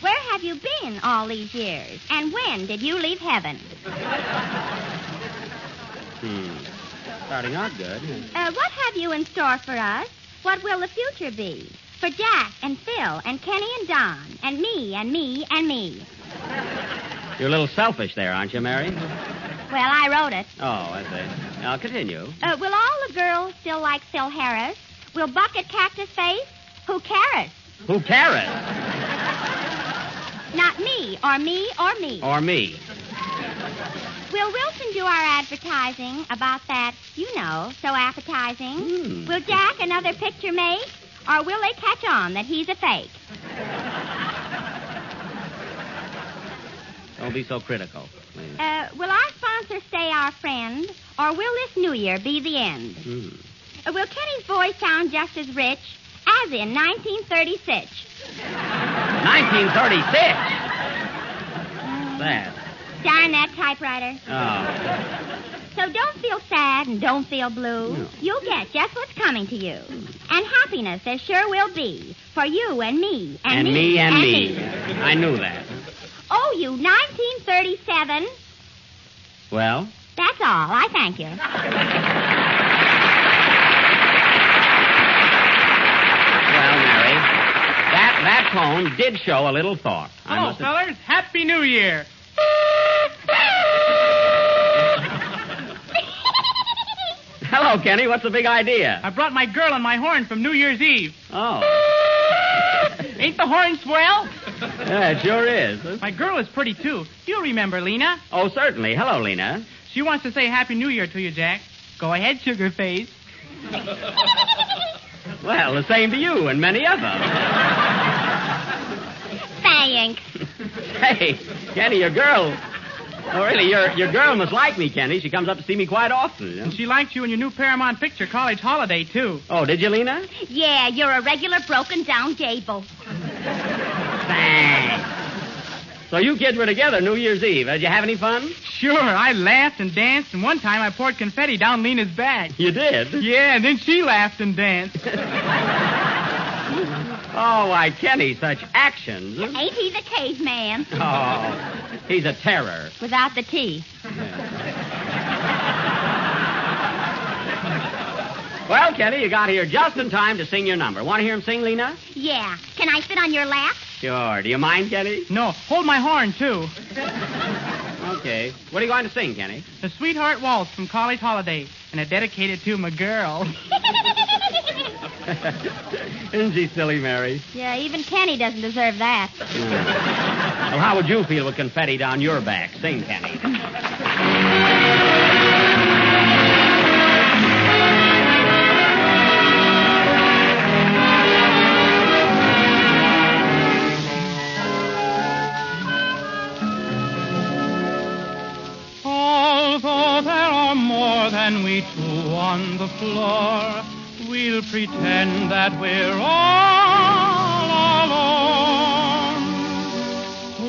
Where have you been all these years? And when did you leave heaven? Starting out good. What have you in store for us? What will the future be? For Jack and Phil and Kenny and Don and me and me and me. You're a little selfish there, aren't you, Mary? Well, I wrote it. Oh, I see. Now, continue. Will all the girls still like Phil Harris? Will Bucket Cactus Face? Who cares? Who cares? Not me, or me, or me. Or me. Will Wilson do our advertising about that, you know, so appetizing? Will Jack another picture make? Or will they catch on that he's a fake? Don't be so critical. Please. Will our sponsor stay our friend? Or will this New Year be the end? Will Kenny's voice sound just as rich as in 1936? 1936? That. Dragnet typewriter. Oh. So don't feel sad and don't feel blue. No. You'll get just what's coming to you. And happiness there sure will be for you and me. And me and me. I knew that. Oh, you 1937. Well? That's all. I thank you. Well, Mary, that tone did show a little thought. Hello, fellas. Happy New Year. Hello, Kenny. What's the big idea? I brought my girl on my horn from New Year's Eve. Oh. Ain't the horn swell? Yeah, it sure is. My girl is pretty, too. You remember Lena? Oh, certainly. Hello, Lena. She wants to say Happy New Year to you, Jack. Go ahead, sugar face. Well, the same to you and many others. Thanks. Hey, Kenny, your girl... Oh, really, your girl must like me, Kenny. She comes up to see me quite often. You know? And she liked you in your new Paramount picture, College Holiday, too. Oh, did you, Lena? Yeah, you're a regular broken-down gable. Thanks. So you kids were together New Year's Eve. Did you have any fun? Sure. I laughed and danced, and one time I poured confetti down Lena's back. You did? Yeah, and then she laughed and danced. Oh, why, Kenny, such actions. Ain't he the caveman? Oh, he's a terror. Without the teeth. Well, Kenny, you got here just in time to sing your number. Want to hear him sing, Lena? Yeah. Can I sit on your lap? Sure. Do you mind, Kenny? No. Hold my horn, too. Okay. What are you going to sing, Kenny? The Sweetheart Waltz from College Holiday, and I dedicate it to my girl. Isn't she silly, Mary? Yeah, even Kenny doesn't deserve that. Well, how would you feel with confetti down your back? Sing, Kenny. Although there are more than we two on the floor, we'll pretend that we're all alone.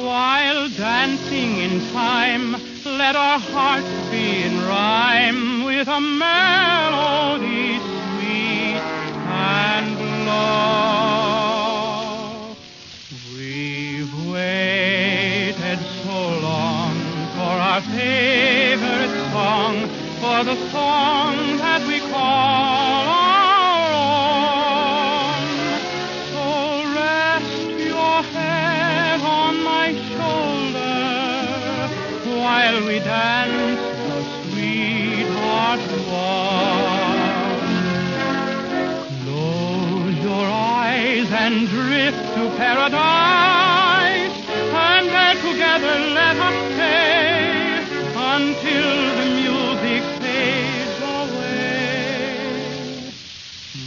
While dancing in time, let our hearts be in rhyme with a melody sweet and low. We've waited so long for our favorite song, for the song that we call our own. So rest your head on my shoulder while we dance the sweetheart waltz. Close your eyes and drift to paradise, and there together let us stay until the music fades away.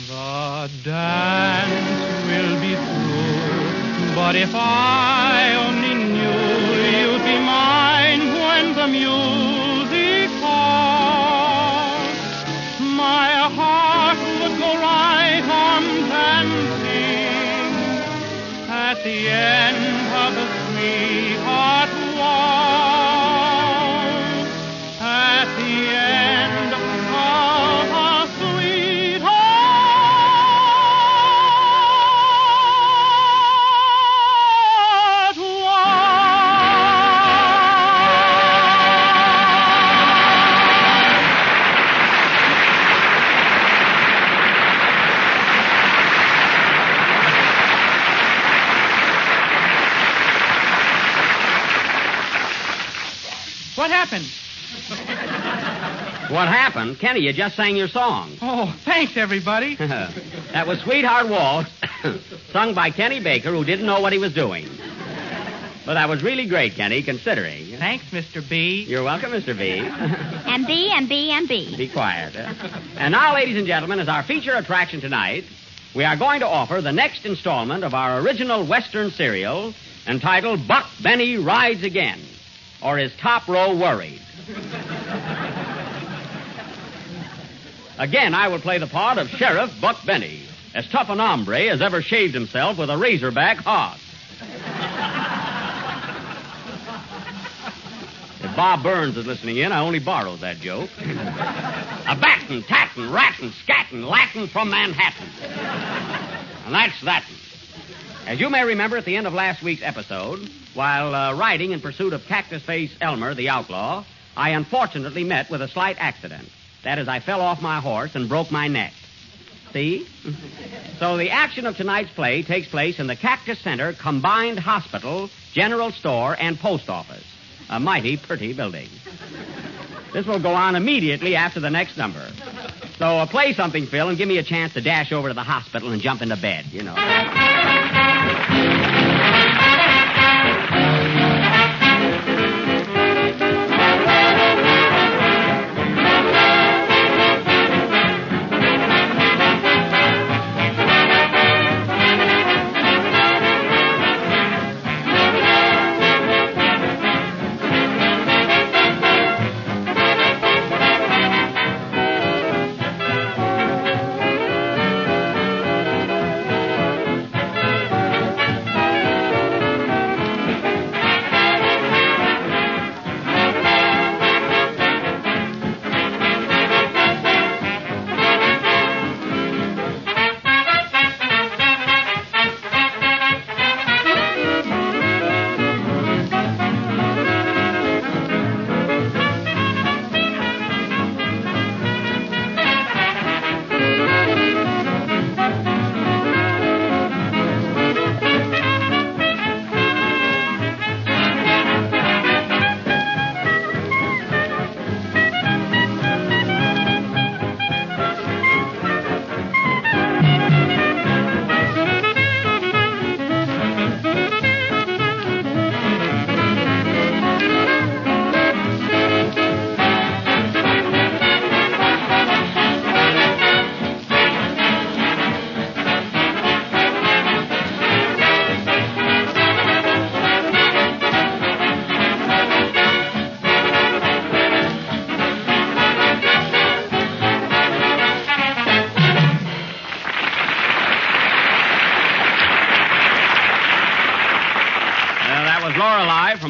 The dance will be through, but if I only knew you'd be mine when the music falls, my heart would go right on dancing at the end of the sweetheart waltz. At the end what happened? What happened? Kenny, you just sang your song. Oh, thanks, everybody. That was Sweetheart Waltz, sung by Kenny Baker, who didn't know what he was doing. But that was really great, Kenny, considering. Thanks, Mr. B. You're welcome, Mr. B. And B, and B, and B. Be quiet. And now, ladies and gentlemen, as our feature attraction tonight, we are going to offer the next installment of our original Western serial entitled Buck Benny Rides Again, or Is Top Row Worried? Again, I will play the part of Sheriff Buck Benny, as tough an hombre as ever shaved himself with a razorback hog. If Bob Burns is listening in, I only borrowed that joke. A battin', tattin', rattin', scattin', Latin from Manhattan. And that's that. As you may remember at the end of last week's episode, while riding in pursuit of Cactus Face Elmer, the outlaw, I unfortunately met with a slight accident. That is, I fell off my horse and broke my neck. See? So the action of tonight's play takes place in the Cactus Center Combined Hospital, General Store, and Post Office. A mighty pretty building. This will go on immediately after the next number. So play something, Phil, and give me a chance to dash over to the hospital and jump into bed, you know.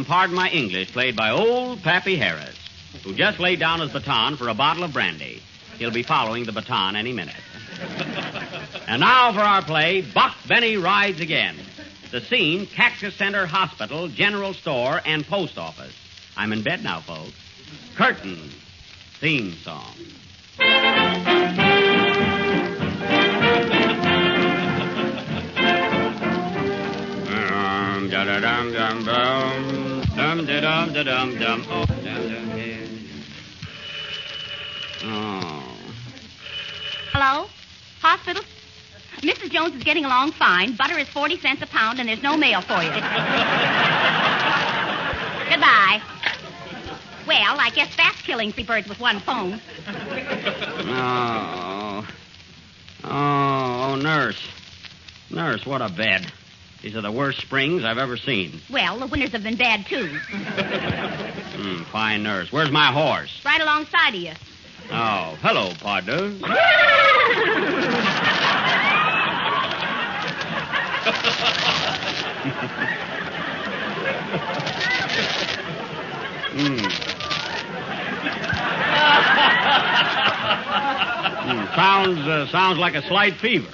Pardon My English, played by old Pappy Harris, who just laid down his baton for a bottle of brandy. He'll be following the baton any minute. And now for our play, Buck Benny Rides Again. The scene, Cactus Center Hospital, General Store, and Post Office. I'm in bed now, folks. Curtain. Theme song. Dum-da-dum-dum-dum. Dum-da-dum-da-dum-dum. Oh, oh. Hello? Hospital? Mrs. Jones is getting along fine. Butter is 40 cents a pound, and there's no mail for you. Goodbye. Well, I guess that's killing 3 birds with one phone. Oh, nurse. Nurse, what a bed. These are the worst springs I've ever seen. Well, the winters have been bad, too. Fine nurse. Where's my horse? Right alongside of you. Oh, hello, partner. Sounds like a slight fever.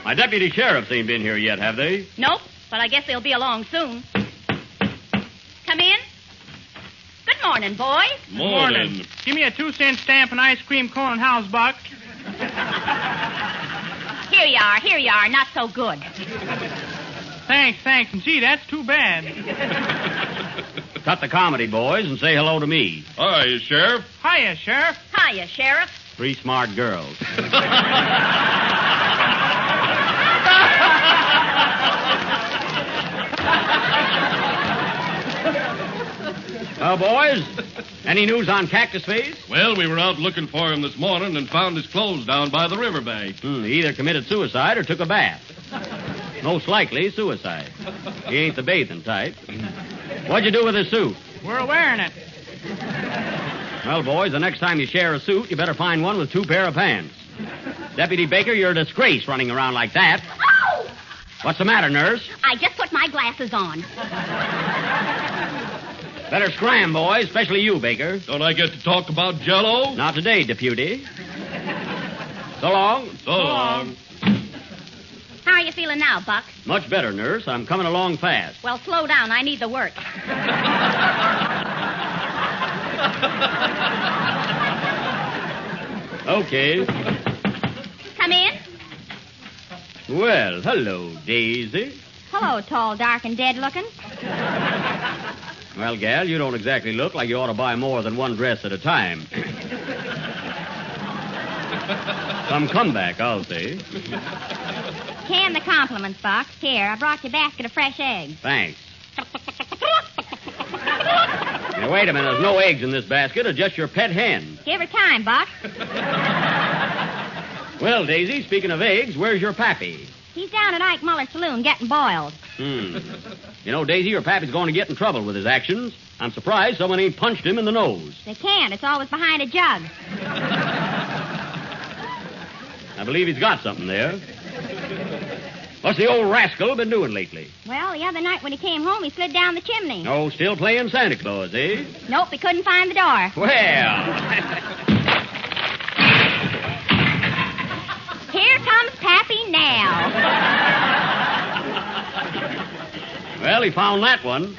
My deputy sheriffs ain't been here yet, have they? Nope, but I guess they'll be along soon. Come in. Good morning, boys. Morning. Give me a 2-cent stamp and ice cream cone and house box. Here you are. Not so good. Thanks. And gee, that's too bad. Cut the comedy, boys, and say hello to me. Hi, Sheriff. Hiya, Sheriff. Hiya, Sheriff. 3 smart girls. Well, boys, any news on Cactus Face? Well, we were out looking for him this morning and found his clothes down by the riverbank. He either committed suicide or took a bath. Most likely suicide. He ain't the bathing type. What'd you do with his suit? We're wearing it. Well, boys, the next time you share a suit, you better find one with 2 pair of pants. Deputy Baker, you're a disgrace running around like that. Oh! What's the matter, nurse? I just put my glasses on. Better scram, boys, especially you, Baker. Don't I get to talk about Jell-O? Not today, deputy. So long. So long. How are you feeling now, Buck? Much better, nurse. I'm coming along fast. Well, slow down. I need the work. Okay. Come in. Well, hello, Daisy. Hello, tall, dark, and dead looking. Well, gal, you don't exactly look like you ought to buy more than one dress at a time. Some comeback, I'll say. Can the compliments, Buck. Here, I brought you a basket of fresh eggs. Thanks. Now, wait a minute. There's no eggs in this basket. It's just your pet hen. Give her time, Buck. Well, Daisy, speaking of eggs, where's your pappy? He's down at Ike Muller's saloon getting boiled. You know, Daisy, your pappy's going to get in trouble with his actions. I'm surprised someone ain't punched him in the nose. They can't. It's always behind a jug. I believe he's got something there. What's the old rascal been doing lately? Well, the other night when he came home, he slid down the chimney. Oh, still playing Santa Claus, eh? Nope, he couldn't find the door. Well. Here comes Pappy now. Well, he found that one.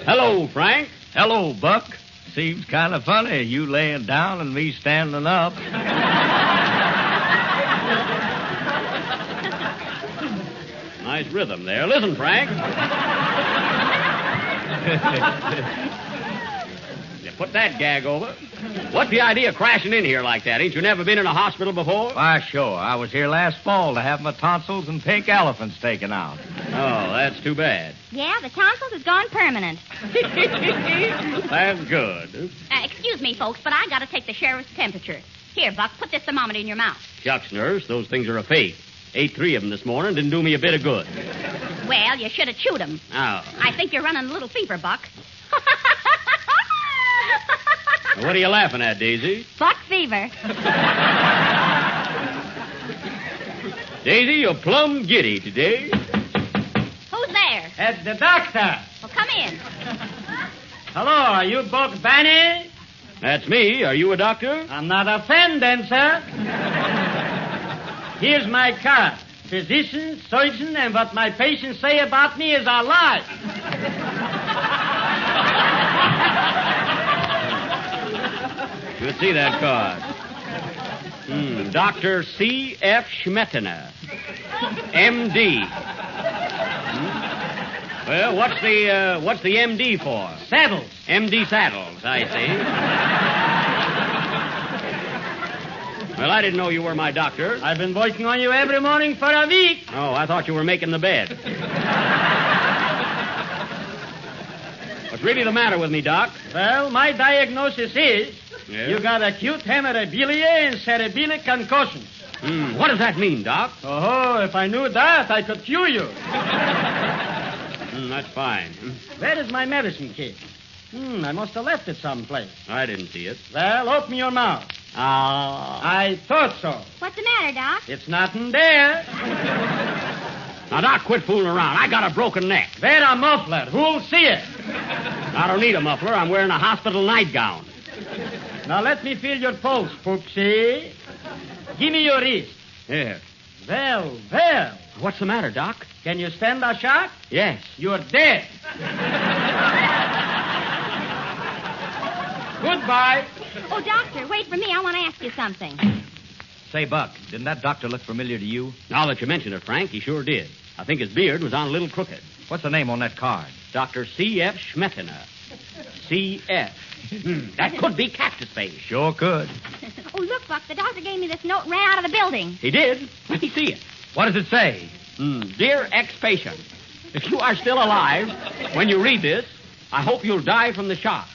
Hello, Frank. Hello, Buck. Seems kind of funny, you laying down and me standing up. Nice rhythm there. Listen, Frank. You put that gag over. What's the idea of crashing in here like that? Ain't you never been in a hospital before? Why, sure. I was here last fall to have my tonsils and pink elephants taken out. Oh, that's too bad. Yeah, the tonsils has gone permanent. That's good. Excuse me, folks, but I got to take the sheriff's temperature. Here, Buck, put this thermometer in your mouth. Shucks, nurse, those things are a fake. Ate 3 of them this morning. Didn't do me a bit of good. Well, you should have chewed them. Oh. I think you're running a little fever, Buck. What are you laughing at, Daisy? Buck fever. Daisy, you're plumb giddy today. Who's there? It's the doctor. Well, come in. Hello, are you Buck Benny? That's me. Are you a doctor? I'm not a friend, then, sir. Here's my card. Physician, surgeon, and what my patients say about me is a lie. Let's see that card. Dr. C.F. Schmettener, M.D. Well, what's the M.D. for? Saddles. M.D. Saddles, I see. Well, I didn't know you were my doctor. I've been working on you every morning for a week. Oh, I thought you were making the bed. What's really the matter with me, Doc? Well, my diagnosis is you got acute hemorrhagilia and cerebellar concussions. What does that mean, Doc? Oh, if I knew that, I could cure you. That's fine. Where is my medicine kit? I must have left it someplace. I didn't see it. Well, open your mouth. I thought so. What's the matter, Doc? It's nothing there. Now, Doc, quit fooling around. I got a broken neck. Wear a muffler. Who'll see it? I don't need a muffler. I'm wearing a hospital nightgown. Now, let me feel your pulse, Pooksy. Give me your wrist. Here. Well. What's the matter, Doc? Can you stand a shock? Yes. You're dead. Goodbye. Oh, doctor, wait for me. I want to ask you something. Say, Buck, didn't that doctor look familiar to you? Now that you mention it, Frank, he sure did. I think his beard was on a little crooked. What's the name on that card? Dr. C.F. Schmettener. C.F. That could be Cactus Face. Sure could. Oh, look, Buck, the doctor gave me this note and ran out of the building. He did? Let me see it. What does it say? Dear ex-patient, if you are still alive when you read this, I hope you'll die from the shock.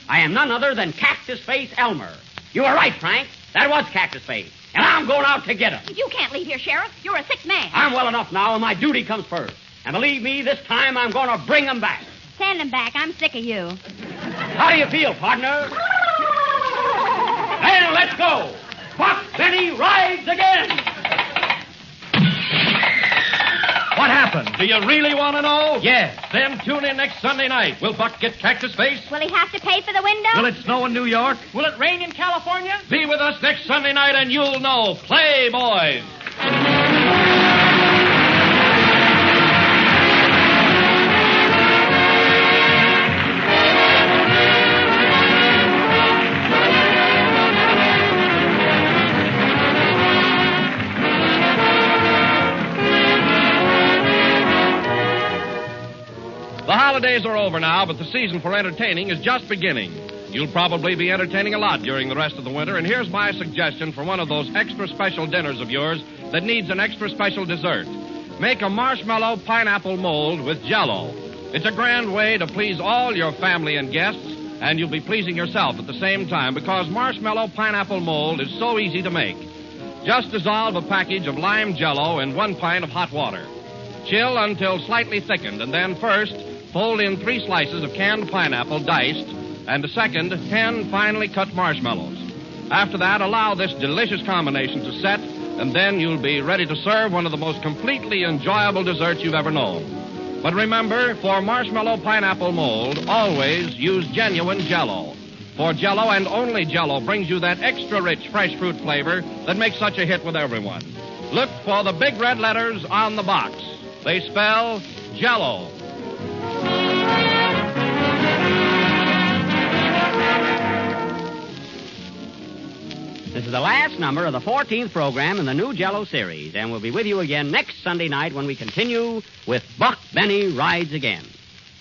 I am none other than Cactus Face Elmer. You were right, Frank. That was Cactus Face. And I'm going out to get him. You can't leave here, Sheriff. You're a sick man. I'm well enough now, and my duty comes first. And believe me, this time I'm going to bring him back. Send him back. I'm sick of you. How do you feel, partner? Then let's go. Buck Benny rides again. What happened? Do you really want to know? Yes. Then tune in next Sunday night. Will Buck get Cactus Face? Will he have to pay for the window? Will it snow in New York? Will it rain in California? Be with us next Sunday night and you'll know. Play, boys. The holidays are over now, but the season for entertaining is just beginning. You'll probably be entertaining a lot during the rest of the winter, and here's my suggestion for one of those extra special dinners of yours that needs an extra special dessert. Make a marshmallow pineapple mold with Jell-O. It's a grand way to please all your family and guests, and you'll be pleasing yourself at the same time because marshmallow pineapple mold is so easy to make. Just dissolve a package of lime Jell-O in 1 pint of hot water. Chill until slightly thickened, and then first fold in 3 slices of canned pineapple diced, and a second 10 finely cut marshmallows. After that, allow this delicious combination to set, and then you'll be ready to serve one of the most completely enjoyable desserts you've ever known. But remember, for marshmallow pineapple mold, always use genuine Jell-O. For Jell-O and only Jell-O brings you that extra rich fresh fruit flavor that makes such a hit with everyone. Look for the big red letters on the box. They spell Jell-O. This is the last number of the 14th program in the new Jell-O series, and we'll be with you again next Sunday night when we continue with Buck Benny Rides Again.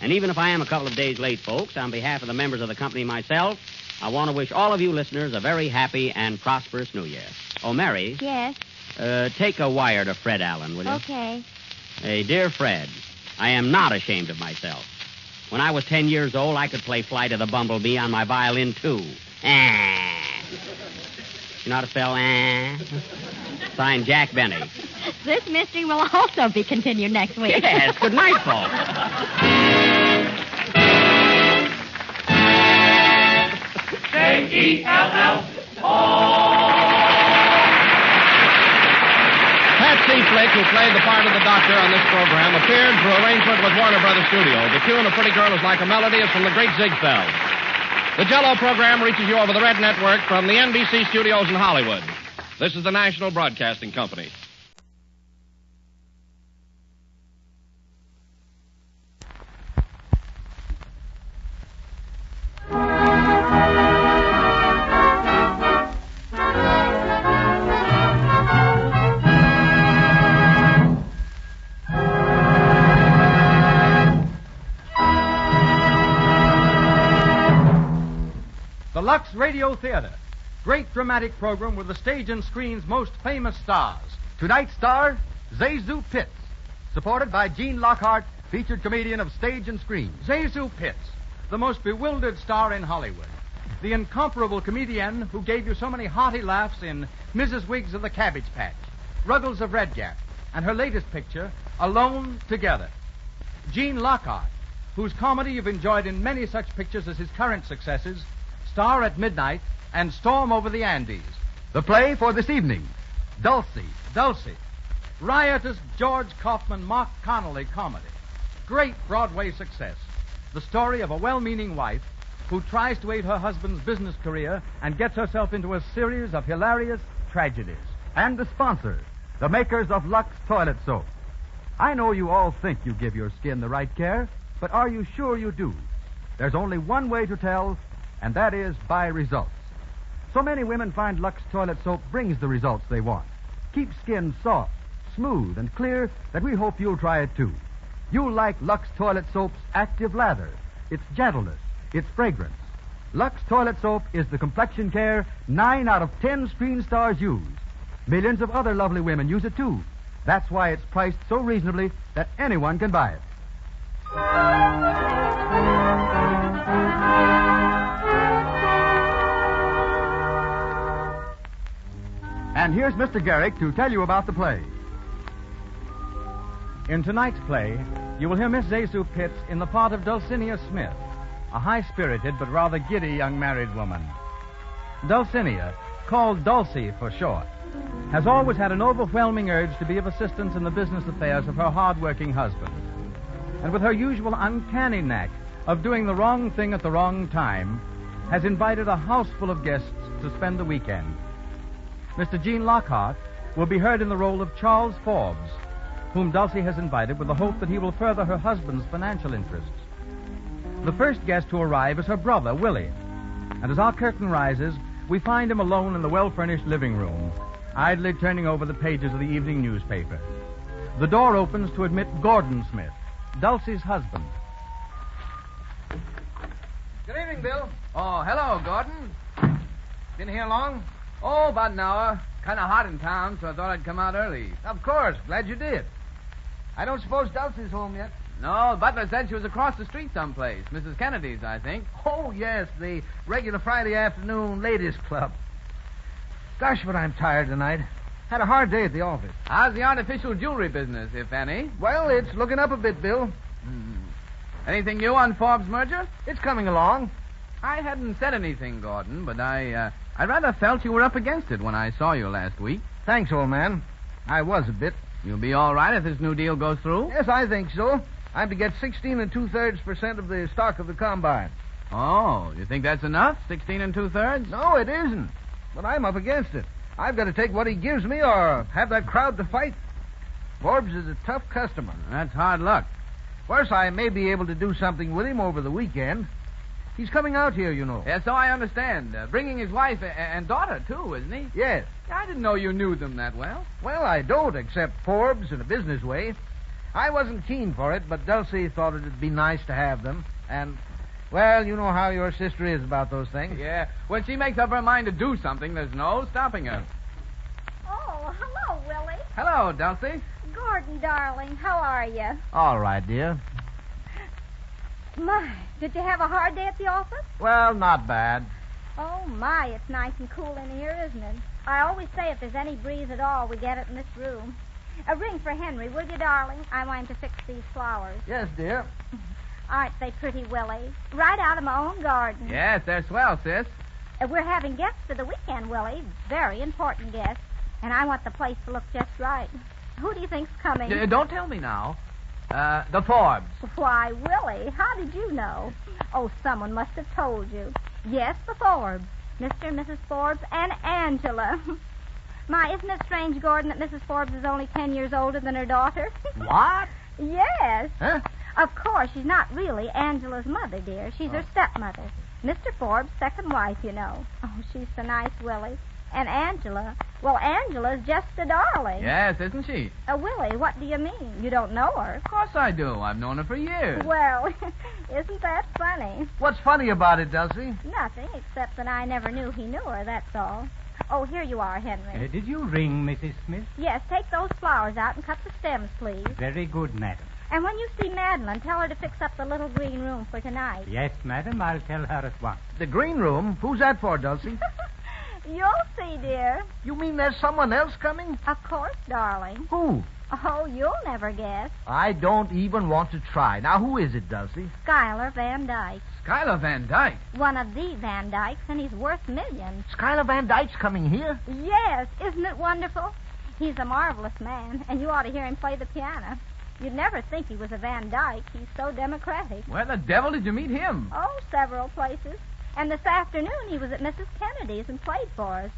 And even if I am a couple of days late, folks, on behalf of the members of the company and myself, I want to wish all of you listeners a very happy and prosperous New Year. Oh, Mary. Yes? Take a wire to Fred Allen, will you? Okay. Hey, dear Fred, I am not ashamed of myself. When I was 10 years old, I could play Flight of the Bumblebee on my violin, too. You know how to spell Signed, Jack Benny. This mystery will also be continued next week. Yes, good night, folks. J-E-L-L-O. Patsy Flick, who played the part of the doctor on this program, appeared through arrangement with Warner Brothers Studio. The tune of Pretty Girl Is Like a Melody is from the great Ziegfeld. The Jell-O program reaches you over the Red Network from the NBC studios in Hollywood. This is the National Broadcasting Company. The Lux Radio Theater. Great dramatic program with the stage and screen's most famous stars. Tonight's star, Zazu Pitts. Supported by Gene Lockhart, featured comedian of stage and screen. Zazu Pitts, the most bewildered star in Hollywood. The incomparable comedian who gave you so many hearty laughs in Mrs. Wiggs of the Cabbage Patch, Ruggles of Red Gap, and her latest picture, Alone Together. Gene Lockhart, whose comedy you've enjoyed in many such pictures as his current successes, Star at Midnight, and Storm Over the Andes. The play for this evening, Dulcie. Riotous George Kaufman, Mark Connolly comedy. Great Broadway success. The story of a well-meaning wife who tries to aid her husband's business career and gets herself into a series of hilarious tragedies. And the sponsor, the makers of Lux Toilet Soap. I know you all think you give your skin the right care, but are you sure you do? There's only one way to tell, and that is by results. So many women find Lux Toilet Soap brings the results they want. Keeps skin soft, smooth, and clear that we hope you'll try it too. You'll like Lux Toilet Soap's active lather, its gentleness, its fragrance. Lux Toilet Soap is the complexion care 9 out of 10 screen stars use. Millions of other lovely women use it, too. That's why it's priced so reasonably that anyone can buy it. And here's Mr. Garrick to tell you about the play. In tonight's play, you will hear Miss Zazu Pitts in the part of Dulcinea Smith, a high-spirited but rather giddy young married woman. Dulcinea, called Dulcie for short, has always had an overwhelming urge to be of assistance in the business affairs of her hard-working husband. And with her usual uncanny knack of doing the wrong thing at the wrong time, has invited a house full of guests to spend the weekend. Mr. Gene Lockhart will be heard in the role of Charles Forbes, whom Dulcie has invited with the hope that he will further her husband's financial interests. The first guest to arrive is her brother, Willie. And as our curtain rises, we find him alone in the well-furnished living room, idly turning over the pages of the evening newspaper. The door opens to admit Gordon Smith, Dulcie's husband. Good evening, Bill. Oh, hello, Gordon. Been here long? Oh, about an hour. Kind of hot in town, so I thought I'd come out early. Of course. Glad you did. I don't suppose Dulcie's home yet. No, the butler said she was across the street someplace. Mrs. Kennedy's, I think. Oh, yes, the regular Friday afternoon ladies' club. Gosh, but I'm tired tonight. Had a hard day at the office. How's the artificial jewelry business, if any? Well, it's looking up a bit, Bill. Anything new on Forbes' merger? It's coming along. I hadn't said anything, Gordon, but I rather felt you were up against it when I saw you last week. Thanks, old man. I was a bit. You'll be all right if this new deal goes through? Yes, I think so. I'm to get 16 2/3% of the stock of the combine. Oh, you think that's enough? 16 2/3? No, it isn't. But I'm up against it. I've got to take what he gives me or have that crowd to fight. Forbes is a tough customer. That's hard luck. Worse, I may be able to do something with him over the weekend. He's coming out here, you know. Yes, so I understand. Bringing his wife and daughter, too, isn't he? Yes. I didn't know you knew them that well. Well, I don't, except Forbes in a business way. I wasn't keen for it, but Dulcie thought it'd be nice to have them. And, well, you know how your sister is about those things. Yeah. When she makes up her mind to do something, there's no stopping her. Oh, hello, Willie. Hello, Dulcie. Gordon, darling, how are you? All right, dear. My, did you have a hard day at the office? Well, not bad. Oh, my, it's nice and cool in here, isn't it? I always say if there's any breeze at all, we get it in this room. A ring for Henry, will you, darling? I want him to fix these flowers. Yes, dear. Aren't they pretty, Willie? Right out of my own garden. Yes, they're swell, sis. We're having guests for the weekend, Willie. Very important guests. And I want the place to look just right. Who do you think's coming? Don't tell me now. The Forbes. Why, Willie, how did you know? Oh, someone must have told you. Yes, the Forbes. Mr. and Mrs. Forbes and Angela. My, isn't it strange, Gordon, that Mrs. Forbes is only 10 years older than her daughter? What? Yes. Huh? Of course, she's not really Angela's mother, dear. She's her stepmother. Mr. Forbes' second wife, you know. Oh, she's so nice, Willie. And Angela, well, Angela's just a darling. Yes, isn't she? Willie, what do you mean? You don't know her? Of course I do. I've known her for years. Well, isn't that funny? What's funny about it, Dulcie? Nothing, except that I never knew he knew her, that's all. Oh, here you are, Henry. Did you ring, Mrs. Smith? Yes, take those flowers out and cut the stems, please. Very good, madam. And when you see Madeline, tell her to fix up the little green room for tonight. Yes, madam, I'll tell her at once. The green room? Who's that for, Dulcie? You'll see, dear. You mean there's someone else coming? Of course, darling. Who? Oh, you'll never guess. I don't even want to try. Now, who is it, Dulcie? Schuyler Van Dyke. Schuyler Van Dyke? One of the Van Dykes, and he's worth millions. Schuyler Van Dyke's coming here? Yes, isn't it wonderful? He's a marvelous man, and you ought to hear him play the piano. You'd never think he was a Van Dyke. He's so democratic. Where the devil did you meet him? Oh, several places. And this afternoon he was at Mrs. Kennedy's and played for us.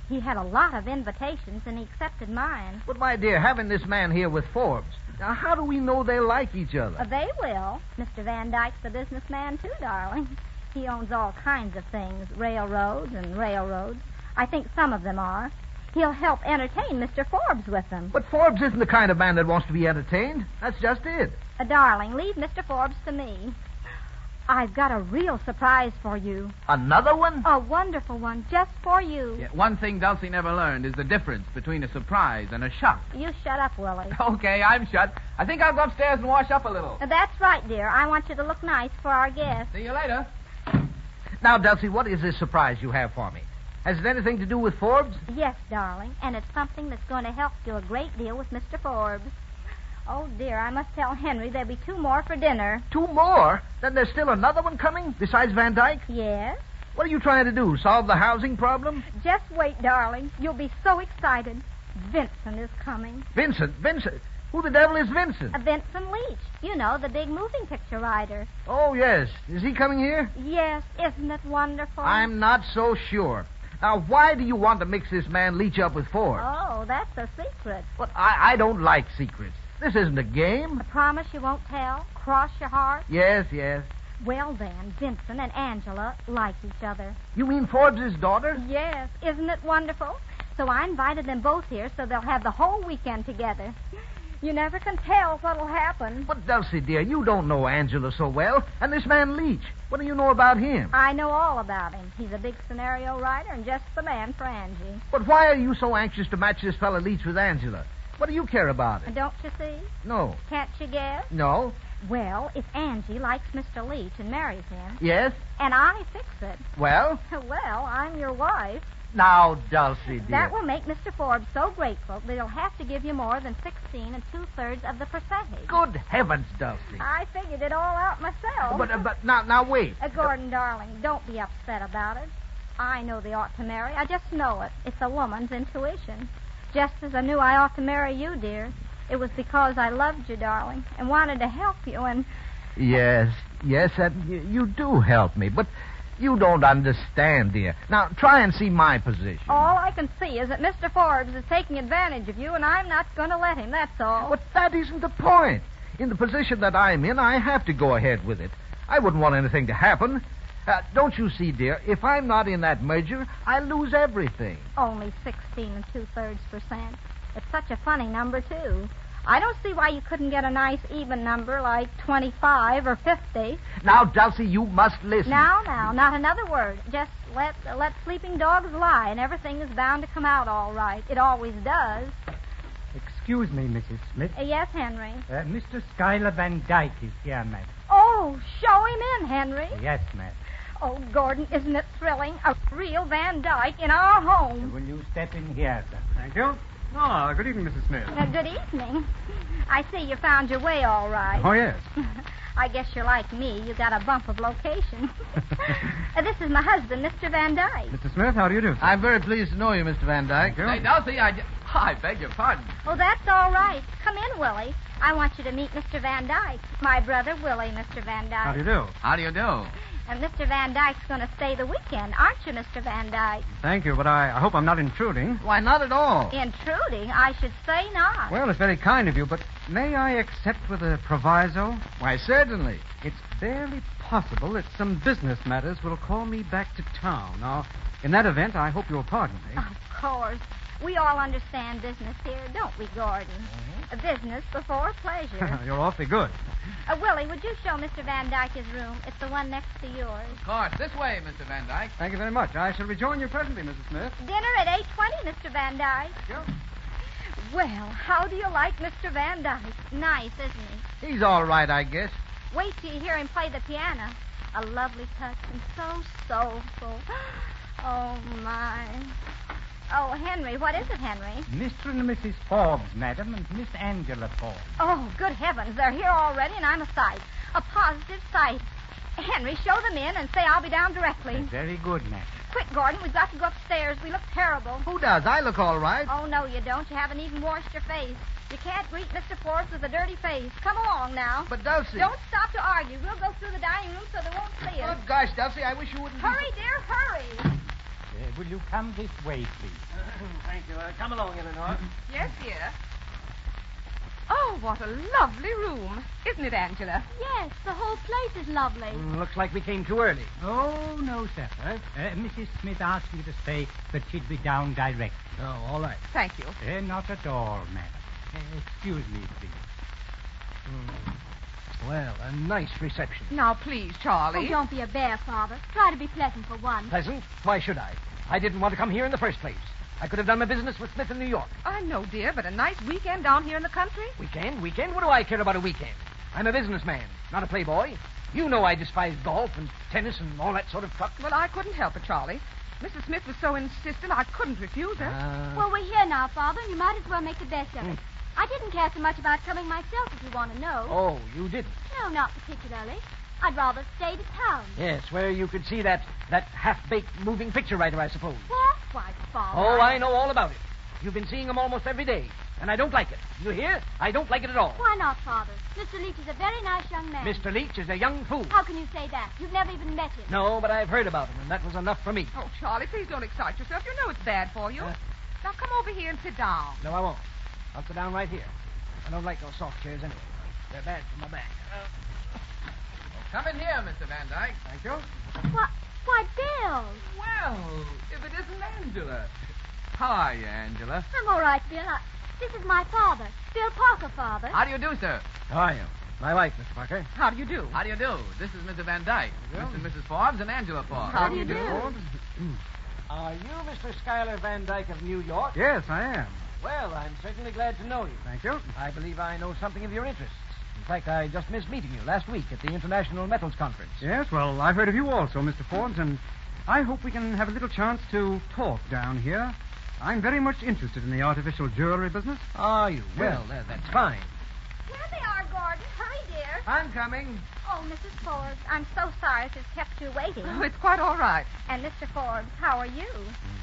He had a lot of invitations, and he accepted mine. But, my dear, having this man here with Forbes, now how do we know they like each other? They will. Mr. Van Dyke's a businessman, too, darling. He owns all kinds of things, railroads and railroads. I think some of them are. He'll help entertain Mr. Forbes with them. But Forbes isn't the kind of man that wants to be entertained. That's just it. Darling, leave Mr. Forbes to me. I've got a real surprise for you. Another one? A wonderful one, just for you. Yeah, one thing Dulcie never learned is the difference between a surprise and a shock. You shut up, Willie. Okay, I'm shut. I think I'll go upstairs and wash up a little. That's right, dear. I want you to look nice for our guests. See you later. Now, Dulcie, what is this surprise you have for me? Has it anything to do with Forbes? Yes, darling, and it's something that's going to help do a great deal with Mr. Forbes. Oh, dear, I must tell Henry there'll be 2 more for dinner. 2 more? Then there's still another one coming, besides Van Dyke? Yes. What are you trying to do, solve the housing problem? Just wait, darling. You'll be so excited. Vincent is coming. Vincent? Who the devil is Vincent? Vincent Leach. You know, the big moving picture writer. Oh, yes. Is he coming here? Yes. Isn't it wonderful? I'm not so sure. Now, why do you want to mix this man Leach up with Forbes? Oh, that's a secret. But I don't like secrets. This isn't a game. I promise you won't tell? Cross your heart? Yes. Well, then, Vincent and Angela like each other. You mean Forbes' daughter? Yes. Isn't it wonderful? So I invited them both here so they'll have the whole weekend together. You never can tell what'll happen. But, Dulcie, dear, you don't know Angela so well. And this man Leach, what do you know about him? I know all about him. He's a big scenario writer and just the man for Angie. But why are you so anxious to match this fella Leach with Angela? What do you care about it? Don't you see? No. Can't you guess? No. Well, if Angie likes Mr. Leach and marries him... Yes? And I fix it... Well? Well, I'm your wife. Now, Dulcie, dear... That will make Mr. Forbes so grateful that he'll have to give you more than 16 2/3 of the percentage. Good heavens, Dulcie. I figured it all out myself. But now wait. Gordon, darling, don't be upset about it. I know they ought to marry. I just know it. It's a woman's intuition. Just as I knew I ought to marry you, dear. It was because I loved you, darling, and wanted to help you, and... Yes, you do help me, but you don't understand, dear. Now, try and see my position. All I can see is that Mr. Forbes is taking advantage of you, and I'm not going to let him, that's all. But that isn't the point. In the position that I'm in, I have to go ahead with it. I wouldn't want anything to happen. Don't you see, dear, if I'm not in that merger, I lose everything. Only 16 2/3%. It's such a funny number, too. I don't see why you couldn't get a nice even number like 25 or 50. Now, Dulcie, you must listen. Now, not another word. Just let sleeping dogs lie, and everything is bound to come out all right. It always does. Excuse me, Mrs. Smith. Yes, Henry? Mr. Schuyler Van Dyke is here, madam. Oh, show him in, Henry. Yes, madam. Oh, Gordon, isn't it thrilling? A real Van Dyke in our home. Will you step in here, sir? Thank you. Oh, good evening, Mrs. Smith. Good evening. I see you found your way all right. Oh, yes. I guess you're like me. You got a bump of location. This is my husband, Mr. Van Dyke. Mr. Smith, how do you do, sir? I'm very pleased to know you, Mr. Van Dyke. Thank you. Hey, Dulcie, I beg your pardon. Oh, that's all right. Come in, Willie. I want you to meet Mr. Van Dyke. My brother, Willie, Mr. Van Dyke. How do you do? How do you do? And Mr. Van Dyke's going to stay the weekend, aren't you, Mr. Van Dyke? Thank you, but I hope I'm not intruding. Why, not at all. Intruding? I should say not. Well, it's very kind of you, but may I accept with a proviso? Why, certainly. It's barely possible that some business matters will call me back to town. Now, in that event, I hope you'll pardon me. Of course. We all understand business here, don't we, Gordon? Business before pleasure. You're awfully good. Willie, would you show Mr. Van Dyke his room? It's the one next to yours. Of course. This way, Mr. Van Dyke. Thank you very much. I shall rejoin you presently, Mrs. Smith. Dinner at 8:20, Mr. Van Dyke. Sure. Well, how do you like Mr. Van Dyke? Nice, isn't he? He's all right, I guess. Wait till you hear him play the piano. A lovely touch and so soulful. Oh, my. Oh, Henry, what is it, Henry? Mr. and Mrs. Forbes, madam, and Miss Angela Forbes. Oh, good heavens. They're here already, and I'm a sight. A positive sight. Henry, show them in and say I'll be down directly. Very good, madam. Quick, Gordon, we've got to go upstairs. We look terrible. Who does? I look all right. Oh, no, you don't. You haven't even washed your face. You can't greet Mr. Forbes with a dirty face. Come along now. But, Dulcie... Don't stop to argue. We'll go through the dining room so they won't see us. Oh, gosh, Dulcie, I wish you wouldn't... Hurry, dear, hurry. Will you come this way, please? Thank you. Come along, Eleanor. Yes, dear. Oh, what a lovely room. Isn't it, Angela? Yes, the whole place is lovely. Looks like we came too early. Oh, no, sir. Mrs. Smith asked me to say that she'd be down direct. Oh, all right. Thank you. Not at all, madam. Excuse me, please. Well, a nice reception. Now, please, Charlie. Oh, don't be a bear, Father. Try to be pleasant for once. Pleasant? Why should I? I didn't want to come here in the first place. I could have done my business with Smith in New York. I know, dear, but a nice weekend down here in the country? Weekend? What do I care about a weekend? I'm a businessman, not a playboy. You know I despise golf and tennis and all that sort of truck. Well, I couldn't help it, Charlie. Mrs. Smith was so insistent, I couldn't refuse her. Well, we're here now, Father, and you might as well make the best of it. I didn't care so much about coming myself, if you want to know. Oh, you didn't? No, not particularly. I'd rather stay to town. Yes, where you could see that half-baked moving picture writer, I suppose. What? Why, Father. Oh, I know all about it. You've been seeing him almost every day, and I don't like it. You hear? I don't like it at all. Why not, Father? Mr. Leach is a very nice young man. Mr. Leach is a young fool. How can you say that? You've never even met him. No, but I've heard about him, and that was enough for me. Oh, Charlie, please don't excite yourself. You know it's bad for you. Now, come over here and sit down. No, I won't. I'll sit down right here. I don't like those soft chairs anyway. They're bad for my back. Come in here, Mr. Van Dyke. Thank you. Why, Bill. Well, if it isn't Angela. How are you, Angela? I'm all right, Bill. This is my father, Bill Parker, Father. How do you do, sir? How are you? My wife, Mr. Parker. How do you do? How do you do? This is Mr. Van Dyke, Mr. and Mrs. Forbes, and Angela Forbes. How do you do? Are you Mr. Schuyler Van Dyke of New York? Yes, I am. Well, I'm certainly glad to know you. Thank you. I believe I know something of your interests. In fact, I just missed meeting you last week at the International Metals Conference. Yes, well, I've heard of you also, Mr. Forbes, and I hope we can have a little chance to talk down here. I'm very much interested in the artificial jewelry business. Are you? Well, that's fine. Here they are, Gordon. Hurry, dear. I'm coming. Oh, Mrs. Forbes, I'm so sorry to have kept you waiting. Oh, it's quite all right. And Mr. Forbes, how are you?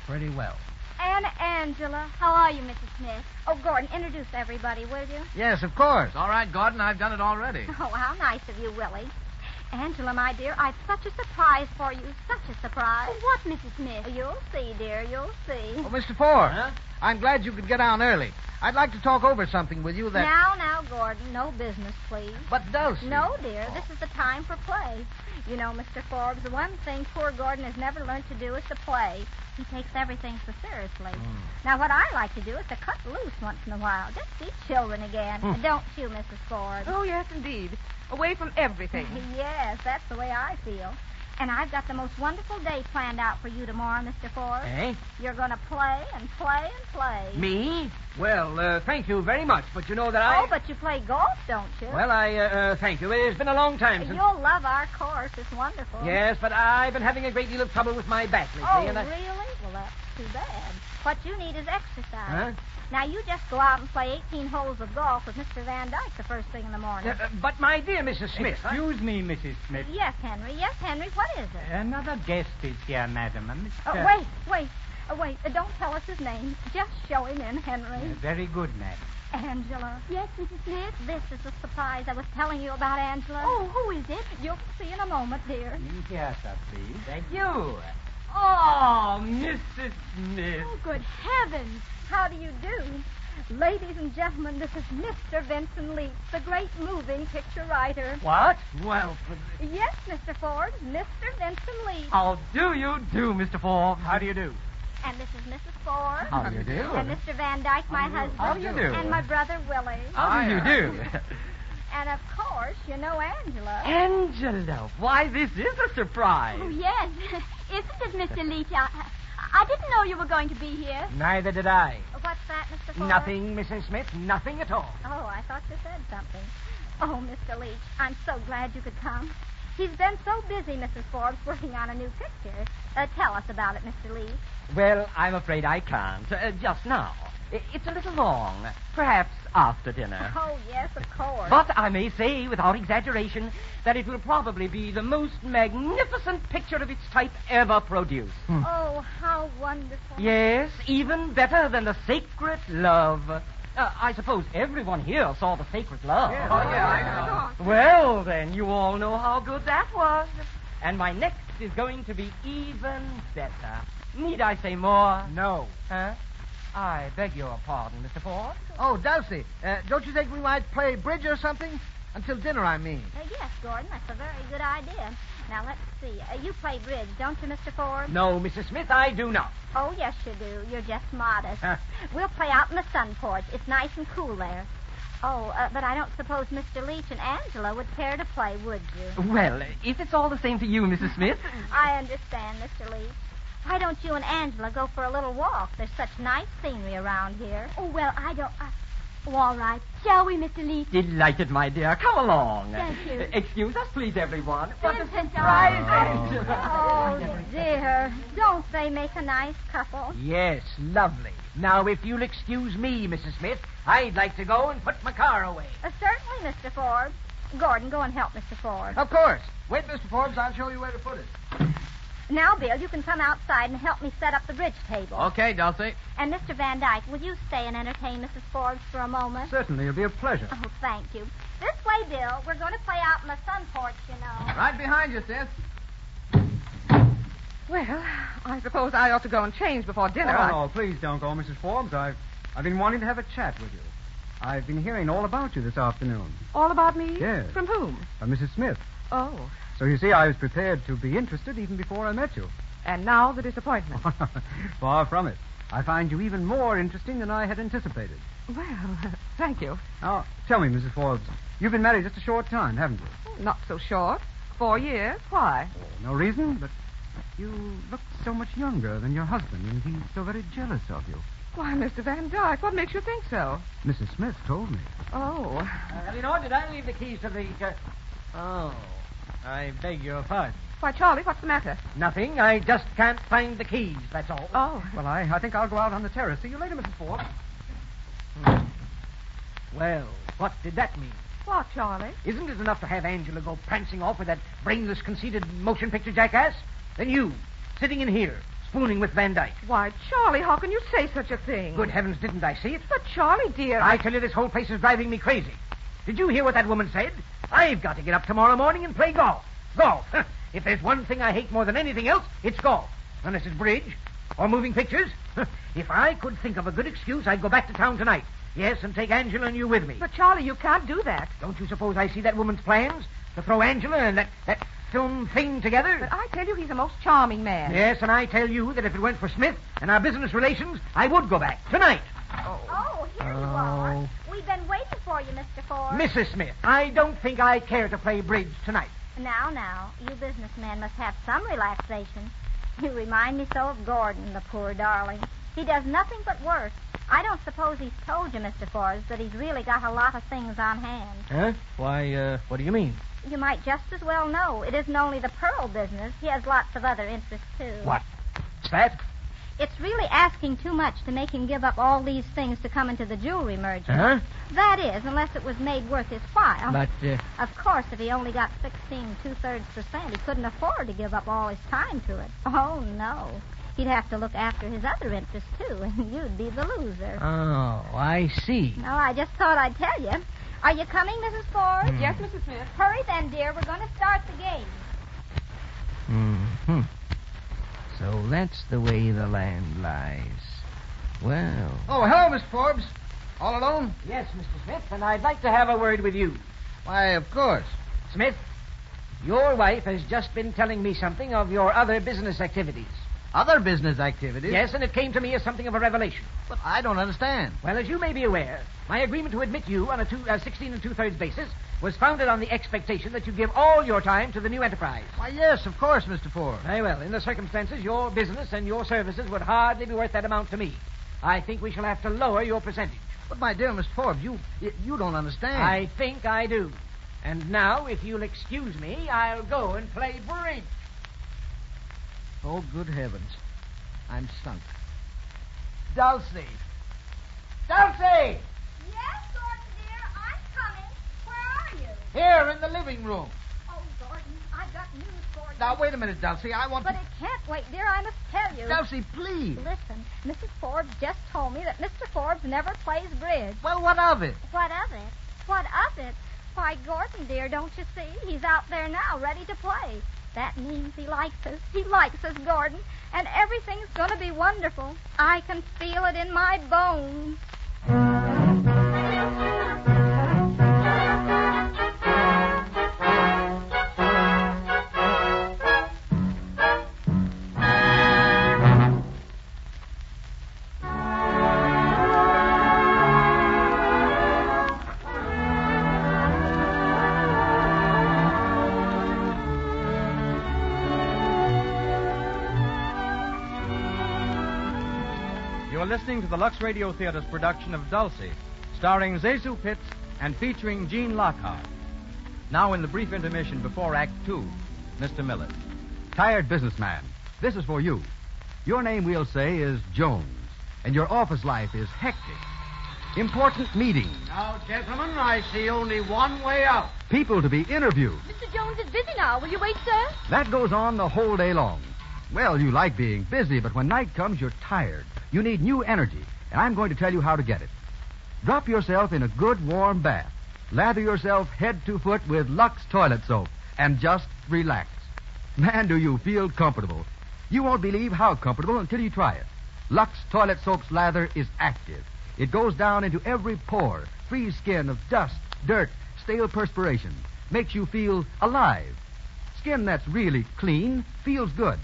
Pretty well. And Angela. How are you, Mrs. Smith? Oh, Gordon, introduce everybody, will you? Yes, of course. All right, Gordon, I've done it already. Oh, how nice of you, Willie. Angela, my dear, I've such a surprise for you. Such a surprise. What, Mrs. Smith? You'll see, dear. You'll see. Oh, Mr. Forbes, I'm glad you could get on early. I'd like to talk over something with you that... Now, Gordon, no business, please. But Dulcie... No, dear, this is the time for play. You know, Mr. Forbes, the one thing poor Gordon has never learned to do is to play. He takes everything so seriously. Now, what I like to do is to cut loose once in a while. Just be children again. Don't you, Mrs. Forbes? Oh, yes, indeed. Away from everything. Yes, that's the way I feel. And I've got the most wonderful day planned out for you tomorrow, Mr. Forbes. Eh? You're going to play and play and play. Me? Well, thank you very much, but you know that I... Oh, but you play golf, don't you? Well, thank you. It's been a long time since... You'll love our course. It's wonderful. Yes, but I've been having a great deal of trouble with my back lately. Oh, and really? Well, that's too bad. What you need is exercise. Huh? Now, you just go out and play 18 holes of golf with Mr. Van Dyke the first thing in the morning. But, my dear Mrs. Smith... Excuse me, Mrs. Smith. Yes, Henry. Yes, Henry. What is it? Another guest is here, madam. Wait. Don't tell us his name. Just show him in, Henry. Very good, madam. Angela. Yes, Mrs. Smith? This is the surprise I was telling you about, Angela. Oh, who is it? You'll see in a moment, dear. Here, sir, please. Thank you. Oh, Mrs. Smith. Oh, good heavens. How do you do? Ladies and gentlemen, this is Mr. Vincent Leach, the great moving picture writer. What? Well... Yes, Mr. Forbes, Mr. Vincent Leach. How do you do, Mr. Forbes? How do you do? And this is Mrs. Forbes. How do you do? And Mr. Van Dyke, my husband. How do you do? And my brother, Willie. How do you do? And, of course, you know Angela. Angela, why, this is a surprise. Oh, yes. Isn't it, Mr. Leach? I didn't know you were going to be here. Neither did I. What's that, Mr. Forbes? Nothing, Mrs. Smith. Nothing at all. Oh, I thought you said something. Oh, Mr. Leach, I'm so glad you could come. He's been so busy, Mrs. Forbes, working on a new picture. Tell us about it, Mr. Leach. Well, I'm afraid I can't. Just now. It's a little long. Perhaps after dinner. Oh, yes, of course. But I may say, without exaggeration, that it will probably be the most magnificent picture of its type ever produced. Oh, how wonderful. Yes, even better than the Sacred Love. I suppose everyone here saw the Sacred Love. Yes. Oh, yeah, I know. Well, then, you all know how good that was. And my next is going to be even better. Need I say more? No. Huh? I beg your pardon, Mr. Ford. Oh, Dulcie, don't you think we might play bridge or something? Until dinner, I mean. Yes, Gordon, that's a very good idea. Now, let's see. You play bridge, don't you, Mr. Ford? No, Mrs. Smith, I do not. Oh, yes, you do. You're just modest. We'll play out in the sun porch. It's nice and cool there. Oh, but I don't suppose Mr. Leach and Angela would care to play, would you? Well, if it's all the same to you, Mrs. Smith. I understand, Mr. Leach. Why don't you and Angela go for a little walk? There's such nice scenery around here. Oh, well, I don't... Oh, all right. Shall we, Mr. Leach? Delighted, my dear. Come along. Thank you. Excuse us, please, everyone. What a surprise, Oh, dear. Don't they make a nice couple? Yes, lovely. Now, if you'll excuse me, Mrs. Smith, I'd like to go and put my car away. Certainly, Mr. Forbes. Gordon, go and help Mr. Forbes. Of course. Wait, Mr. Forbes, I'll show you where to put it. Now, Bill, you can come outside and help me set up the bridge table. Okay, Dulcie. And Mr. Van Dyke, will you stay and entertain Mrs. Forbes for a moment? Certainly, it'll be a pleasure. Oh, thank you. This way, Bill. We're going to play out in the sun porch, you know. Right behind you, sis. Well, I suppose I ought to go and change before dinner. Oh, no, please don't go, Mrs. Forbes. I've been wanting to have a chat with you. I've been hearing all about you this afternoon. All about me? Yes. From whom? Mrs. Smith. Oh. So you see, I was prepared to be interested even before I met you. And now the disappointment. Far from it. I find you even more interesting than I had anticipated. Well, thank you. Now, tell me, Mrs. Forbes, you've been married just a short time, haven't you? Not so short. 4 years. Why? No reason, but you look so much younger than your husband, and he's so very jealous of you. Why, Mr. Van Dyke, what makes you think so? Mrs. Smith told me. Oh. Eleanor, did I leave the keys to the... Oh, I beg your pardon. Why, Charlie, what's the matter? Nothing. I just can't find the keys, that's all. Oh. Well, I think I'll go out on the terrace. See you later, Mrs. Forbes. Well, what did that mean? What, Charlie? Isn't it enough to have Angela go prancing off with that brainless, conceited motion picture jackass? Then you, sitting in here, spooning with Van Dyke. Why, Charlie, how can you say such a thing? Good heavens, didn't I see it? But, Charlie, dear... I tell you, this whole place is driving me crazy. Did you hear what that woman said? I've got to get up tomorrow morning and play golf. Golf. If there's one thing I hate more than anything else, it's golf. Unless it's bridge or moving pictures. If I could think of a good excuse, I'd go back to town tonight. Yes, and take Angela and you with me. But, Charlie, you can't do that. Don't you suppose I see that woman's plans? To throw Angela and that film thing together? But I tell you, he's a most charming man. Yes, and I tell you that if it weren't for Smith and our business relations, I would go back. Tonight. Oh, here you are. We've been waiting for you, Mr. Forbes. Mrs. Smith, I don't think I care to play bridge tonight. Now, you businessmen must have some relaxation. You remind me so of Gordon, the poor darling. He does nothing but work. I don't suppose he's told you, Mr. Forbes, that he's really got a lot of things on hand. Huh? Why, what do you mean? You might just as well know. It isn't only the pearl business. He has lots of other interests, too. What's that? It's really asking too much to make him give up all these things to come into the jewelry merger. Huh? That is, unless it was made worth his while. But, Of course, if he only got 16 2/3%, he couldn't afford to give up all his time to it. Oh, no. He'd have to look after his other interests, too, and you'd be the loser. Oh, I see. No, I just thought I'd tell you. Are you coming, Mrs. Forbes? Yes, Mrs. Smith. Hurry then, dear. We're going to start the game. Mm-hmm. So that's the way the land lies. Well... Oh, hello, Mr. Forbes. All alone? Yes, Mr. Smith, and I'd like to have a word with you. Why, of course. Smith, your wife has just been telling me something of your other business activities. Other business activities? Yes, and it came to me as something of a revelation. But I don't understand. Well, as you may be aware, my agreement to admit you on a 16 2/3 basis was founded on the expectation that you give all your time to the new enterprise. Why, yes, of course, Mr. Forbes. Very well. In the circumstances, your business and your services would hardly be worth that amount to me. I think we shall have to lower your percentage. But, my dear Mr. Forbes, you don't understand. I think I do. And now, if you'll excuse me, I'll go and play bridge. Oh, good heavens. I'm sunk. Dulcie! Dulcie! Yes, Gordon, dear. I'm coming. Where are you? Here, in the living room. Oh, Gordon, I've got news for you. Now, wait a minute, Dulcie. I want But to... it can't wait, dear. I must tell you. Dulcie, please. Listen, Mrs. Forbes just told me that Mr. Forbes never plays bridge. Well, what of it? What of it? What of it? Why, Gordon, dear, don't you see? He's out there now, ready to play. That means he likes us. He likes us, Gordon. And everything's going to be wonderful. I can feel it in my bones. listening to the Lux Radio Theater's production of Dulcie, starring Zezu Pitts and featuring Gene Lockhart. Now, in the brief intermission before Act Two, Mr. Miller. Tired businessman, this is for you. Your name, we'll say, is Jones, and your office life is hectic. Important meetings. Now, gentlemen, I see only one way out. People to be interviewed. Mr. Jones is busy now. Will you wait, sir? That goes on the whole day long. Well, you like being busy, but when night comes, you're tired. You need new energy, and I'm going to tell you how to get it. Drop yourself in a good warm bath. Lather yourself head to foot with Lux toilet soap, and just relax. Man, do you feel comfortable. You won't believe how comfortable until you try it. Lux toilet soap's lather is active. It goes down into every pore, frees skin of dust, dirt, stale perspiration, makes you feel alive. Skin that's really clean feels good.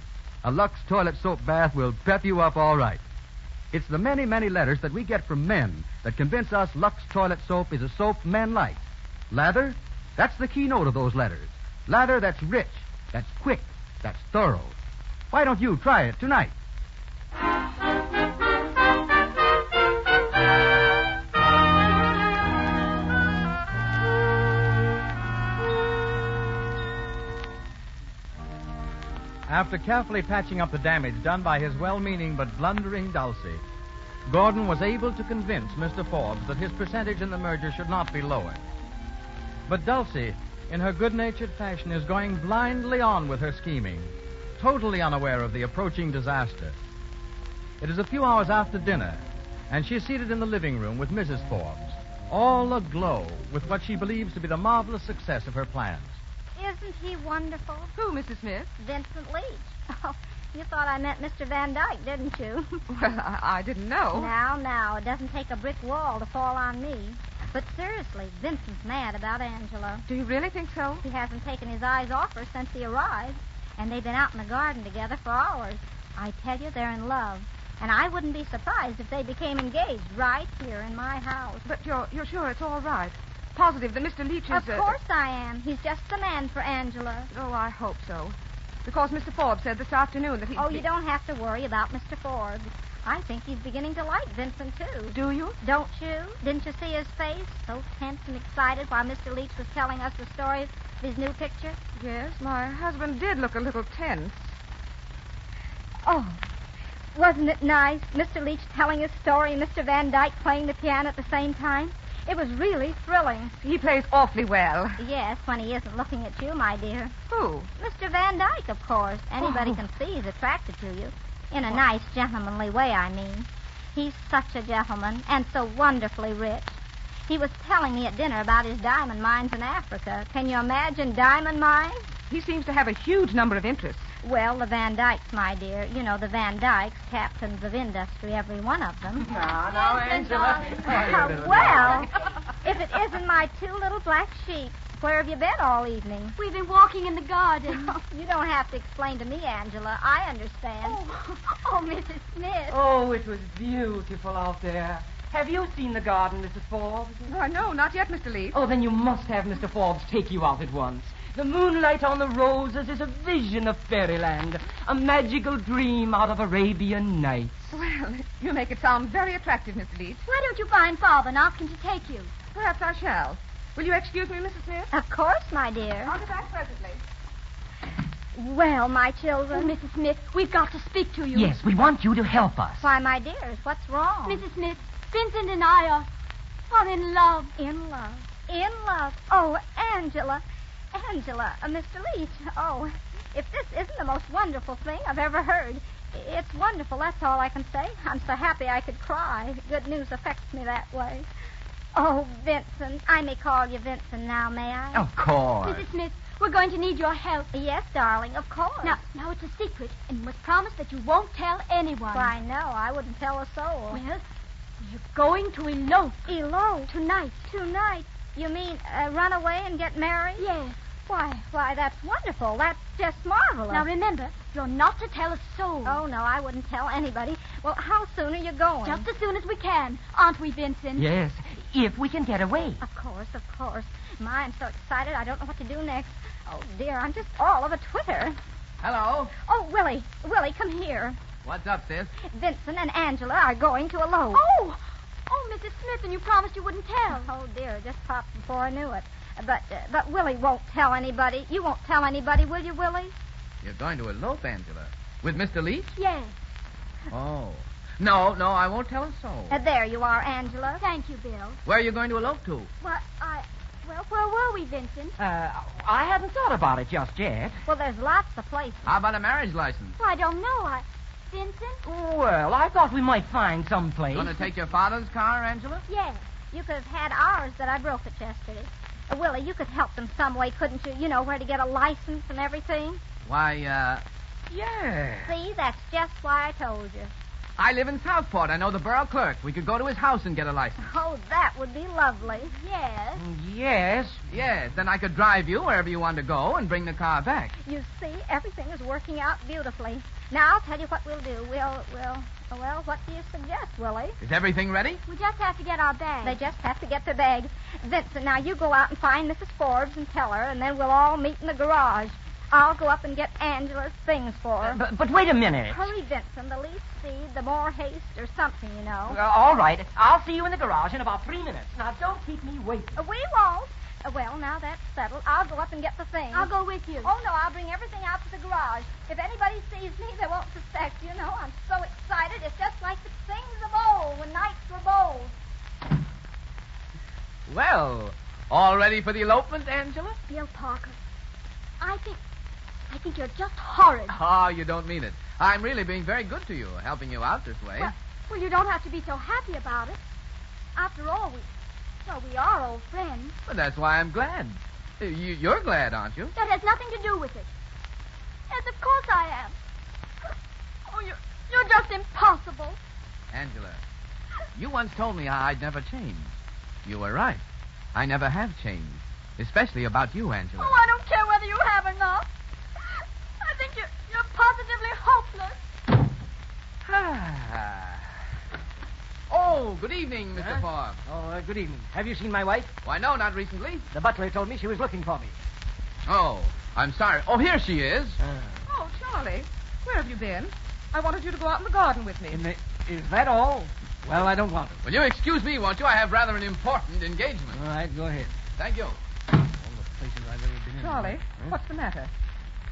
A Lux toilet soap bath will pep you up all right. It's the many, many letters that we get from men that convince us Lux toilet soap is a soap men like. Lather? That's the keynote of those letters. Lather that's rich, that's quick, that's thorough. Why don't you try it tonight? After carefully patching up the damage done by his well-meaning but blundering Dulcie, Gordon was able to convince Mr. Forbes that his percentage in the merger should not be lowered. But Dulcie, in her good-natured fashion, is going blindly on with her scheming, totally unaware of the approaching disaster. It is a few hours after dinner, and she is seated in the living room with Mrs. Forbes, all aglow with what she believes to be the marvelous success of her plans. Isn't he wonderful? Who, Mrs. Smith? Vincent Leach. Oh, you thought I meant Mr. Van Dyke, didn't you? Well, I didn't know. Now, it doesn't take a brick wall to fall on me. But seriously, Vincent's mad about Angela. Do you really think so? He hasn't taken his eyes off her since he arrived. And they've been out in the garden together for hours. I tell you, they're in love. And I wouldn't be surprised if they became engaged right here in my house. But you're sure it's all right? Positive that Mr. Leach is... Of course I am. He's just the man for Angela. Oh, I hope so. Because Mr. Forbes said this afternoon that he... Oh, you don't have to worry about Mr. Forbes. I think he's beginning to like Vincent, too. Do you? Don't you? Didn't you see his face? So tense and excited while Mr. Leach was telling us the story of his new picture? Yes, my husband did look a little tense. Oh, wasn't it nice? Mr. Leach telling his story and Mr. Van Dyke playing the piano at the same time? It was really thrilling. He plays awfully well. Yes, when he isn't looking at you, my dear. Who? Mr. Van Dyke, of course. Anybody can see he's attracted to you. In a nice, gentlemanly way, I mean. He's such a gentleman and so wonderfully rich. He was telling me at dinner about his diamond mines in Africa. Can you imagine diamond mines? He seems to have a huge number of interests. Well, the Van Dykes, my dear. You know, the Van Dykes, captains of industry, every one of them. Now, Angela. Well, if it isn't my two little black sheep. Where have you been all evening? We've been walking in the garden. You don't have to explain to me, Angela. I understand. Oh, Mrs. Smith. Oh, it was beautiful out there. Have you seen the garden, Mrs. Forbes? Why, no, not yet, Mr. Leach. Oh, then you must have Mr. Forbes take you out at once. The moonlight on the roses is a vision of fairyland, a magical dream out of Arabian Nights. Well, you make it sound very attractive, Mr. Leach. Why don't you find Father and ask him to take you? Perhaps I shall. Will you excuse me, Mrs. Smith? Of course, my dear. I'll be back presently. Well, my children. Oh, Mrs. Smith, we've got to speak to you. Yes, we want you to help us. Why, my dears, what's wrong? Mrs. Smith, Vincent and I are in love. In love? In love? Oh, Angela. Mr. Leach. Oh, if this isn't the most wonderful thing I've ever heard. It's wonderful, that's all I can say. I'm so happy I could cry. Good news affects me that way. Oh, Vincent. I may call you Vincent now, may I? Of course. Mrs. Smith, we're going to need your help. Yes, darling, of course. Now it's a secret, and you must promise that you won't tell anyone. Why, no, I wouldn't tell a soul. Well, you're going to elope. Elope? Tonight. Tonight? You mean run away and get married? Yes. Why, that's wonderful. That's just marvelous. Now, remember, you're not to tell a soul. Oh, no, I wouldn't tell anybody. Well, how soon are you going? Just as soon as we can, aren't we, Vincent? Yes, if we can get away. Of course. My, I'm so excited, I don't know what to do next. Oh, dear, I'm just all of a twitter. Hello. Oh, Willie, come here. What's up, sis? Vincent and Angela are going to elope. Oh, Mrs. Smith, and you promised you wouldn't tell. Oh, dear, just popped before I knew it. But Willie won't tell anybody. You won't tell anybody, will you, Willie? You're going to elope, Angela. With Mr. Leach? Yes. Oh. No, I won't tell her so. There you are, Angela. Thank you, Bill. Where are you going to elope to? Well, where were we, Vincent? I hadn't thought about it just yet. Well, there's lots of places. How about a marriage license? Well, I don't know. Vincent? Well, I thought we might find some place. Going to take your father's car, Angela? Yes. You could have had ours that I broke it yesterday. Willie, you could help them some way, couldn't you? You know where to get a license and everything. Why, yeah. See, that's just why I told you. I live in Southport. I know the borough clerk. We could go to his house and get a license. Oh, that would be lovely. Yes. Yes. Yes, then I could drive you wherever you want to go and bring the car back. You see, everything is working out beautifully. Now, I'll tell you what we'll do. Well, what do you suggest, Willie? Is everything ready? We just have to get our bags. They just have to get their bags. Vincent, now you go out and find Mrs. Forbes and tell her, and then we'll all meet in the garage. I'll go up and get Angela's things for her. But wait a minute. Hurry, Vincent. The least speed, the more haste, or something, you know. All right. I'll see you in the garage in about 3 minutes. Now, don't keep me waiting. We won't. Well, now that's settled. I'll go up and get the things. I'll go with you. Oh, no, I'll bring everything out to the garage. If anybody sees me, they won't suspect, you know. I'm so excited. It's just like the things of old when knights were bold. Well, all ready for the elopement, Angela? Bill Parker, I think you're just horrid. Oh, you don't mean it. I'm really being very good to you, helping you out this way. Well, you don't have to be so happy about it. After all, we are old friends. Well, that's why I'm glad. You're glad, aren't you? That has nothing to do with it. Yes, of course I am. Oh, you're just impossible. Angela, you once told me I'd never change. You were right. I never have changed. Especially about you, Angela. Oh, I don't care whether you have or not. I think you're positively hopeless. Oh, good evening, Mr. Forbes. Oh, good evening. Have you seen my wife? Why, no, not recently. The butler told me she was looking for me. Oh, I'm sorry. Oh, here she is. Oh, Charlie, where have you been? I wanted you to go out in the garden with me. Is that all? Well, I don't want to. Will you excuse me, won't you? I have rather an important engagement. All right, go ahead. Thank you. All the places I've ever been in. Charlie, what's the matter?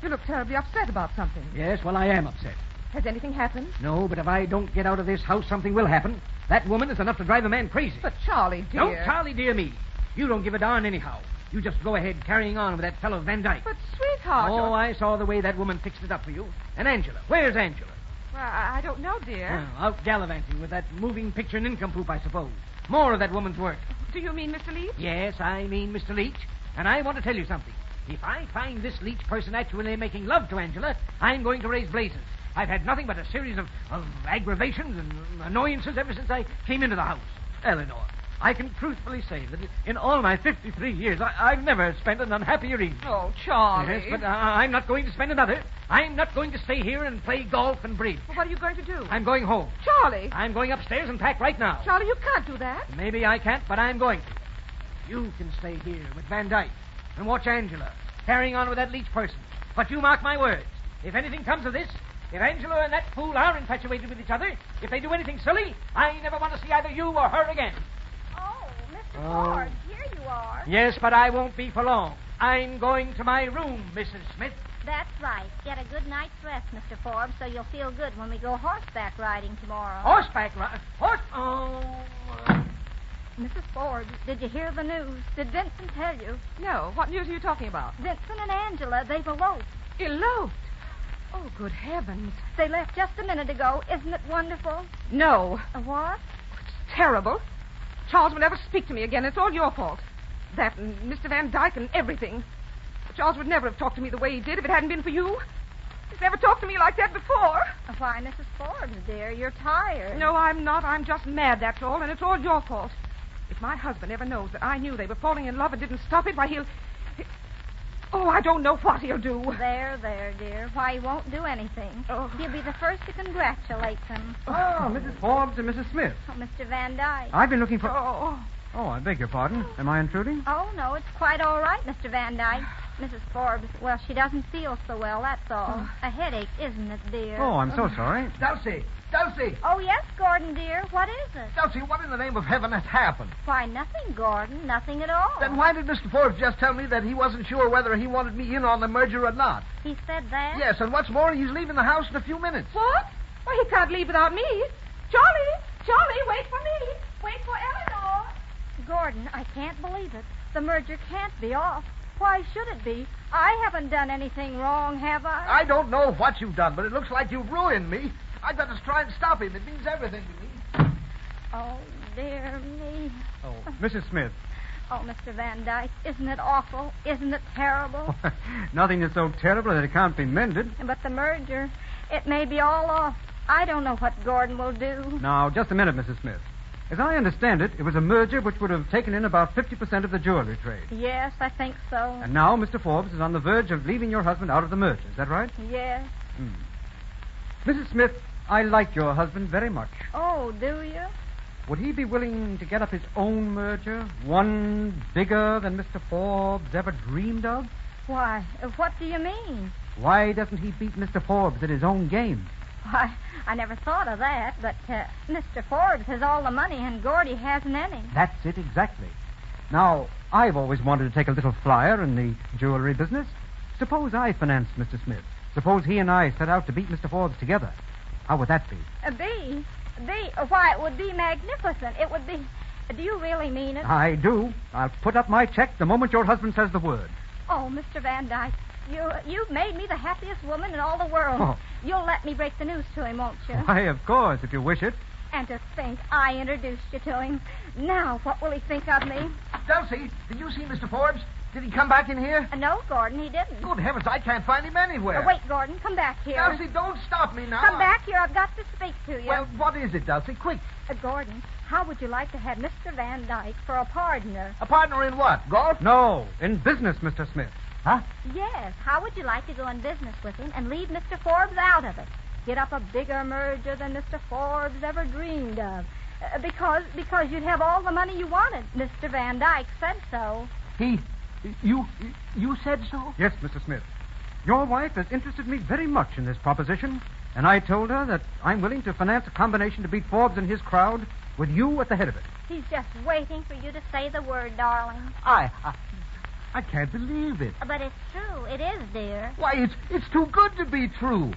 You look terribly upset about something. Yes, well, I am upset. Has anything happened? No, but if I don't get out of this house, something will happen. That woman is enough to drive a man crazy. But, Charlie, dear... Don't Charlie dear me. You don't give a darn anyhow. You just go ahead carrying on with that fellow Van Dyke. But, sweetheart... Oh, I saw the way that woman fixed it up for you. And Angela. Where's Angela? Well, I don't know, dear. Well, out gallivanting with that moving picture nincompoop, I suppose. More of that woman's work. Do you mean Mr. Leach? Yes, I mean Mr. Leach. And I want to tell you something. If I find this Leach person actually making love to Angela, I'm going to raise blazes. I've had nothing but a series of aggravations and annoyances ever since I came into the house. Eleanor, I can truthfully say that in all my 53 years, I've never spent an unhappier evening. Oh, Charlie. Yes, but I'm not going to spend another. I'm not going to stay here and play golf and bridge. Well, what are you going to do? I'm going home. Charlie. I'm going upstairs and pack right now. Charlie, you can't do that. Maybe I can't, but I'm going to. You can stay here with Van Dyke and watch Angela carrying on with that Leach person. But you mark my words. If anything comes of this, if Angela and that fool are infatuated with each other, if they do anything silly, I never want to see either you or her again. Oh, Mr. Ford, here you are. Yes, but I won't be for long. I'm going to my room, Mrs. Smith. That's right. Get a good night's rest, Mr. Forbes, so you'll feel good when we go horseback riding tomorrow. Horseback riding? Oh. Mrs. Forbes, did you hear the news? Did Vincent tell you? No. What news are you talking about? Vincent and Angela, they've eloped. Eloped? Oh, good heavens. They left just a minute ago. Isn't it wonderful? No. What? It's terrible. Charles will never speak to me again. It's all your fault. That and Mr. Van Dyke and everything. Charles would never have talked to me the way he did if it hadn't been for you. He's never talked to me like that before. Why, Mrs. Forbes, dear, you're tired. No, I'm not. I'm just mad, that's all, and it's all your fault. If my husband ever knows that I knew they were falling in love and didn't stop it, why, Oh, I don't know what he'll do. There, dear. Why, he won't do anything. Oh. He'll be the first to congratulate them. Oh, Mrs. Forbes and Mrs. Smith. Oh, Mr. Van Dyke. I've been looking for... Oh, Oh, I beg your pardon. Am I intruding? Oh, no, it's quite all right, Mr. Van Dyke. Mrs. Forbes, well, she doesn't feel so well, that's all. A headache, isn't it, dear? Oh, I'm so sorry. Dulcie! Dulcie! Oh, yes, Gordon, dear. What is it? Dulcie, what in the name of heaven has happened? Why, nothing, Gordon. Nothing at all. Then why did Mr. Forbes just tell me that he wasn't sure whether he wanted me in on the merger or not? He said that? Yes, and what's more, he's leaving the house in a few minutes. What? Well, he can't leave without me. Charlie, wait for me. Wait for Eleanor. Gordon, I can't believe it. The merger can't be off. Why should it be? I haven't done anything wrong, have I? I don't know what you've done, but it looks like you've ruined me. I've got to try and stop him. It means everything to me. Oh, dear me. Oh, Mrs. Smith. Oh, Mr. Van Dyke, isn't it awful? Isn't it terrible? Nothing is so terrible that it can't be mended. But the merger, it may be all off. I don't know what Gordon will do. Now, just a minute, Mrs. Smith. As I understand it, it was a merger which would have taken in about 50% of the jewelry trade. Yes, I think so. And now Mr. Forbes is on the verge of leaving your husband out of the merger. Is that right? Yes. Mrs. Smith, I like your husband very much. Oh, do you? Would he be willing to get up his own merger? One bigger than Mr. Forbes ever dreamed of? Why, what do you mean? Why doesn't he beat Mr. Forbes at his own game? Why, I never thought of that, but Mr. Forbes has all the money and Gordy hasn't any. That's it exactly. Now, I've always wanted to take a little flyer in the jewelry business. Suppose I financed Mr. Smith. Suppose he and I set out to beat Mr. Forbes together. How would that be? Why, it would be magnificent. It would be... Do you really mean it? I do. I'll put up my check the moment your husband says the word. Oh, Mr. Van Dyke, you've made me the happiest woman in all the world. Oh. You'll let me break the news to him, won't you? Why, of course, if you wish it. And to think I introduced you to him. Now, what will he think of me? Dulcie, did you see Mr. Forbes? Did he come back in here? No, Gordon, he didn't. Good heavens, I can't find him anywhere. Wait, Gordon, come back here. Dulcie, don't stop me now. Come back here. I've got to speak to you. Well, what is it, Dulcie? Quick. Gordon, how would you like to have Mr. Van Dyke for a partner? A partner in what? Golf? No, in business, Mr. Smith. Huh? Yes. How would you like to go in business with him and leave Mr. Forbes out of it? Get up a bigger merger than Mr. Forbes ever dreamed of. Because you'd have all the money you wanted. Mr. Van Dyke said so. You said so? Yes, Mr. Smith. Your wife has interested me very much in this proposition, and I told her that I'm willing to finance a combination to beat Forbes and his crowd with you at the head of it. He's just waiting for you to say the word, darling. I can't believe it. But it's true. It is, dear. Why, it's too good to be true.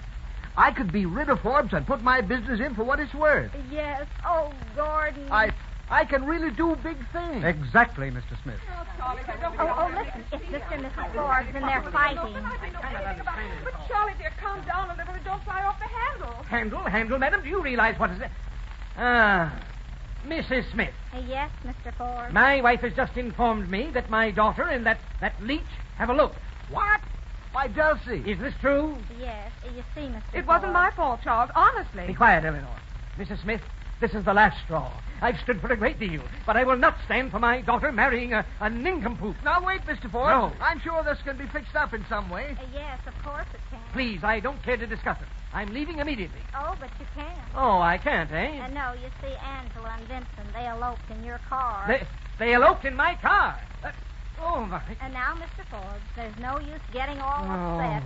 I could be rid of Forbes and put my business in for what it's worth. Yes. Oh, Gordon. I can really do big things. Exactly, Mr. Smith. Oh, listen. It's Mr. and Mrs. Forbes, and they're fighting. But, Charlie, dear, calm down a little and don't fly off the handle. Handle, madam? Do you realize what is it? Mrs. Smith. Yes, Mr. Forbes. My wife has just informed me that my daughter and that leech have eloped. What? Why, Dulcie. Is this true? Yes. You see, Mr. It wasn't my fault, Charles, honestly. Be quiet, Eleanor. Mrs. Smith, this is the last straw. I've stood for a great deal, but I will not stand for my daughter marrying a nincompoop. Now, wait, Mr. Forbes. No. I'm sure this can be fixed up in some way. Yes, of course it can. Please, I don't care to discuss it. I'm leaving immediately. Oh, but you can't. Oh, I can't, eh? No, you see, Angela and Vincent, they eloped in your car. They eloped in my car? Oh, my. And now, Mr. Forbes, there's no use getting all upset.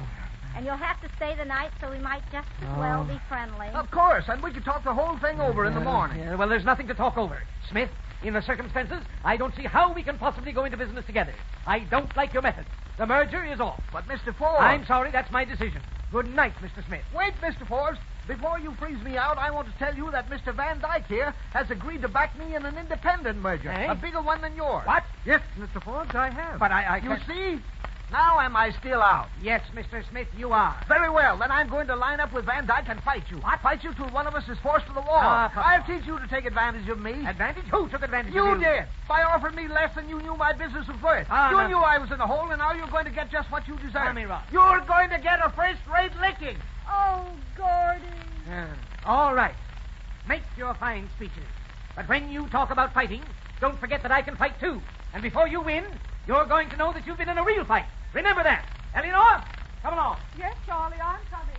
And you'll have to stay the night, so we might just as well be friendly. Of course, and we could talk the whole thing over in the morning. Well, there's nothing to talk over. Smith, in the circumstances, I don't see how we can possibly go into business together. I don't like your methods. The merger is off. But, Mr. Forbes... I'm sorry, that's my decision. Good night, Mr. Smith. Wait, Mr. Forbes. Before you freeze me out, I want to tell you that Mr. Van Dyke here has agreed to back me in an independent merger. A bigger one than yours. What? Yes, Mr. Forbes, I have. But You see? Now am I still out? Yes, Mr. Smith, you are. Very well. Then I'm going to line up with Van Dyke and fight you. What? Fight you till one of us is forced to the wall. I'll teach you to take advantage of me. Advantage? Who took advantage of you? You did. By offering me less than you knew my business was worth. You knew I was in a hole, and now you're going to get just what you deserve. You're going to get a first-rate licking. Oh, Gordon. All right. Make your fine speeches. But when you talk about fighting, don't forget that I can fight, too. And before you win, you're going to know that you've been in a real fight. Remember that. Eleanor, come along. Yes, Charlie, I'm coming.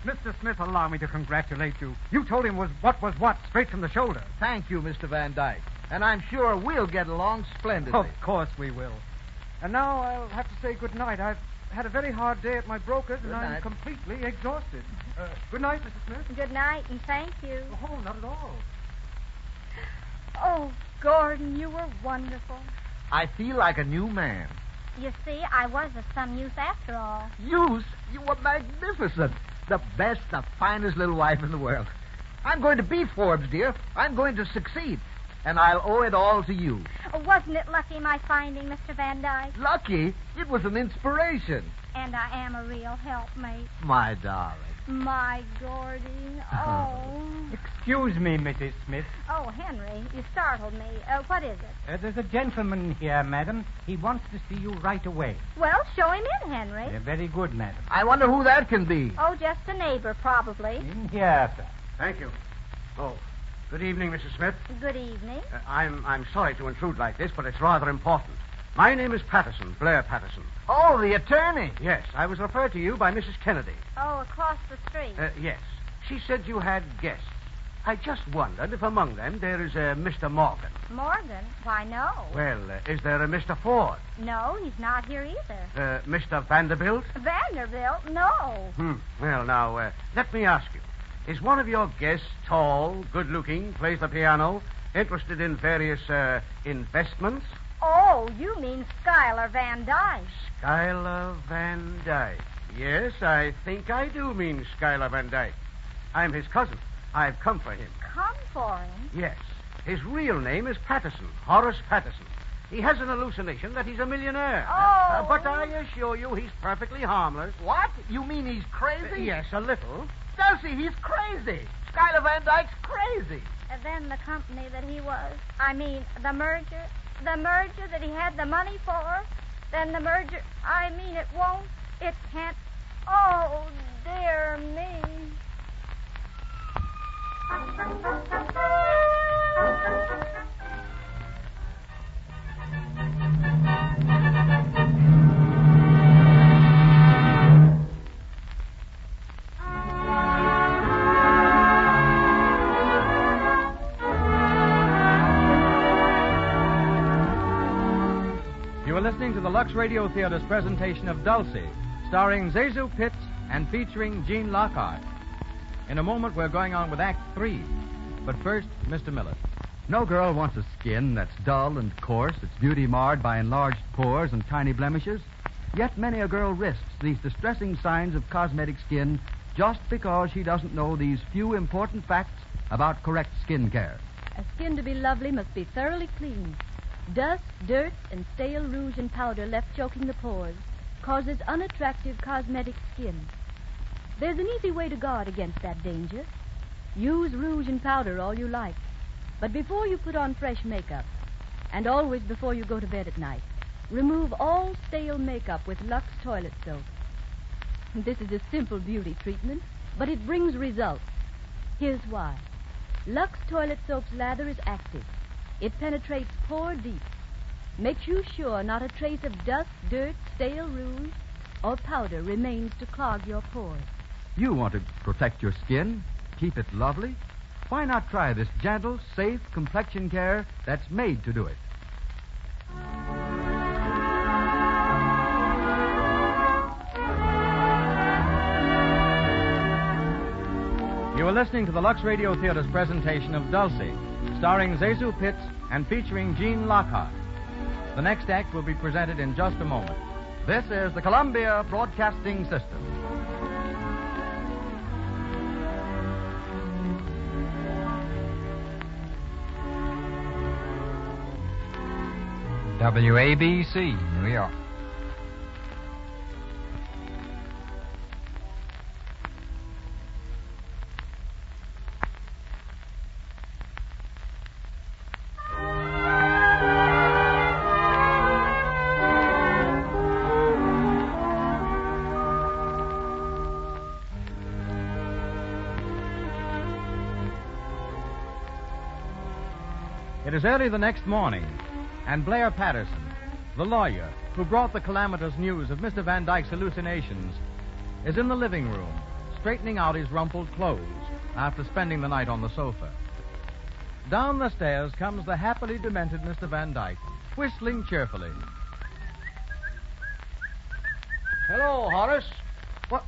Mr. Smith, allow me to congratulate you. You told him what was what, straight from the shoulder. Thank you, Mr. Van Dyke. And I'm sure we'll get along splendidly. Of course we will. And now I'll have to say good night. I've had a very hard day at my broker's, and I'm completely exhausted. Good night, Mrs. Smith. Good night, and thank you. Oh, not at all. Oh, Gordon, you were wonderful. I feel like a new man. You see, I was of some use after all. Use? You were magnificent. The best, the finest little wife in the world. I'm going to be Forbes, dear. I'm going to succeed. And I'll owe it all to you. Wasn't it lucky my finding Mr. Van Dyke? Lucky? It was an inspiration. And I am a real helpmate. My darling. My Gordie. Oh. Excuse me, Mrs. Smith. Oh, Henry, you startled me. What is it? There's a gentleman here, madam. He wants to see you right away. Well, show him in, Henry. Very good, madam. I wonder who that can be. Oh, just a neighbor, probably. In here, sir. Thank you. Oh, good evening, Mrs. Smith. Good evening. I'm sorry to intrude like this, but it's rather important. My name is Patterson, Blair Patterson. Oh, the attorney. Yes, I was referred to you by Mrs. Kennedy. Oh, across the street. Yes. She said you had guests. I just wondered if among them there is a Mr. Morgan. Morgan? Why, no. Well, is there a Mr. Ford? No, he's not here either. Mr. Vanderbilt? Vanderbilt? No. Well, now, let me ask you. Is one of your guests tall, good-looking, plays the piano, interested in various, investments? Oh, you mean Schuyler Van Dyke. Schuyler Van Dyke. Yes, I think I do mean Schuyler Van Dyke. I'm his cousin. I've come for him. Come for him? Yes. His real name is Patterson, Horace Patterson. He has an hallucination that he's a millionaire. Oh. But I assure you he's perfectly harmless. What? You mean he's crazy? Yes, a little. Dulcie, he's crazy. Schuyler Van Dyke's crazy. And then the company that he was. I mean, the merger. The merger that he had the money for. Then the merger. I mean, it won't. It can't. Oh, dear me. You are listening to the Lux Radio Theater's presentation of Dulcie, starring Zazu Pitts and featuring Gene Lockhart. In a moment, we're going on with Act 3. But first, Mr. Miller. No girl wants a skin that's dull and coarse, its beauty marred by enlarged pores and tiny blemishes. Yet many a girl risks these distressing signs of cosmetic skin just because she doesn't know these few important facts about correct skin care. A skin to be lovely must be thoroughly clean. Dust, dirt, and stale rouge and powder left choking the pores causes unattractive cosmetic skin. There's an easy way to guard against that danger. Use rouge and powder all you like. But before you put on fresh makeup, and always before you go to bed at night, remove all stale makeup with Lux toilet soap. This is a simple beauty treatment, but it brings results. Here's why. Lux toilet soap's lather is active. It penetrates pore deep. Makes you sure not a trace of dust, dirt, stale rouge, or powder remains to clog your pores. You want to protect your skin, keep it lovely? Why not try this gentle, safe complexion care that's made to do it? You are listening to the Lux Radio Theater's presentation of Dulcie, starring Zazu Pitts and featuring Gene Lockhart. The next act will be presented in just a moment. This is the Columbia Broadcasting System. WABC, New York. It is early the next morning, and Blair Patterson, the lawyer who brought the calamitous news of Mr. Van Dyke's hallucinations, is in the living room, straightening out his rumpled clothes after spending the night on the sofa. Down the stairs comes the happily demented Mr. Van Dyke, whistling cheerfully. Hello, Horace. What?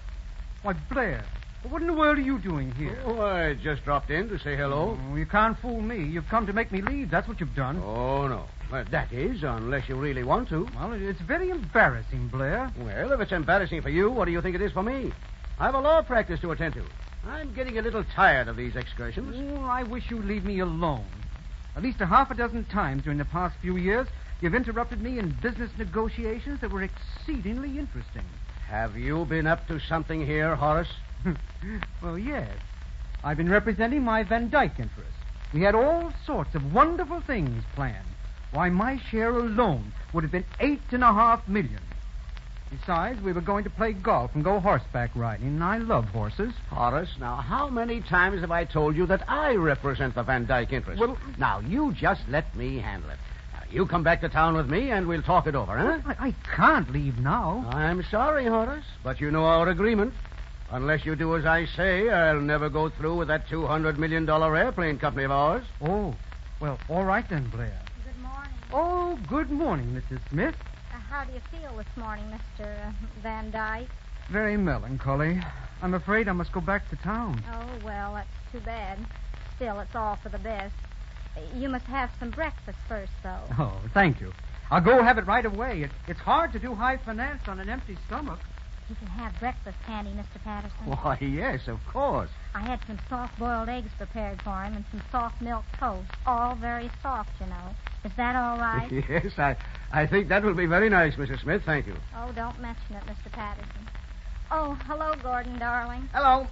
Why, Blair, what in the world are you doing here? Oh, I just dropped in to say hello. Oh, you can't fool me. You've come to make me leave. That's what you've done. Oh, no. Well, that is, unless you really want to. Well, it's very embarrassing, Blair. Well, if it's embarrassing for you, what do you think it is for me? I have a law practice to attend to. I'm getting a little tired of these excursions. Oh, I wish you'd leave me alone. At least a half a dozen times during the past few years, you've interrupted me in business negotiations that were exceedingly interesting. Have you been up to something here, Horace? Well, yes. I've been representing my Van Dyke interests. We had all sorts of wonderful things planned. Why, my share alone would have been $8.5 million. Besides, we were going to play golf and go horseback riding, and I love horses. Horace, now, how many times have I told you that I represent the Van Dyke interest? Well, now, you just let me handle it. Now, you come back to town with me, and we'll talk it over, huh? I can't leave now. I'm sorry, Horace, but you know our agreement. Unless you do as I say, I'll never go through with that $200 million airplane company of ours. Oh, well, all right then, Blair. Good morning. Oh, good morning, Mrs. Smith. How do you feel this morning, Mr. Van Dyke? Very melancholy. I'm afraid I must go back to town. Oh, well, that's too bad. Still, it's all for the best. You must have some breakfast first, though. Oh, thank you. I'll go have it right away. It's hard to do high finance on an empty stomach. You can have breakfast handy, Mr. Patterson. Why, yes, of course. I had some soft-boiled eggs prepared for him and some soft milk toast. All very soft, you know. Is that all right? Yes, I think that will be very nice, Mrs. Smith. Thank you. Oh, don't mention it, Mr. Patterson. Oh, hello, Gordon, darling. Hello.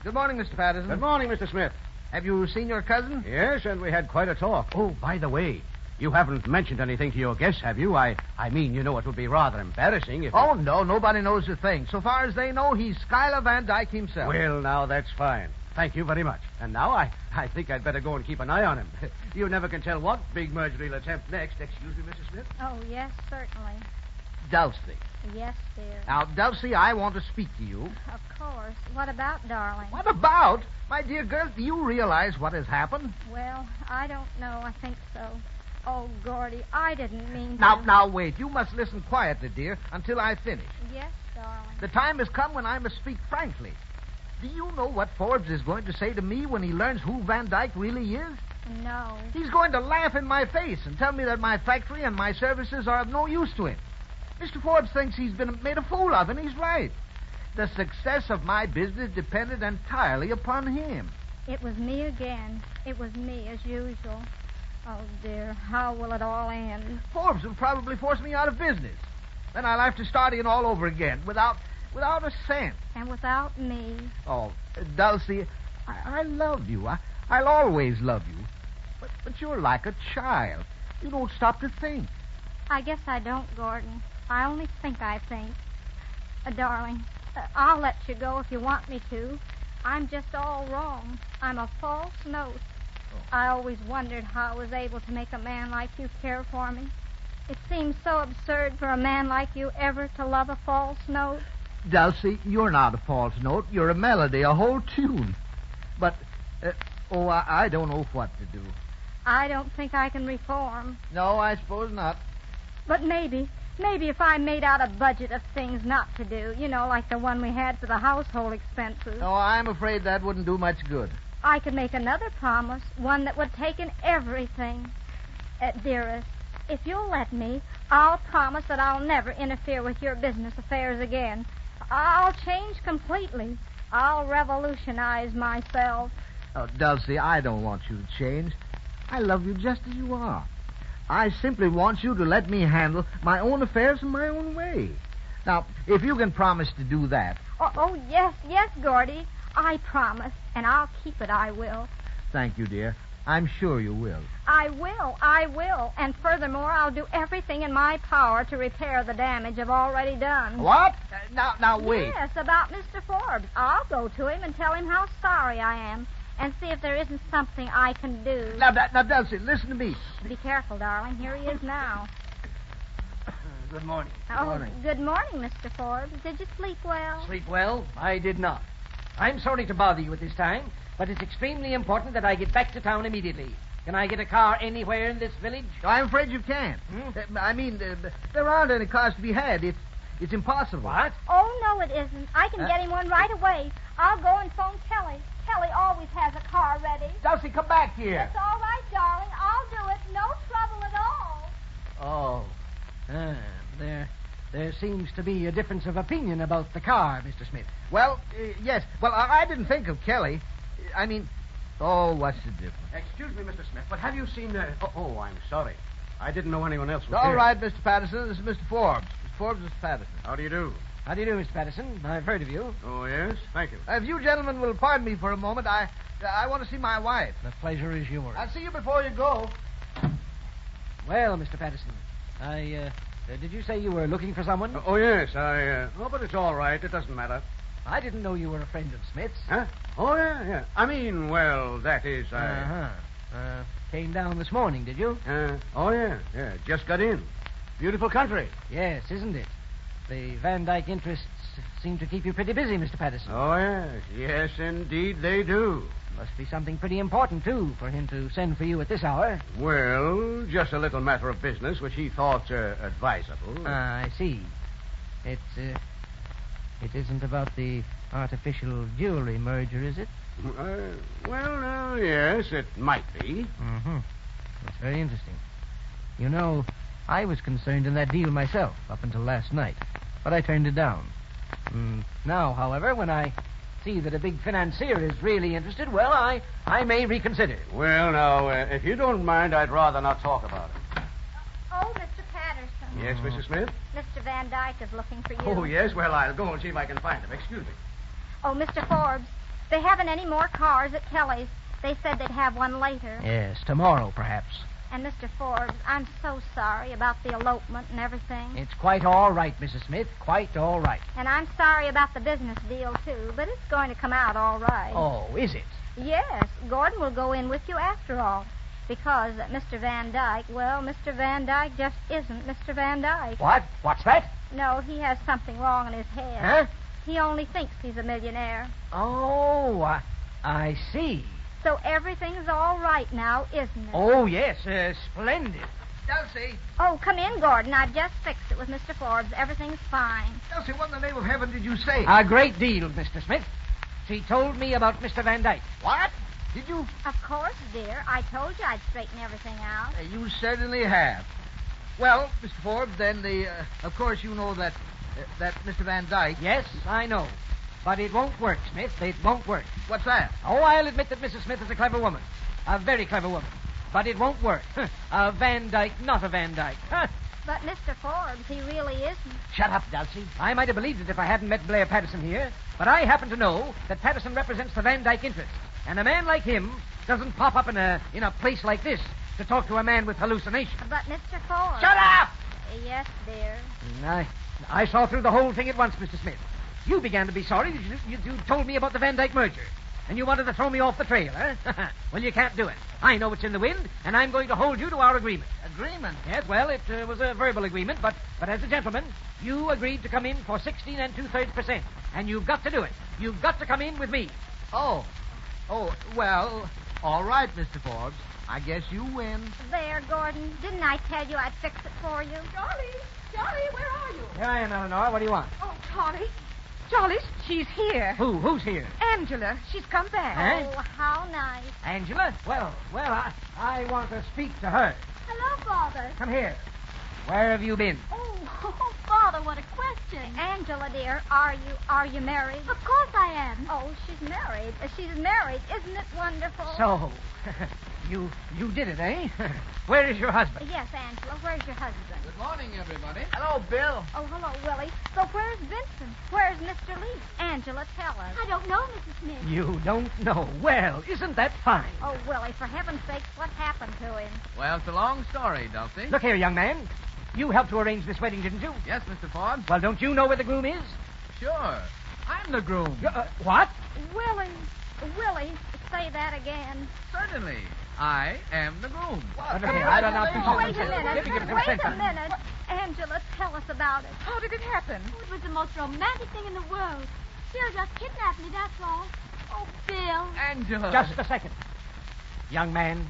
Good morning, Mr. Patterson. Good morning, Mr. Smith. Have you seen your cousin? Yes, and we had quite a talk. Oh, by the way, you haven't mentioned anything to your guests, have you? I mean, you know, it would be rather embarrassing if... Oh, no, nobody knows a thing. So far as they know, he's Schuyler Van Dyke himself. Well, now, that's fine. Thank you very much. And now I think I'd better go and keep an eye on him. You never can tell what big merger he'll attempt next. Excuse me, Mrs. Smith? Oh, yes, certainly. Dulcie. Yes, dear. Now, Dulcie, I want to speak to you. Of course. What about, darling? What about? My dear girl, do you realize what has happened? Well, I don't know. I think so. Oh, Gordy, I didn't mean to... Now, wait. You must listen quietly, dear, until I finish. Yes, darling. The time has come when I must speak frankly. Do you know what Forbes is going to say to me when he learns who Van Dyke really is? No. He's going to laugh in my face and tell me that my factory and my services are of no use to him. Mr. Forbes thinks he's been made a fool of, and he's right. The success of my business depended entirely upon him. It was me again. It was me, as usual. Oh, dear, how will it all end? Forbes will probably force me out of business. Then I'll have to start in all over again, without a cent. And without me. Oh, Dulcie, I love you. I'll always love you. But you're like a child. You don't stop to think. I guess I don't, Gordon. I only think I think. Darling, I'll let you go if you want me to. I'm just all wrong. I'm a false note. Oh. I always wondered how I was able to make a man like you care for me. It seems so absurd for a man like you ever to love a false note. Dulcie, you're not a false note. You're a melody, a whole tune. But, I don't know what to do. I don't think I can reform. No, I suppose not. But maybe if I made out a budget of things not to do, you know, like the one we had for the household expenses. No, I'm afraid that wouldn't do much good. I could make another promise, one that would take in everything. Dearest, if you'll let me, I'll promise that I'll never interfere with your business affairs again. I'll change completely. I'll revolutionize myself. Oh, Dulcie, I don't want you to change. I love you just as you are. I simply want you to let me handle my own affairs in my own way. Now, if you can promise to do that... Oh, yes, Gordy. I promise, and I'll keep it, I will. Thank you, dear. I'm sure you will. I will. And furthermore, I'll do everything in my power to repair the damage I've already done. What? Now, wait. Yes, about Mr. Forbes. I'll go to him and tell him how sorry I am and see if there isn't something I can do. Now, Dulcie, listen to me. Be careful, darling. Here he is now. Good morning. Good morning, Mr. Forbes. Did you sleep well? Sleep well? I did not. I'm sorry to bother you at this time, but it's extremely important that I get back to town immediately. Can I get a car anywhere in this village? I'm afraid you can't. There aren't any cars to be had. It's impossible. What? Oh, no, it isn't. I can get him one right away. I'll go and phone Kelly. Kelly always has a car ready. Dulcie, come back here. It's all right, darling. I'll do it. No trouble at all. Oh. There seems to be a difference of opinion about the car, Mr. Smith. Well, yes. Well, I didn't think of Kelly. What's the difference? Excuse me, Mr. Smith, but have you seen... I'm sorry. I didn't know anyone else was All here. right, Mr. Patterson. This is Mr. Forbes. Mr. Forbes, Mr. Patterson. How do you do? How do you do, Mr. Patterson? I've heard of you. Oh, yes? Thank you. If you gentlemen will pardon me for a moment, I want to see my wife. The pleasure is yours. I'll see you before you go. Well, Mr. Patterson, did you say you were looking for someone? Oh, yes, but it's all right. It doesn't matter. I didn't know you were a friend of Smith's. Huh? Oh, yeah. That is, Came down this morning, did you? Yeah. Just got in. Beautiful country. Yes, isn't it? The Van Dyke interests seem to keep you pretty busy, Mr. Patterson. Oh, yes. Yes, indeed they do. Must be something pretty important, too, for him to send for you at this hour. Well, just a little matter of business which he thought advisable. I see. It isn't about the artificial jewelry merger, is it? Yes, it might be. Mm-hmm. That's very interesting. You know, I was concerned in that deal myself up until last night, but I turned it down. Now, however, when I see that a big financier is really interested, well, I may reconsider. Well, now, if you don't mind, I'd rather not talk about it. Oh, Mr. Patterson. Yes, Mrs. Smith? Mr. Van Dyke is looking for you. Oh, yes? Well, I'll go and see if I can find him. Excuse me. Oh, Mr. Forbes, they haven't any more cars at Kelly's. They said they'd have one later. Yes, tomorrow, perhaps. And, Mr. Forbes, I'm so sorry about the elopement and everything. It's quite all right, Mrs. Smith. Quite all right. And I'm sorry about the business deal, too, but it's going to come out all right. Oh, is it? Yes. Gordon will go in with you after all. Because Mr. Van Dyke, Mr. Van Dyke just isn't Mr. Van Dyke. What? What's that? No, he has something wrong in his head. Huh? He only thinks he's a millionaire. Oh, I see. So everything's all right now, isn't it? Oh, yes, splendid. Dulcie. Oh, come in, Gordon. I've just fixed it with Mr. Forbes. Everything's fine. Dulcie, what in the name of heaven did you say? A great deal, Mr. Smith. She told me about Mr. Van Dyke. What? Did you? Of course, dear. I told you I'd straighten everything out. You certainly have. Well, Mr. Forbes, then of course you know that Mr. Van Dyke... Yes, I know. But it won't work, Smith. It won't work. What's that? Oh, I'll admit that Mrs. Smith is a clever woman. A very clever woman. But it won't work. A Van Dyke, not a Van Dyke. But, Mr. Forbes, he really isn't. Shut up, Dulcie. I might have believed it if I hadn't met Blair Patterson here. But I happen to know that Patterson represents the Van Dyke interest. And a man like him doesn't pop up in a place like this to talk to a man with hallucinations. But, Mr. Forbes... Shut up! Yes, dear. I saw through the whole thing at once, Mr. Smith. You began to be sorry. You told me about the Van Dyke merger. And you wanted to throw me off the trail, huh? Well, you can't do it. I know it's in the wind, and I'm going to hold you to our agreement. Agreement? Yes, well, it was a verbal agreement, but as a gentleman, you agreed to come in for 16 2/3%. And you've got to do it. You've got to come in with me. Oh, well, all right, Mr. Forbes. I guess you win. There, Gordon. Didn't I tell you I'd fix it for you? Charlie, where are you? Here I am, Eleanor. What do you want? Oh, Charlie, she's here. Who's here? Angela. She's come back. Huh? Oh, how nice. Angela? Well, I want to speak to her. Hello, Father. Come here. Where have you been? Oh, Father, what a question. Angela, dear, are you married? Of course I am. Oh, she's married. She's married. Isn't it wonderful? So, you did it, eh? Where is your husband? Yes, Angela, where's your husband? Good morning, everybody. Hello, Bill. Oh, hello, Willie. So where's Vincent? Where's Mr. Lee? Angela, tell us. I don't know, Mrs. Smith. You don't know. Well, isn't that fine? Oh, Willie, for heaven's sakes, what happened to him? Well, it's a long story, Dulcie. Look here, young man. You helped to arrange this wedding, didn't you? Yes, Mr. Forbes. Well, don't you know where the groom is? Sure. I'm the groom. What? Willie, say that again. Certainly. I am the groom. I don't know. Wait a minute. Angela, tell us about it. How did it happen? Oh, it was the most romantic thing in the world. Bill just kidnapped me, that's all. Oh, Bill. Angela. Just a second. Young man,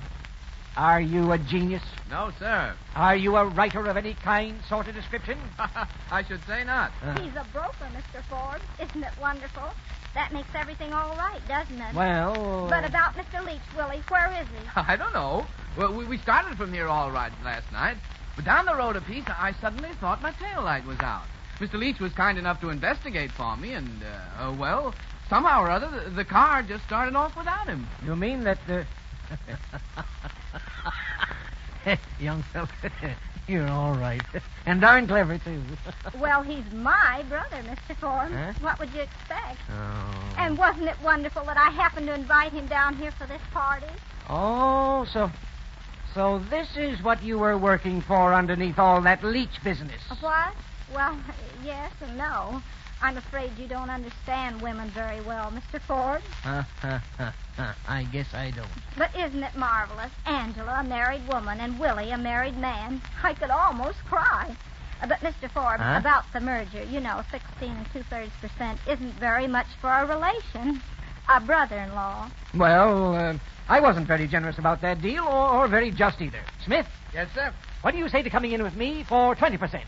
Are you a genius? No, sir. Are you a writer of any kind, sort of description? I should say not. He's a broker, Mr. Forbes. Isn't it wonderful? That makes everything all right, doesn't it? Well... But about Mr. Leach, Willie, where is he? I don't know. Well, we started from here all right last night, but down the road a piece, I suddenly thought my tail light was out. Mr. Leach was kind enough to investigate for me, and, well, somehow or other, the car just started off without him. You mean that the... Young fella, you're all right. And darn clever, too. Well, he's my brother, Mr. Forbes. Huh? What would you expect? Oh. And wasn't it wonderful that I happened to invite him down here for this party? Oh, so this is what you were working for underneath all that Leach business. What? Well, yes and no. I'm afraid you don't understand women very well, Mr. Forbes. I guess I don't. But isn't it marvelous? Angela, a married woman, and Willie, a married man. I could almost cry. But, Mr. Forbes, about the merger, 16 2/3% isn't very much for a relation. A brother-in-law. Well, I wasn't very generous about that deal, or very just either. Smith? Yes, sir? What do you say to coming in with me for 20%? 20?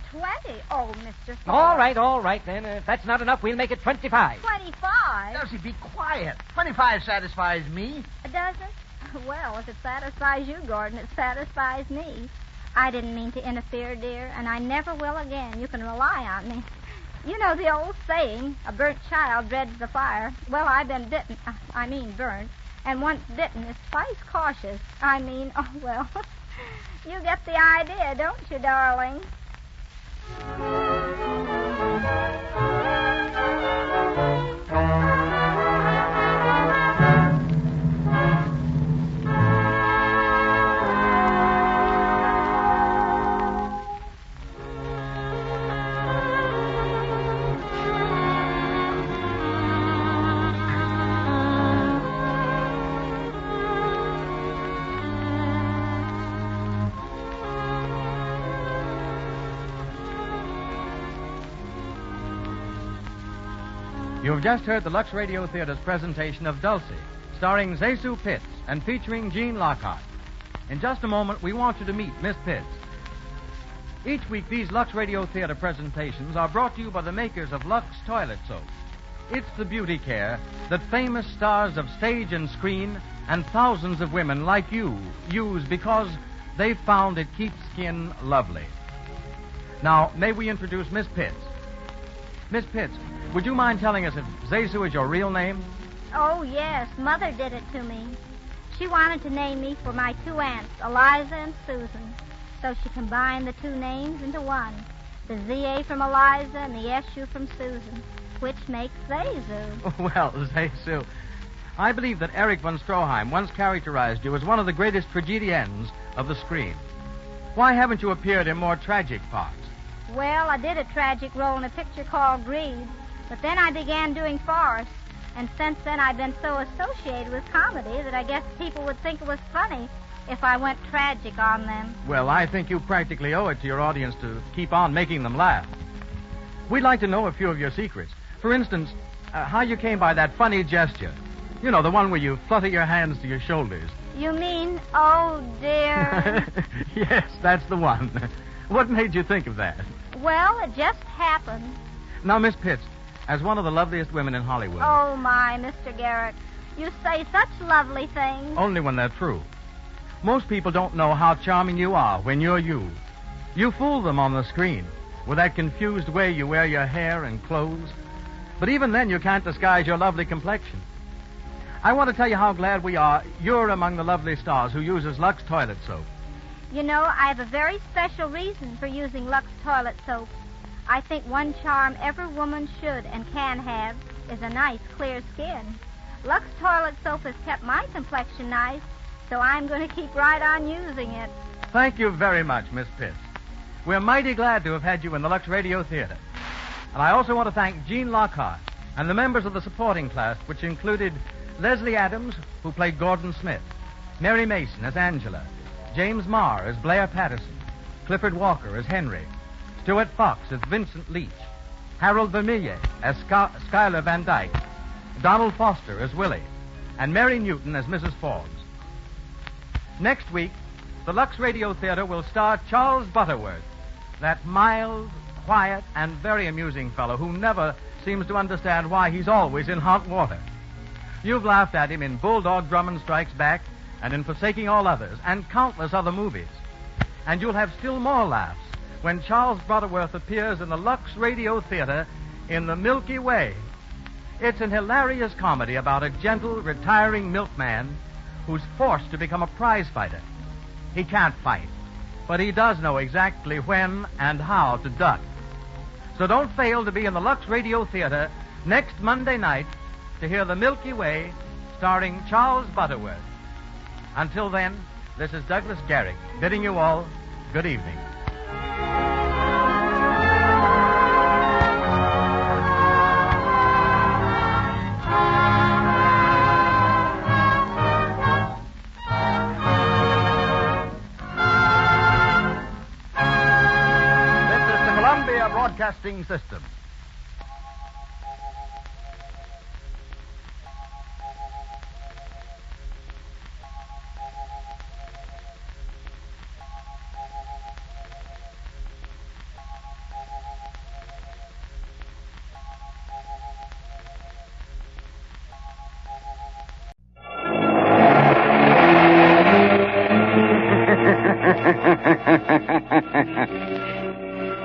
Oh, Mr. Forbes. All right, then. If that's not enough, we'll make it 25. 25? Elsie, be quiet. 25 satisfies me. Does it? Well, if it satisfies you, Gordon, it satisfies me. I didn't mean to interfere, dear, and I never will again. You can rely on me. You know the old saying, a burnt child dreads the fire. Well, I've been bitten. Burnt. And once bitten is twice cautious. You get the idea, don't you, darling? You've just heard the Lux Radio Theater's presentation of Dulcie, starring Zesu Pitts and featuring Gene Lockhart. In just a moment, we want you to meet Miss Pitts. Each week, these Lux Radio Theater presentations are brought to you by the makers of Lux Toilet Soap. It's the beauty care that famous stars of stage and screen and thousands of women like you use because they've found it keeps skin lovely. Now, may we introduce Miss Pitts? Miss Pitts, would you mind telling us if Zesu is your real name? Oh, yes. Mother did it to me. She wanted to name me for my two aunts, Eliza and Susan. So she combined the two names into one. The Z-A from Eliza and the S-U from Susan, which makes Zesu. Well, Zesu, I believe that Erich von Stroheim once characterized you as one of the greatest tragedians of the screen. Why haven't you appeared in more tragic parts? Well, I did a tragic role in a picture called Greed, but then I began doing farce. And since then, I've been so associated with comedy that I guess people would think it was funny if I went tragic on them. Well, I think you practically owe it to your audience to keep on making them laugh. We'd like to know a few of your secrets. For instance, how you came by that funny gesture. You know, the one where you flutter your hands to your shoulders. You mean, oh, dear? Yes, that's the one. What made you think of that? Well, it just happened. Now, Miss Pitts, as one of the loveliest women in Hollywood. Oh, my, Mr. Garrett. You say such lovely things. Only when they're true. Most people don't know how charming you are when you're you. You fool them on the screen with that confused way you wear your hair and clothes. But even then, you can't disguise your lovely complexion. I want to tell you how glad we are you're among the lovely stars who uses Lux Toilet Soap. You know, I have a very special reason for using Lux Toilet Soap. I think one charm every woman should and can have is a nice, clear skin. Lux Toilet Soap has kept my complexion nice, so I'm going to keep right on using it. Thank you very much, Miss Pitts. We're mighty glad to have had you in the Lux Radio Theater. And I also want to thank Gene Lockhart and the members of the supporting cast, which included Leslie Adams, who played Gordon Smith, Mary Mason as Angela, James Marr as Blair Patterson, Clifford Walker as Henry, Stuart Fox as Vincent Leach, Harold Vermillier as Schuyler Van Dyke, Donald Foster as Willie, and Mary Newton as Mrs. Forbes. Next week, the Lux Radio Theater will star Charles Butterworth, that mild, quiet, and very amusing fellow who never seems to understand why he's always in hot water. You've laughed at him in Bulldog Drummond Strikes Back and in Forsaking All Others and countless other movies. And you'll have still more laughs when Charles Butterworth appears in the Lux Radio Theater in The Milky Way. It's an hilarious comedy about a gentle, retiring milkman who's forced to become a prize fighter. He can't fight, but he does know exactly when and how to duck. So don't fail to be in the Lux Radio Theater next Monday night to hear The Milky Way starring Charles Butterworth. Until then, this is Douglas Garrick bidding you all good evening. Broadcasting System.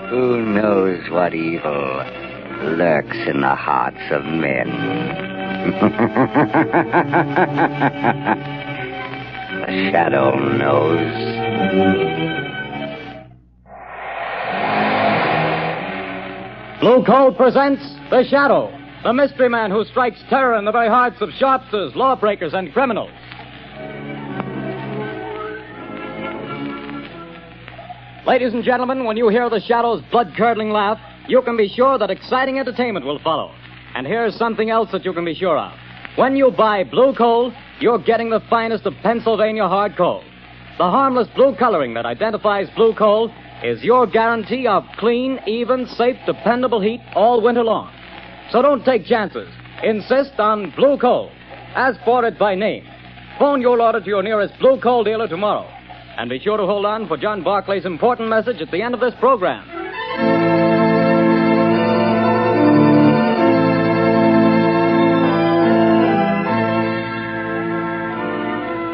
Who knows what evil lurks in the hearts of men? The shadow knows. Blue Coal presents The Shadow, the mystery man who strikes terror in the very hearts of shopsters, lawbreakers, and criminals. Ladies and gentlemen, when you hear the Shadow's blood-curdling laugh, you can be sure that exciting entertainment will follow. And here's something else that you can be sure of. When you buy Blue Coal, you're getting the finest of Pennsylvania hard coal. The harmless blue coloring that identifies Blue Coal is your guarantee of clean, even, safe, dependable heat all winter long. So don't take chances. Insist on Blue Coal. Ask for it by name. Phone your order to your nearest Blue Coal dealer tomorrow. And be sure to hold on for John Barclay's important message at the end of this program.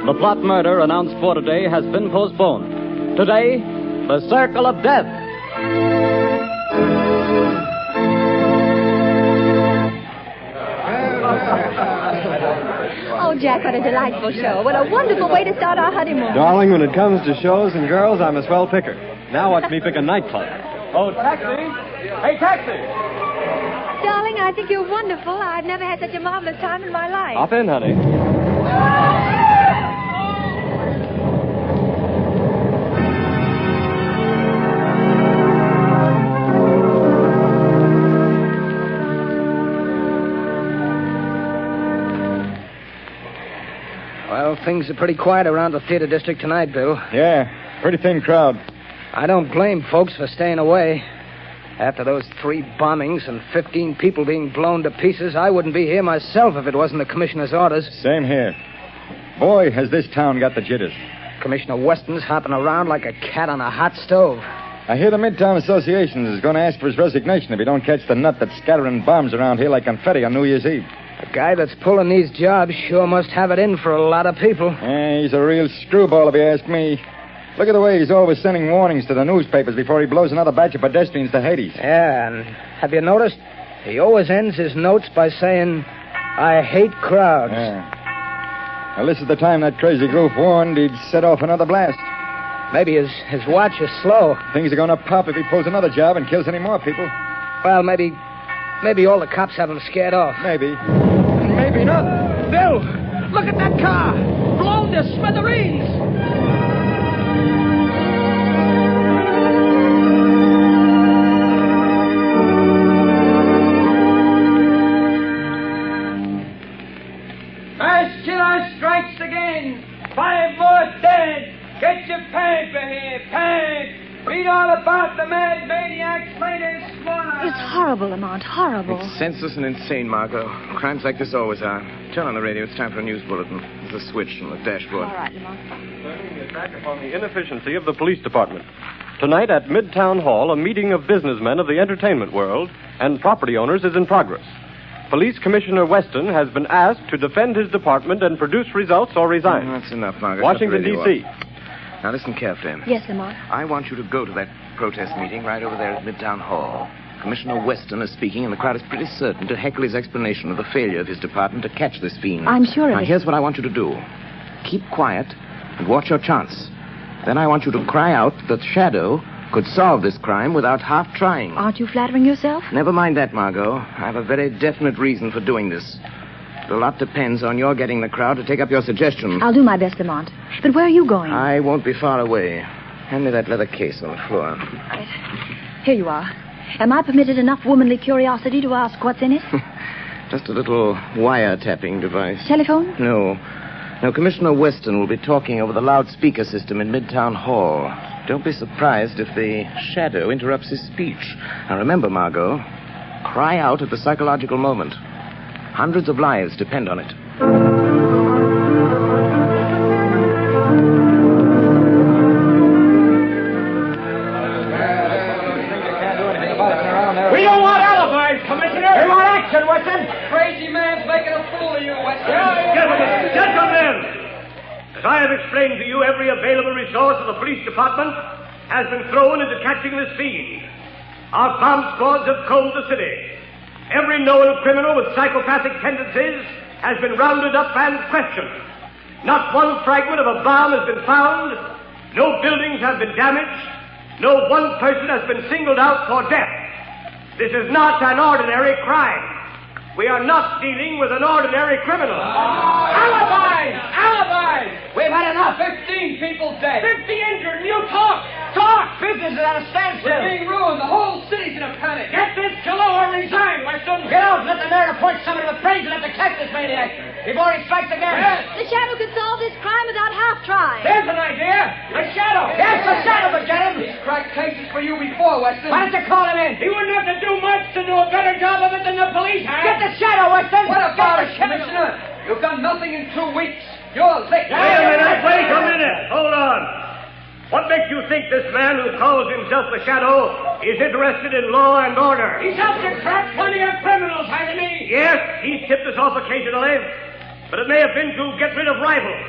The plot murder announced for today has been postponed. Today, the Circle of Death. Oh, Jack, what a delightful show. What a wonderful way to start our honeymoon. Darling, when it comes to shows and girls, I'm a swell picker. Now watch me pick a nightclub. Oh, taxi! Hey, taxi! Darling, I think you're wonderful. I've never had such a marvelous time in my life. Hop in, honey. Well, things are pretty quiet around the theater district tonight, Bill. Yeah, pretty thin crowd. I don't blame folks for staying away. After those 3 bombings and 15 people being blown to pieces, I wouldn't be here myself if it wasn't the commissioner's orders. Same here. Boy, has this town got the jitters. Commissioner Weston's hopping around like a cat on a hot stove. I hear the Midtown Association is going to ask for his resignation if he don't catch the nut that's scattering bombs around here like confetti on New Year's Eve. The guy that's pulling these jobs sure must have it in for a lot of people. Yeah, he's a real screwball if you ask me. Look at the way he's always sending warnings to the newspapers before he blows another batch of pedestrians to Hades. Yeah, and have you noticed? He always ends his notes by saying, I hate crowds. Yeah. Well, this is the time that crazy goof warned he'd set off another blast. Maybe his watch is slow. Things are going to pop if he pulls another job and kills any more people. Well, maybe all the cops have him scared off. Maybe. Maybe not. Bill, look at that car. Blown to smithereens. Mass killer strikes again. 5 more dead. Get your paper here, pants. Read all about the mad maniac's latest slaughter. It's horrible, Lamont, horrible. It's senseless and insane, Margot. Crimes like this always are. Turn on the radio. It's time for a news bulletin. There's a switch on the dashboard. All right, Lamont. back upon the inefficiency of the police department. Tonight at Midtown Hall, a meeting of businessmen of the entertainment world and property owners is in progress. Police Commissioner Weston has been asked to defend his department and produce results or resign. That's enough, Margaret. Washington, D.C. Now listen carefully. Yes, Lamont. I want you to go to that protest meeting right over there at Midtown Hall. Commissioner Weston is speaking, and the crowd is pretty certain to heckle his explanation of the failure of his department to catch this fiend. I'm sure of it. Now, here's what I want you to do. Keep quiet and watch your chance. Then I want you to cry out that Shadow could solve this crime without half trying. Aren't you flattering yourself? Never mind that, Margot. I have a very definite reason for doing this. A lot depends on your getting the crowd to take up your suggestion. I'll do my best, Lamont. But where are you going? I won't be far away. Hand me that leather case on the floor. Right. Here you are. Am I permitted enough womanly curiosity to ask what's in it? Just a little wiretapping device. Telephone? No. Now, Commissioner Weston will be talking over the loudspeaker system in Midtown Hall. Don't be surprised if the Shadow interrupts his speech. Now, remember, Margot, cry out at the psychological moment. Hundreds of lives depend on it. We don't want alibis, Commissioner. We want action, Weston. Crazy man's making a fool of you, Weston. Gentlemen, as I have explained to you, every available resource of the police department has been thrown into catching this fiend. Our bomb squads have combed the city. Every known criminal with psychopathic tendencies has been rounded up and questioned. Not one fragment of a bomb has been found. No buildings have been damaged. No one person has been singled out for death. This is not an ordinary crime. We are not dealing with an ordinary criminal. Alibis! Alibis! We've had enough. 15 people dead. 50 injured, and you talk! Talk! Business is at a standstill. We're being ruined. The whole city's in a panic. Get this killer or resign, Weston. Get out and let the mayor appoint somebody to praise and have to catch this maniac before he strikes again. Yes. The Shadow could solve this crime without half trying. There's an idea. The Shadow. Yes, the Shadow could get him. He's cracked cases for you before, Weston. Why don't you call him in? He wouldn't have to do much to do a better job of it than the police have. Get the Shadow, Weston. What about it, Commissioner? You've done nothing in 2 weeks. You're licked. Wait a minute. Hold on. What makes you think this man who calls himself the Shadow is interested in law and order? He's helped to crack plenty of criminals, hasn't he? Yes, he's tipped us off occasionally, but it may have been to get rid of rivals.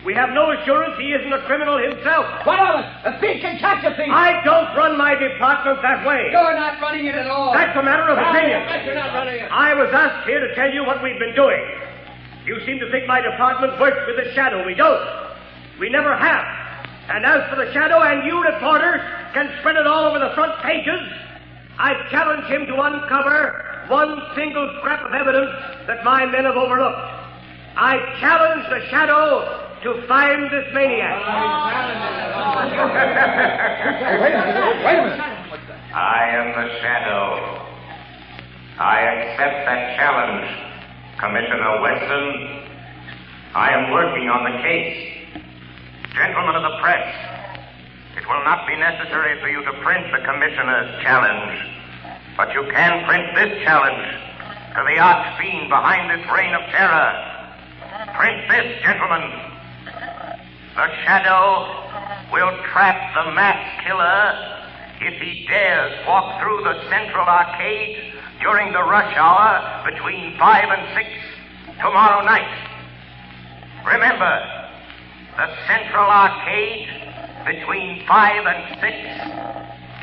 We have no assurance he isn't a criminal himself. What of it? A thief can catch a thief. I don't run my department that way. You're not running it at all. That's a matter of opinion. I bet you're not running it. I was asked here to tell you what we've been doing. You seem to think my department works with the Shadow. We don't. We never have. And as for the Shadow, and you reporters can spread it all over the front pages, I challenge him to uncover one single scrap of evidence that my men have overlooked. I challenge the Shadow to find this maniac. Wait a minute. I am the Shadow. I accept that challenge, Commissioner Weston. I am working on the case. Gentlemen of the press, it will not be necessary for you to print the Commissioner's challenge, but you can print this challenge to the arch-fiend behind this reign of terror. Print this, gentlemen. The Shadow will trap the mass killer if he dares walk through the Central Arcade during the rush hour between 5 and 6 tomorrow night. Remember, the Central Arcade between 5 and 6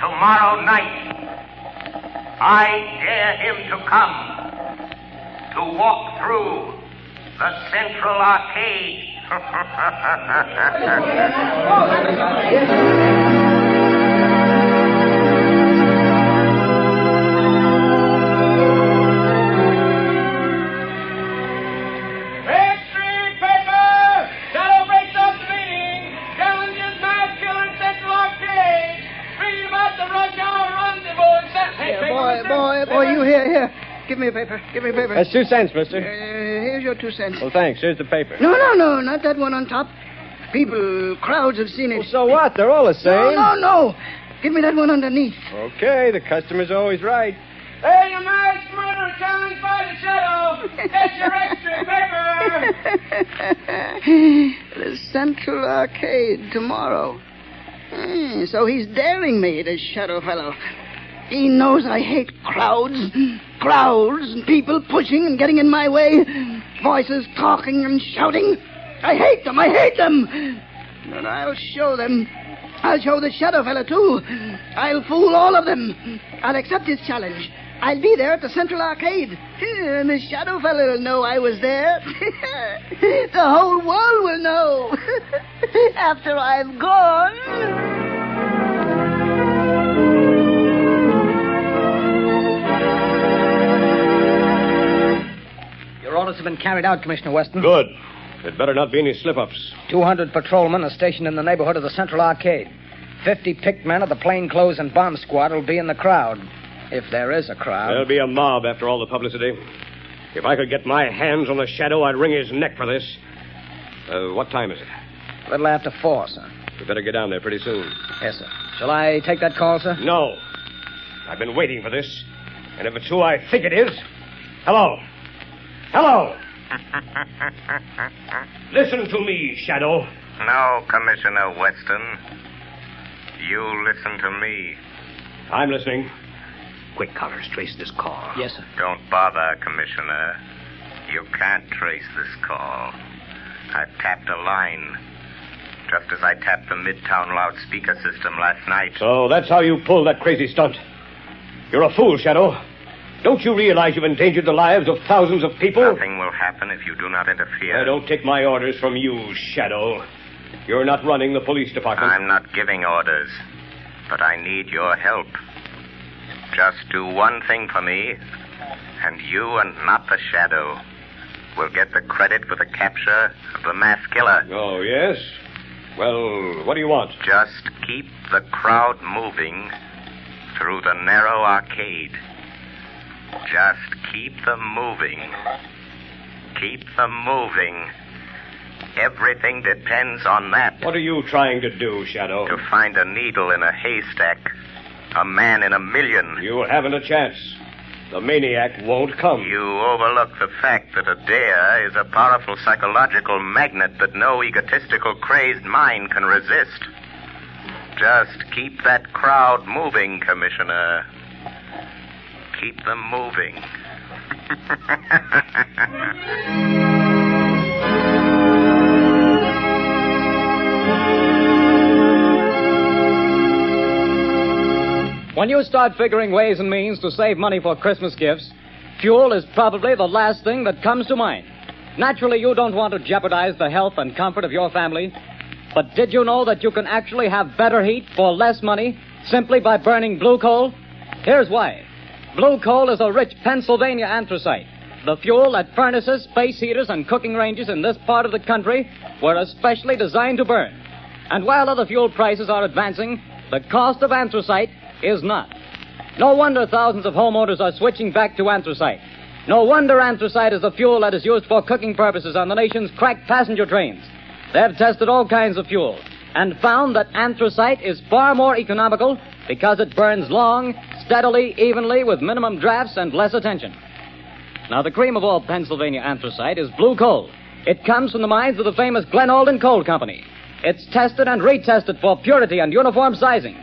tomorrow night. I dare him to come to walk through the Central Arcade. Boy, you here. Give me a paper. That's 2 cents, mister. Here's your 2 cents. Well, thanks. Here's the paper. No, not that one on top. People, crowds have seen it. Well, so what? They're all the same. No. Give me that one underneath. Okay, the customer's always right. Hey, you masked murderer! Shadow challenged by the Shadow. Get your extra paper. The Central Arcade tomorrow. So he's daring me, this Shadow fellow. He knows I hate crowds, and people pushing and getting in my way, voices talking and shouting. I hate them. But I'll show them. I'll show the Shadow fella, too. I'll fool all of them. I'll accept his challenge. I'll be there at the Central Arcade. And the Shadow fella will know I was there. The whole world will know. After I've gone. Your orders have been carried out, Commissioner Weston. Good. There'd better not be any slip-ups. 200 patrolmen are stationed in the neighborhood of the Central Arcade. 50 picked men of the plainclothes and bomb squad will be in the crowd. If there is a crowd. There'll be a mob after all the publicity. If I could get my hands on the Shadow, I'd wring his neck for this. What time is it? A little after 4, sir. We better get down there pretty soon. Yes, sir. Shall I take that call, sir? No. I've been waiting for this. And if it's who I think it is... Hello. Listen to me, Shadow. No, Commissioner Weston. You listen to me. I'm listening. Quick, Collars, trace this call. Yes, sir. Don't bother, Commissioner. You can't trace this call. I've tapped a line. Just as I tapped the Midtown loudspeaker system last night. So that's how you pulled that crazy stunt. You're a fool, Shadow. Don't you realize you've endangered the lives of thousands of people? Nothing will happen if you do not interfere. I don't take my orders from you, Shadow. You're not running the police department. I'm not giving orders, but I need your help. Just do one thing for me, and you and not the Shadow will get the credit for the capture of the mass killer. Oh, yes? Well, what do you want? Just keep the crowd moving through the narrow arcade. Just keep them moving. Keep them moving. Everything depends on that. What are you trying to do, Shadow? To find a needle in a haystack. A man in a million. You haven't a chance. The maniac won't come. You overlook the fact that a dare is a powerful psychological magnet that no egotistical, crazed mind can resist. Just keep that crowd moving, Commissioner. Keep them moving. When you start figuring ways and means to save money for Christmas gifts, fuel is probably the last thing that comes to mind. Naturally, you don't want to jeopardize the health and comfort of your family. But did you know that you can actually have better heat for less money simply by burning blue coal? Here's why. Blue coal is a rich Pennsylvania anthracite. The fuel that furnaces, space heaters, and cooking ranges in this part of the country were especially designed to burn. And while other fuel prices are advancing, the cost of anthracite is not. No wonder thousands of homeowners are switching back to anthracite. No wonder anthracite is the fuel that is used for cooking purposes on the nation's crack passenger trains. They've tested all kinds of fuel and found that anthracite is far more economical because it burns long, steadily, evenly, with minimum drafts and less attention. Now, the cream of all Pennsylvania anthracite is blue coal. It comes from the mines of the famous Glen Alden Coal Company. It's tested and retested for purity and uniform sizing.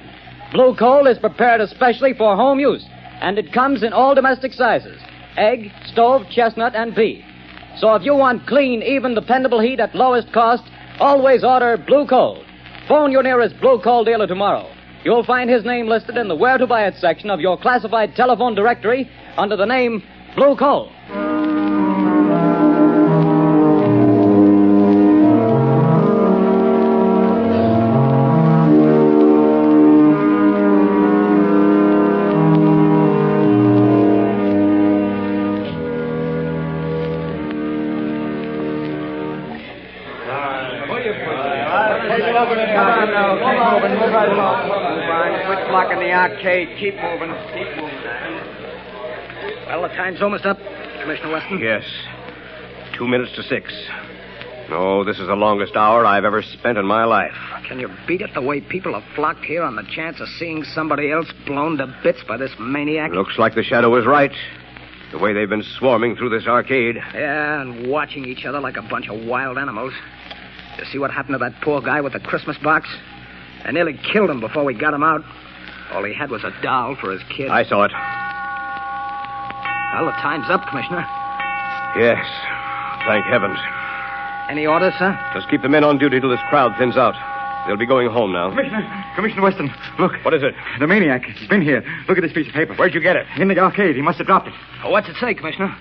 Blue coal is prepared especially for home use, and it comes in all domestic sizes: egg, stove, chestnut, and pea. So if you want clean, even, dependable heat at lowest cost, always order blue coal. Phone your nearest blue coal dealer tomorrow. You'll find his name listed in the Where to Buy It section of your classified telephone directory under the name Blue Coal. Arcade. Keep moving. Well, the time's almost up, Commissioner Weston. Yes. 2 minutes to 6. No, this is the longest hour I've ever spent in my life. Can you beat it the way people have flocked here on the chance of seeing somebody else blown to bits by this maniac? Looks like the Shadow was right. The way they've been swarming through this arcade. Yeah, and watching each other like a bunch of wild animals. You see what happened to that poor guy with the Christmas box? I nearly killed him before we got him out. All he had was a doll for his kid. I saw it. Well, the time's up, Commissioner. Yes. Thank heavens. Any orders, sir? Just keep the men on duty till this crowd thins out. They'll be going home now. Commissioner Weston, look. What is it? The maniac. He's been here. Look at this piece of paper. Where'd you get it? In the arcade. He must have dropped it. Oh, what's it say, Commissioner?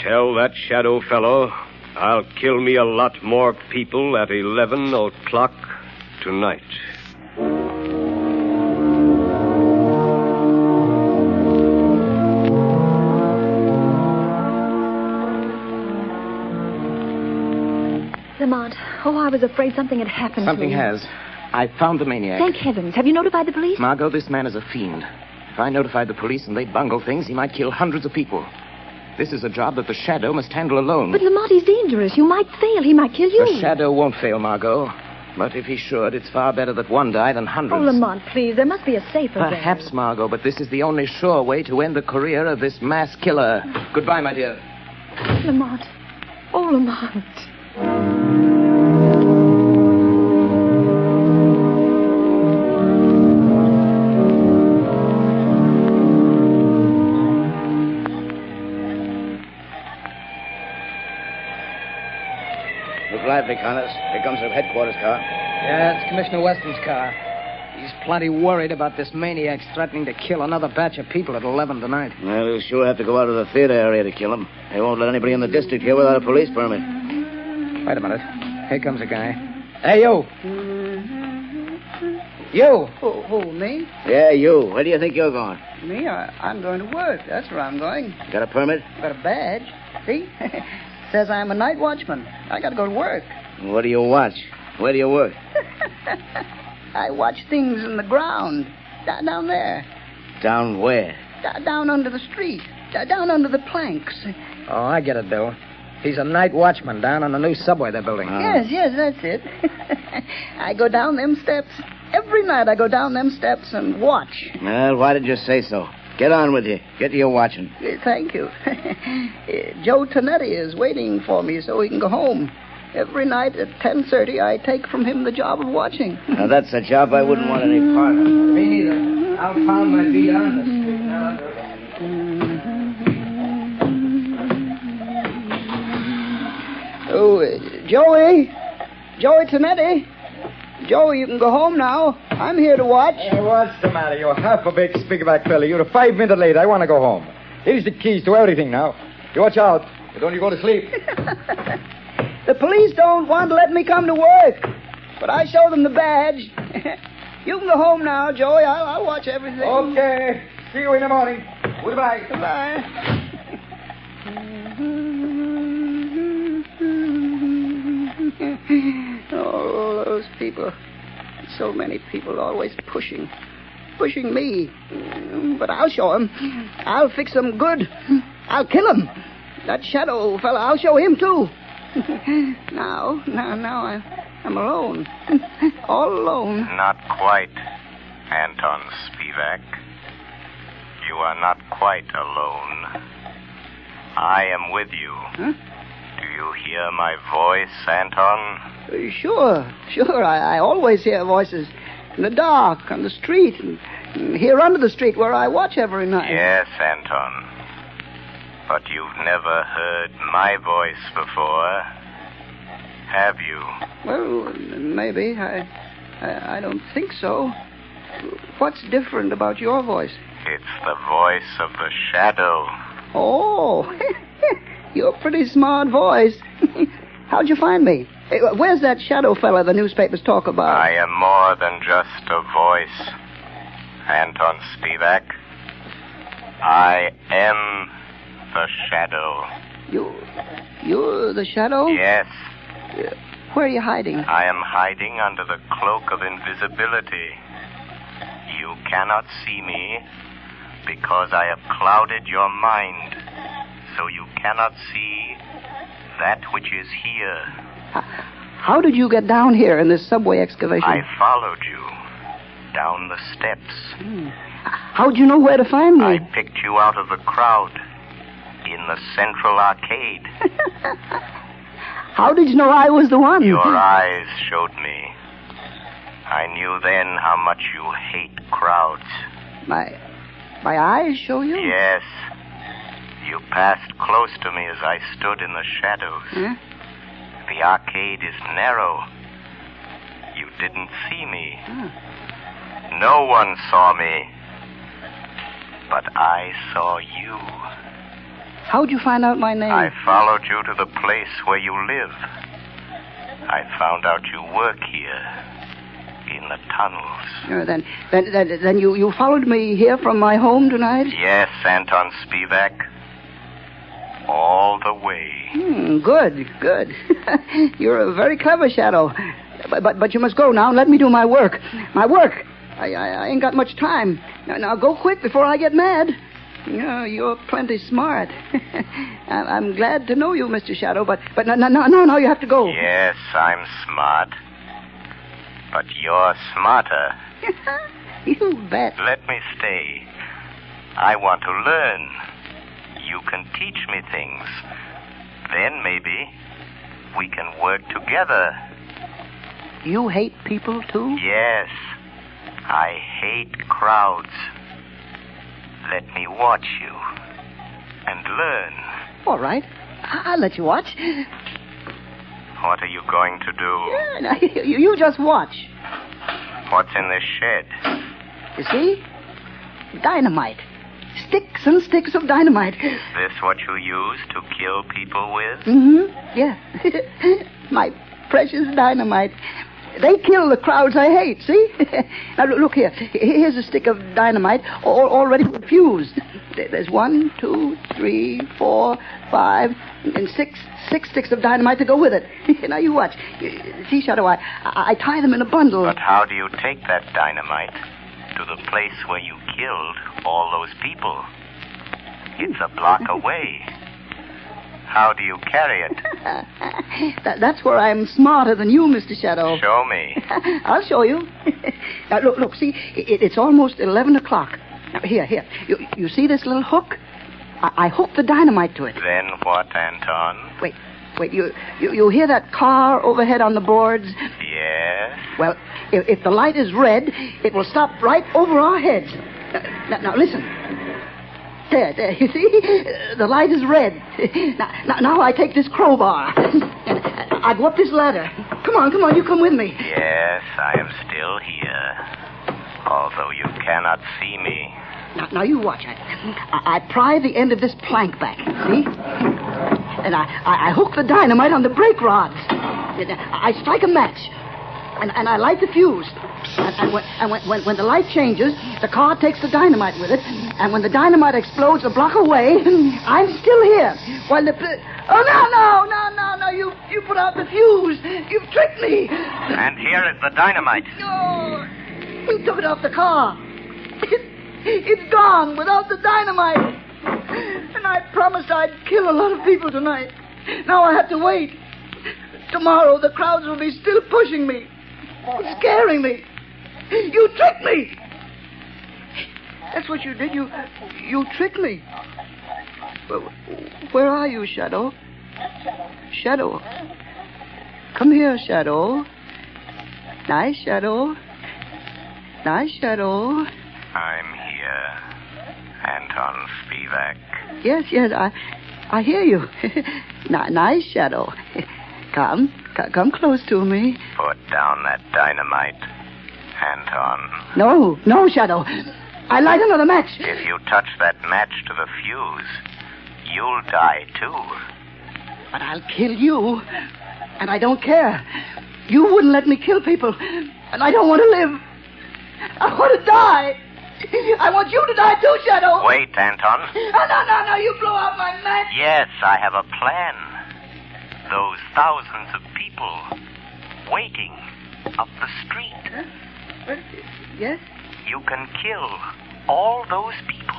Tell that shadow fellow I'll kill me a lot more people at 11 o'clock tonight. Lamont, I was afraid something had happened to Something you. has. I found the maniac. Thank heavens. Have you notified the police? Margot, this man is a fiend. If I notified the police and they bungle things, he might kill hundreds of people. This is a job that the Shadow must handle alone. But Lamont, he's dangerous. You might fail. He might kill you. The Shadow won't fail, Margot. But if he should, it's far better that one die than hundreds. Oh, Lamont, please. There must be a safer way. Perhaps, Margot, but this is the only sure way to end the career of this mass killer. Goodbye, my dear. Lamont. Oh, Lamont. Look lively, Connors. Here comes the headquarters car. Yeah, it's Commissioner Weston's car. He's plenty worried about this maniac threatening to kill another batch of people at 11 tonight. Well, he'll sure have to go out of the theater area to kill him. They won't let anybody in the district here without a police permit. Wait a minute. Here comes a guy. Hey, you. You. Who, me? Yeah, you. Where do you think you're going? Me? I'm going to work. That's where I'm going. Got a permit? Got a badge. See? Says I'm a night watchman. I got to go to work. What do you watch? Where do you work? I watch things in the ground. Down there. Down where? Down under the street. Down under the planks. Oh, I get it, Bill. He's a night watchman down on the new subway they're building. Yes, that's it. I go down them steps. Every night I go down them steps and watch. Well, why did you say so? Get on with you. Get to your watching. Thank you. Joe Tonetti is waiting for me so he can go home. Every night at 10:30, I take from him the job of watching. Now, that's a job I wouldn't want any part of. Me neither. I'll pound my feet on the street. Oh, Joey Tonetti. Joey, you can go home now. I'm here to watch. Hey, what's the matter? You're half a big speakerback fella. You're 5 minutes late. I want to go home. Here's the keys to everything now. You watch out. But don't you go to sleep. The police don't want to let me come to work. But I show them the badge. You can go home now, Joey. I'll watch everything. Okay. See you in the morning. Goodbye. Goodbye. Oh, those people. So many people always pushing me. But I'll show him. I'll fix him good. I'll kill him. That shadow fella, I'll show him too. Now I'm alone. All alone. Not quite, Anton Spivak. You are not quite alone. I am with you. Huh? Do you hear my voice, Anton? Sure. I always hear voices. In the dark, on the street, and here under the street where I watch every night. Yes, Anton. But you've never heard my voice before, have you? Well, maybe. I don't think so. What's different about your voice? It's the voice of the shadow. Oh, you're a pretty smart voice. How'd you find me? Where's that shadow fella the newspapers talk about? I am more than just a voice, Anton Spivak. I am the shadow. You're the shadow? Yes. Where are you hiding? I am hiding under the cloak of invisibility. You cannot see me because I have clouded your mind, so you cannot see that which is here. How did you get down here in this subway excavation? I followed you down the steps. How'd you know where to find me? I picked you out of the crowd in the Central Arcade. How did you know I was the one? Your eyes showed me. I knew then how much you hate crowds. My eyes show you? Yes. You passed close to me as I stood in the shadows. Huh? The arcade is narrow. You didn't see me. No one saw me. But I saw you. How'd you find out my name? I followed you to the place where you live. I found out you work here. In the tunnels. Then you followed me here from my home tonight? Yes, Anton Spivak. All the way. Good. You're a very clever Shadow. But you must go now and let me do my work. I ain't got much time. Now go quick before I get mad. You're plenty smart. I'm glad to know you, Mr. Shadow, but no, you have to go. Yes, I'm smart. But you're smarter. You bet. Let me stay. I want to learn. You can teach me things. Then maybe we can work together. You hate people, too? Yes. I hate crowds. Let me watch you and learn. All right. I'll let you watch. What are you going to do? Yeah, you just watch. What's in this shed? You see? Dynamite. Sticks and sticks of dynamite. Is this what you use to kill people with? Mm-hmm. Yeah. My precious dynamite. They kill the crowds I hate, see? Now, look here. Here's a stick of dynamite already fused. There's 1, 2, 3, 4, 5, and 6 sticks of dynamite to go with it. Now, you watch. See, Shadow, I tie them in a bundle. But how do you take that dynamite to the place where you killed all those people? It's a block away. How do you carry it? That's where I'm smarter than you, Mr. Shadow. Show me. I'll show you. Now, look, see, it's almost 11 o'clock. Now, here. You see this little hook? I hooked the dynamite to it. Then what, Anton? Wait, you hear that car overhead on the boards? Yes. Well, if the light is red, it will stop right over our heads. Now listen. There, you see? The light is red. Now I take this crowbar. And I go up this ladder. Come on, you come with me. Yes, I am still here. Although you cannot see me. Now you watch. I pry the end of this plank back, see? And I hook the dynamite on the brake rods. I strike a match. And I light the fuse. And when the light changes, the car takes the dynamite with it. And when the dynamite explodes a block away, I'm still here. While the... Oh, no, you put out the fuse. You've tricked me. And here is the dynamite. Oh, you took it off the car. It's gone without the dynamite. And I promised I'd kill a lot of people tonight. Now I have to wait. Tomorrow the crowds will be still pushing me. Scaring me. You tricked me. That's what you did. You tricked me. Where are you, Shadow? Shadow. Come here, Shadow. Nice, Shadow. Nice, Shadow. I'm here, Anton Spivak. Yes, I hear you. Nice, Shadow. Come close to me. Put down that dynamite, Anton. No, Shadow. I light another match. If you touch that match to the fuse, you'll die too. But I'll kill you. And I don't care. You wouldn't let me kill people. And I don't want to live. I want to die. I want you to die too, Shadow. Wait, Anton. No, you blow out my match. Yes, I have a plan. Those thousands of people waiting up the street. Huh? Yes? You can kill all those people.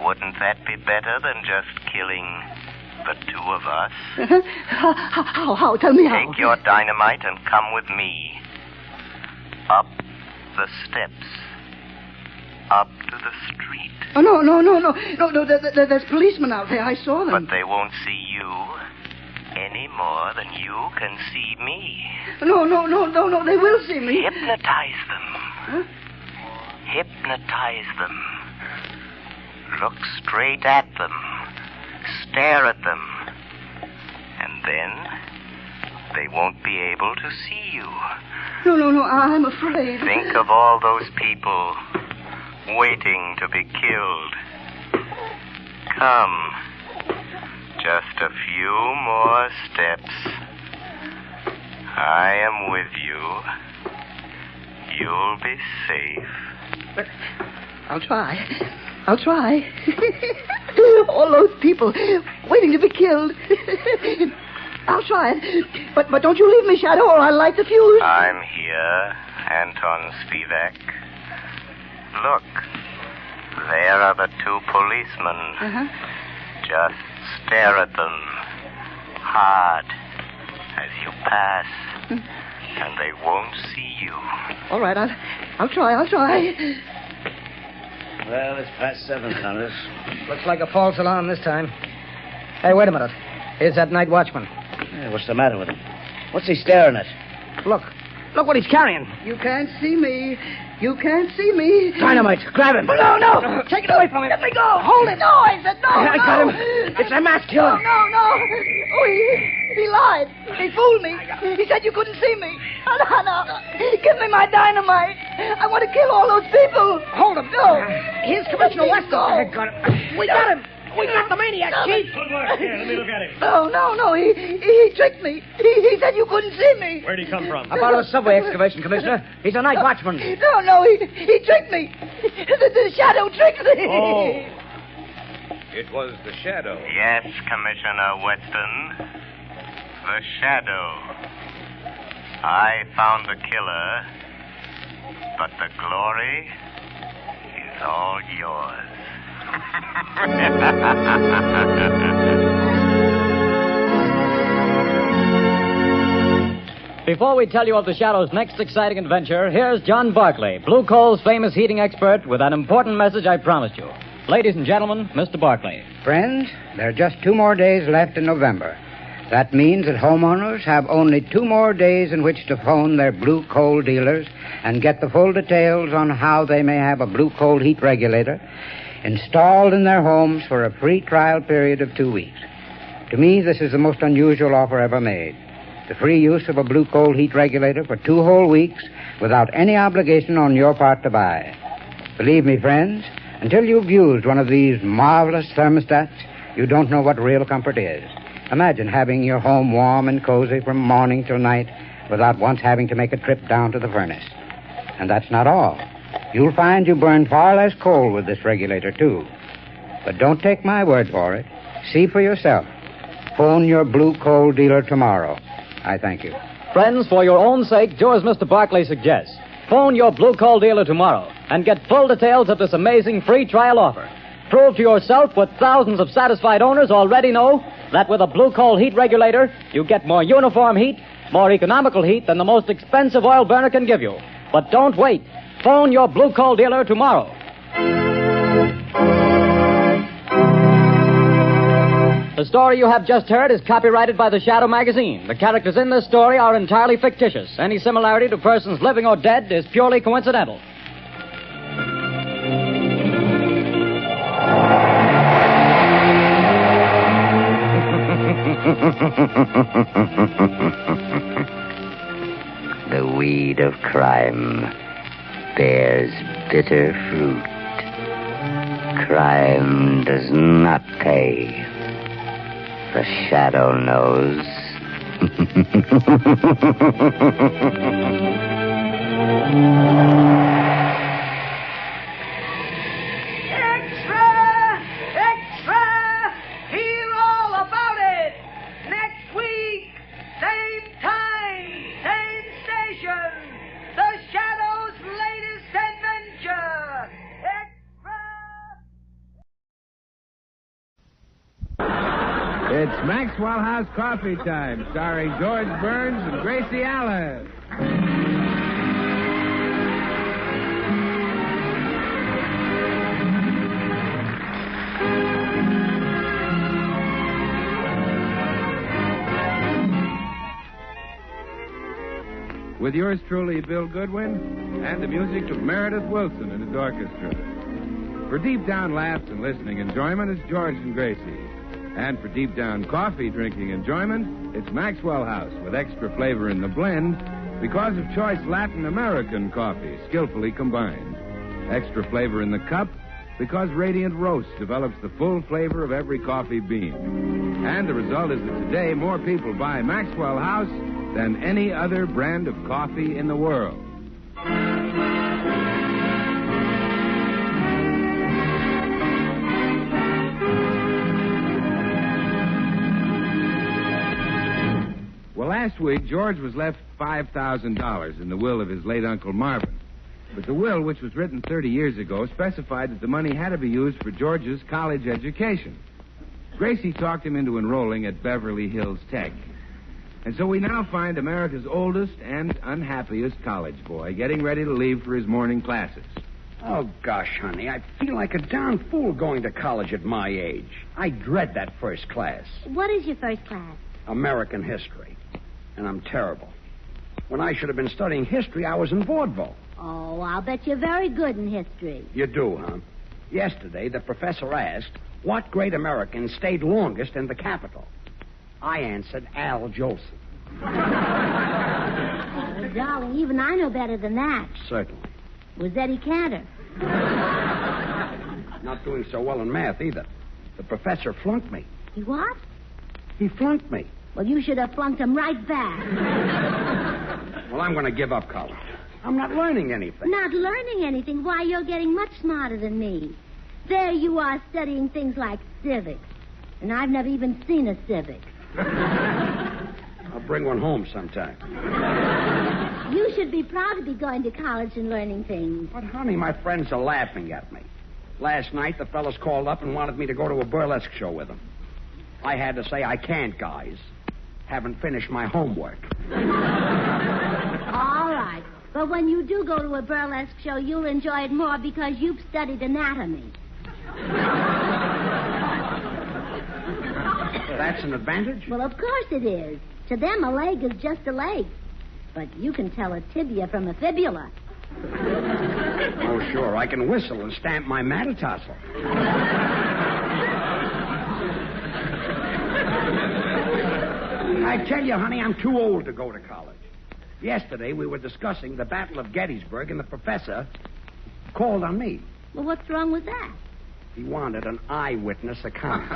Wouldn't that be better than just killing the two of us? How? Tell me how. Take your dynamite and come with me. Up the steps. up to the street. Oh, no. No, there's policemen out there. I saw them. But they won't see you any more than you can see me. No, they will see me. Hypnotize them. Huh? Hypnotize them. Look straight at them. Stare at them. And then they won't be able to see you. No, I'm afraid. Think of all those people waiting to be killed. Come. Just a few more steps. I am with you. You'll be safe. But I'll try. All those people waiting to be killed. I'll try it. But don't you leave me, Shadow, or I'll light the fuse. I'm here, Anton Spivak. Look. There are the two policemen. Uh-huh. Just stare at them hard as you pass, and they won't see you. All right, I'll try. Well, it's past 7, Congress. Looks like a false alarm this time. Hey, wait a minute. Here's that night watchman. Yeah, what's the matter with him? What's he staring at? Look what he's carrying. You can't see me. Dynamite. Grab him. No. Take it away from him. Let me go. Hold it. No, I said no. I got him. It's a mass killer. No. Oh, he lied. He fooled me. He said you couldn't see me. No. Give me my dynamite. I want to kill all those people. Hold him. No. Here's Commissioner Weston. No. Got him. We got him. We got the maniac, Chief. Good work. Here, let me look at him. No. He tricked me. He said you couldn't see me. Where'd he come from? Up out of the subway excavation, Commissioner. He's a night watchman. No, he tricked me. The Shadow tricked me. Oh. It was the Shadow. Yes, Commissioner Weston. The Shadow. I found the killer, but the glory is all yours. Before we tell you of the Shadow's next exciting adventure, here's John Barclay, Blue Coal's famous heating expert, with an important message I promised you. Ladies and gentlemen, Mr. Barclay. Friends, there are just 2 more days left in November. That means that homeowners have only 2 more days in which to phone their Blue Coal dealers and get the full details on how they may have a Blue Coal heat regulator installed in their homes for a free trial period of 2 weeks. To me, this is the most unusual offer ever made. The free use of a Blue Coal heat regulator for 2 whole weeks without any obligation on your part to buy. Believe me, friends, until you've used one of these marvelous thermostats, you don't know what real comfort is. Imagine having your home warm and cozy from morning till night without once having to make a trip down to the furnace. And that's not all. You'll find you burn far less coal with this regulator, too. But don't take my word for it. See for yourself. Phone your Blue Coal dealer tomorrow. I thank you. Friends, for your own sake, do as Mr. Barclay suggests. Phone your Blue Coal dealer tomorrow and get full details of this amazing free trial offer. Prove to yourself what thousands of satisfied owners already know, that with a Blue Coal heat regulator, you get more uniform heat, more economical heat than the most expensive oil burner can give you. But don't wait. Phone your Blue Coal dealer tomorrow. The story you have just heard is copyrighted by the Shadow magazine. The characters in this story are entirely fictitious. Any similarity to persons living or dead is purely coincidental. The weed of crime bears bitter fruit. Crime does not pay. The Shadow knows. Extra! Hear all about it! Next week, same time, same station. The Shadow's latest adventure. It's Maxwell House Coffee Time, starring George Burns and Gracie Allen. with yours truly, Bill Goodwin, and the music of Meredith Wilson and his orchestra. For deep down laughs and listening enjoyment, it's George and Gracie. And for deep down coffee drinking enjoyment, it's Maxwell House with extra flavor in the blend because of choice Latin American coffee skillfully combined. Extra flavor in the cup because Radiant Roast develops the full flavor of every coffee bean. And the result is that today more people buy Maxwell House than any other brand of coffee in the world. Well, last week, George was left $5,000 in the will of his late Uncle Marvin. But the will, which was written 30 years ago, specified that the money had to be used for George's college education. Gracie talked him into enrolling at Beverly Hills Tech. And so we now find America's oldest and unhappiest college boy getting ready to leave for his morning classes. Oh, gosh, honey, I feel like a darn fool going to college at my age. I dread that first class. What is your first class? American history. And I'm terrible. When I should have been studying history, I was in vaudeville. Oh, I'll bet you're very good in history. You do, huh? Yesterday, the professor asked, what great American stayed longest in the capital? I answered Al Jolson. Oh, darling, even I know better than that. Certainly. Was Eddie Cantor. Not doing so well in math, either. The professor flunked me. He what? He flunked me. Well, you should have flunked him right back. Well, I'm going to give up college. I'm not learning anything. Not learning anything? Why, you're getting much smarter than me. There you are studying things like civics. And I've never even seen a civic. I'll bring one home sometime. You should be proud to be going to college and learning things. But, honey, my friends are laughing at me. Last night, the fellas called up and wanted me to go to a burlesque show with them. I had to say, I can't, guys. Haven't finished my homework. All right. But when you do go to a burlesque show, you'll enjoy it more because you've studied anatomy. That's an advantage? Well, of course it is. To them, a leg is just a leg. But you can tell a tibia from a fibula. Oh, sure. I can whistle and stamp my metatarsal. I tell you, honey, I'm too old to go to college. Yesterday, we were discussing the Battle of Gettysburg, and the professor called on me. Well, what's wrong with that? He wanted an eyewitness account.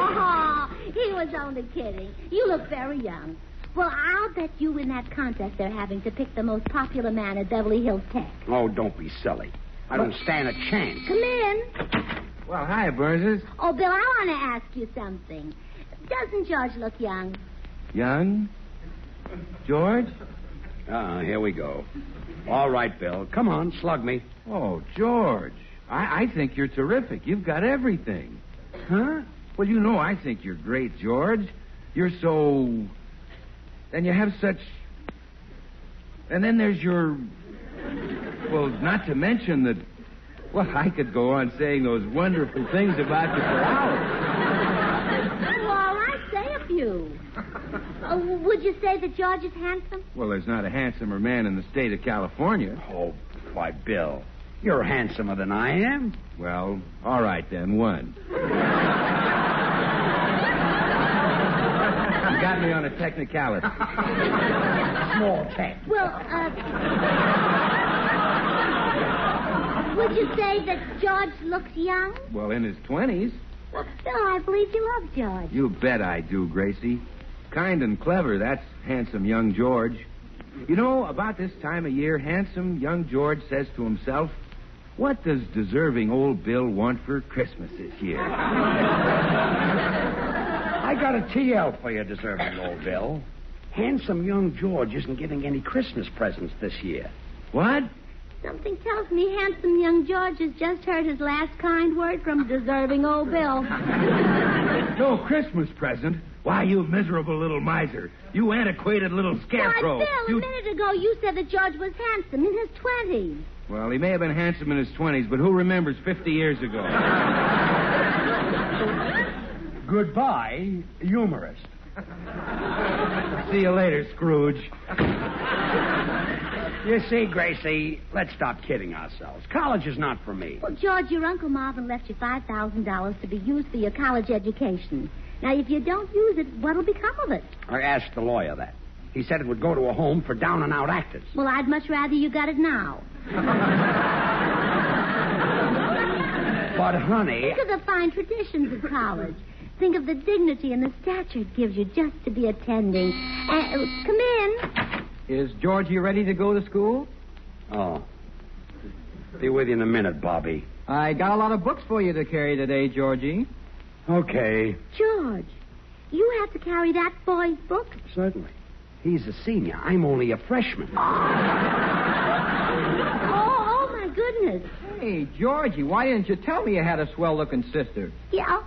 Oh, he was only kidding. You look very young. Well, I'll bet you win that contest they're having to pick the most popular man at Beverly Hills Tech. Oh, don't be silly. I don't stand a chance. Come in. Well, hi, Burnses. Oh, Bill, I want to ask you something. Doesn't George look young? Young? George? Here we go. All right, Bill. Come on, slug me. Oh, George. I think you're terrific. You've got everything. Huh? Well, you know I think you're great, George. You're so... And you have such... And then there's your... Well, not to mention that... Well, I could go on saying those wonderful things about you for hours. Well, I'd say a few. Would you say that George is handsome? Well, there's not a handsomer man in the state of California. Oh, why, Bill, you're handsomer than I am. Well, all right then, one. You got me on a technicality. Small tech. Well, would you say that George looks young? Well, in his 20s. Well, Bill, I believe you love George. You bet I do, Gracie. Kind and clever, that's handsome young George. You know, about this time of year, handsome young George says to himself, what does deserving old Bill want for Christmas this year? I got a TL for you, deserving old Bill. Handsome young George isn't getting any Christmas presents this year. What? Something tells me handsome young George has just heard his last kind word from deserving old Bill. No Christmas present? Why, you miserable little miser. You antiquated little scarecrow. Why, Bill, a minute ago you said that George was handsome in his 20s. Well, he may have been handsome in his 20s, but who remembers 50 years ago? Goodbye, humorist. See you later, Scrooge. You see, Gracie, let's stop kidding ourselves. College is not for me. Well, George, your Uncle Marvin left you $5,000 to be used for your college education. Now, if you don't use it, what'll become of it? I asked the lawyer that. He said it would go to a home for down-and-out actors. Well, I'd much rather you got it now. But, honey... Think of the fine traditions of college. Think of the dignity and the stature it gives you just to be attending. Come in. Is Georgie ready to go to school? Oh. Be with you in a minute, Bobby. I got a lot of books for you to carry today, Georgie. Okay. George, you have to carry that boy's book? Certainly. He's a senior. I'm only a freshman. Oh, my goodness. Hey, Georgie, why didn't you tell me you had a swell-looking sister? Yeah.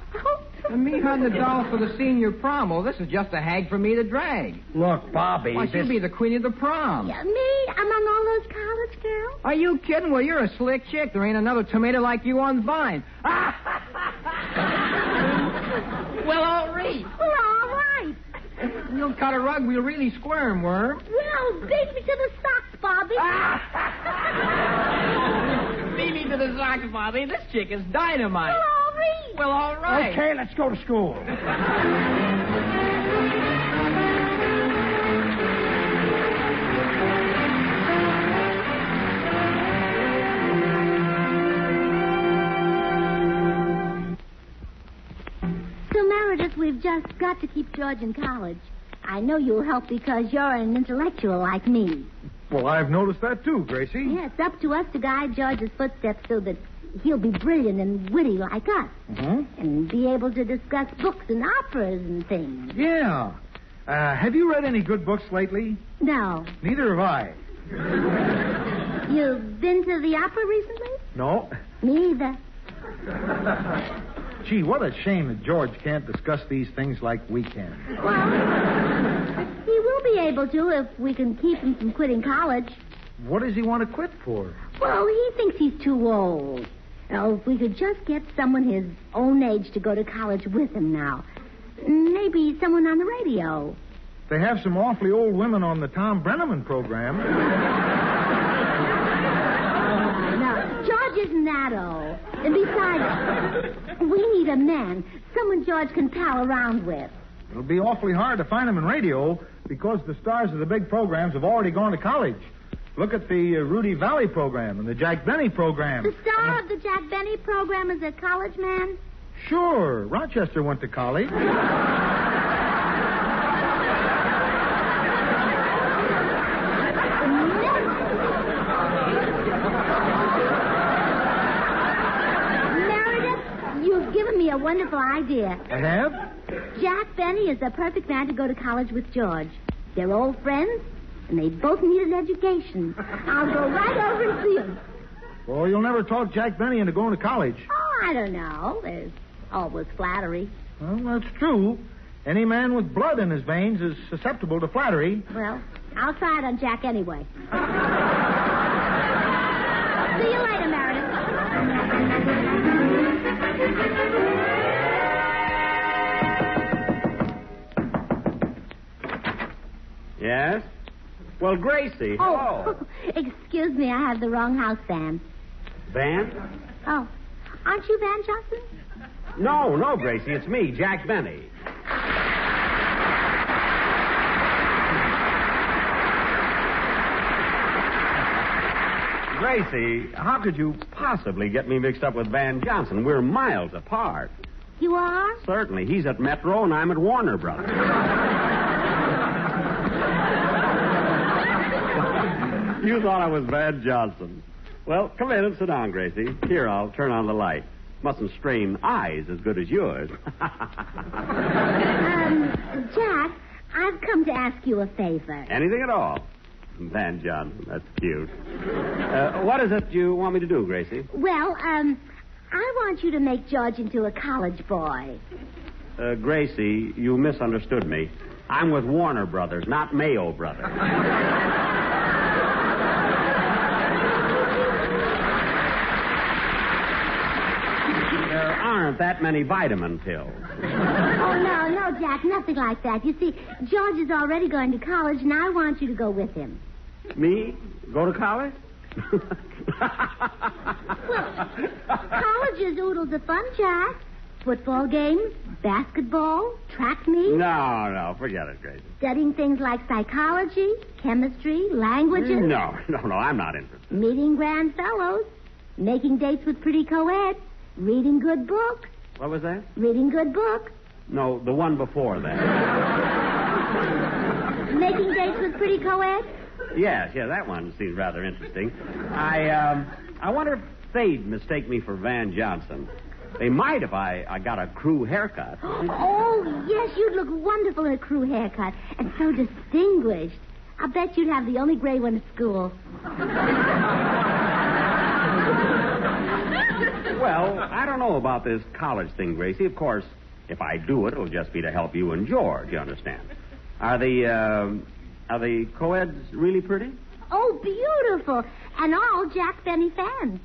And me hunting the doll for the senior prom. Well, this is just a hag for me to drag. Look, Bobby... Why, she'll be the queen of the prom. Yeah, me? Among all those college girls? Are you kidding? Well, you're a slick chick. There ain't another tomato like you on Vine. Well, all right. Well, all right. We'll cut a rug. We'll really squirm, Worm. Well, beat me to the socks, Bobby. Beat me to the socks, Bobby. This chick is dynamite. Well, all right. Okay, let's go to school. So, Meredith, we've just got to keep George in college. I know you'll help because you're an intellectual like me. Well, I've noticed that too, Gracie. Yeah, it's up to us to guide George's footsteps so that he'll be brilliant and witty like us. Mm-hmm. And be able to discuss books and operas and things. Yeah. Have you read any good books lately? No. Neither have I. You've been to the opera recently? No. Me either. Gee, what a shame that George can't discuss these things like we can. Well, he will be able to if we can keep him from quitting college. What does he want to quit for? Well, he thinks he's too old. Now, if we could just get someone his own age to go to college with him now. Maybe someone on the radio. They have some awfully old women on the Tom Brenneman program. No, George isn't that old. And besides, we need a man. Someone George can pal around with. It'll be awfully hard to find them in radio because the stars of the big programs have already gone to college. Look at the Rudy Valley program and the Jack Benny program. The star of the Jack Benny program is a college man? Sure. Rochester went to college. Meredith, you've given me a wonderful idea. I have? Jack Benny is the perfect man to go to college with George. They're old friends. And they both need an education. I'll go right over and see them. Well, you'll never talk Jack Benny into going to college. Oh, I don't know. There's always flattery. Well, that's true. Any man with blood in his veins is susceptible to flattery. Well, I'll try it on Jack anyway. See you later, Meredith. Yes? Well, Gracie. Oh, excuse me. I have the wrong house, Van. Van? Oh, aren't you Van Johnson? No, Gracie. It's me, Jack Benny. Gracie, how could you possibly get me mixed up with Van Johnson? We're miles apart. You are? Certainly. He's at Metro and I'm at Warner Brothers. You thought I was Van Johnson. Well, come in and sit down, Gracie. Here, I'll turn on the light. Mustn't strain eyes as good as yours. Jack, I've come to ask you a favor. Anything at all. Van Johnson, that's cute. What is it you want me to do, Gracie? Well, I want you to make George into a college boy. Gracie, you misunderstood me. I'm with Warner Brothers, not Mayo Brothers. There aren't that many vitamin pills. no, Jack, nothing like that. You see, George is already going to college, and I want you to go with him. Me? Go to college? College is oodles of fun, Jack. Football games, basketball, track meets. No, forget it, Gracie. Studying things like psychology, chemistry, languages. No, I'm not interested. Meeting grand fellows, making dates with pretty co-eds, reading good books. What was that? Reading good books. No, the one before that. Making dates with pretty co-eds. Yes, that one seems rather interesting. I wonder if they'd mistake me for Van Johnson. They might if I got a crew haircut. Oh, yes, you'd look wonderful in a crew haircut. And so distinguished. I bet you'd have the only gray one at school. Well, I don't know about this college thing, Gracie. Of course, if I do it, it'll just be to help you and George, you understand. Are the co-eds really pretty? Oh, beautiful. And all Jack Benny fans.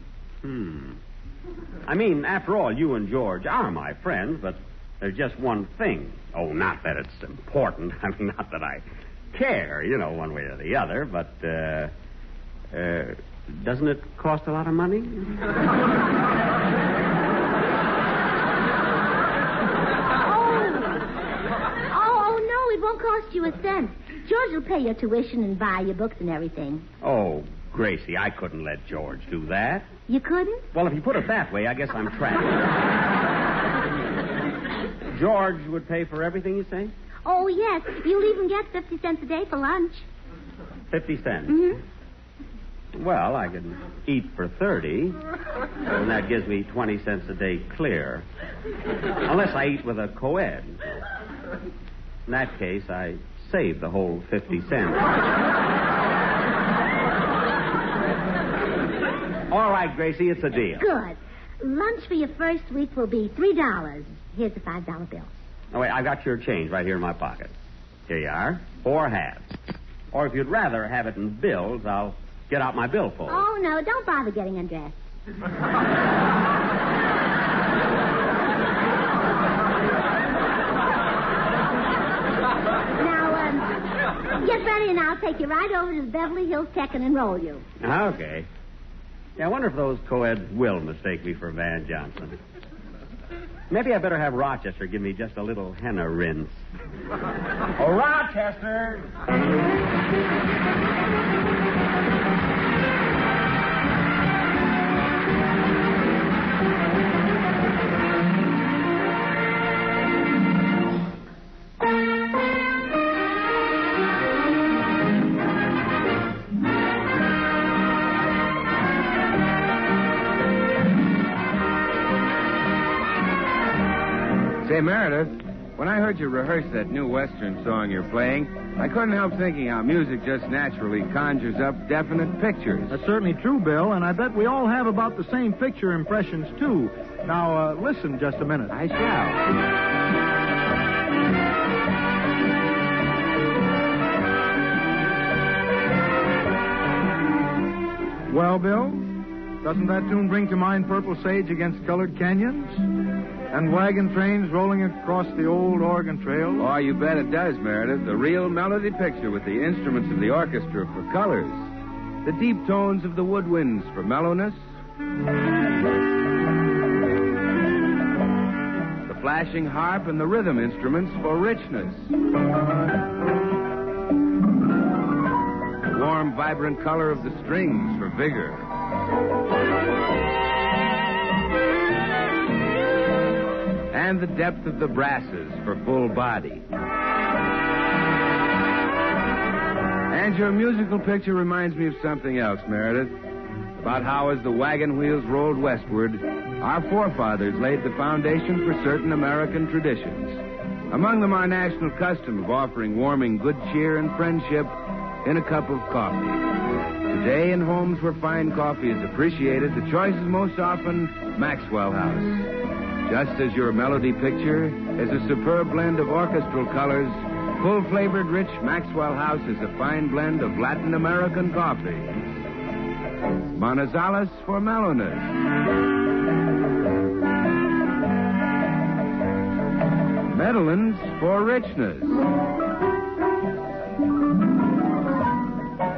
I mean, after all, you and George are my friends, but there's just one thing. Oh, not that it's important. I mean, not that I care, one way or the other, but, doesn't it cost a lot of money? Oh, no, it won't cost you a cent. George will pay your tuition and buy your books and everything. Oh, Gracie, I couldn't let George do that. You couldn't? Well, if you put it that way, I guess I'm trapped. George would pay for everything, you say? Oh, yes. You'll even get 50 cents a day for lunch. 50 cents? Mm-hmm. Well, I could eat for 30, and that gives me 20 cents a day clear. Unless I eat with a co-ed. In that case, I save the whole 50 cents. All right, Gracie, it's a deal. Good. Lunch for your first week will be $3. Here's the $5 bill. Oh, wait, I've got your change right here in my pocket. Here you are. 4 halves. Or if you'd rather have it in bills, I'll get out my billfold. Oh, no, don't bother getting undressed. Now, get ready and I'll take you right over to the Beverly Hills Tech and enroll you. Okay. Yeah, I wonder if those co-eds will mistake me for Van Johnson. Maybe I better have Rochester give me just a little henna rinse. Oh, Rochester! Say, Meredith, when I heard you rehearse that new Western song you're playing, I couldn't help thinking how music just naturally conjures up definite pictures. That's certainly true, Bill, and I bet we all have about the same picture impressions, too. Now, listen just a minute. I shall. Well, Bill, doesn't that tune bring to mind Purple Sage against Colored Canyons? And wagon trains rolling across the old Oregon Trail? Oh, you bet it does, Meredith. The real melody picture with the instruments of the orchestra for colors. The deep tones of the woodwinds for mellowness. The flashing harp and the rhythm instruments for richness. The warm, vibrant color of the strings for vigor. And the depth of the brasses for full body. And your musical picture reminds me of something else, Meredith. About how, as the wagon wheels rolled westward, our forefathers laid the foundation for certain American traditions. Among them, our national custom of offering warming good cheer and friendship in a cup of coffee. Today, in homes where fine coffee is appreciated, the choice is most often Maxwell House. Just as your melody picture is a superb blend of orchestral colors, full-flavored, rich Maxwell House is a fine blend of Latin American coffee. Manizales for mellowness. Netherlands for richness.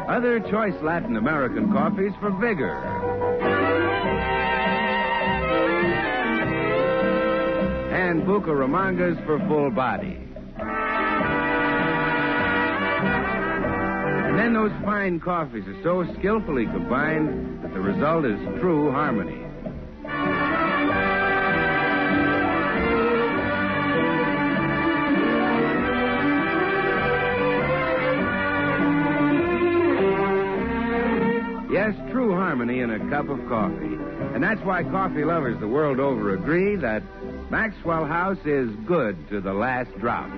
Other choice Latin American coffees for vigor. And Bucaramangas for full body. And then those fine coffees are so skillfully combined that the result is true harmony. Yes, true harmony in a cup of coffee. And that's why coffee lovers the world over agree that Maxwell House is good to the last drop.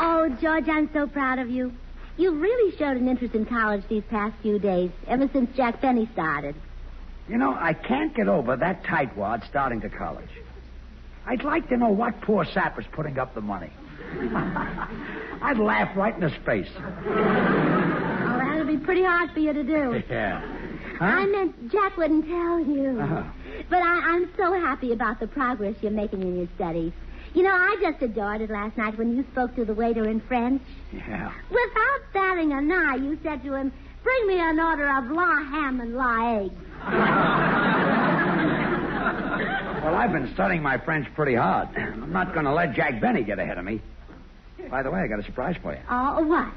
Oh, George, I'm so proud of you. You really showed an interest in college these past few days, ever since Jack Benny started. You know, I can't get over that tightwad starting to college. I'd like to know what poor sapper's putting up the money. I'd laugh right in his face. Oh, that'll be pretty hard for you to do. Yeah. Huh? I meant Jack wouldn't tell you. Uh-huh. But I'm so happy about the progress you're making in your studies. You know, I just adored it last night when you spoke to the waiter in French. Yeah. Without batting an eye, you said to him, "Bring me an order of la ham and la egg." Well, I've been studying my French pretty hard. I'm not going to let Jack Benny get ahead of me. By the way, I got a surprise for you. Oh, what?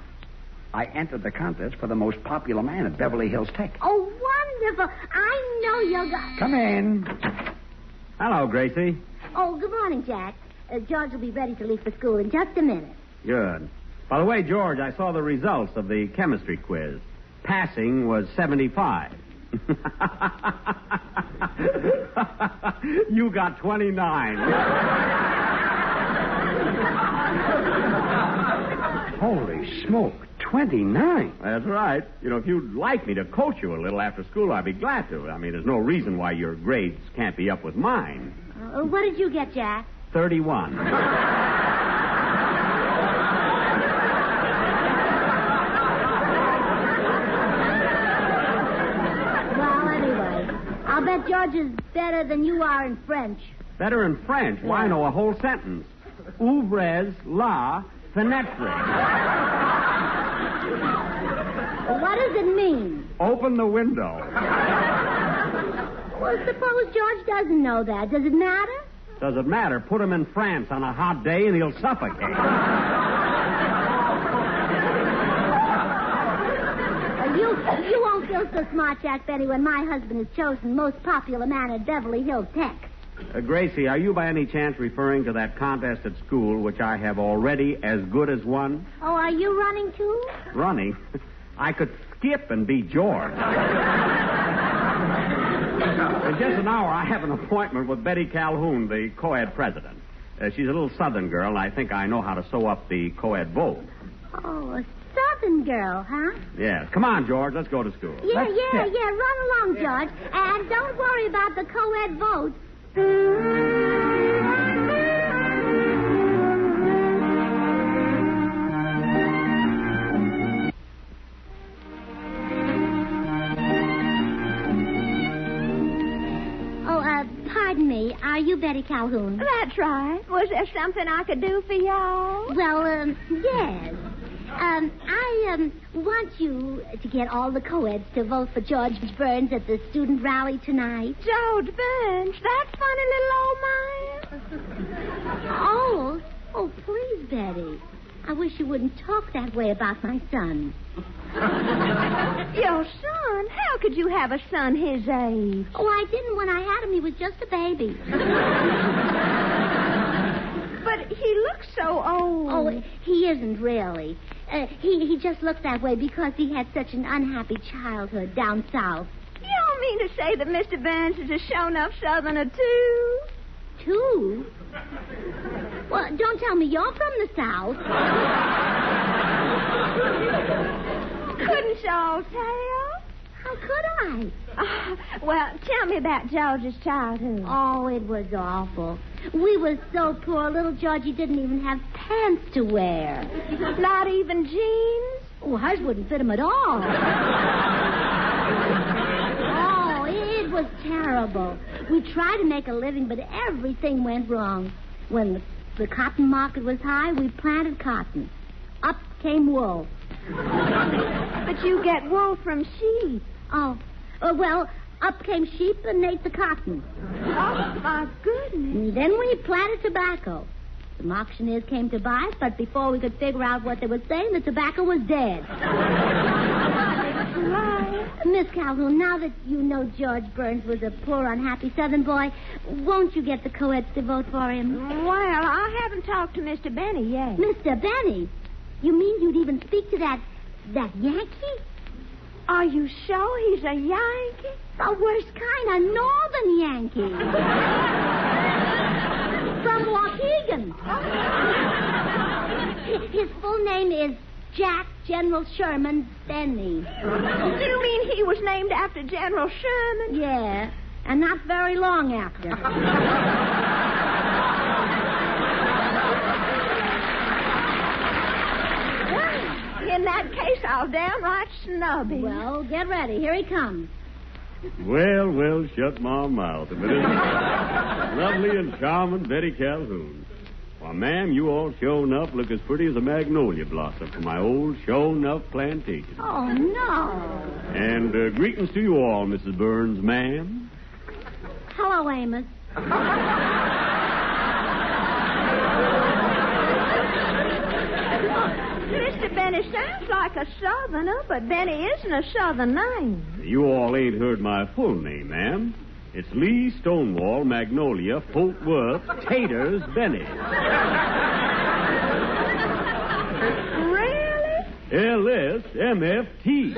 I entered the contest for the most popular man at Beverly Hills Tech. Oh, wonderful. I know you'll go. Come in. Hello, Gracie. Oh, good morning, Jack. George will be ready to leave for school in just a minute. Good. By the way, George, I saw the results of the chemistry quiz. Passing was 75. You got 29. Holy smoke, 29? That's right. You know, if you'd like me to coach you a little after school, I'd be glad to. I mean, there's no reason why your grades can't be up with mine. What did you get, Jack? 31. Well, anyway, I'll bet George is better than you are in French. Better in French? Why, I know a whole sentence. Ouvrez la fenêtre. What does it mean? Open the window. Well, suppose George doesn't know that. Does it matter? Does it matter? Put him in France on a hot day and he'll suffocate. You won't feel so smart, Jack Benny, when my husband is chosen most popular man at Beverly Hills Tech. Gracie, are you by any chance referring to that contest at school which I have already as good as won? Oh, are you running too? Running? I could skip and beat George. In just an hour, I have an appointment with Betty Calhoun, the co-ed president. She's a little southern girl, and I think I know how to sew up the co-ed vote. Oh, a southern girl, huh? Yes. Come on, George. Let's go to school. Yeah. Run along, George. And don't worry about the co-ed vote. Pardon me, are you Betty Calhoun? That's right. Was there something I could do for y'all? Well, yes. I want you to get all the co-eds to vote for George Burns at the student rally tonight. George Burns? That funny little old man? Oh, please, Betty. I wish you wouldn't talk that way about my son. Your son? How could you have a son his age? Oh, I didn't. When I had him, he was just a baby. But he looks so old. Oh, he isn't really. He just looks that way because he had such an unhappy childhood down south. You don't mean to say that Mr. Burns is a shown-up southerner, too? Too? Well, don't tell me you're from the south. Couldn't y'all tell? How could I? Well, tell me about George's childhood. Oh, it was awful. We were so poor, little Georgie didn't even have pants to wear. Not even jeans? Oh, ours wouldn't fit him at all. Oh, it was terrible. We tried to make a living, but everything went wrong. When the cotton market was high, we planted cotton. Up came wool. But you get wool from sheep. Oh, well, up came sheep and ate the cotton. Oh, my goodness. And then we planted tobacco. Some auctioneers came to buy it, but before we could figure out what they were saying, the tobacco was dead. Right. Miss Calhoun, now that you know George Burns was a poor, unhappy Southern boy, won't you get the co-eds to vote for him? Well, I haven't talked to Mr. Benny yet. Mr. Benny? You mean you'd even speak to that Yankee? Are you sure he's a Yankee? The worst kind, a northern Yankee. From Waukegan. His full name is Jack General Sherman Benny. You mean he was named after General Sherman? Yeah, and not very long after. In that case, I'll downright snub him. Well, get ready. Here he comes. Well, shut my mouth a minute. Lovely and charming Betty Calhoun. Why, ma'am, you all sure enough look as pretty as a magnolia blossom from my old sure enough plantation. Oh, no. And greetings to you all, Mrs. Burns, ma'am. Hello, Amos. Mr. Benny sounds like a Southerner, but Benny isn't a Southern name. You all ain't heard my full name, ma'am. It's Lee Stonewall Magnolia Fort Worth Taters Benny. Really? LSMFT.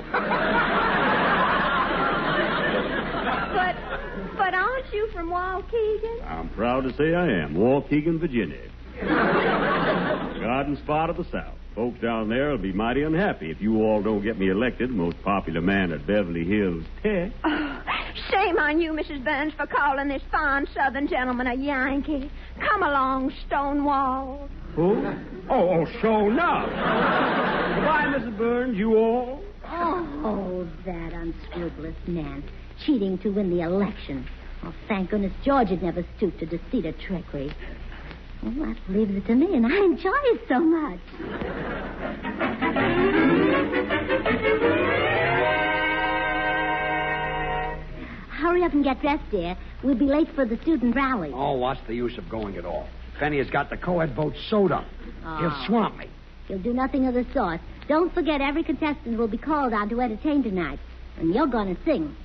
But aren't you from Waukegan? I'm proud to say I am. Waukegan, Virginia. Garden spot of the South. Folks down there will be mighty unhappy if you all don't get me elected most popular man at Beverly Hills Tech. Oh, shame on you, Mrs. Burns, for calling this fine Southern gentleman a Yankee. Come along, Stonewall. Who? Oh, sure enough. Goodbye, Mrs. Burns, you all. Oh, that unscrupulous man. Cheating to win the election. Oh, thank goodness George had never stooped to deceit or trickery. Well, that leaves it to me, and I enjoy it so much. Hurry up and get dressed, dear. We'll be late for the student rally. Oh, what's the use of going at all? Benny has got the co-ed vote sewed up. He'll swamp me. He'll do nothing of the sort. Don't forget, every contestant will be called on to entertain tonight. And you're going to sing.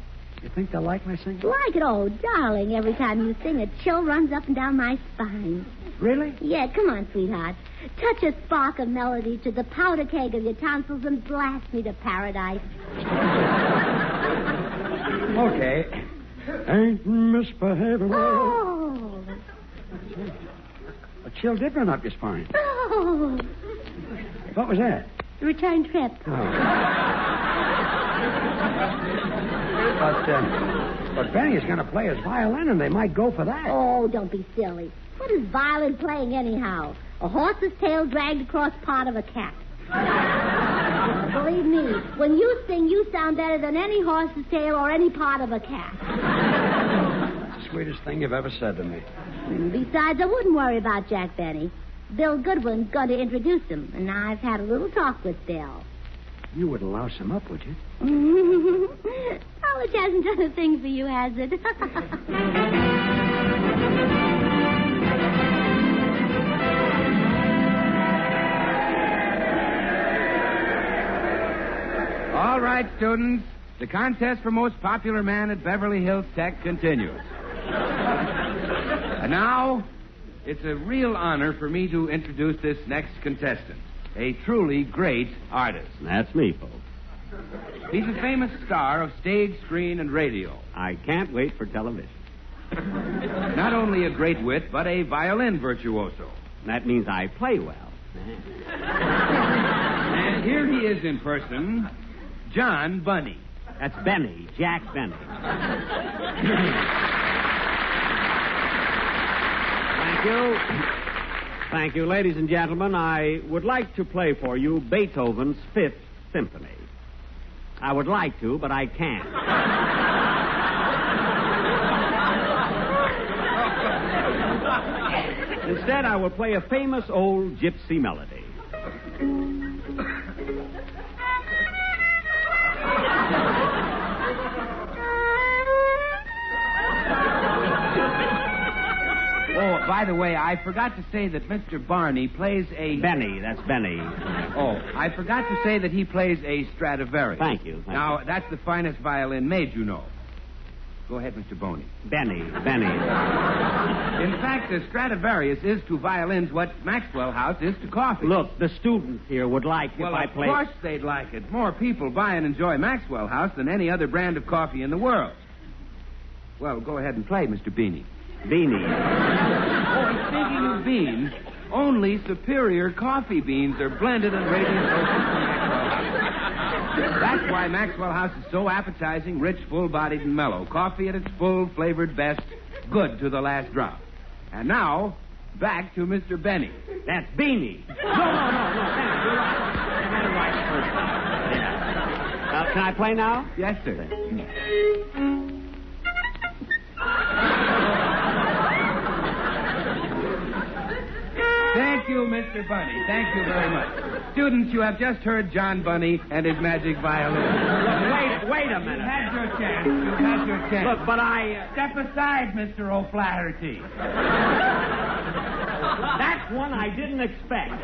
You think they'll like my singing? Like it? Oh, darling, every time you sing, a chill runs up and down my spine. Really? Yeah, come on, sweetheart. Touch a spark of melody to the powder keg of your tonsils and blast me to paradise. Okay. Ain't misbehaving. Oh. A chill did run up your spine. Oh. What was that? Return trip. But Benny's going to play his violin, and they might go for that. Oh, don't be silly. What is violin playing anyhow? A horse's tail dragged across part of a cat. Believe me, when you sing, you sound better than any horse's tail or any part of a cat. It's the sweetest thing you've ever said to me. Besides, I wouldn't worry about Jack Benny. Bill Goodwin's going to introduce him, and I've had a little talk with Bill. You wouldn't louse him up, would you? College hasn't done a thing for you, has it? All right, students. The contest for most popular man at Beverly Hills Tech continues. And now, it's a real honor for me to introduce this next contestant, a truly great artist. That's me, folks. He's a famous star of stage, screen, and radio. I can't wait for television. Not only a great wit, but a violin virtuoso. That means I play well. And here he is in person, John Bunny. That's Benny, Jack Benny. Thank you. Thank you, ladies and gentlemen. I would like to play for you Beethoven's Fifth Symphony. I would like to, but I can't. Instead, I will play a famous old gypsy melody. Oh, by the way, I forgot to say that Mr. Barney plays a... Benny, that's Benny. Oh, I forgot to say that he plays a Stradivarius. Thank you. Now, that's the finest violin made, you know. Go ahead, Mr. Boney. Benny. In fact, the Stradivarius is to violins what Maxwell House is to coffee. Look, the students here would like if I play... Well, of course they'd like it. More people buy and enjoy Maxwell House than any other brand of coffee in the world. Well, go ahead and play, Mr. Beanie. Beanie. Oh, and speaking of beans, only superior coffee beans are blended and radiant roasted from Maxwell House. That's why Maxwell House is so appetizing, rich, full-bodied, and mellow. Coffee at its full, flavored best, good to the last drop. And now, back to Mr. Benny. That's Beanie. No, Benny, you're right. You're right the first time. Yeah. Can I play now? Yes, sir. Thank you, Mr. Bunny. Thank you very much. Students, you have just heard John Bunny and his magic violin. Look, wait a minute. You've had your chance. You've had your chance. Look, but I... Step aside, Mr. O'Flaherty. That's one I didn't expect.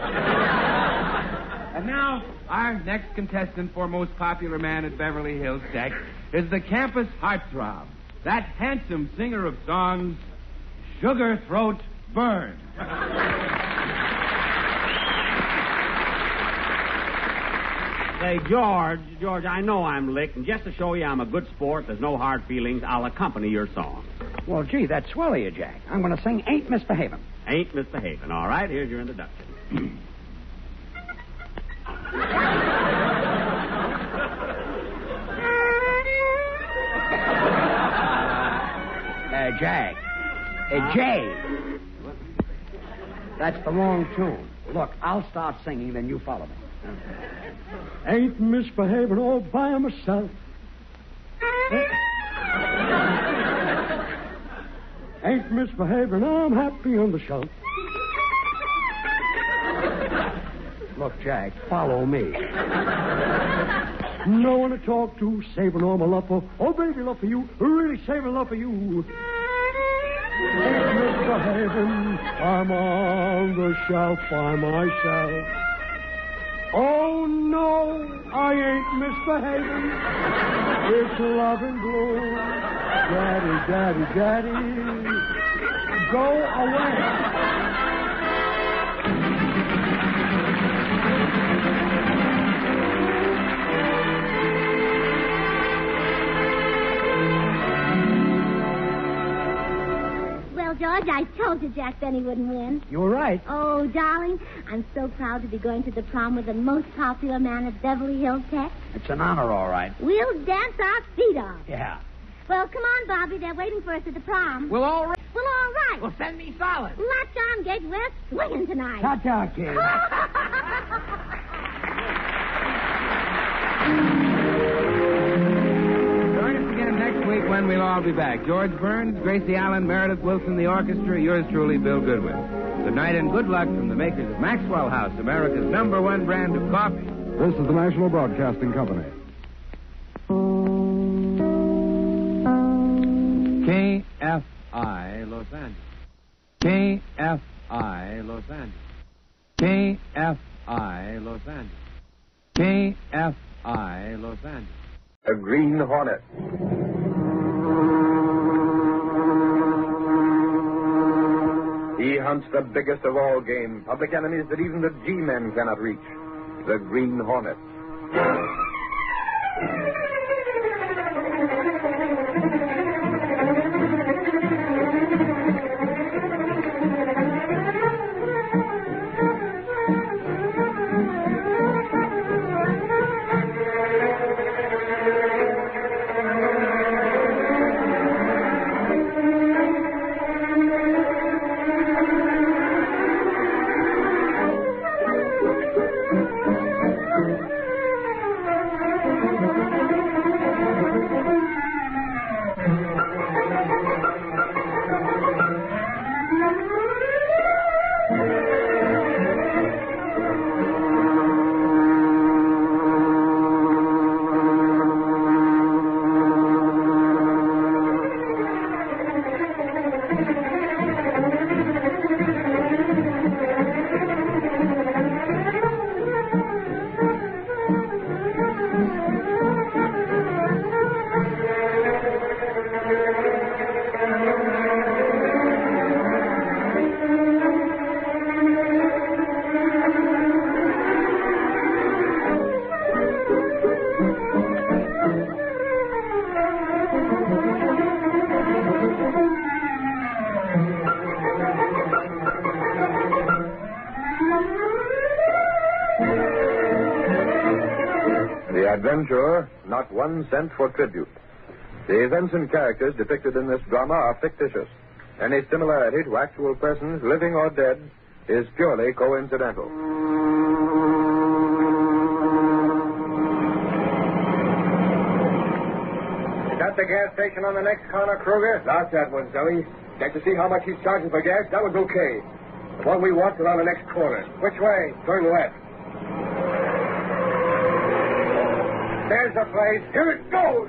And now, our next contestant for most popular man at Beverly Hills Tech is the campus heartthrob, that handsome singer of songs, Sugar Throat Byrne. Say, George, I know I'm licked, and just to show you I'm a good sport, there's no hard feelings, I'll accompany your song. Well, gee, that's swell of you, Jack. I'm going to sing Ain't Misbehavin'. Ain't Misbehavin'. All right, here's your introduction. Jack. Jay. That's the wrong tune. Look, I'll start singing, then you follow me. Ain't misbehaving all by myself. Ain't misbehaving, I'm happy on the shelf. Look, Jack, follow me. No one to talk to, saving all my love for, oh, baby, love for you, really saving love for you. Ain't misbehaving, I'm on the shelf by myself. Oh, no, I ain't misbehaving. It's love and blue. Daddy, go away. Well, George, I told you Jack Benny wouldn't win. You were right. Oh, darling, I'm so proud to be going to the prom with the most popular man at Beverly Hills Tech. It's an honor, all right. We'll dance our feet off. Yeah. Well, come on, Bobby. They're waiting for us at the prom. Well, all right. Well, all right. Well, send me solid. Latch on, Gage. We're swinging tonight. Ta-ta, kid. Join us again next week when we'll all be back. George Burns, Gracie Allen, Meredith Wilson, the orchestra, yours truly, Bill Goodwin. Good night and good luck from the makers of Maxwell House, America's #1 brand of coffee. This is the National Broadcasting Company. KFI, Los Angeles. KFI, Los Angeles. KFI, Los Angeles. KFI, Los Angeles. A Green Hornet. He hunts the biggest of all game, public enemies that even the G-men cannot reach. The Green Hornet. Adventurer, not 1 cent for tribute. The events and characters depicted in this drama are fictitious. Any similarity to actual persons, living or dead, is purely coincidental. Is that the gas station on the next corner, Kruger? Not that one, Zoe. Get to see how much he's charging for gas? That was okay. The one we want is on the next corner. Which way? Turn left. There's the place. Here it goes.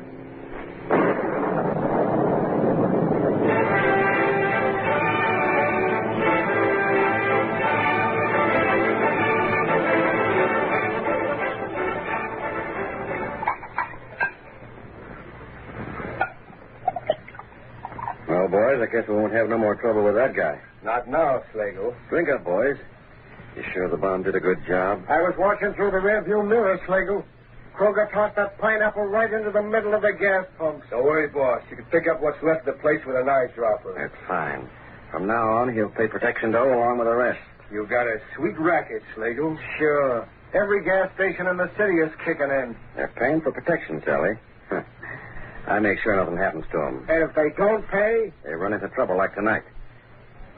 Well, boys, I guess we won't have no more trouble with that guy. Not now, Slagle. Drink up, boys. You sure the bomb did a good job? I was watching through the rearview mirror, Slagle. Kroger tossed that pineapple right into the middle of the gas pump. Don't worry, boss. You can pick up what's left of the place with an eyedropper. That's fine. From now on, he'll pay protection dough along with the rest. You got a sweet racket, Slagle. Sure. Every gas station in the city is kicking in. They're paying for protection, Sally. I make sure nothing happens to them. And if they don't pay? They run into trouble like tonight.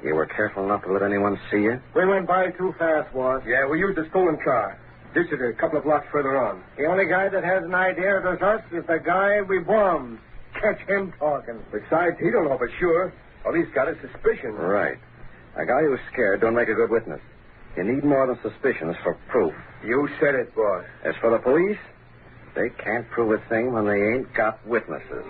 You were careful enough to let anyone see you? We went by too fast, boss. Yeah, we used a stolen car. Ditched it a couple of blocks further on. The only guy that has an idea of us is the guy we bombed. Catch him talking. Besides, he don't know for sure. All he's got is suspicion. Right. A guy who's scared don't make a good witness. You need more than suspicions for proof. You said it, boss. As for the police, they can't prove a thing when they ain't got witnesses.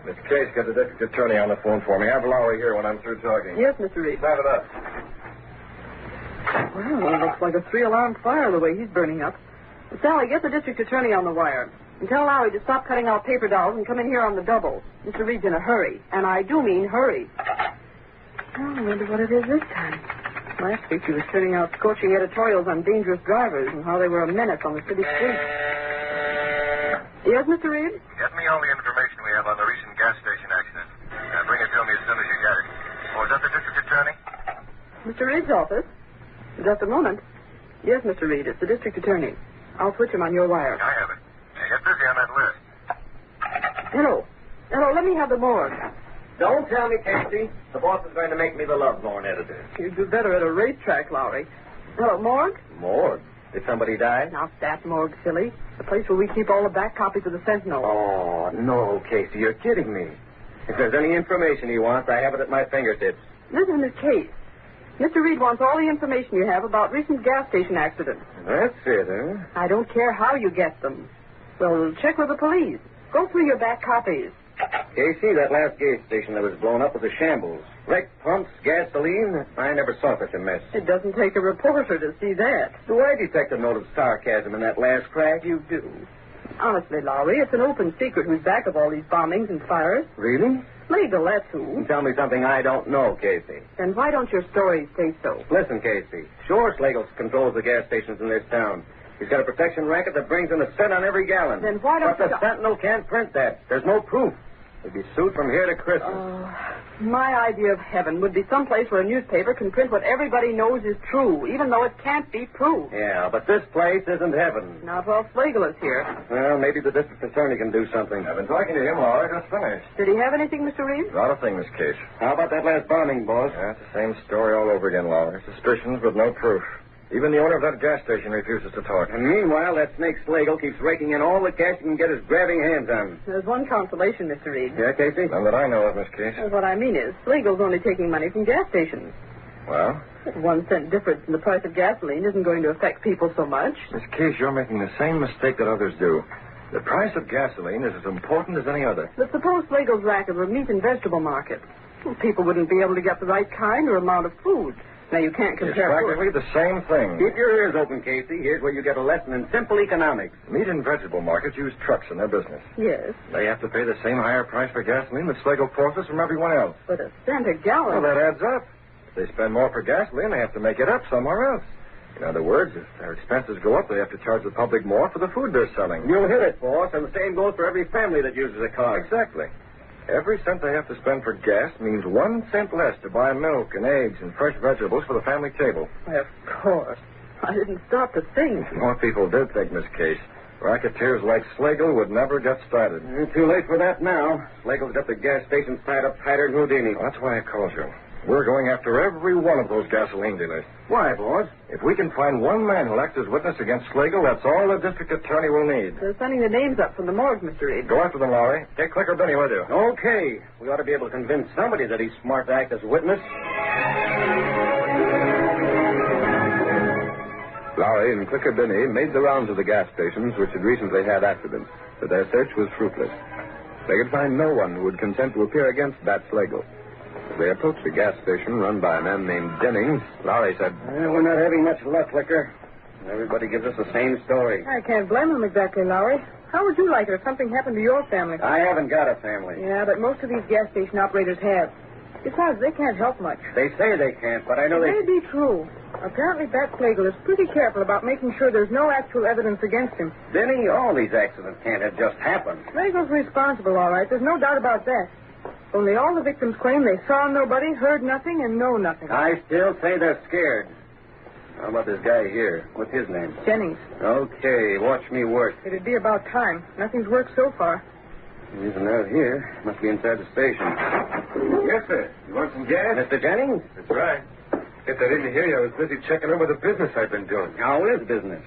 Miss Case got the district attorney on the phone for me. Have Lowry here when I'm through talking. Yes, Mr. Reed. Have it up. Well, it looks like a 3-alarm fire the way he's burning up. Sally, get the district attorney on the wire. And tell Lowry to stop cutting out paper dolls and come in here on the double. Mr. Reed's in a hurry. And I do mean hurry. Oh, I wonder what it is this time. Last week he was turning out scorching editorials on dangerous drivers and how they were a menace on the city streets. Yes, Mr. Reed? Get me all the information we have on the recent gas station accident. And bring it to me as soon as you get it. Oh, is that the district attorney? Mr. Reed's office? Just a moment. Yes, Mr. Reed, it's the district attorney. I'll switch him on your wire. I have it. Now, get busy on that list. Hello. Hello, let me have the morgue. Don't tell me, Casey. The boss is going to make me the lovelorn editor. You'd do better at a racetrack, Lowry. Hello, morgue? Morgue? Did somebody die? Not that morgue, silly. The place where we keep all the back copies of the Sentinel. Oh, no, Casey, you're kidding me. If there's any information he wants, I have it at my fingertips. Listen to this case. Mr. Reed wants all the information you have about recent gas station accidents. That's it, huh? I don't care how you get them. Well, check with the police. Go through your back copies. Casey, that last gas station that was blown up was a shambles. Wrecked pumps, gasoline. I never saw such a mess. It doesn't take a reporter to see that. Do I detect a note of sarcasm in that last crack? You do. Honestly, Lowry, it's an open secret who's back of all these bombings and fires. Really? Legal, that's who. Tell me something I don't know, Casey. Then why don't your stories say so? Listen, Casey. Sure, Slagle controls the gas stations in this town. He's got a protection racket that brings in a cent on every gallon. Then why don't But the Sentinel can't print that. There's no proof. He'd be sued from here to Christmas. My idea of heaven would be someplace where a newspaper can print what everybody knows is true, even though it can't be proved. Yeah, but this place isn't heaven. Not while Slagle is here. Well, maybe the district attorney can do something. I've been talking to him, Laura. Just finished. Did he have anything, Mr. Reed? Not a thing, Miss Case. How about that last bombing, boss? Yeah, it's the same story all over again, Laura. Suspicions, but no proof. Even the owner of that gas station refuses to talk. And meanwhile, that snake Slagle keeps raking in all the cash he can get his grabbing hands on. There's one consolation, Mr. Reed. Yeah, Casey? None that I know of, Miss Case. Well, what I mean is, Slagle's only taking money from gas stations. Well? 1 cent difference in the price of gasoline isn't going to affect people so much. Miss Case, you're making the same mistake that others do. The price of gasoline is as important as any other. But suppose Slagle's racket were meat and vegetable market. Well, people wouldn't be able to get the right kind or amount of food. Now, you can't compare... It's practically the same thing. Keep your ears open, Casey. Here's where you get a lesson in simple economics. Meat and vegetable markets use trucks in their business. Yes. They have to pay the same higher price for gasoline that Slagle forces from everyone else. But a cent a gallon... Well, that adds up. If they spend more for gasoline, they have to make it up somewhere else. In other words, if their expenses go up, they have to charge the public more for the food they're selling. You'll hit it, boss, and the same goes for every family that uses a car. Exactly. Every cent they have to spend for gas means 1 cent less to buy milk and eggs and fresh vegetables for the family table. Why, of course. I didn't stop to think. More people did think, Miss Case. Racketeers like Slagle would never get started. Too late for that now. Slagle's got the gas stations tied up tighter than Houdini. That's why I called you. We're going after every one of those gasoline dealers. Why, boss? If we can find one man who'll act as witness against Slagle, that's all the district attorney will need. They're sending the names up from the morgue, Mr. Reed. Go after them, Lowry. Take Clicker Benny with you. Okay. We ought to be able to convince somebody that he's smart to act as witness. Lowry and Clicker Benny made the rounds of the gas stations which had recently had accidents, but their search was fruitless. They could find no one who would consent to appear against Bat Slagle. As they approached a gas station run by a man named Jennings, Lowry said, We're not having much luck, Clicker. Everybody gives us the same story. I can't blame them exactly, Lowry. How would you like it if something happened to your family? I haven't got a family. Yeah, but most of these gas station operators have. Besides, they can't help much. They say they can't, but I know It may be true. Apparently, Bat Slagle is pretty careful about making sure there's no actual evidence against him. Benny, all these accidents can't have just happened. Slagle's responsible, all right. There's no doubt about that. Only all the victims claim they saw nobody, heard nothing, and know nothing. I still say they're scared. How about this guy here? What's his name? Jennings. Okay, watch me work. It'd be about time. Nothing's worked so far. He isn't out here. Must be inside the station. Yes, sir. You want some gas? Mr. Jennings? That's right. Guess I didn't hear you. I was busy checking over the business I've been doing. How is business?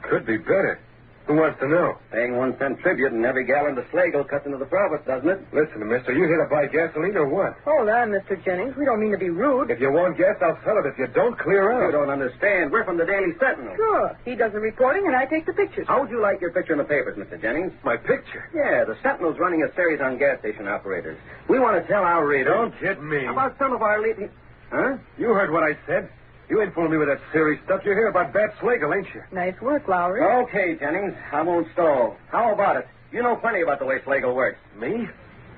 Could be better. Who wants to know? Paying 1 cent tribute and every gallon to Slagle cuts into the profit, doesn't it? Listen, mister, you here to buy gasoline or what? Hold on, Mr. Jennings. We don't mean to be rude. If you want gas, I'll sell it. If you don't, clear out. You don't understand. We're from the Daily Sentinel. Sure. He does the reporting and I take the pictures. How would you like your picture in the papers, Mr. Jennings? My picture? Yeah, the Sentinel's running a series on gas station operators. We want to tell our readers... Don't kid me. About some of our leading... Huh? You heard what I said. You ain't fooling me with that serious stuff. You hear about Bat Slagle, ain't you? Nice work, Lowry. Okay, Jennings. I won't stall. How about it? You know plenty about the way Slagle works. Me?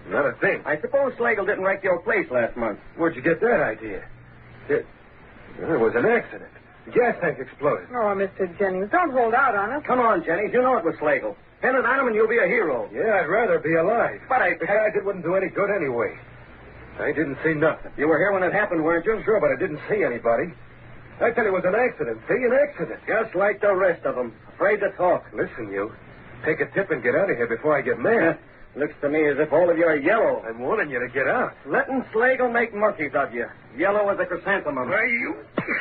Not a thing. I suppose Slagle didn't wreck your place last month. Where'd you get that idea? There was an accident. The gas tank exploded. Oh, Mr. Jennings, don't hold out on us. Come on, Jennings. You know it was Slagle. Pin it on him and you'll be a hero. Yeah, I'd rather be alive. But Besides, it wouldn't do any good anyway. I didn't see nothing. You were here when it happened, weren't you? Sure, but I didn't see anybody. I tell you, it was an accident. See, an accident. Just like the rest of them. Afraid to talk. Listen, you. Take a tip and get out of here before I get mad. Looks to me as if all of you are yellow. I'm warning you to get out. Letting Slagle make monkeys of you. Yellow as a chrysanthemum. Why, you...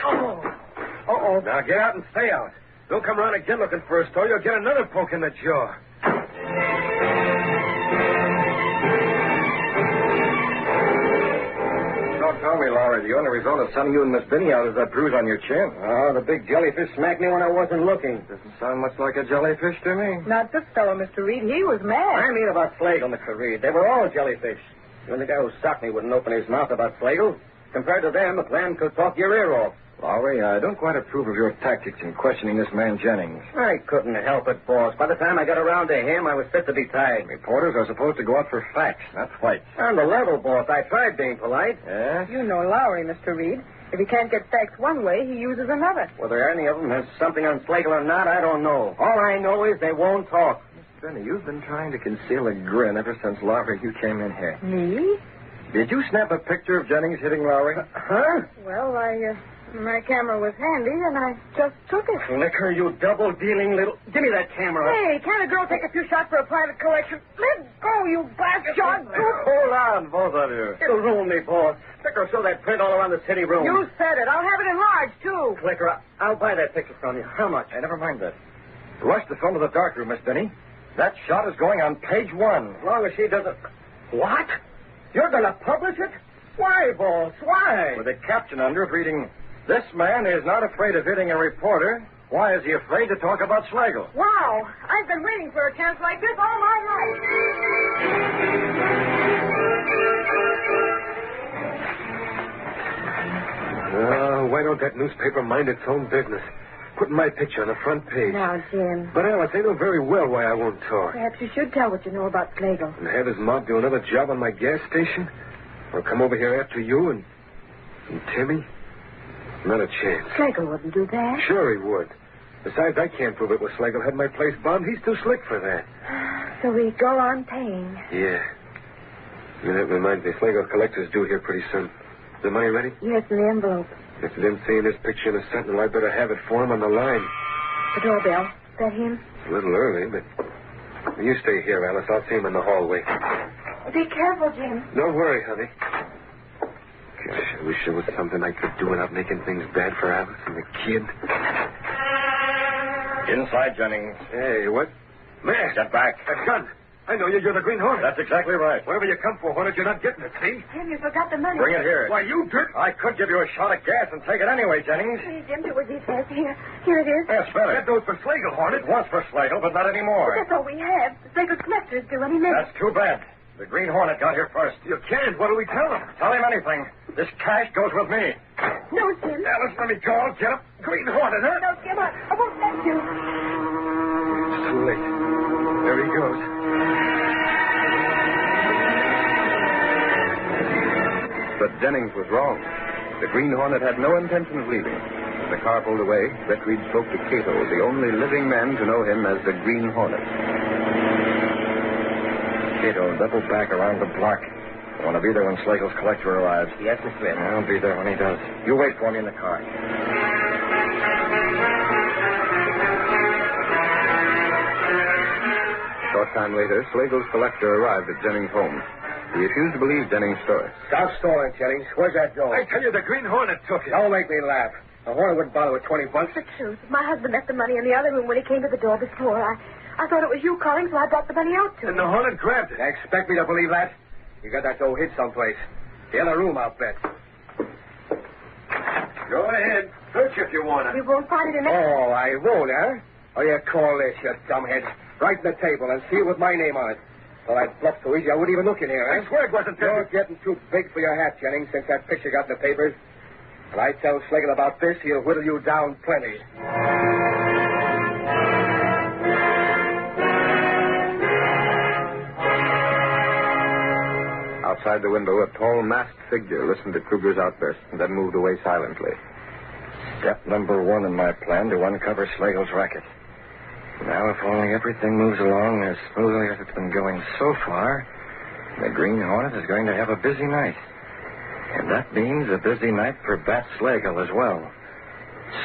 Uh-oh. Now get out and stay out. Don't come around again looking for a store. You'll get another poke in the jaw. Tell me, Laura, the only result of sending you and Miss Benny out is that bruise on your chin. Oh, the big jellyfish smacked me when I wasn't looking. Doesn't sound much like a jellyfish to me. Not this fellow, Mr. Reed. He was mad. I mean about Slagle, Mr. Reed. They were all jellyfish. Even the guy who socked me wouldn't open his mouth about Slagle. Compared to them, the plan could talk your ear off. Lowry, I don't quite approve of your tactics in questioning this man Jennings. I couldn't help it, boss. By the time I got around to him, I was fit to be tied. Reporters are supposed to go out for facts, not fights. On the level, boss. I tried being polite. Yeah? You know Lowry, Mr. Reed. If he can't get facts one way, he uses another. Whether any of them has something on Slagle or not, I don't know. All I know is they won't talk. Mr. Benny, you've been trying to conceal a grin ever since Lowry, you came in here. Me? Did you snap a picture of Jennings hitting Lowry? Huh? Well, my camera was handy, and I just took it. Liquor, you double-dealing little... Give me that camera. Hey, can't a girl take a few shots for a private collection? Let go, you bastard! Hold on, both of you. It'll ruin me, boss. Liquor, show that print all around the city room. You said it. I'll have it enlarged, too. Liquor, I'll buy that picture from you. How much? Never mind that. Rush the film to the darkroom, Miss Benny. That shot is going on page 1. As long as she doesn't... What? You're going to publish it? Why, boss? Why? With a caption under it reading... This man is not afraid of hitting a reporter. Why is he afraid to talk about Slagle? Wow. I've been waiting for a chance like this all my life. Why don't that newspaper mind its own business? Putting my picture on the front page. Now, Jim. But, Alice, they know very well why I won't talk. Perhaps you should tell what you know about Slagle. And have his mob do another job on my gas station? Or come over here after you and Timmy? Not a chance. Slagle wouldn't do that. Sure he would. Besides, I can't prove it was Slagle had my place bombed. He's too slick for that. So we go on paying. Yeah. That reminds me. Slago's collector's due here pretty soon. Is the money ready? Yes, in the envelope. If you didn't see this picture in the Sentinel, I'd better have it for him on the line. The doorbell. Is that him? A little early, but... You stay here, Alice. I'll see him in the hallway. Be careful, Jim. Don't worry, honey. Gosh, I wish there was something I could do without making things bad for Alice and the kid. Inside, Jennings. Hey, what? Man. Get back. That gun. I know you. You're the Green Hornet. That's exactly right. Whatever you come for, Hornet, you're not getting it, see? Jim, you forgot the money. Bring it here. Why, you dirt. I could give you a shot of gas and take it anyway, Jennings. Please, Jim, do as he says. Here it is. Yes, better. That goes for Slagle, Hornet. It was for Slagle, but not anymore. But that's all we have. The Slagle collector's due any minute. That's too bad. The Green Hornet got here first. You can't. What do we tell him? Tell him anything. This cash goes with me. No, Jim. Alice, let me go. Get up. Green Hornet, huh? No, Jim, I won't let you. It's too late. There he goes. But Jennings was wrong. The Green Hornet had no intention of leaving. As the car pulled away, Betteridge spoke to Cato, the only living man to know him as the Green Hornet. Cato, double back around the block. I want to be there when Slagle's collector arrives. Yes, Mr. Smith. I'll be there when he does. You wait for me in the car. Short time later, Slagle's collector arrived at Jennings' home. He refused to believe Jennings' story. Stop stalling, Jennings. Where's that door? I tell you, the Green Hornet took it. Don't make me laugh. The Hornet wouldn't bother with $20. It's the truth. My husband left the money in the other room when he came to the door before. I thought it was you calling, so I brought the money out to him. And the Hornet grabbed it. You expect me to believe that? You got that dough hid someplace. The other room, I'll bet. Go ahead. Search if you want it. You won't find it in there. Oh, I won't, huh? Oh, you call this, you dumbhead. Right in the table and seal with my name on it. Well, that bluff so easy, I wouldn't even look in here, huh? I swear it wasn't You're getting too big for your hat, Jennings, since that picture got in the papers. When I tell Slagle about this, he'll whittle you down plenty. Outside the window, a tall, masked figure listened to Kruger's outburst and then moved away silently. Step number 1 in my plan to uncover Slagle's racket. Now, if only everything moves along as smoothly as it's been going so far, the Green Hornet is going to have a busy night. And that means a busy night for Bat Slagle as well.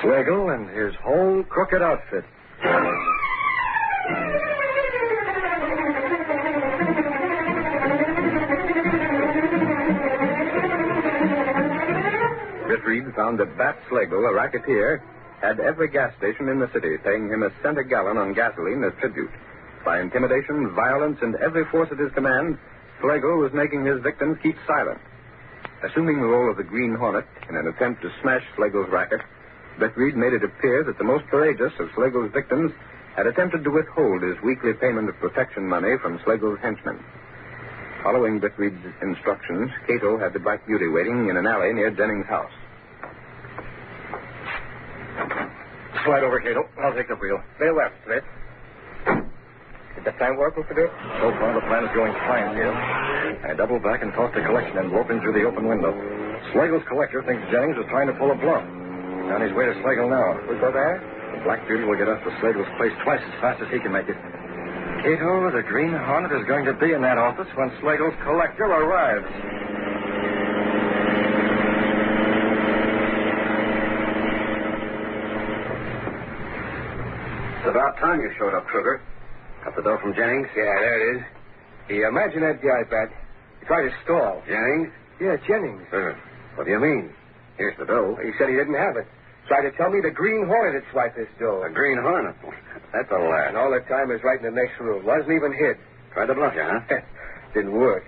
Slagle and his whole crooked outfit. Betteridge found that Bat Slagle, a racketeer, had every gas station in the city paying him a cent a gallon on gasoline as tribute. By intimidation, violence, and every force at his command, Slagle was making his victims keep silent. Assuming the role of the Green Hornet in an attempt to smash Slagle's racket, Betteridge made it appear that the most courageous of Slagle's victims had attempted to withhold his weekly payment of protection money from Slagle's henchmen. Following Betteridge's instructions, Cato had the Black Beauty waiting in an alley near Jennings' house. Slide over, Cato. I'll take the wheel. Stay left, Smith. Did the plan work, Mr. Dick? So far, the plan is going fine, Cato. I doubled back and tossed a collection envelope in through the open window. Slagle's collector thinks Jennings is trying to pull a bluff. On his way to Slagle now. We go there? The Black Beauty will get us to Slagle's place twice as fast as he can make it. Cato, the Green Hornet is going to be in that office when Slagle's collector arrives. It's about time you showed up, Kruger. Got the dough from Jennings? Yeah, there it is. Imagine that guy, Bat. He tried to stall. Jennings? Yeah, Jennings. What do you mean? Here's the dough. He said he didn't have it. Tried to tell me the Green Hornet had swiped this dough. The Green Hornet? That's a laugh. And all the time was right in the next room. Wasn't even hid. Tried to bluff you, huh? Didn't work.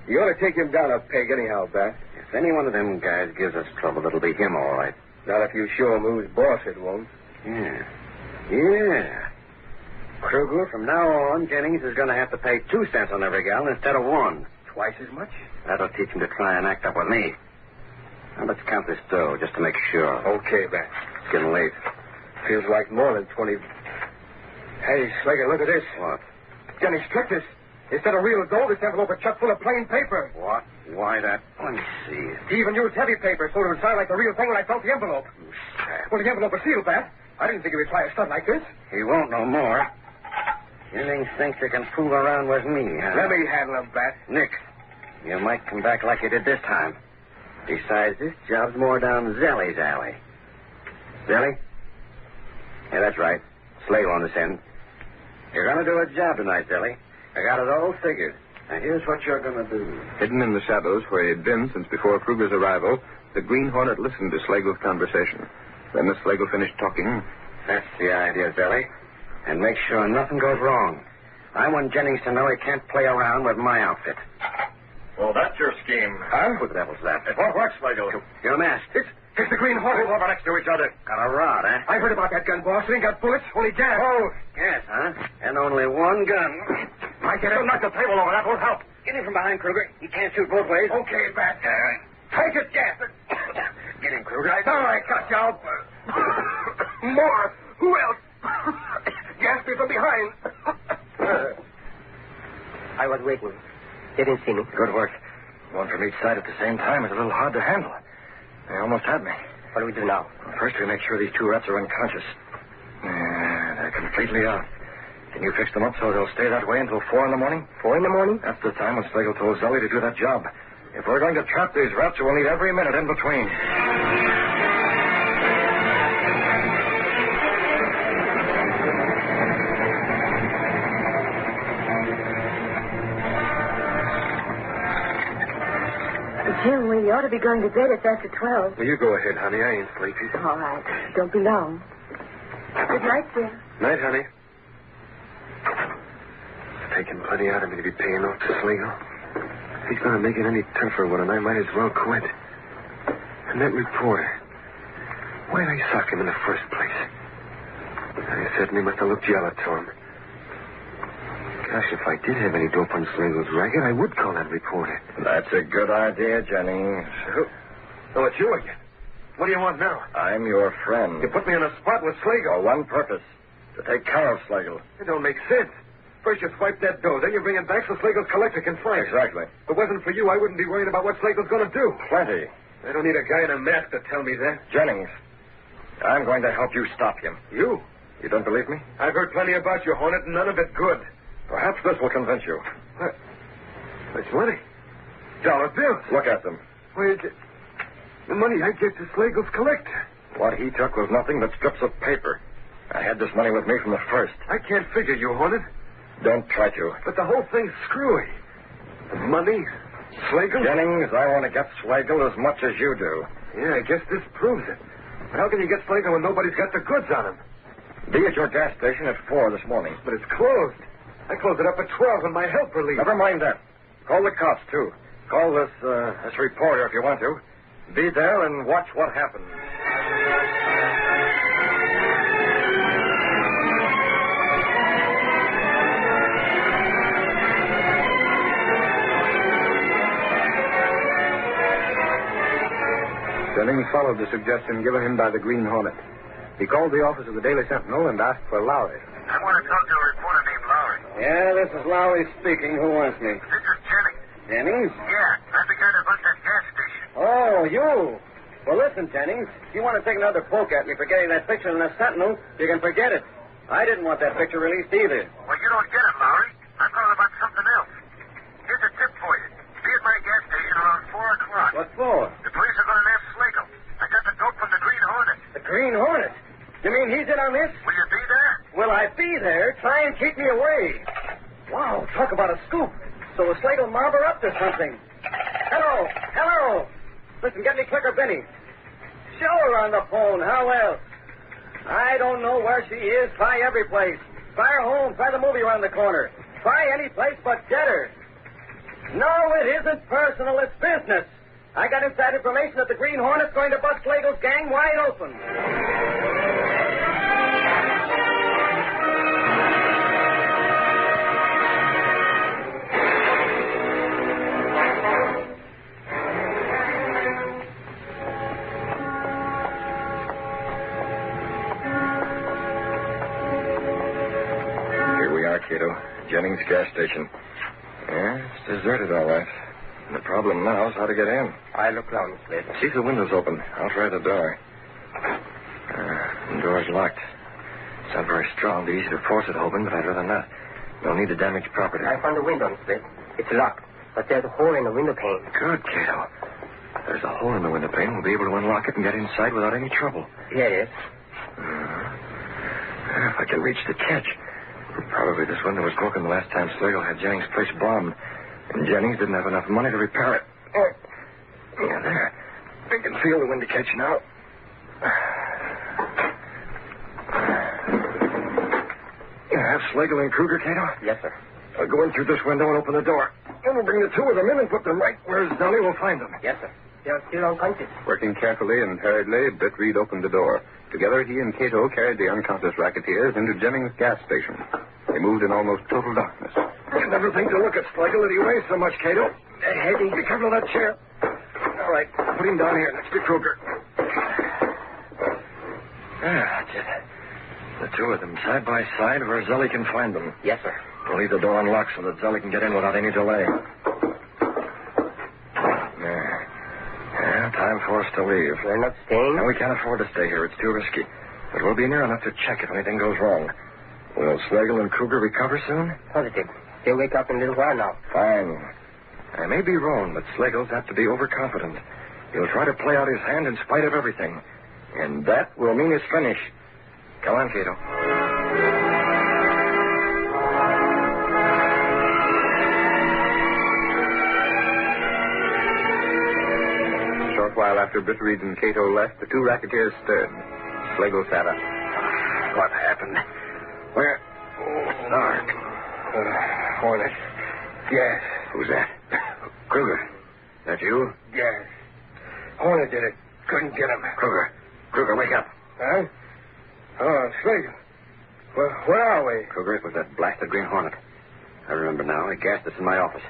You ought to take him down a peg anyhow, Bat. If any one of them guys gives us trouble, it'll be him, all right. Not if you show him who's boss, it won't. Yeah. Kruger, from now on, Jennings is going to have to pay 2 cents on every gallon instead of 1. Twice as much? That'll teach him to try and act up with me. Now, let's count this dough just to make sure. Okay, Bat. It's getting late. Feels like more than 20. Hey, Slager, look at this. What? Jennings tricked us. Instead of real gold, this envelope is chock full of plain paper. What? Why that? Let me see. He even used heavy paper so it would sound like the real thing when I felt the envelope. Well, the envelope was sealed, Bat. I didn't think he would try a stunt like this. He won't no more. Jennings thinks you can fool around with me, huh? Let me handle him, Bat. Nick, You might come back like you did this time. Besides, this job's more down Zelly's alley. Zelly? Yeah, that's right. Slagle on this end. You're going to do a job tonight, Zelly. I got it all figured. Now, here's what you're going to do. Hidden in the shadows where he had been since before Kruger's arrival, the Green Hornet listened to Slagle's conversation. Then as Slagle finished talking... That's the idea, Zelly. And make sure nothing goes wrong. I want Jennings to know he can't play around with my outfit. Well, that's your scheme. Huh? Who the devil's that? It won't work, Slagle. You're masked. It's the Green Hornet. Move over next to each other. Got a rod, huh? I heard about that gun, boss. It ain't got bullets, only gas. Oh, gas, huh? And only one gun. I get it. Knock the table over. That won't help. Get him from behind, Kruger. He can't shoot both ways. Okay, back there. Take it, gas. Get him, Kruger. All right, got you. More. Who else? Gas me from behind. I was waiting. They didn't see me. Good work. One from each side at the same time is a little hard to handle. They almost had me. What do we do now? First, we make sure these two rats are unconscious. They're completely out. Can you fix them up so they'll stay that way until 4 in the morning? 4 in the morning? That's the time when Slagle told Zelly to do that job. If we're going to trap these rats, we'll need every minute in between. Jim, we ought to be going to bed. It's after 12. Well, you go ahead, honey. I ain't sleepy. All right. Don't be long. Good night, Jim. Night, honey. It's taking plenty out of me to be paying off to Slagle. If he's going to make it any tougher with him, I might as well quit. And that reporter, why'd I sock him in the first place? I certainly must have looked yellow to him. Gosh, if I did have any dope on Slagle's racket, I would call that reporter. That's a good idea, Jennings. Oh, it's you again. What do you want now? I'm your friend. You put me on a spot with Slagle. For one purpose. To take care of Slagle. It don't make sense. First you swipe that dough, then you bring it back so Slagle's collector can find it. Exactly. If it wasn't for you, I wouldn't be worrying about what Slagle's going to do. Plenty. I don't need a guy in a mask to tell me that. Jennings, I'm going to help you stop him. You? You don't believe me? I've heard plenty about you, Hornet, and none of it good. Perhaps this will convince you. That's money. Dollar bills. Look at them. Where's it? The money I get to Slagle's collector. What he took was nothing but strips of paper. I had this money with me from the first. I can't figure you, Hornet. Don't try to. But the whole thing's screwy. The money, Slagle. Jennings, I want to get Slagle as much as you do. Yeah, I guess this proves it. But how can you get Slagle when nobody's got the goods on him? Be at your gas station at 4 this morning. But it's closed. I closed it up at 12 when my helper leaves. Never mind that. Call the cops, too. Call this reporter if you want to. Be there and watch what happens. Jennings followed the suggestion given him by the Green Hornet. He called the office of the Daily Sentinel and asked for Lowry. I want to talk to a reporter named Lowry. Yeah, this is Lowry speaking. Who wants me? This is Jennings. Jennings? Yeah, I'm the guy that runs that gas station. Oh, you. Well, listen, Jennings. If you want to take another poke at me for getting that picture in the Sentinel, you can forget it. I didn't want that picture released either. Well, you don't get it, Lowry. I'm calling about something else. Here's a tip for you. Be at my gas station around 4 o'clock. What for? The police are going to nab Slagle. I got the dope from the Green Hornet. The Green Hornet? You mean he's in on this? Will you be there? Will I be there? Try and keep me away. Wow, talk about a scoop. So the Slagle mob are up to something. Hello, hello. Listen, get me Clicker Benny. Show her on the phone. How else? I don't know where she is. Try every place. Try her home. Try the movie around the corner. Try any place but get her. No, it isn't personal. It's business. I got inside information that the Green Hornet's going to bust Slagle's gang wide open. Here we are, Cato. Jennings gas station. Yeah, it's deserted, all right. The problem now is how to get in. I look round, Slade. See if the window's open. I'll try the door. The door's locked. It's not very strong. It'd be easy to force it open, but I'd rather not. No need to damage property. I found the window, Slade. It's locked. But there's a hole in the window pane. Good, Cato. There's a hole in the window pane. We'll be able to unlock it and get inside without any trouble. Yes. If I can reach the catch. Probably this window was broken the last time Slagle had Jennings' place bombed. And Jennings didn't have enough money to repair it. Yeah, there. I can feel the window catch now. You have Slagle and Kruger, Cato? Yes, sir. I'll go in through this window and open the door. Then we'll bring the two of them in and put them right where Zelly will find them. Yes, sir. They're still unconscious. Working carefully and hurriedly, Britt Reed opened the door. Together, he and Cato carried the unconscious racketeers into Jennings' gas station. They moved in almost total darkness. You never think to look at Slagle that he weighs so much, Cato. Hey, be careful of that chair. All right, put him down here next to Kruger. That's it. The two of them side by side where Zelly can find them. Yes, sir. We'll leave the door unlocked so that Zelly can get in without any delay. Yeah, time for us to leave. They're not staying? No, we can't afford to stay here. It's too risky. But we'll be near enough to check if anything goes wrong. Will Slagle and Kruger recover soon? Positive. They'll wake up in a little while now. Fine. I may be wrong, but Slagle's apt to be overconfident. He'll try to play out his hand in spite of everything. And that will mean his finish. Come on, Cato. A short while after Britt Reed and Cato left, the two racketeers stirred. Slagle sat up. What happened? Where? Oh, dark. Hornet. Yes. Who's that? Kruger. That you? Yes. Hornet did it. Couldn't get him. Kruger, wake up. Huh? Oh, Slagle. Well, where are we? Kruger, it was that blasted Green Hornet. I remember now. He gassed us in my office.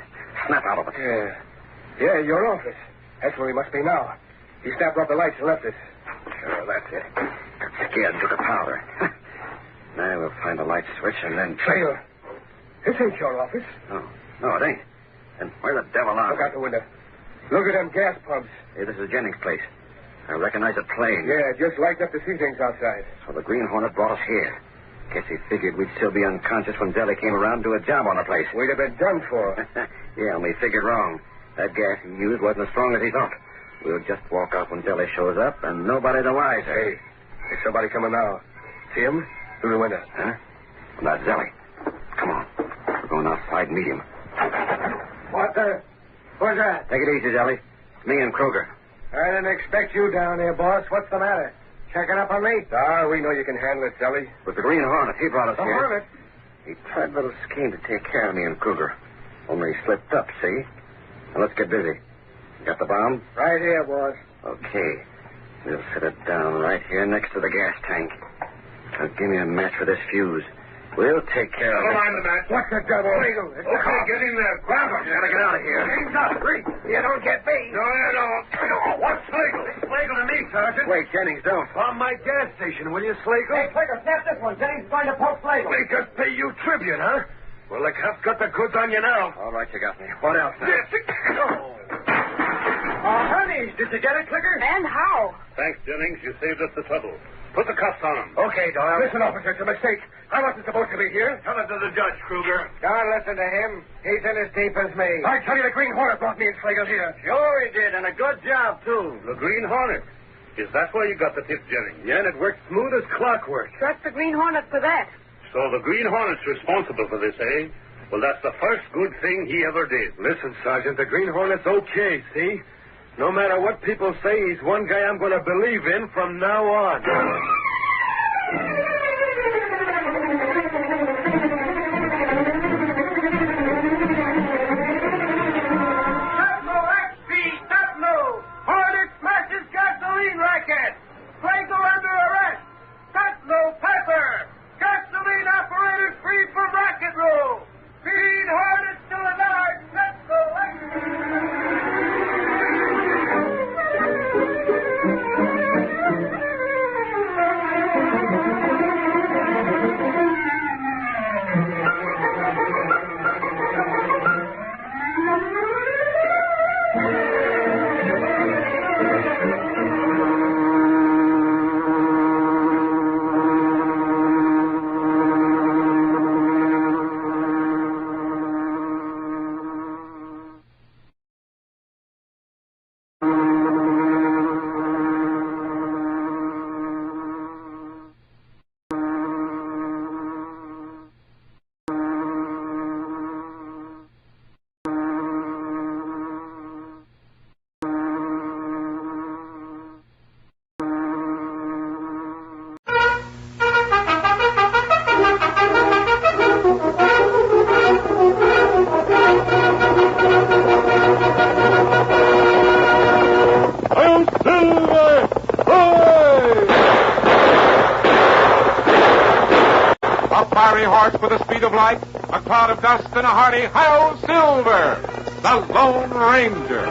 Snap out of it. Yeah, your office. That's where we must be now. He snapped off the lights and left us. Sure, that's it. Got scared and took a powder. Now we'll find a light switch and then... Slagle, this ain't your office. No, it ain't. Then where the devil are we? Look out the window. Look at them gas pumps. Hey, this is Jennings' place. I recognize a plane. Yeah, just lights up to see things outside. So the Green Hornet brought us here. Guess he figured we'd still be unconscious when Zelly came around to do a job on the place. We'd have been done for. Yeah, only he figured wrong. That gas he used wasn't as strong as he thought. We'll just walk out when Zelly shows up, and nobody the wiser. Hey, there's somebody coming now. See him? Through the window. Huh? Well, that's Zelly. Come on. We're going outside and meet him. What the? Who's that? Take it easy, Zelly. It's me and Kruger. I didn't expect you down here, boss. What's the matter? Checking up on me? We know you can handle it, Zelly. With the Green Hornet. He brought us here. The Hornet? He tried a little scheme to take care of me and Kruger. Only he slipped up, see? Now let's get busy. You got the bomb? Right here, boss. Okay. We'll set it down right here next to the gas tank. Now give me a match for this fuse. We'll take care of it. Hold on to that. What the devil? Slagle. Okay, get in there. Grab him. Gotta get out of here. Hands up. You don't get me. No, you don't. What's Slagle? It's Slagle to me, Sergeant. Wait, Jennings, don't. Bomb my gas station, will you, Slagle? Hey, Slagle, snap this one. Jennings is going to poke Slagle. Make us pay you tribute, huh? Well, the cops got the goods on you now. All right, you got me. What else now? Honey, did you get it, Clicker? And how? Thanks, Jennings. You saved us the trouble. Put the cuffs on him. Okay, Doyle. Listen, officer, it's a mistake. I wasn't supposed to be here. Tell it to the judge, Kruger. Don't listen to him. He's in as deep as me. I tell you, the Green Hornet brought me and Slagle here. Sure he did, and a good job, too. The Green Hornet? Is that where you got the tip, Jennings? Yeah, and it worked smooth as clockwork. Trust the Green Hornet for that. So the Green Hornet's responsible for this, eh? Well, that's the first good thing he ever did. Listen, Sergeant, the Green Hornet's okay, see? No matter what people say, he's one guy I'm going to believe in from now on. A fiery horse with the speed of light, a cloud of dust, and a hearty hi-yo Silver, the Lone Ranger.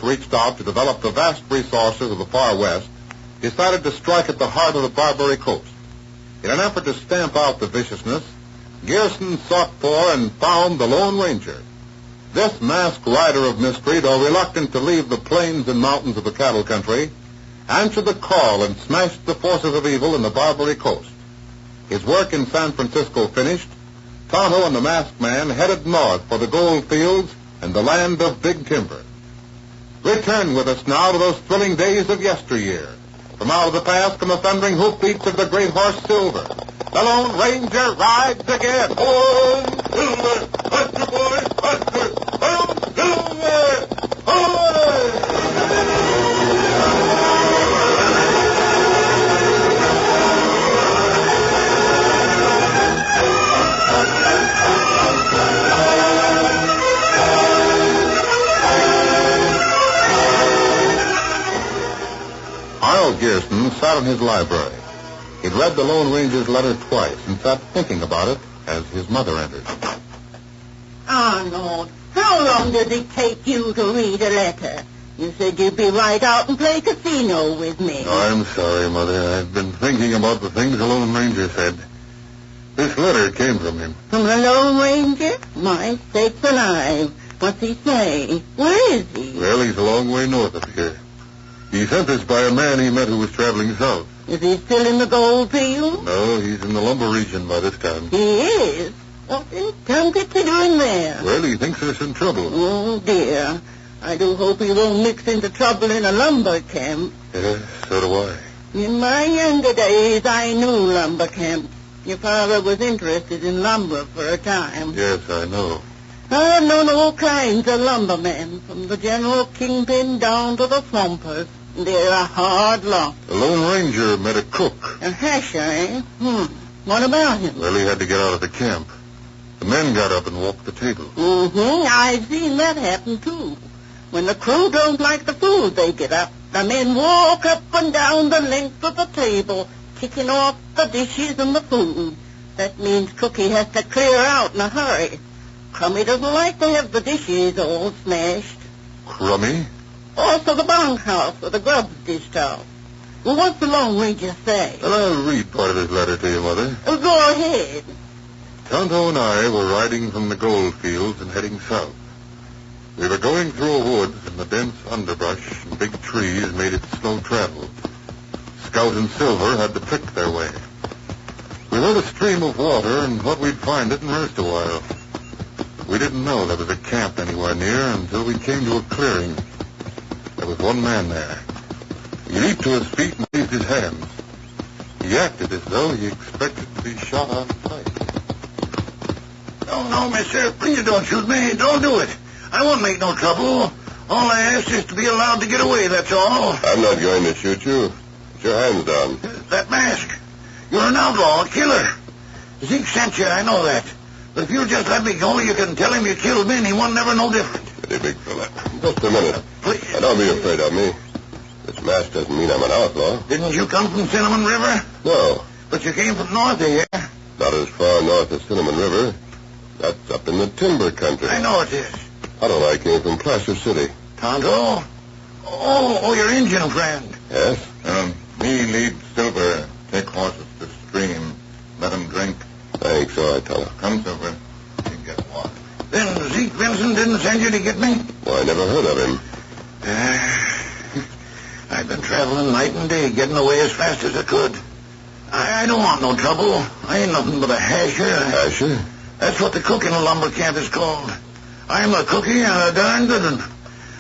Reached out to develop the vast resources of the far west, decided to strike at the heart of the Barbary Coast. In an effort to stamp out the viciousness, Gerson sought for and found the Lone Ranger. This masked rider of mystery, though reluctant to leave the plains and mountains of the cattle country, answered the call and smashed the forces of evil in the Barbary Coast. His work in San Francisco finished, Tonto and the masked man headed north for the gold fields and the land of big timber. Return with us now to those thrilling days of yesteryear. From out of the past come the thundering hoofbeats of the great horse Silver. The Lone Ranger rides again. Home, Silver! Buster, boy! Buster! Home, Silver! Hooray! Gerson sat in his library. He'd read the Lone Ranger's letter twice and sat thinking about it as his mother entered. Arnold, how long does it take you to read a letter? You said you'd be right out and play casino with me. Oh, I'm sorry, Mother. I've been thinking about the things the Lone Ranger said. This letter came from him. From the Lone Ranger? My sakes alive. What's he say? Where is he? Well, he's a long way north of here. He sent this by a man he met who was traveling south. Is he still in the gold field? No, he's in the lumber region by this time. He is? What in Tunket's he doing there? Well, he thinks there's some trouble. Oh, dear. I do hope he won't mix into trouble in a lumber camp. Yeah, so do I. In my younger days, I knew lumber camps. Your father was interested in lumber for a time. Yes, I know. I've known all kinds of lumbermen, from the general kingpin down to the swampers. They're a hard lot. The Lone Ranger met a cook. A hasher, eh? What about him? Well, he had to get out of the camp. The men got up and walked the table. I've seen that happen, too. When the crew don't like the food they get up, the men walk up and down the length of the table, kicking off the dishes and the food. That means Cookie has to clear out in a hurry. Crummy doesn't like to have the dishes all smashed. Crummy? Also the bunkhouse where the grub's dished out. Well, what's the Lone Ranger say? Well, I'll read part of his letter to you, Mother. Go ahead. Tonto and I were riding from the gold fields and heading south. We were going through a woods, and the dense underbrush and big trees made it slow travel. Scout and Silver had to pick their way. We heard a stream of water and thought we'd find it and rest a while. We didn't know there was a camp anywhere near until we came to a clearing. There was one man there. He leaped to his feet and raised his hands. He acted as though he expected to be shot on sight. No, mister. Please don't shoot me. Don't do it. I won't make no trouble. All I ask is to be allowed to get away, that's all. I'm not going to shoot you. Put your hands down. That mask. You're an outlaw, a killer. Zeke sent you, I know that. But if you'll just let me go, you can tell him you killed me and he won't never know different. Pretty big fella. Just a minute. Please. Now, don't be afraid of me. This mask doesn't mean I'm an outlaw. Didn't you come from Cinnamon River? No. But you came from north of here. Not as far north as Cinnamon River. That's up in the timber country. I know it is. Otto and I came from Placer City. Tonto? Oh, your Indian friend. Yes? Me lead Silver. Take horses to stream. Let him drink. Thanks, all right, Tonto. Come, Silver. You get one. Then Zeke Vincent didn't send you to get me? Well, I never heard of him. I've been traveling night and day, getting away as fast as I could. I don't want no trouble. I ain't nothing but a hasher. Hasher? That's what the cook in a lumber camp is called. I'm a cookie and a darn good one.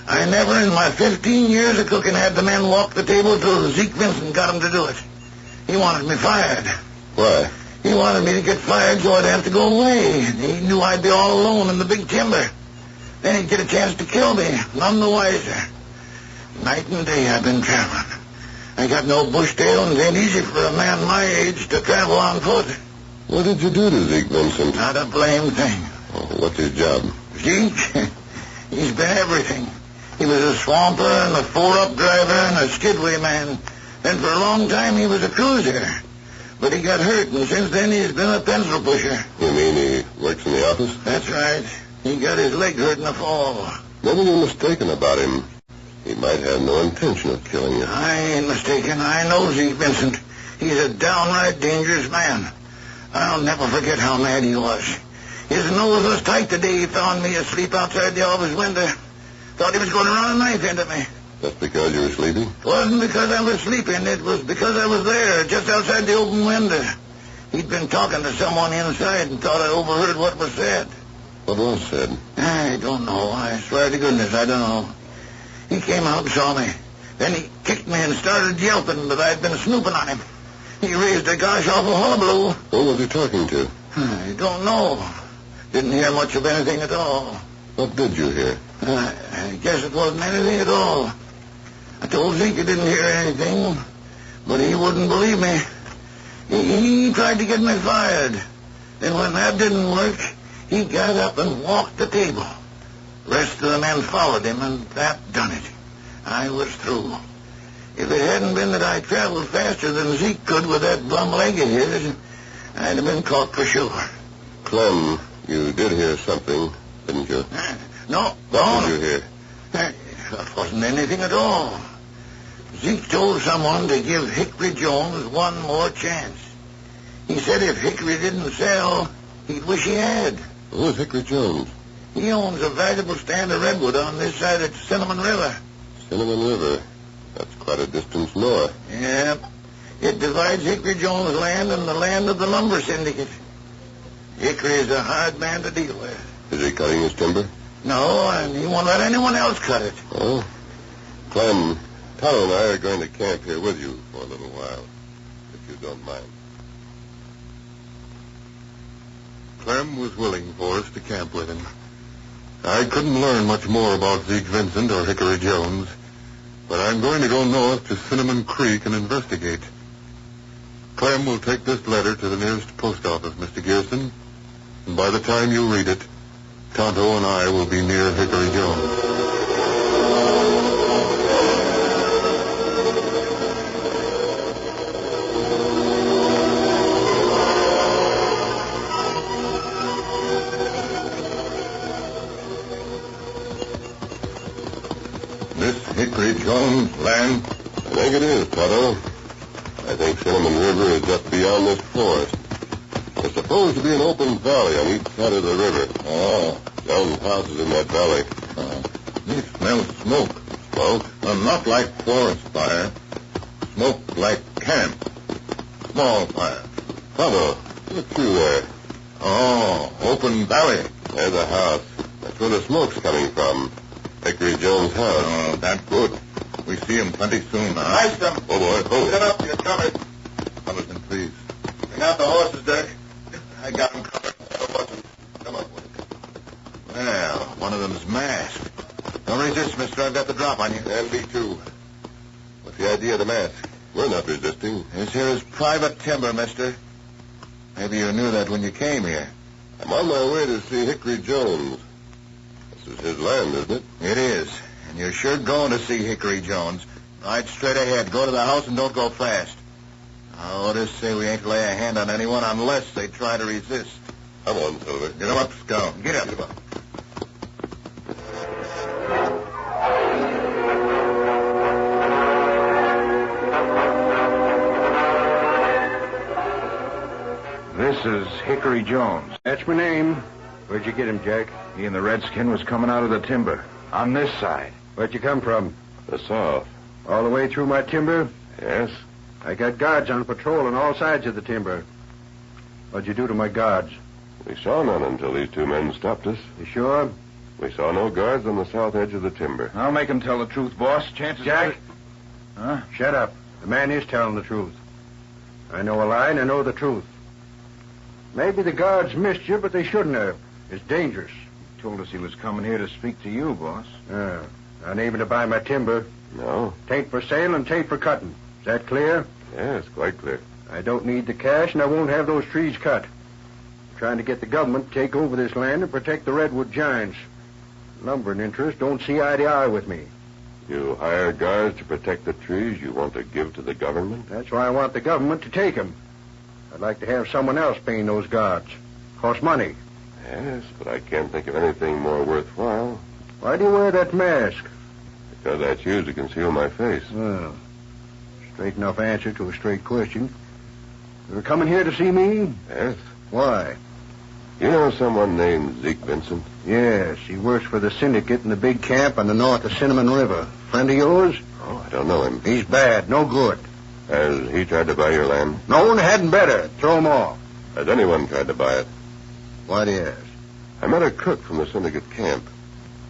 I never in my 15 years of cooking had the men walk the table till Zeke Vincent got him to do it. He wanted me fired. Why? He wanted me to get fired so I'd have to go away. He knew I'd be all alone in the big timber. Then he'd get a chance to kill me, none the wiser. Night and day I've been traveling. I got no bush tail, and it ain't easy for a man my age to travel on foot. What did you do to Zeke Vincent? Not a blame thing. Oh, what's his job? Zeke? He's been everything. He was a swamper and a four-up driver and a skidway man. Then for a long time he was a cruiser. But he got hurt, and since then he's been a pencil pusher. You mean he works in the office? That's right. He got his leg hurt in the fall. Maybe you're mistaken about him. He might have no intention of killing you. I ain't mistaken. I know Zeke Vincent. He's a downright dangerous man. I'll never forget how mad he was. His nose was tight the day he found me asleep outside the office window. Thought he was going to run a knife into me. That's because you were sleeping? It wasn't because I was sleeping. It was because I was there, just outside the open window. He'd been talking to someone inside and thought I overheard what was said. What was said? I don't know. I swear to goodness, I don't know. He came out and saw me. Then he kicked me and started yelping that I'd been snooping on him. He raised a gosh awful hullabaloo. Who was he talking to? I don't know. Didn't hear much of anything at all. What did you hear? I guess it wasn't anything at all. I told Zeke I didn't hear anything, but he wouldn't believe me. He tried to get me fired. Then when that didn't work, he got up and walked the table. The rest of the men followed him, and that done it. I was through. If it hadn't been that I traveled faster than Zeke could with that bum leg of his, I'd have been caught for sure. Clem, you did hear something, didn't you? No. What did you hear? That wasn't anything at all. Zeke told someone to give Hickory Jones one more chance. He said if Hickory didn't sell, he'd wish he had. Who's Hickory Jones? He owns a valuable stand of redwood on this side of Cinnamon River. Cinnamon River? That's quite a distance north. Yeah. It divides Hickory Jones' land and the land of the lumber syndicate. Hickory's a hard man to deal with. Is he cutting his timber? No, and he won't let anyone else cut it. Oh? Clem, Tonto and I are going to camp here with you for a little while, if you don't mind. Clem was willing for us to camp with him. I couldn't learn much more about Zeke Vincent or Hickory Jones, but I'm going to go north to Cinnamon Creek and investigate. Clem will take this letter to the nearest post office, Mr. Gearson, and by the time you read it, Tonto and I will be near Hickory Jones. This Hickory Jones land? I think it is, Tonto. I think Cinnamon River is just beyond this forest. There's supposed to be an open valley on each side of the river. Oh. Jones' house is in that valley. He smells smoke. Smoke? Not like forest fire. Smoke like camp. Small fire. Tonto, look through there. Oh, open valley. There's a house. That's where the smoke's coming from. Hickory Jones' house. Oh, that's good. We see him plenty soon. Nice them. Oh, boy. Oh. Get up, you're covered. Fullerton, please. Bring out the horses, Dirk. I got them covered. Come on. Well, one of them's masked. Don't resist, mister. I've got the drop on you. And me, too. What's the idea of the mask? We're not resisting. This here is private timber, mister. Maybe you knew that when you came here. I'm on my way to see Hickory Jones. This is his land, isn't it? It is. And you're sure going to see Hickory Jones. Ride straight ahead. Go to the house and don't go fast. I ought to say we ain't lay a hand on anyone unless they try to resist. Come on, Silver. Get him up, Scout. Get up. This is Hickory Jones. That's my name. Where'd you get him, Jack? He and the redskin was coming out of the timber. On this side. Where'd you come from? The south. All the way through my timber? Yes. I got guards on patrol on all sides of the timber. What'd you do to my guards? We saw none until these two men stopped us. You sure? We saw no guards on the south edge of the timber. I'll make him tell the truth, boss. Chances Jack? Huh? Shut up. The man is telling the truth. I know a lie and I know the truth. Maybe the guards missed you, but they shouldn't have. It's dangerous. He told us he was coming here to speak to you, boss. Not even to buy my timber. No. Tain't for sale and tain't for cutting. Is that clear? Yes, quite clear. I don't need the cash, and I won't have those trees cut. I'm trying to get the government to take over this land and protect the redwood giants. Lumbering interests don't see eye to eye with me. You hire guards to protect the trees you want to give to the government? That's why I want the government to take them. I'd like to have someone else paying those guards. Costs money. Yes, but I can't think of anything more worthwhile. Why do you wear that mask? Because I choose to conceal my face. Well, straight enough answer to a straight question. You're coming here to see me? Yes. Why? You know someone named Zeke Vincent? Yes, he works for the syndicate in the big camp on the north of Cinnamon River. Friend of yours? Oh, I don't know him. He's bad, no good. Has he tried to buy your land? No, and hadn't better. Throw him off. Has anyone tried to buy it? What is? I met a cook from the syndicate camp.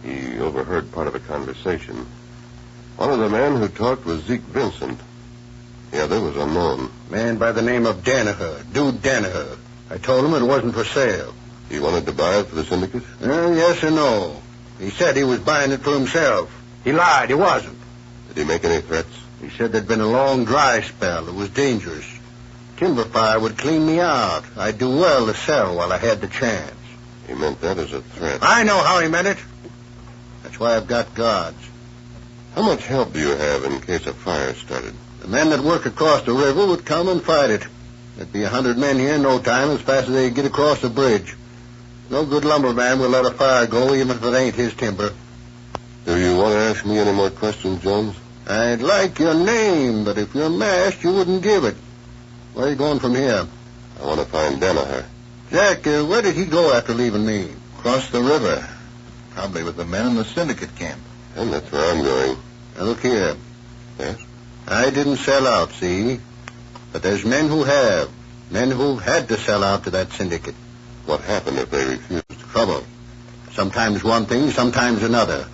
He overheard part of a conversation. One of the men who talked was Zeke Vincent. The other was unknown. Man by the name of Danaher, Dude Danaher. I told him it wasn't for sale. He wanted to buy it for the syndicate? Yes and no. He said he was buying it for himself. He lied. He wasn't. Did he make any threats? He said there'd been a long dry spell. It was dangerous. Timber fire would clean me out. I'd do well to sell while I had the chance. He meant that as a threat. I know how he meant it. That's why I've got guards. How much help do you have in case a fire started? The men that work across the river would come and fight it. There'd be 100 men here in no time as fast as they get across the bridge. No good lumberman will let a fire go even if it ain't his timber. Do you want to ask me any more questions, Jones? I'd like your name, but if you're masked, you wouldn't give it. Where are you going from here? I want to find Danaher. Jack, where did he go after leaving me? Across the river. Probably with the men in the syndicate camp. And that's where I'm going. Now, look here. Yes? I didn't sell out, see? But there's men who have. Men who've had to sell out to that syndicate. What happened if they refused? Trouble. Sometimes one thing, sometimes another.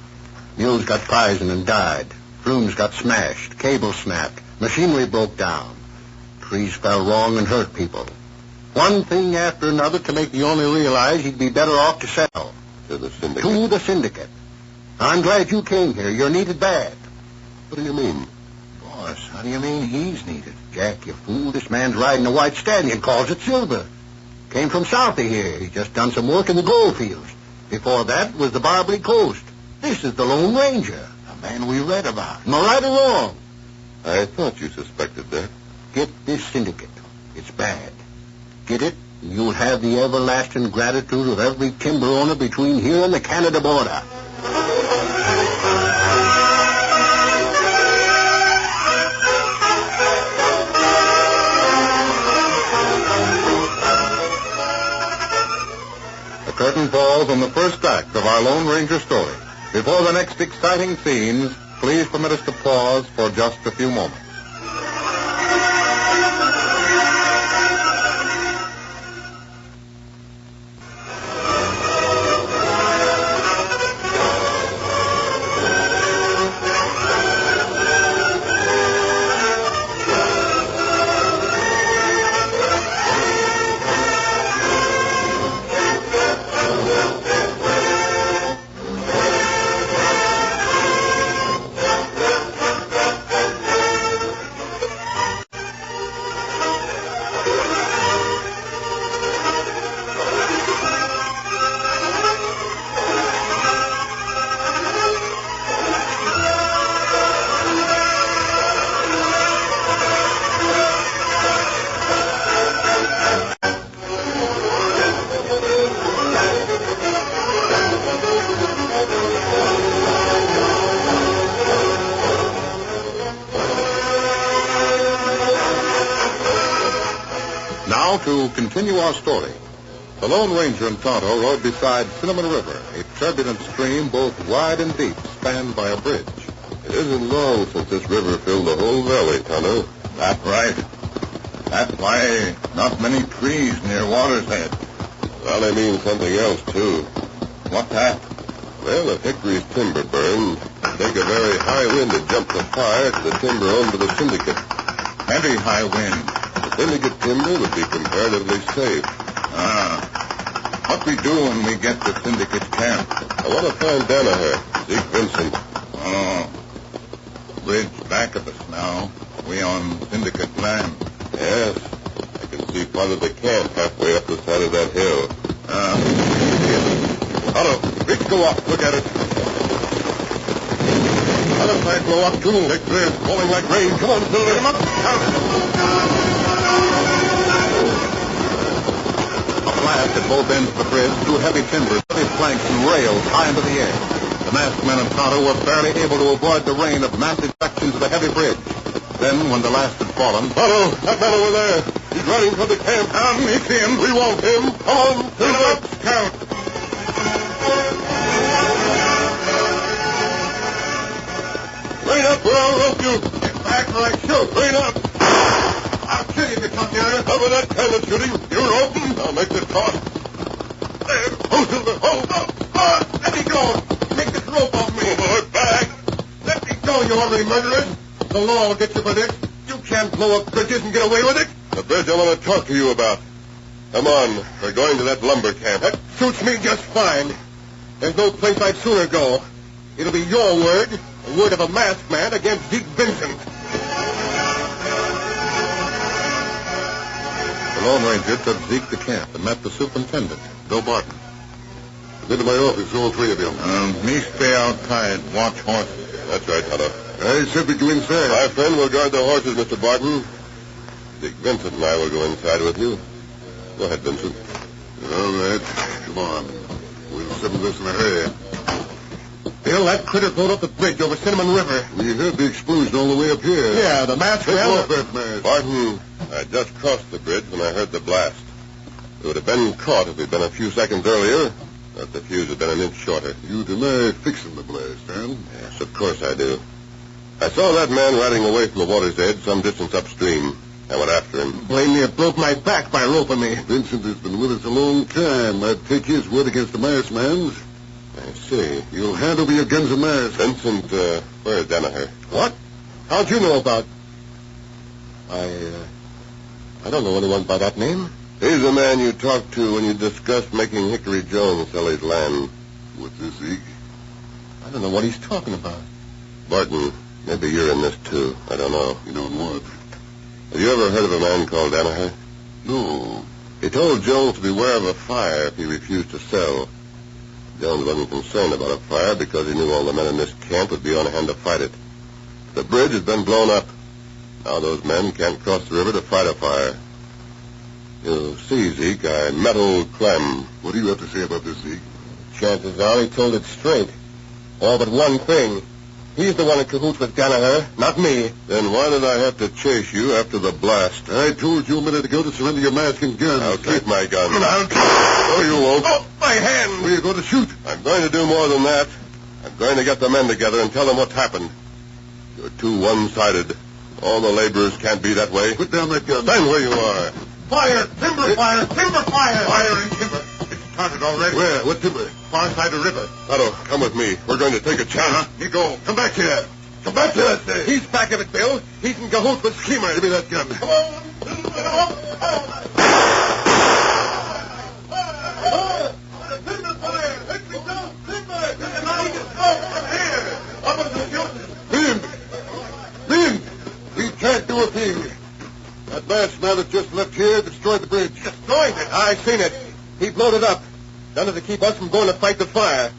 Mules got poisoned and died. Flumes got smashed. Cables snapped. Machinery broke down. Trees fell wrong and hurt people. One thing after another to make the owner realize he'd be better off to sell. To the syndicate? To the syndicate. I'm glad you came here. You're needed bad. What do you mean? Boss, how do you mean he's needed? Jack, you fool. This man's riding a white stallion, calls it silver. Came from south of here. He just done some work in the gold fields. Before that was the Barbary Coast. This is the Lone Ranger, a man we read about. Am I right or wrong? I thought you suspected that. Get this syndicate. It's bad. Get it, and you'll have the everlasting gratitude of every timber owner between here and the Canada border. The curtain falls on the first act of our Lone Ranger story. Before the next exciting scenes, please permit us to pause for just a few moments. to continue our story. The Lone Ranger and Tonto rode beside Cinnamon River, a turbulent stream both wide and deep, spanned by a bridge. It isn't long since this river filled the whole valley, Tonto. That's right. That's why not many trees near water's edge. Valley means something else, too. What's that? Well, if Hickory's timber burned, it'd take a very high wind to jump the fire to the timber owned by the syndicate. Heavy high wind. The syndicate timber would be comparatively safe. What we do when we get to Syndicate's camp? I want to find Danaher, Zeke Vincent. Oh. Bridge back of us now. We on Syndicate land. Yes. I can see part of the camp halfway up the side of that hill. Otto, bridge go up. Look at it. Other side blow up, too. Big clear, falling like rain. Come on, Silver. Get him up. A blast at both ends of the bridge threw heavy timbers, heavy planks, and rails high into the air. The masked men and Tonto were barely able to avoid the rain of massive sections of the heavy bridge. Then, when the last had fallen... Tonto, that man over there. He's running from the camp. It's him. We want him. Come on, Silver. Scout. Rein up or I'll rope you. Get back or I shoot. Rein up. I'll kill you if you come near. Cover that kind of shooting. You're open. I'll make the toss. There. Oh, Silver. Oh. Let me go. Take this rope off me. Oh, back. Let me go, you ornery murderers. The law will get you for this. You can't blow up bridges and get away with it. The bridge I want to talk to you about. Come on. We're going to that lumber camp. That suits me just fine. There's no place I'd sooner go. It'll be your word, the word of a masked man against Zeke Vincent. The Lone Ranger took Zeke to camp and met the superintendent, Bill Barton. Come into my office, all three of you. Me stay outside, watch horses. That's right, Tonto. I said we go inside. My friend will guard the horses, Mr. Barton. Zeke Vincent and I will go inside with you. Go ahead, Vincent. All right. Come on. We'll settle this in a hurry. Bill, that critter blowed up the bridge over Cinnamon River. We heard the explosion all the way up here. Yeah, the masked man... off that mask. Barton, I just crossed the bridge when I heard the blast. We would have been caught if we'd been a few seconds earlier, but the fuse had been an inch shorter. You deny fixing the blast, huh? Yes, of course I do. I saw that man riding away from the water's edge some distance upstream. I went after him. Blame me, it broke my back by roping me. Vincent has been with us a long time. I'd take his word against the masked man's. I see. You'll hand over your guns and masks. Vincent, where's Danaher? What? How'd you know about... I don't know anyone by that name. He's the man you talked to when you discussed making Hickory Jones sell his land. What's this, Zeke? I don't know what he's talking about. Barton, maybe you're in this, too. I don't know. You know what? Have you ever heard of a man called Danaher? No. He told Jones to beware of a fire if he refused to sell. Jones wasn't concerned about a fire because he knew all the men in this camp would be on hand to fight it. The bridge has been blown up. Now those men can't cross the river to fight a fire. You see, Zeke, I met old Clem. What do you have to say about this, Zeke? Chances are he told it straight. All but one thing. He's the one in cahoots with Danaher, not me. Then why did I have to chase you after the blast? I told you a minute ago to surrender your mask and gun. I'll keep my gun. No, you won't. Oh, my hand! Where are you going to shoot? I'm going to do more than that. I'm going to get the men together and tell them what's happened. You're too one-sided. All the laborers can't be that way. Put down that gun. Stand where you are. Fire! Timber fire! Timber fire! Fire and timber. It started already. Where? What timber? Far side of the river. Otto, come with me. We're going to take a chance. You go. Come back here. Come back to us. He's back of it, Bill. He's in cahoots with Schemer. Give me that gun. Come on. Men! We can't do a thing. That masked man that just left here destroyed the bridge. Destroyed it? I seen it. He blowed it up. Done it to keep us from going to fight the fire.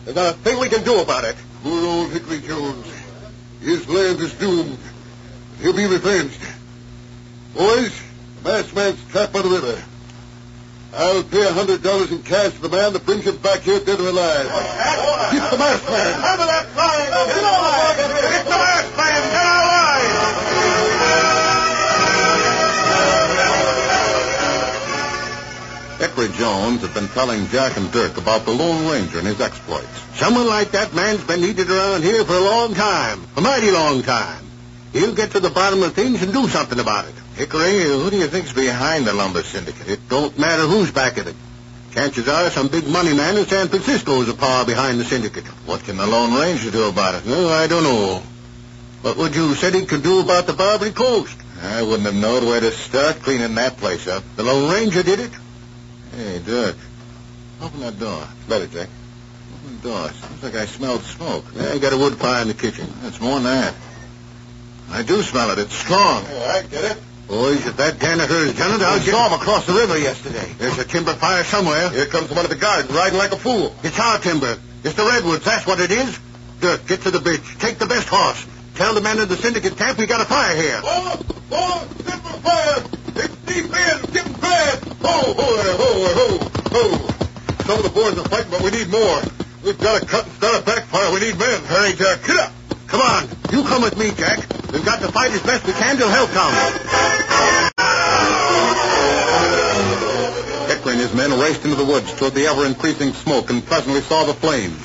There's not a thing we can do about it. Poor old Hickory Jones. His land is doomed. He'll be revenged. Boys, the masked man's trapped by the river. I'll pay $100 in cash to the man that brings him back here dead or alive. Keep the masked man. Under that triangle. Get alive. Get the masked man. Get alive. Hickory Jones had been telling Jack and Dirk about the Lone Ranger and his exploits. Someone like that man's been needed around here for a long time. A mighty long time. He'll get to the bottom of things and do something about it. Hickory, who do you think's behind the lumber syndicate? It don't matter who's back of it. Chances are some big money man in San Francisco is a power behind the syndicate. What can the Lone Ranger do about it? Well, I don't know. What would you say he could do about the Barbary Coast? I wouldn't have known where to start cleaning that place up. The Lone Ranger did it? Hey, Dirk. Open that door. Better, Jack. Open the door. Seems like I smelled smoke. Yeah, I got a wood fire in the kitchen. That's more than that. I do smell it. It's strong. Yeah, I get it. Boys, if that Danaher is done it, I saw him across the river yesterday. There's a timber fire somewhere. Here comes one of the guards riding like a fool. It's our timber. It's the Redwoods. That's what it is. Dirk, get to the bridge. Take the best horse. Tell the men of the syndicate camp we got a fire here. Oh, timber fire! It's deep in! Getting bad! Ho, ho, ho, ho, ho! Some of the boys are fighting, but we need more. We've got to cut and start a backfire. We need men. Hurry, Jack. Get up! Come on. You come with me, Jack. We've got to fight as best we can till help comes. Hickory and his men raced into the woods toward the ever-increasing smoke and presently saw the flames.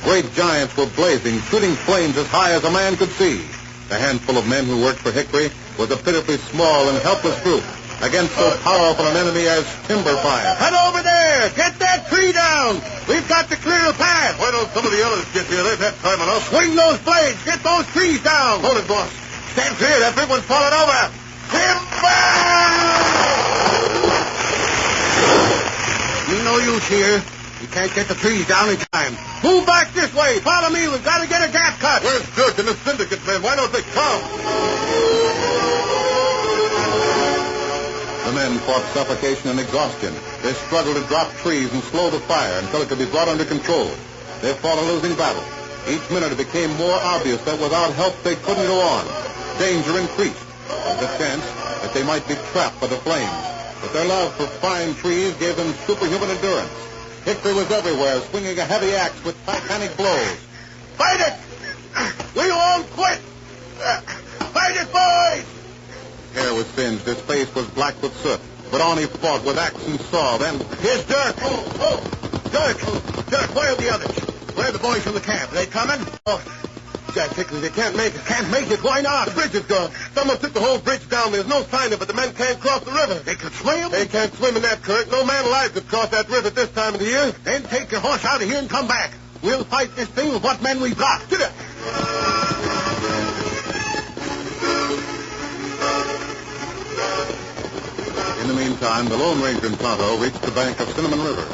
Great giants were blazing, shooting flames as high as a man could see. The handful of men who worked for Hickory was a pitifully small and helpless group against so powerful an enemy as timber fire. Head over there! Get that tree down! We've got to clear a path! Why don't some of the others get here? They've had time enough. Swing those blades! Get those trees down! Hold it, boss. Stand clear. That big one's falling over. Timber! You no use here. You can't get the trees down in time. Move back this way. Follow me. We've got to get a gap cut. Where's Dirk and the syndicate men? Why don't they come? The men fought suffocation and exhaustion. They struggled to drop trees and slow the fire until it could be brought under control. They fought a losing battle. Each minute it became more obvious that without help they couldn't go on. Danger increased. The chance that they might be trapped by the flames. But their love for fine trees gave them superhuman endurance. Hickory was everywhere, swinging a heavy axe with titanic blows. Fight it! We won't quit! Fight it, boys! His hair was singed, his face was black with soot. But on he fought with axe and saw. Then, here's Dirk! Dirk! Dirk, where are the others? Where are the boys from the camp? Are they coming? Oh, Jack Hickory, they can't make it. Can't make it? Why not? The bridge is gone. Someone took the whole bridge down. There's no sign of it. The men can't cross the river. They could swim? They can't swim in that current. No man alive could cross that river at this time of the year. Then take your horse out of here and come back. We'll fight this thing with what men we've got. Get it! In the meantime, the Lone Ranger and Tonto reached the bank of Cinnamon River.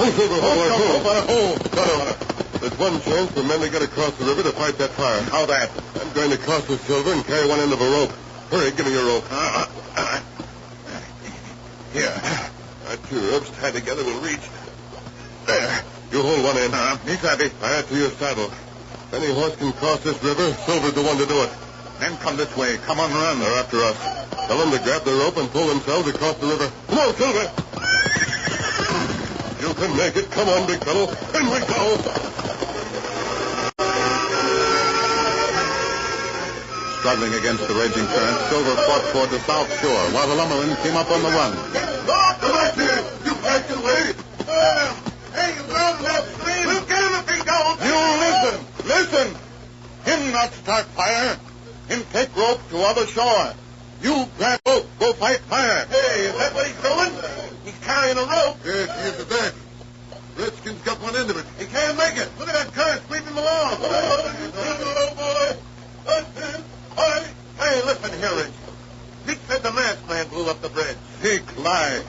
There's one chance for men to get across the river to fight that fire. How that? I'm going to cross the silver and carry one end of a rope. Hurry, give me your rope. Here. Our two ropes tied together will reach. There. You hold one end. Me savvy. Add to your saddle. If any horse can cross this river, Silver's the one to do it. Then come this way. Come on, run. They're after us. Tell them to grab the rope and pull themselves across the river. Come on, Silver. You can make it. Come on, big fellow. In we go. Struggling against the raging current, Silver fought toward the south shore while the lumbermen came up on the run. Stop! Come back here! You can't get away! Hey, you girls in that stream! We'll get him if he don't! You listen! Him not start fire. Him take rope to other shore. You grab rope, go fight fire. Hey, is that what he's doing? He's carrying a rope. Yes, he is at that. Redskin's got one end of it. He can't make it. Look at that current sweeping him along. Oh, boy. Hey, listen here, Rich. Dick said the masked man blew up the bridge. Dick lie.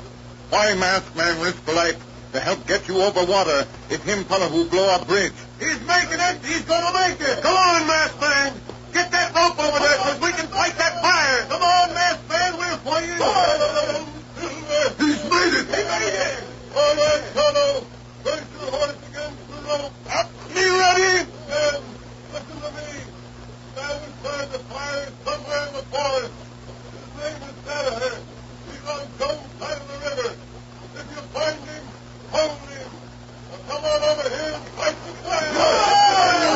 Why masked man risk life to help get you over water if him fellow who blow up bridge? He's making it. He's going to make it. Come on, masked man. Get that rope over there so we can fight that fire. Come on, masked man. We're for you. He's made it. He made it. All right, Tonto. Raise your horse against the rope. Up. Me ready. Listen to me. Man inside the fire somewhere in the forest. His name is Danaher. He's on Joe's side of the river. If you find him, hold him. Now come on over here and fight the fire.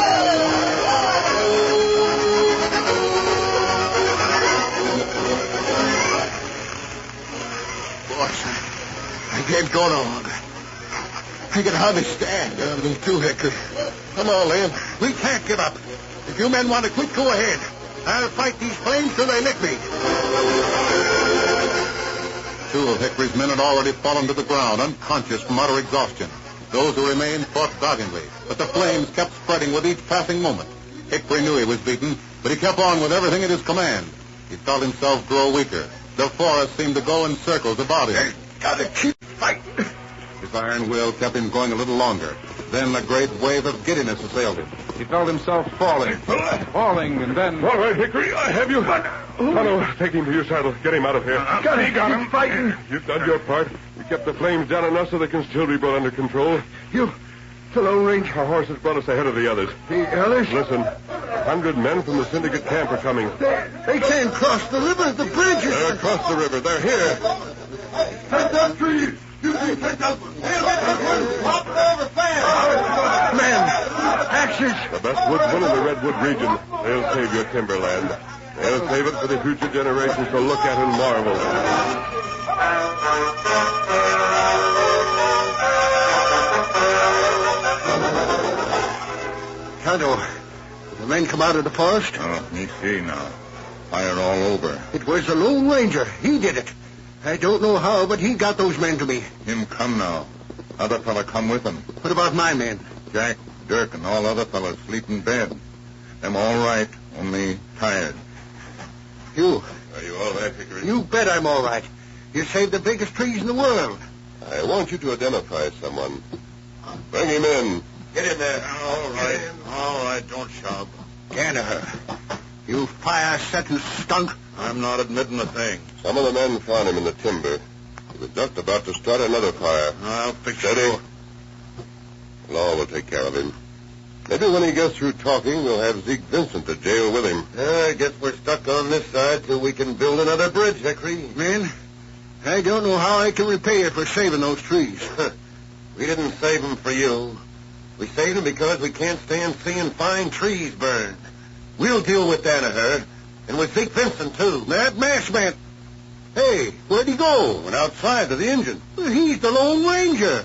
I can hardly stand. Me too, Hickory. Come on, Lynn. We can't give up. If you men want to quit, go ahead. I'll fight these flames till they lick me. Two of Hickory's men had already fallen to the ground, unconscious from utter exhaustion. Those who remained fought doggedly, but the flames kept spreading with each passing moment. Hickory knew he was beaten, but he kept on with everything at his command. He felt himself grow weaker. The forest seemed to go in circles about him. Gotta keep fighting. His iron will kept him going a little longer. Then a great wave of giddiness assailed him. He felt himself falling, and then... All right, Hickory, I have you. Tonto, take him to your saddle. Get him out of here. Got him fighting. You've done your part. You kept the flames down enough so they can still be brought under control. The Lone Ranger. Our horses brought us ahead of the others. The others? Listen, 100 men from the syndicate camp are coming. They can't cross the river. The bridge is... They're across the river. They're here. Take that tree. You take that one. Hop it over fast. Men, axes. The best woodsmen in the Redwood region. They'll save your timberland. They'll save it for the future generations to look at and marvel. Tonto, the men come out of the forest? Oh, me see now. Fire all over. It was the Lone Ranger. He did it. I don't know how, but he got those men to me. Him come now. Other fella come with him. What about my men? Jack, Dirk, and all other fellas sleep in bed. Them all right, only tired. You? Are you all right, Hickory? You bet I'm all right. You saved the biggest trees in the world. I want you to identify someone. Bring him in. Get in there. All right. All right, don't shove. Danaher, you fire-setting skunk. I'm not admitting a thing. Some of the men found him in the timber. He was just about to start another fire. I'll fix it. Steady. Law will take care of him. Maybe when he gets through talking, we'll have Zeke Vincent to jail with him. I guess we're stuck on this side till we can build another bridge, Hickory. Men, I don't know how I can repay you for saving those trees. We didn't save them for you. We saved them because we can't stand seeing fine trees burned. We'll deal with Danaher, and with Zeke Vincent, too. That masked man. Hey, where'd he go? Went outside to the engine. He's the Lone Ranger.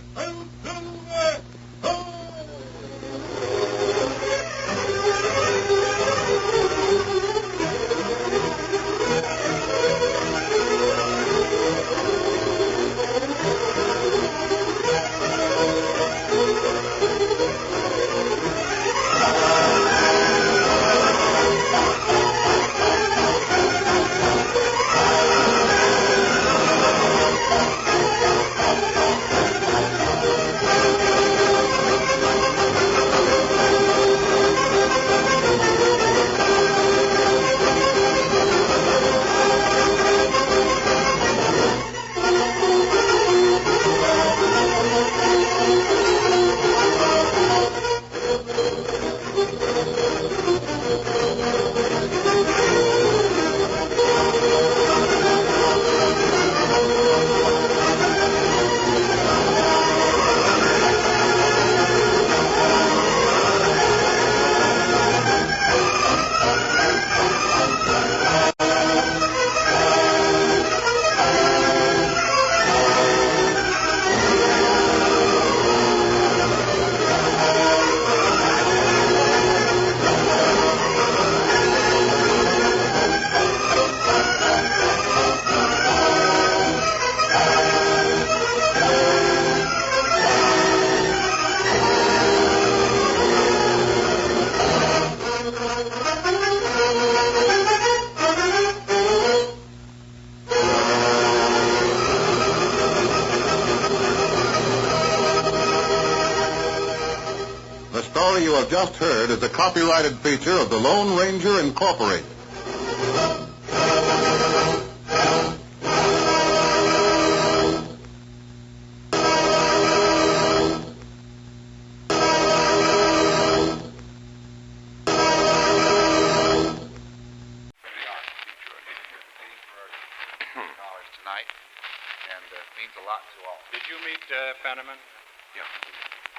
You have just heard is a copyrighted feature of the Lone Ranger Incorporated. Means a lot to all. Did you meet Fenneman? Yeah.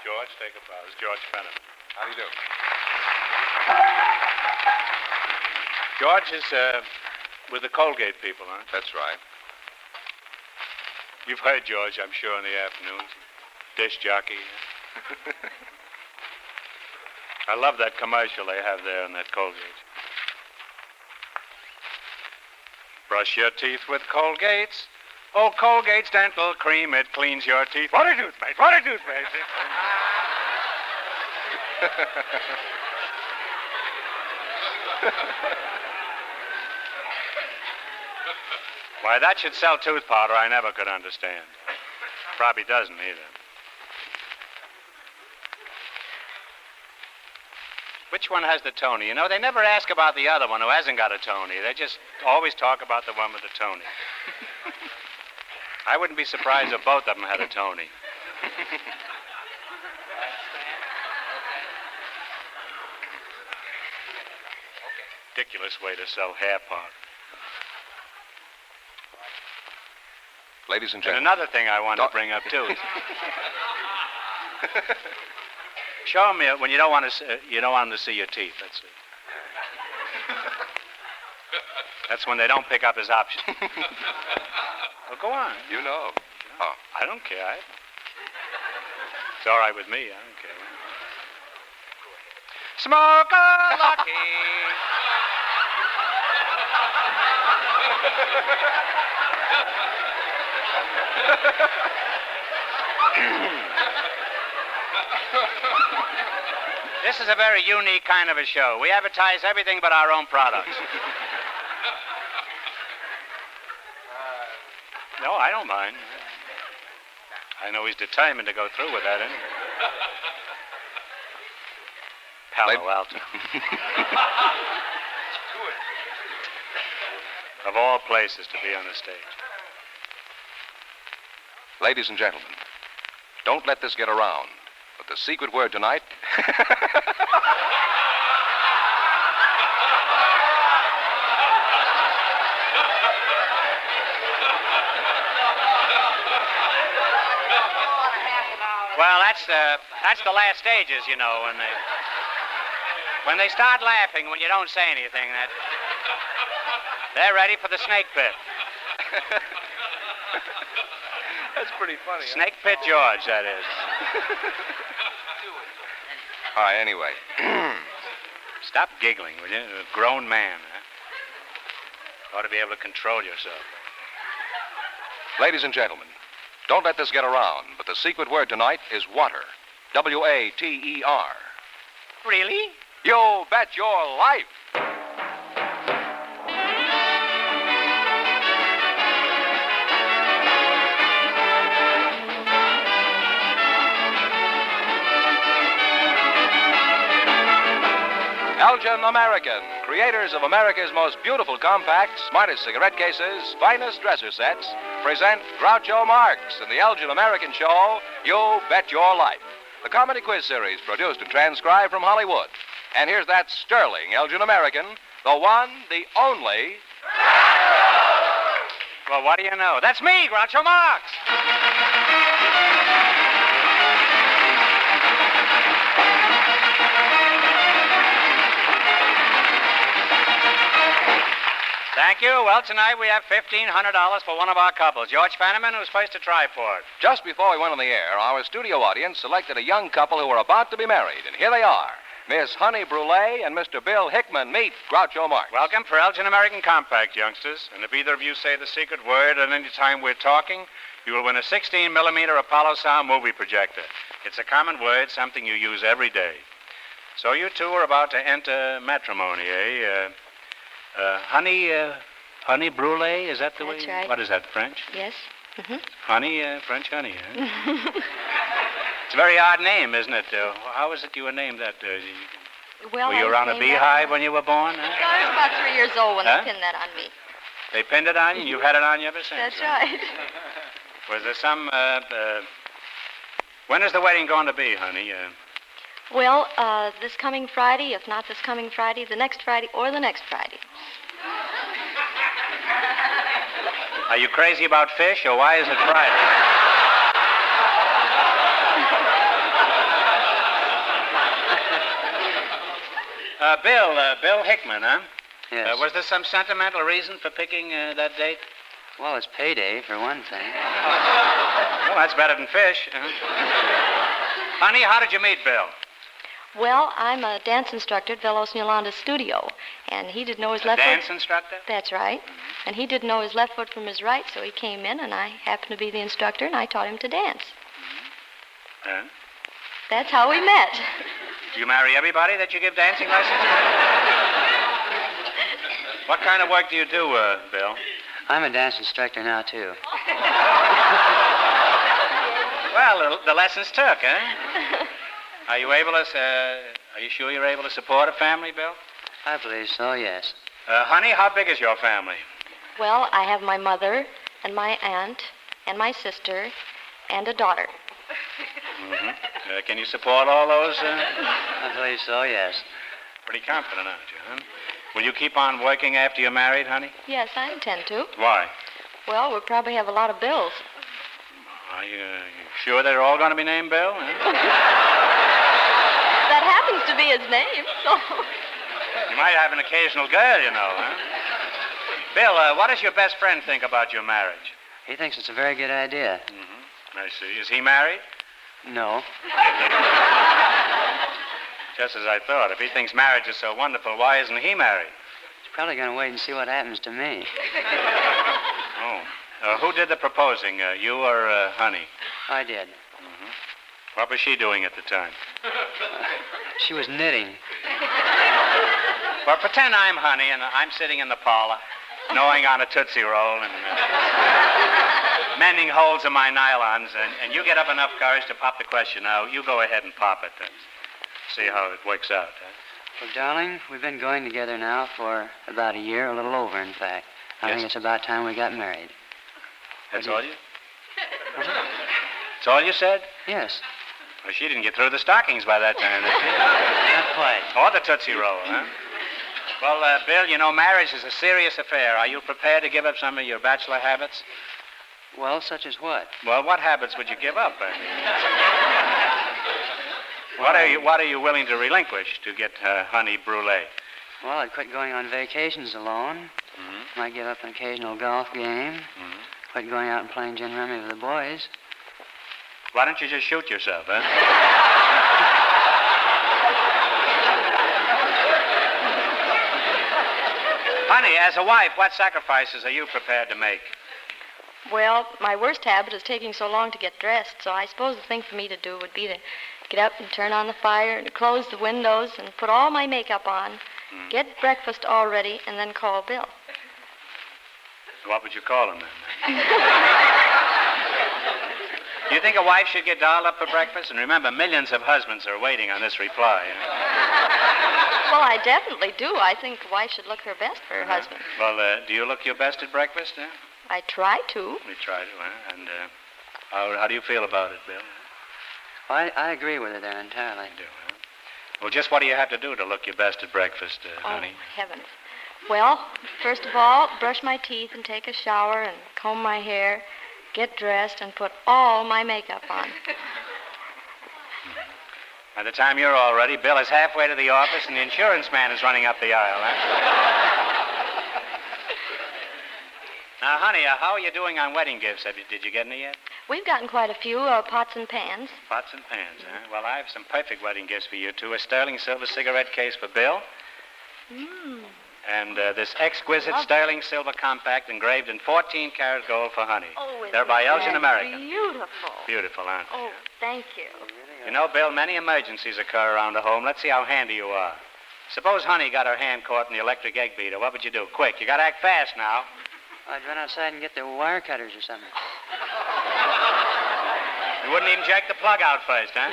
George, take a bow. It's George Fenneman. How do you do? George is with the Colgate people, huh? That's right. You've heard George, I'm sure, in the afternoons. disc jockey. I love that commercial they have there in that Colgate. Brush your teeth with Colgate's. Oh, Colgate's dental cream, it cleans your teeth. What a toothpaste, what a toothpaste. Why, that should sell tooth powder I never could understand. Probably doesn't either. Which one has the Tony? You know, they never ask about the other one who hasn't got a Tony. They just always talk about the one with the Tony. I wouldn't be surprised if both of them had a Tony. Ridiculous way to sell hair powder. Ladies and And gentlemen. another thing I wanted to bring up, too, is... Show them when you don't want them to see your teeth. That's when they don't pick up his option. Well, go on. You know. Oh. I don't care. It's all right with me. I don't care. Smoke a lucky. This is a very unique kind of a show. We advertise everything but our own products. No, I don't mind. I know he's determined to go through with that, anyway. Palo Alto. Of all places to be on the stage. Ladies and gentlemen, don't let this get around. But the secret word tonight... Well, that's the last stages, you know, when they start laughing when you don't say anything, they're ready for the snake pit. That's pretty funny. Snake Pit George, that is. All right, anyway. Stop giggling, will you? A grown man, huh? Ought to be able to control yourself. Ladies and gentlemen, don't let this get around, but the secret word tonight is water. W-A-T-E-R. Really? You bet your life. Elgin American, creators of America's most beautiful compacts, smartest cigarette cases, finest dresser sets, present Groucho Marx in the Elgin American show, You Bet Your Life, the comedy quiz series produced and transcribed from Hollywood. And here's that sterling Elgin American, the one, the only... Well, what do you know? That's me, Groucho Marx! Thank you. Well, tonight we have $1,500 for one of our couples, George Fenneman, who's first to try for it. Just before we went on the air, our studio audience selected a young couple who were about to be married, and here they are. Miss Honey Brulee and Mr. Bill Hickman meet Groucho Marx. Welcome for Elgin American Compact, youngsters. And if either of you say the secret word at any time we're talking, you will win a 16-millimeter Apollo sound movie projector. It's a common word, something you use every day. So you two are about to enter matrimony, eh? Honey Brulee, is that the way? That's right. What is that, French? Yes. Mm-hmm. Honey, French honey, huh? It's a very odd name, isn't it? How is it you were named that? Well, were you around a beehive when you were born? Huh? I was about 3 years old when they pinned that on me. They pinned it on you, and you've had it on you ever since? That's right. Was there some, when is the wedding going to be, honey? Well, this coming Friday, if not this coming Friday, the next Friday, or the next Friday. Are you crazy about fish, or why is it Friday? Bill Hickman, huh? Yes. Was there some sentimental reason for picking that date? Well, it's payday, for one thing. Well, that's better than fish. Honey, how did you meet Bill? Well, I'm a dance instructor at Velos Yolanda's studio, and he didn't know his left foot. Dance instructor? That's right. And he didn't know his left foot from his right, so he came in, and I happened to be the instructor, and I taught him to dance. And? That's how we met. Do you marry everybody that you give dancing lessons to? What kind of work do you do, Bill? I'm a dance instructor now, too. Well, the lessons took, eh? Are you sure you're able to support a family, Bill? I believe so, yes. Honey, how big is your family? Well, I have my mother and my aunt and my sister and a daughter. Mm-hmm. Can you support all those? I believe so, yes. Pretty confident, aren't you, huh? Will you keep on working after you're married, honey? Yes, I intend to. Why? Well, we'll probably have a lot of bills. Are you sure they're all going to be named Bill? Huh? That happens to be his name, so... You might have an occasional girl, you know, huh? Bill, what does your best friend think about your marriage? He thinks it's a very good idea. Mm-hmm. I see. Is he married? No. Just as I thought. If he thinks marriage is so wonderful, why isn't he married? He's probably going to wait and see what happens to me. Oh. Who did the proposing, you or Honey? I did. Mm-hmm. What was she doing at the time? She was knitting. Well, pretend I'm Honey, and I'm sitting in the parlor, gnawing on a Tootsie Roll and mending holes in my nylons, and you get up enough courage to pop the question. Now, you go ahead and pop it and see how it works out. Huh? Well, darling, we've been going together now for about a year, a little over, in fact. I think it's about time we got married. That's all you? That's all you said? Yes. Well, she didn't get through the stockings by that time, did she? Not quite. Or the Tootsie Roll, huh? Well, Bill, you know, marriage is a serious affair. Are you prepared to give up some of your bachelor habits? Well, such as what? Well, what habits would you give up? What are you willing to relinquish to get Honey Brulee? Well, I'd quit going on vacations alone. Mm-hmm. Might give up an occasional golf game. Mm-hmm. Quit going out and playing gin rummy with the boys. Why don't you just shoot yourself, huh? Honey, as a wife, what sacrifices are you prepared to make? Well, my worst habit is taking so long to get dressed, so I suppose the thing for me to do would be to get up and turn on the fire and close the windows and put all my makeup on, get breakfast all ready, and then call Bill. What would you call him, then? Do you think a wife should get dolled up for breakfast? And remember, millions of husbands are waiting on this reply. Well, I definitely do. I think a wife should look her best for her husband. Well, do you look your best at breakfast, huh? I try to. You try to, huh? And how do you feel about it, Bill? I agree with her there entirely. You do, huh? Well, just what do you have to do to look your best at breakfast, honey? Oh, heavens. Well, first of all, brush my teeth and take a shower and comb my hair, get dressed, and put all my makeup on. By the time you're all ready, Bill is halfway to the office and the insurance man is running up the aisle, huh? Now, honey, how are you doing on wedding gifts? Did you get any yet? We've gotten quite a few pots and pans. Pots and pans, huh? Well, I have some perfect wedding gifts for you, too. A sterling silver cigarette case for Bill. And this exquisite sterling silver compact engraved in 14-karat gold for Honey. Oh, they're by Elgin American. Beautiful. Beautiful, aren't they? Oh, thank you. You know, Bill, many emergencies occur around the home. Let's see how handy you are. Suppose Honey got her hand caught in the electric egg beater. What would you do? Quick, you got to act fast now. I'd run outside and get the wire cutters or something. You wouldn't even jerk the plug out first, huh?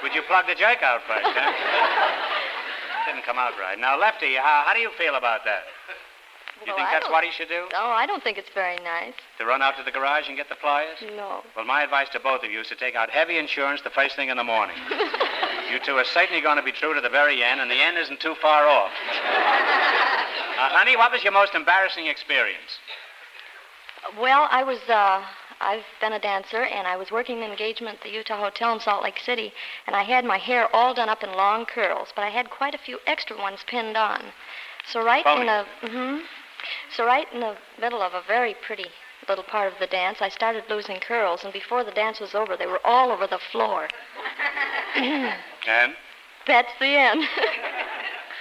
Would you plug the jerk out first, huh? Didn't come out right. Now, Lefty, how do you feel about that? You think that's what he should do? No, I don't think it's very nice. To run out to the garage and get the pliers? No. Well, my advice to both of you is to take out heavy insurance the first thing in the morning. You two are certainly going to be true to the very end, and the end isn't too far off. Honey, what was your most embarrassing experience? Well, I've been a dancer, and I was working an engagement at the Utah Hotel in Salt Lake City, and I had my hair all done up in long curls, but I had quite a few extra ones pinned on. So right in the middle of a very pretty little part of the dance, I started losing curls, and before the dance was over, they were all over the floor. And? That's the end.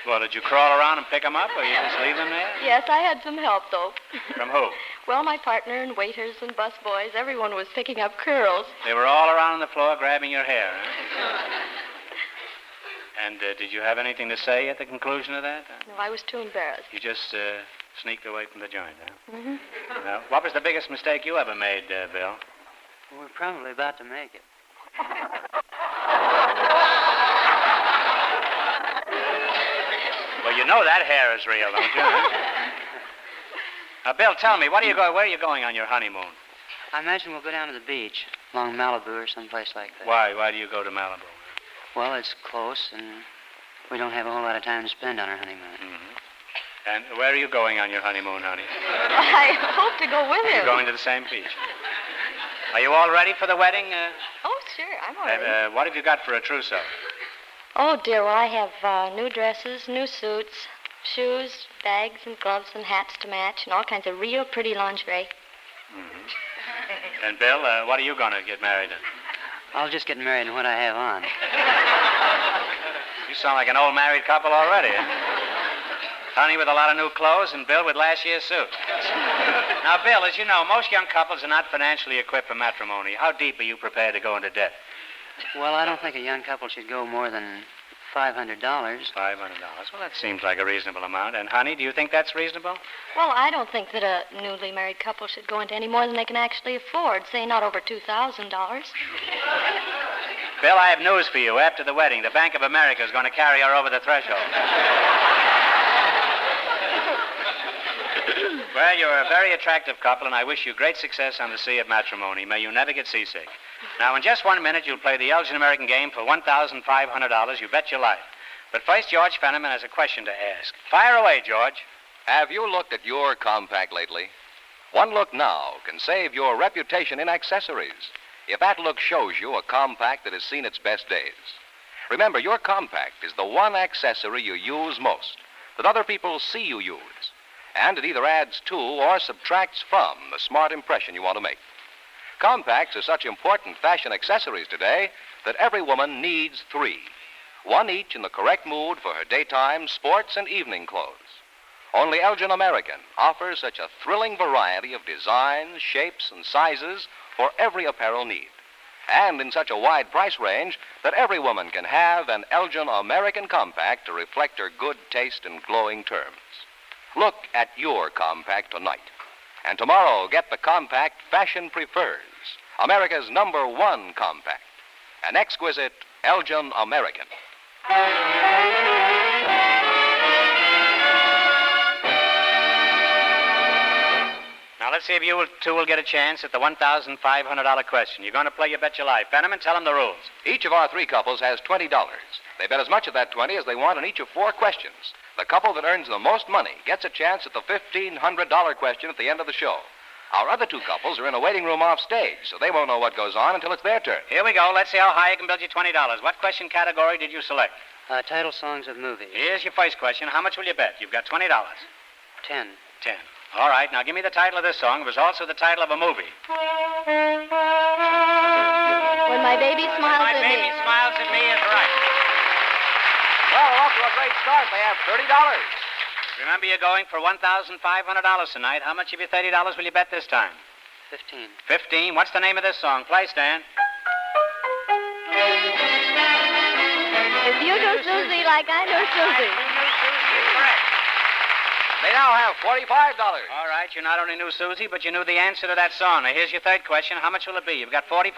Well, did you crawl around and pick them up, or you just leave them there? Yes, I had some help, though. From who? Well, my partner and waiters and busboys, everyone was picking up curls. They were all around the floor grabbing your hair, huh? And did you have anything to say at the conclusion of that? No, I was too embarrassed. You just sneaked away from the joint, huh? Mm-hmm. Now, what was the biggest mistake you ever made, Bill? We're probably about to make it. Well, you know that hair is real, don't you? Huh? Now, Bill, tell me, where are you going on your honeymoon? I imagine we'll go down to the beach, along Malibu or someplace like that. Why? Why do you go to Malibu? Well, it's close, and we don't have a whole lot of time to spend on our honeymoon. Mm-hmm. And where are you going on your honeymoon, honey? I hope to go with him. You're going to the same beach. Are you all ready for the wedding? Oh, sure, I'm all ready. What have you got for a trousseau? Oh, dear, well, I have new dresses, new suits, shoes, bags, and gloves, and hats to match, and all kinds of real pretty lingerie. Mm-hmm. And, Bill, what are you going to get married in? I'll just get married in what I have on. You sound like an old married couple already. Honey with a lot of new clothes and Bill with last year's suit. Now, Bill, as you know, most young couples are not financially equipped for matrimony. How deep are you prepared to go into debt? Well, I don't think a young couple should go more than $500. $500. Well, that seems like a reasonable amount. And, honey, do you think that's reasonable? Well, I don't think that a newly married couple should go into any more than they can actually afford, say not over $2,000. Bill, I have news for you. After the wedding, the Bank of America is going to carry her over the threshold. Well, you're a very attractive couple, and I wish you great success on the sea of matrimony. May you never get seasick. Now, in just 1 minute, you'll play the Elgin American game for $1,500. You bet your life. But first, George Fenneman has a question to ask. Fire away, George. Have you looked at your compact lately? One look now can save your reputation in accessories. If that look shows you a compact that has seen its best days. Remember, your compact is the one accessory you use most, that other people see you use. And it either adds to or subtracts from the smart impression you want to make. Compacts are such important fashion accessories today that every woman needs 3. One each in the correct mood for her daytime, sports, and evening clothes. Only Elgin American offers such a thrilling variety of designs, shapes, and sizes for every apparel need. And in such a wide price range that every woman can have an Elgin American compact to reflect her good taste and glowing terms. Look at your compact tonight. And tomorrow, get the compact fashion prefers. America's #1 compact. An exquisite Elgin American. Now, let's see if you two will get a chance at the $1,500 question. You're going to play You Bet Your Life. Fenneman, tell them the rules. Each of our 3 couples has $20. They bet as much of that 20 as they want on each of 4 questions. The couple that earns the most money gets a chance at the $1,500 question at the end of the show. Our other 2 couples are in a waiting room off stage, so they won't know what goes on until it's their turn. Here we go. Let's see how high I can build you $20. What question category did you select? Title songs of movies. Here's your first question. How much will you bet? You've got $20. 10. 10. All right. Now, give me the title of this song. It was also the title of a movie. When My Baby Smiles My at Me. Baby Smiles at Me is right. Well, we're off to a great start. They have $30. Remember, you're going for $1,500 tonight. How much of your $30 will you bet this time? 15. 15. What's the name of this song? Play, Stan. If you knew Susie like I knew Susie. Correct. They now have $45. All right. You not only knew Susie, but you knew the answer to that song. Now, here's your third question. How much will it be? You've got $45.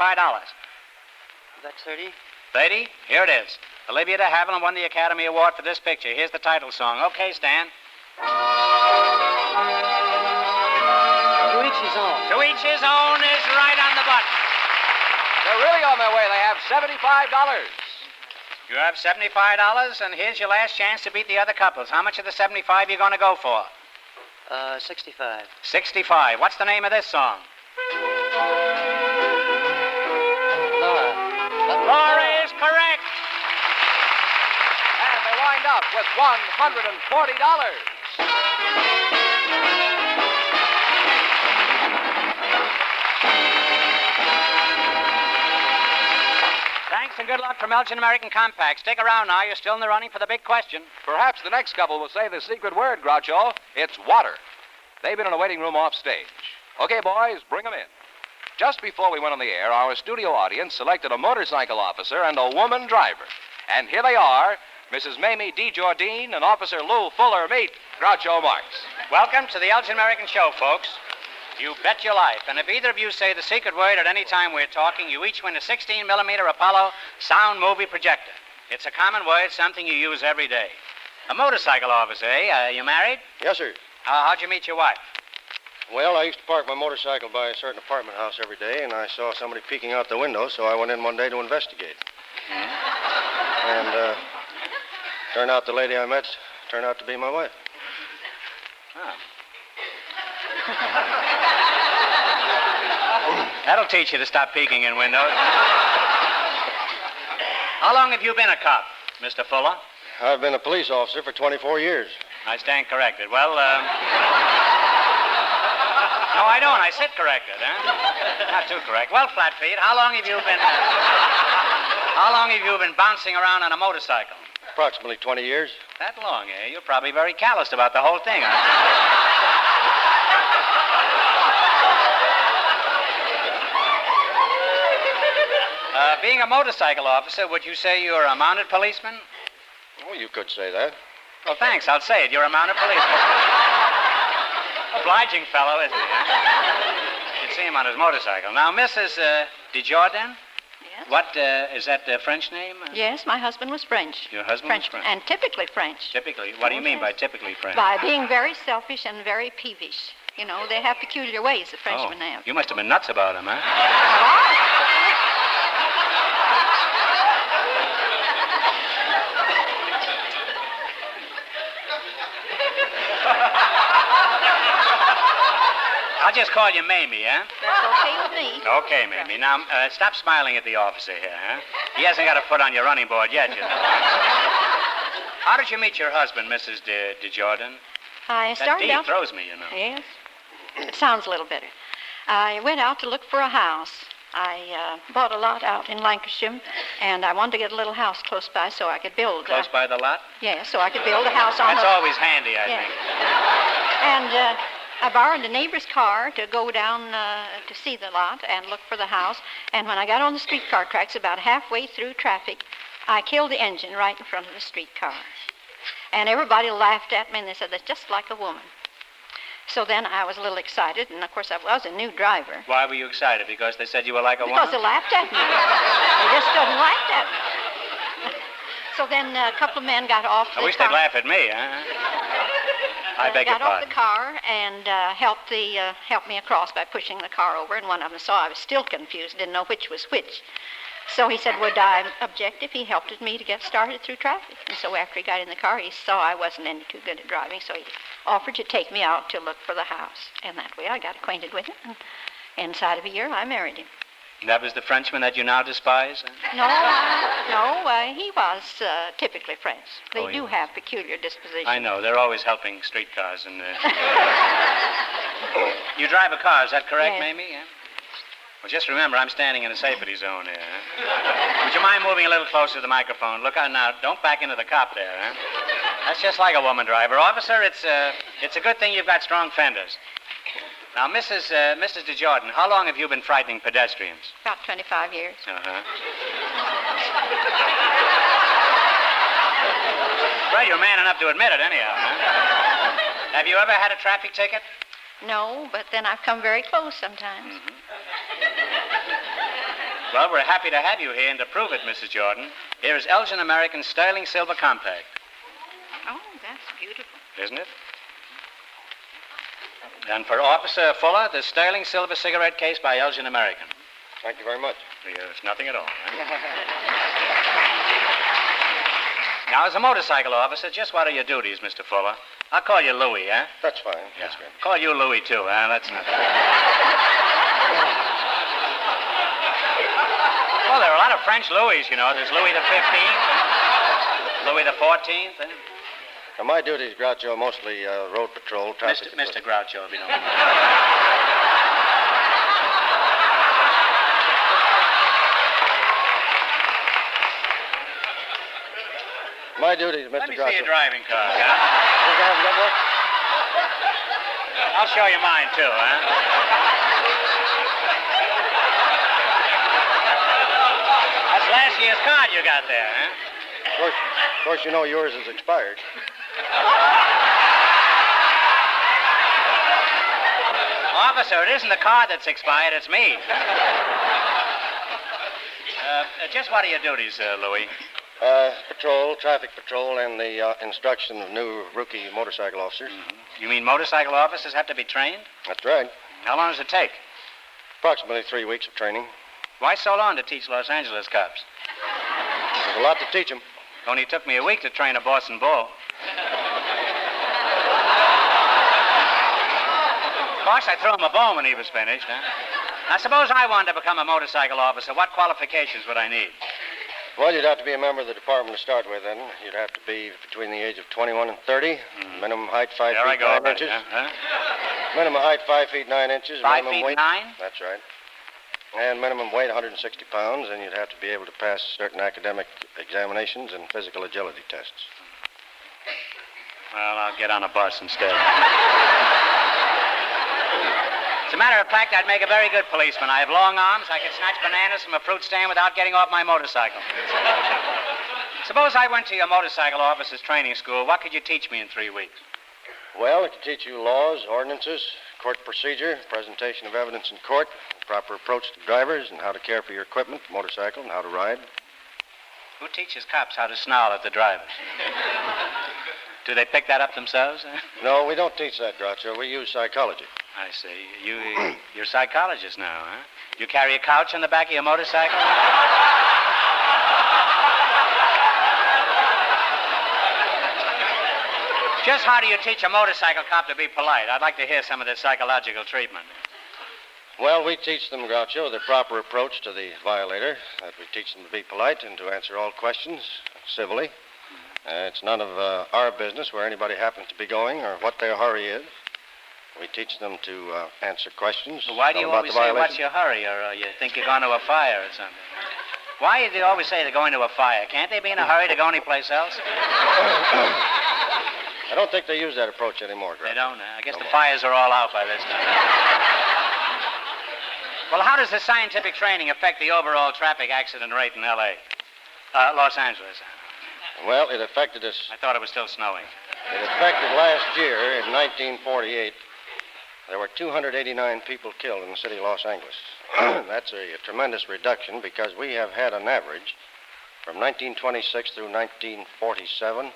That's 30? 30? Here it is. Olivia de Havilland won the Academy Award for this picture. Here's the title song. Okay, Stan. To each his own. To each his own is right on the button. They're really on their way. They have $75. You have $75, and here's your last chance to beat the other couples. How much of the $75 you going to go for? 65. 65. What's the name of this song? Laura. Laura is correct. And they wind up with $140. Thanks and good luck from Elgin American Compact. Stick around now. You're still in the running for the big question. Perhaps the next couple will say the secret word, Groucho. It's water. They've been in a waiting room off stage. Okay, boys, bring them in. Just before we went on the air, our studio audience selected a motorcycle officer and a woman driver. And here they are, Mrs. Mamie D. Jordine and Officer Lou Fuller. Meet Groucho Marx. Welcome to the Elgin American Show, folks. You bet your life. And if either of you say the secret word at any time we're talking, you each win a 16-millimeter Apollo sound movie projector. It's a common word, something you use every day. A motorcycle officer, eh? You married? Yes, sir. How'd you meet your wife? Well, I used to park my motorcycle by a certain apartment house every day, and I saw somebody peeking out the window, so I went in one day to investigate. And, turned out the lady I met turned out to be my wife. Oh. That'll teach you to stop peeking in windows. How long have you been a cop, Mr. Fuller? I've been a police officer for 24 years. I stand corrected. Well, no, I don't. I sit corrected, huh? Not too correct. Well, Flatfeet, how long have you been bouncing around on a motorcycle? Approximately 20 years. That long, eh? You're probably very calloused about the whole thing, aren't you? Being a motorcycle officer, would you say you're a mounted policeman? Oh, you could say that. Well, thanks. I'll say it. You're a mounted policeman. Obliging fellow, isn't he? You'd see him on his motorcycle. Now, Mrs. Desjardins? Yes. What, is that the French name? Yes, my husband was French. Your husband was French? And typically French. Typically? What do you mean by typically French? By being very selfish and very peevish. You know, they have peculiar ways, the Frenchmen have. You must have been nuts about him, huh? I'll just call you Mamie, huh? That's okay with me. Okay, Mamie. Now, stop smiling at the officer here, huh? He hasn't got a foot on your running board yet, you know. How did you meet your husband, Mrs. Desjardins? I started that out... D throws me, you know. Yes. It sounds a little better. I went out to look for a house. I bought a lot out in Lancashire, and I wanted to get a little house close by so I could build... Close by the lot? Yes, so I could build a house on That's the... always handy, I think. And I borrowed a neighbor's car to go down to see the lot and look for the house. And when I got on the streetcar tracks about halfway through traffic, I killed the engine right in front of the streetcar. And everybody laughed at me, and they said, that's just like a woman. So then I was a little excited, and of course I was a new driver. Why were you excited? Because they said you were like a woman? Because they laughed at me. They just couldn't laugh at me. So then a couple of men got off the car. I wish they'd laugh at me, huh? I beg your got off pardon. the car and helped me across by pushing the car over, and one of them saw I was still confused, didn't know which was which. So he said, would I object if he helped me to get started through traffic? And so after he got in the car, he saw I wasn't any too good at driving, so he offered to take me out to look for the house. And that way I got acquainted with him, and inside of a year I married him. That was the Frenchman that you now despise? No, he was typically French. They do have peculiar dispositions. I know. They're always helping streetcars. And you drive a car, is that correct, Yes. Mamie? Yeah? Well, just remember, I'm standing in a safety zone here. Huh? Would you mind moving a little closer to the microphone? Look out now. Don't back into the cop there, huh? That's just like a woman driver. Officer, it's a good thing you've got strong fenders. Now, Mrs. Desjardins, how long have you been frightening pedestrians? About 25 years. Uh-huh. Well, you're man enough to admit it, anyhow, huh? Have you ever had a traffic ticket? No, but then I've come very close sometimes. Mm-hmm. Well, we're happy to have you here, and to prove it, Mrs. Jordan, here is Elgin American Sterling Silver Compact. Oh, that's beautiful. Isn't it? And for Officer Fuller, the Sterling Silver Cigarette Case by Elgin American. Thank you very much. It's nothing at all, huh? Now, as a motorcycle officer, just what are your duties, Mr. Fuller? I'll call you Louie, huh? That's fine. Yeah. That's great. Call you Louie, too, huh? That's not... Well, there are a lot of French Louis, you know. There's Louis the 15th, Louis the 14th. Now, my duties, Groucho, mostly road patrol, traffic... Mr. Groucho, if you don't mind. My duty, Mr. Let me Groucho. see your driving card, huh? I'll show you mine, too, huh? That's last year's card you got there, huh? Of course, you know yours is expired. Officer, it isn't the card that's expired, it's me. Just what are your duties, Louis? Patrol, traffic patrol, and the instruction of new rookie motorcycle officers. You mean motorcycle officers have to be trained? That's right. How long does it take? Approximately 3 weeks of training. Why so long to teach Los Angeles cops? There's a lot to teach them. Only took me a week to train a Boston Bull. Of course, I threw him a bone when he was finished, huh? Now, suppose I wanted to become a motorcycle officer. What qualifications would I need? Well, you'd have to be a member of the department to start with, then. You'd have to be between the age of 21 and 30. Minimum height, 5 feet 9 inches. Huh? Minimum height, 5 feet 9 inches. 5 minimum feet weight, 9? That's right. And minimum weight, 160 pounds, and you'd have to be able to pass certain academic examinations and physical agility tests. Well, I'll get on a bus instead. As a matter of fact, I'd make a very good policeman. I have long arms. I could snatch bananas from a fruit stand without getting off my motorcycle. Suppose I went to your motorcycle officer's training school. What could you teach me in 3 weeks? Well, it could teach you laws, ordinances, court procedure, presentation of evidence in court, proper approach to drivers, and how to care for your equipment, motorcycle, and how to ride. Who teaches cops how to snarl at the drivers? Do they pick that up themselves? No, we don't teach that, Groucho. We use psychology. I see. You're a psychologist now, huh? You carry a couch on the back of your motorcycle? Just how do you teach a motorcycle cop to be polite? I'd like to hear some of this psychological treatment. Well, we teach them, Groucho, the proper approach to the violator, that we teach them to be polite and to answer all questions civilly. It's none of our business where anybody happens to be going or what their hurry is. We teach them to answer questions. Well, why do you always say, what's your hurry, or you think you're going to a fire or something? Why do you always say they're going to a fire? Can't they be in a hurry to go anyplace else? I don't think they use that approach anymore, Groucho. They don't, I guess the fires are all out by this time. Well, how does the scientific training affect the overall traffic accident rate in L.A.? Los Angeles. Well, it affected us. I thought it was still snowing. It affected last year, in 1948. There were 289 people killed in the city of Los Angeles. That's a tremendous reduction because we have had an average from 1926 through 1947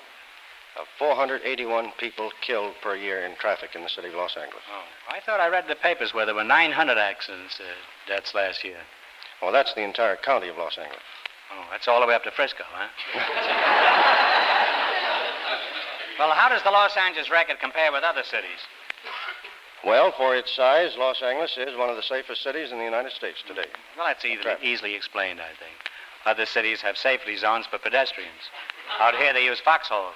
of 481 people killed per year in traffic in the city of Los Angeles. Oh, I thought I read in the papers where there were 900 accidents, deaths last year. Well, that's the entire county of Los Angeles. Oh, that's all the way up to Frisco, huh? Well, how does the Los Angeles record compare with other cities? Well, for its size, Los Angeles is one of the safest cities in the United States today. Well, that's easily explained, I think. Other cities have safety zones for pedestrians. Out here, they use foxholes.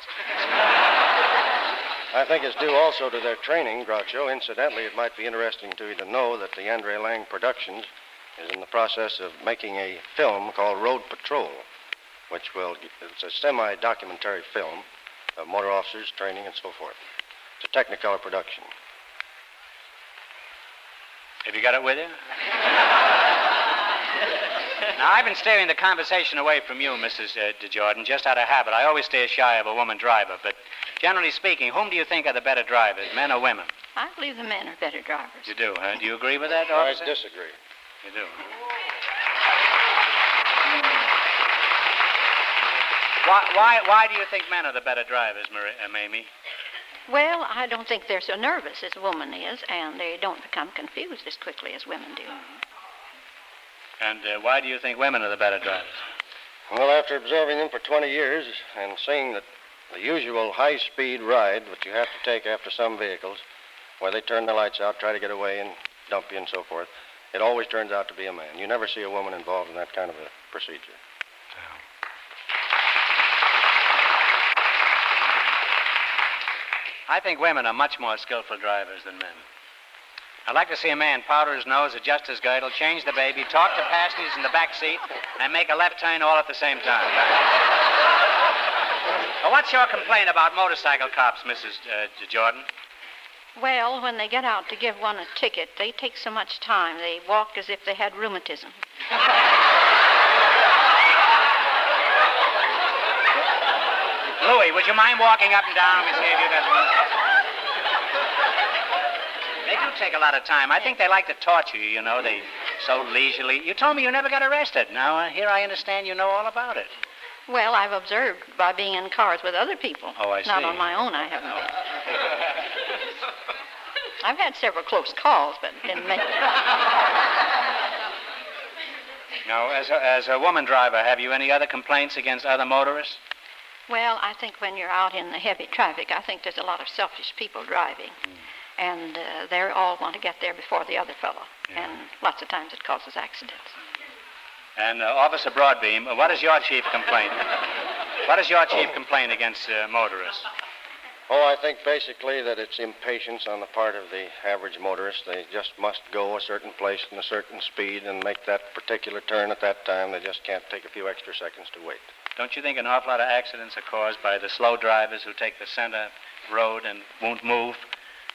I think it's due also to their training, Groucho. Incidentally, it might be interesting to you to know that the Andre Lang Productions is in the process of making a film called Road Patrol, it's a semi-documentary film of motor officers, training, and so forth. It's a Technicolor production. Have you got it with you? Now, I've been steering the conversation away from you, Mrs. DeJordan, just out of habit. I always stay shy of a woman driver, but generally speaking, whom do you think are the better drivers, men or women? I believe the men are better drivers. You do, huh? Do you agree with that, officer? I disagree. You do. Why do you think men are the better drivers, Mamie? Well, I don't think they're so nervous as a woman is, and they don't become confused as quickly as women do. And why do you think women are the better drivers? Well, after observing them for 20 years and seeing that the usual high-speed ride that you have to take after some vehicles, where they turn the lights out, try to get away and dump you and so forth, it always turns out to be a man. You never see a woman involved in that kind of a procedure. I think women are much more skillful drivers than men. I'd like to see a man powder his nose, adjust his girdle, change the baby, talk to passengers in the back seat, and make a left turn all at the same time. what's your complaint about motorcycle cops, Mrs. Jordan? Well, when they get out to give one a ticket, they take so much time. They walk as if they had rheumatism. Louis, would you mind walking up and down? Let me see if you got rheumatism. They do take a lot of time. I think they like to torture you, you know. They so leisurely. You told me you never got arrested. Now, here I understand you know all about it. Well, I've observed by being in cars with other people. Oh, I see. Not on my own, I haven't been. I've had several close calls, but didn't make it. Now, as a woman driver, have you any other complaints against other motorists? Well, I think when you're out in the heavy traffic, I think there's a lot of selfish people driving. And they all want to get there before the other fellow. Yeah. And lots of times it causes accidents. And Officer Broadbeam, what is your chief complaint? What is your chief complaint against motorists? Oh, I think basically that it's impatience on the part of the average motorist. They just must go a certain place in a certain speed and make that particular turn at that time. They just can't take a few extra seconds to wait. Don't you think an awful lot of accidents are caused by the slow drivers who take the center road and won't move,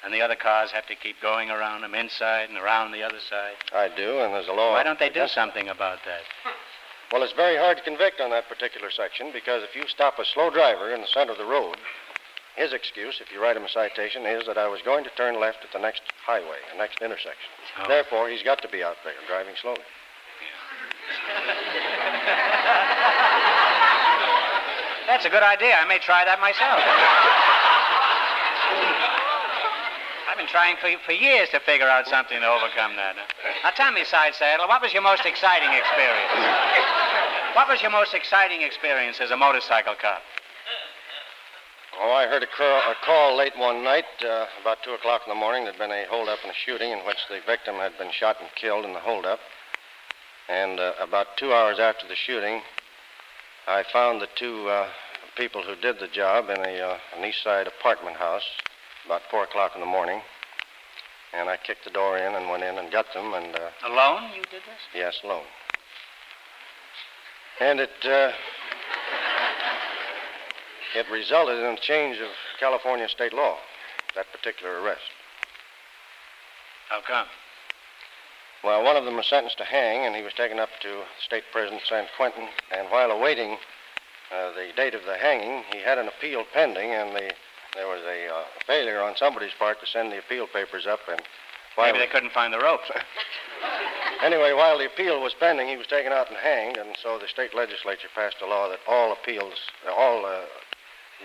and the other cars have to keep going around them inside and around the other side? I do, and there's a law. Why don't they do something about that? Well, it's very hard to convict on that particular section because if you stop a slow driver in the center of the road, his excuse, if you write him a citation, is that I was going to turn left at the next highway, the next intersection. Oh. Therefore, he's got to be out there driving slowly. That's a good idea. I may try that myself. I've been trying for years to figure out something to overcome that. Now, tell me, Side Saddle, what was your most exciting experience? What was your most exciting experience as a motorcycle cop? Oh, I heard a call late one night, about 2 o'clock in the morning. There'd been a holdup and a shooting in which the victim had been shot and killed in the holdup. And about 2 hours after the shooting, I found the two people who did the job in an East Side apartment house about 4 o'clock in the morning. And I kicked the door in and went in and got them. And alone you did this? Yes, alone. And it resulted in a change of California state law, that particular arrest. How come? Well, one of them was sentenced to hang, and he was taken up to state prison at San Quentin. And while awaiting the date of the hanging, he had an appeal pending, and there was a failure on somebody's part to send the appeal papers up. And maybe they couldn't find the ropes. Anyway, while the appeal was pending, he was taken out and hanged, and so the state legislature passed a law that all appeals, all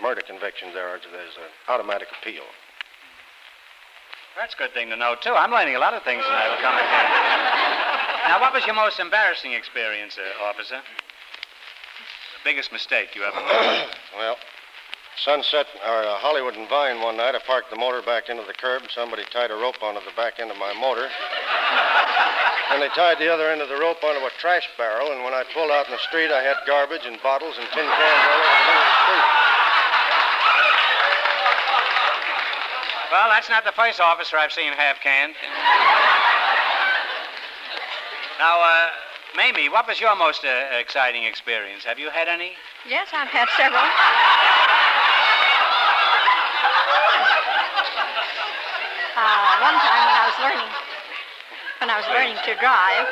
murder convictions, there's an automatic appeal. That's a good thing to know, too. I'm learning a lot of things tonight. Will come in handy. Now, what was your most embarrassing experience, officer? The biggest mistake you ever made? Well, Sunset, or Hollywood and Vine one night, I parked the motor back into the curb, and somebody tied a rope onto the back end of my motor. And they tied the other end of the rope onto a trash barrel, and when I pulled out in the street, I had garbage and bottles and tin cans all over the middle of the street. Well, that's not the first officer I've seen half-canned. Now, Mamie, what was your most exciting experience? Have you had any? Yes, I've had several. One time when I was learning to drive.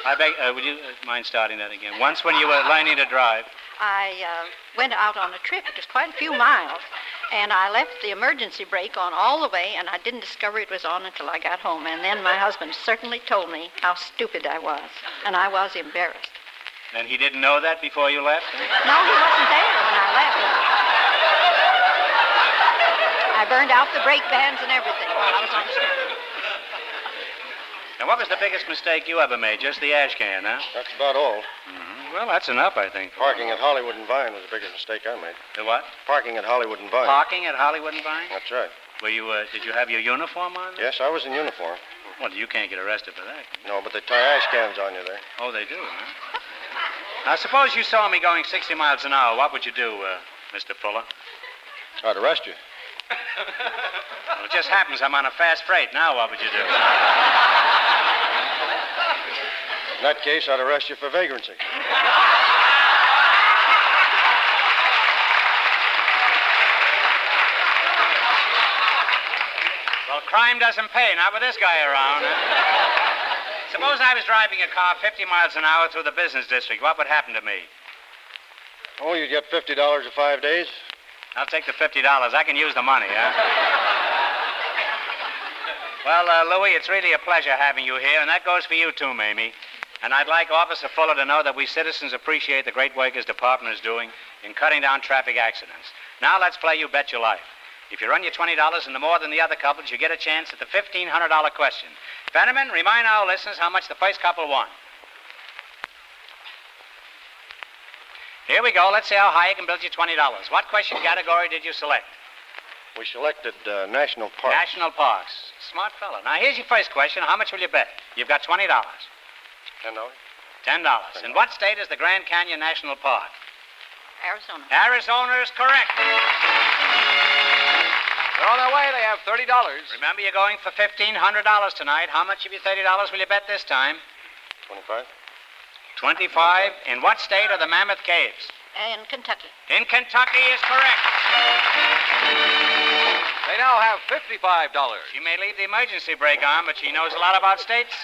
I beg, would you mind starting that again? Once when you were learning to drive. I went out on a trip. It was quite a few miles. And I left the emergency brake on all the way, and I didn't discover it was on until I got home. And then my husband certainly told me how stupid I was. And I was embarrassed. And he didn't know that before you left? No, he wasn't there when I left. I burned out the brake bands and everything while I was on the trip. Now, what was the biggest mistake you ever made? Just the ash can, huh? That's about all. Mm-hmm. Well, that's enough, I think. Parking at Hollywood and Vine was the biggest mistake I made. The what? Parking at Hollywood and Vine. Parking at Hollywood and Vine? That's right. Were you, did you have your uniform on? Yes, I was in uniform. Well, you can't get arrested for that. No, but they tie ash cans on you there. Oh, they do, huh? Now, suppose you saw me going 60 miles an hour. What would you do, Mr. Fuller? I'd arrest you. Well, it just happens I'm on a fast freight. Now, what would you do? In that case, I'd arrest you for vagrancy. crime doesn't pay, not with this guy around. Huh? Suppose I was driving a car 50 miles an hour through the business district. What would happen to me? Oh, you'd get $50 for 5 days? I'll take the $50. I can use the money, huh? Well, Louie, it's really a pleasure having you here, and that goes for you too, Mamie. And I'd like Officer Fuller to know that we citizens appreciate the great work his department is doing in cutting down traffic accidents. Now let's play You Bet Your Life. If you run your $20 into more than the other couples, you get a chance at the $1,500 question. Fenneman, remind our listeners how much the first couple won. Here we go. Let's see how high you can build your $20. What question category did you select? We selected National Parks. National Parks. Smart fellow. Now, here's your first question. How much will you bet? You've got $20. $10? $10. In what state is the Grand Canyon National Park? Arizona. Arizona is correct. They're on their way. They have $30. Remember, you're going for $1,500 tonight. How much of your $30 will you bet this time? 25. 25. In what state are the Mammoth Caves? In Kentucky. In Kentucky is correct. They now have $55. She may leave the emergency brake on, but she knows a lot about states.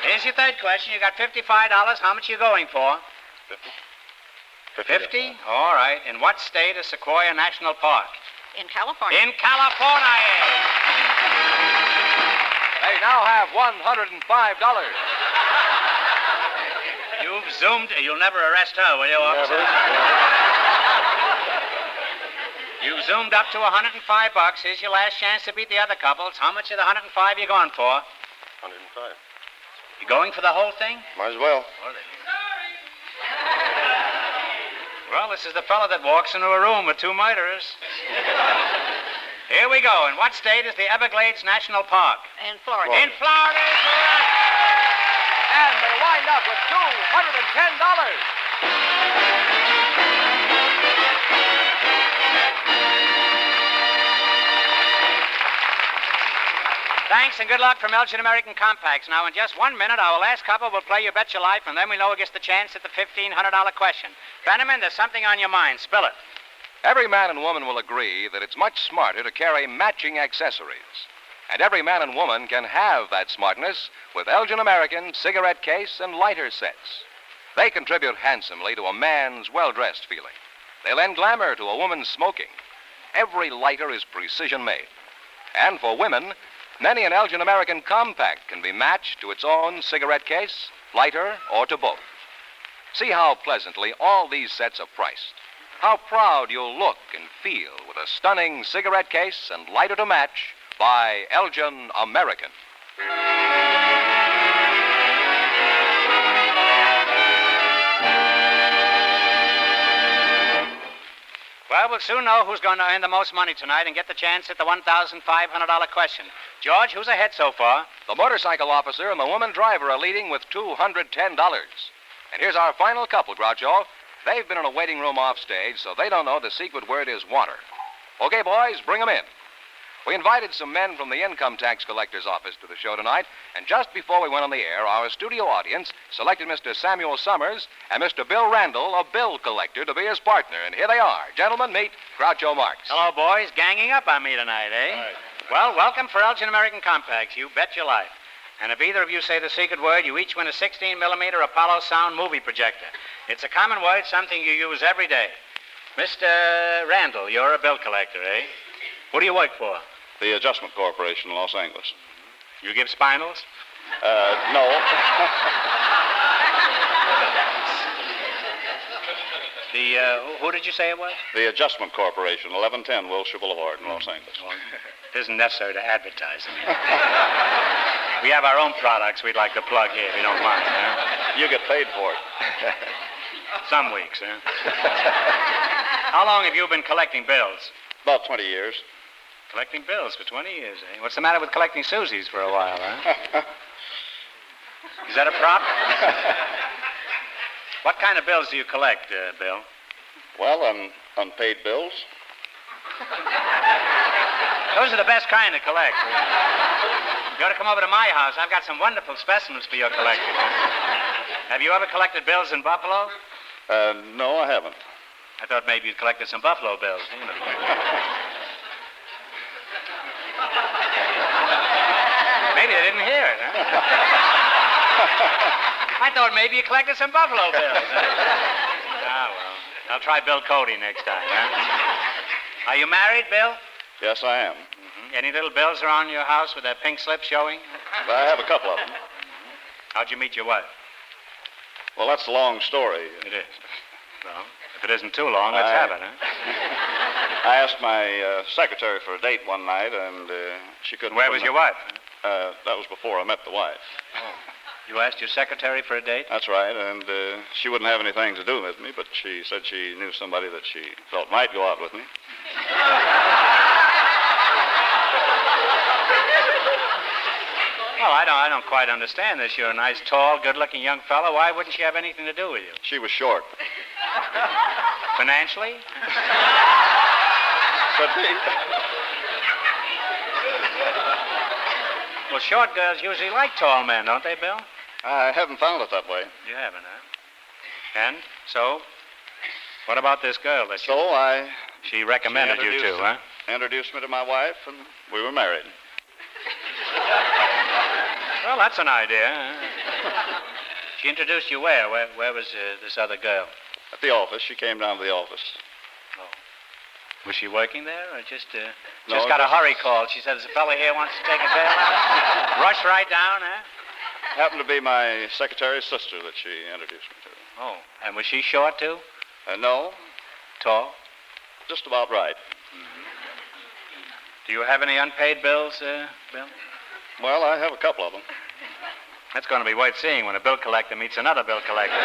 Here's your third question. You got $55. How much are you going for? 50. 50? All right. In what state is Sequoia National Park? In California. In California. They now have $105. You've zoomed. You'll never arrest her, will you, officer? Never. You've zoomed up to $105. Here's your last chance to beat the other couples. How much of the $105 you going for? 105. You going for the whole thing? Might as well. Well, this is the fellow that walks into a room with two murderers. Here we go. In what state is the Everglades National Park? In Florida. In Florida is correct. And they wind up with $210. Thanks and good luck from Elgin American Compacts. Now, in just 1 minute, our last couple will play You Bet Your Life, and then we know who gets the chance at the $1,500 question. Fenneman, there's something on your mind. Spill it. Every man and woman will agree that it's much smarter to carry matching accessories. And every man and woman can have that smartness with Elgin American cigarette case and lighter sets. They contribute handsomely to a man's well-dressed feeling. They lend glamour to a woman's smoking. Every lighter is precision made. And for women, many an Elgin American compact can be matched to its own cigarette case, lighter, or to both. See how pleasantly all these sets are priced. How proud you'll look and feel with a stunning cigarette case and lighter to match by Elgin American. Well, we'll soon know who's going to earn the most money tonight and get the chance at the $1,500 question. George, who's ahead so far? The motorcycle officer and the woman driver are leading with $210. And here's our final couple, Groucho. They've been in a waiting room off stage, so they don't know the secret word is water. Okay, boys, bring them in. We invited some men from the income tax collector's office to the show tonight, and just before we went on the air, our studio audience selected Mr. Samuel Summers and Mr. Bill Randall, a bill collector, to be his partner. And here they are. Gentlemen, meet Groucho Marx. Hello, boys. Ganging up on me tonight, eh? Right. Well, welcome for Elgin American Compacts. You bet your life. And if either of you say the secret word, you each win a 16-millimeter Apollo sound movie projector. It's a common word, something you use every day. Mr. Randall, you're a bill collector, eh? What do you work for? The Adjustment Corporation in Los Angeles. You give spinals? No. Who did you say it was? The Adjustment Corporation, 1110 Wilshire Boulevard in Los Angeles. It isn't necessary to advertise them. We have our own products we'd like to plug here, if you don't mind, huh? You get paid for it. Some weeks, huh? How long have you been collecting bills? About 20 years. Collecting bills for 20 years, eh? What's the matter with collecting Susies for a while, huh? Is that a prop? What kind of bills do you collect, Bill? Well, unpaid bills. Those are the best kind to collect. You ought to come over to my house. I've got some wonderful specimens for your collection. Have you ever collected bills in Buffalo? No, I haven't. I thought maybe you'd collected some Buffalo bills. maybe they didn't hear it, huh? I thought maybe you collected some buffalo bills. Ah, well. I'll try Bill Cody next time, huh? Are you married, Bill? Yes, I am. Any little bills around your house with that pink slip showing? I have a couple of them. How'd you meet your wife? Well, that's a long story. It is. Well, if it isn't too long, let's have it, huh? I asked my secretary for a date one night, and she couldn't... Where was your wife? That was before I met the wife. Oh. You asked your secretary for a date? That's right, and she wouldn't have anything to do with me, but she said she knew somebody that she felt might go out with me. Well, I don't quite understand this. You're a nice, tall, good-looking young fellow. Why wouldn't she have anything to do with you? She was short. Financially? Could be. Well, short girls usually like tall men, don't they, Bill? I haven't found it that way. You haven't, huh? And so, what about this girl that She recommended you to, huh? Introduced me to my wife, and we were married. Well, that's an idea. Huh? She introduced you where? Where was this other girl? At the office. She came down to the office. Oh. Was she working there, or just No, got a hurry call? She said, there's a fellow here wants to take a bail out. Rush right down, huh? Happened to be my secretary's sister that she introduced me to. Oh, and was she short, too? No. Tall? Just about right. Do you have any unpaid bills, Bill? Well, I have a couple of them. That's going to be worth seeing when a bill collector meets another bill collector.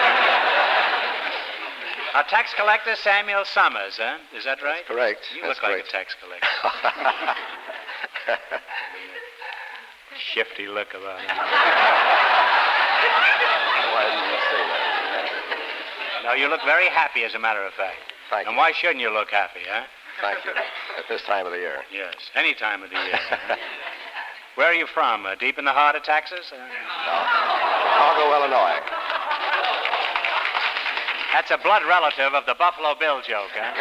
A tax collector, Samuel Summers, huh? Is that right? That's correct. You That's look like correct. a tax collector. Shifty look about him. Why didn't you say that? No, you look very happy, as a matter of fact. Thank and you. why shouldn't you look happy, huh? Thank you. At this time of the year. Yes, any time of the year. Huh? Where are you from? Deep in the heart of Texas? Chicago, Illinois. That's a blood relative of the Buffalo Bill joke, huh?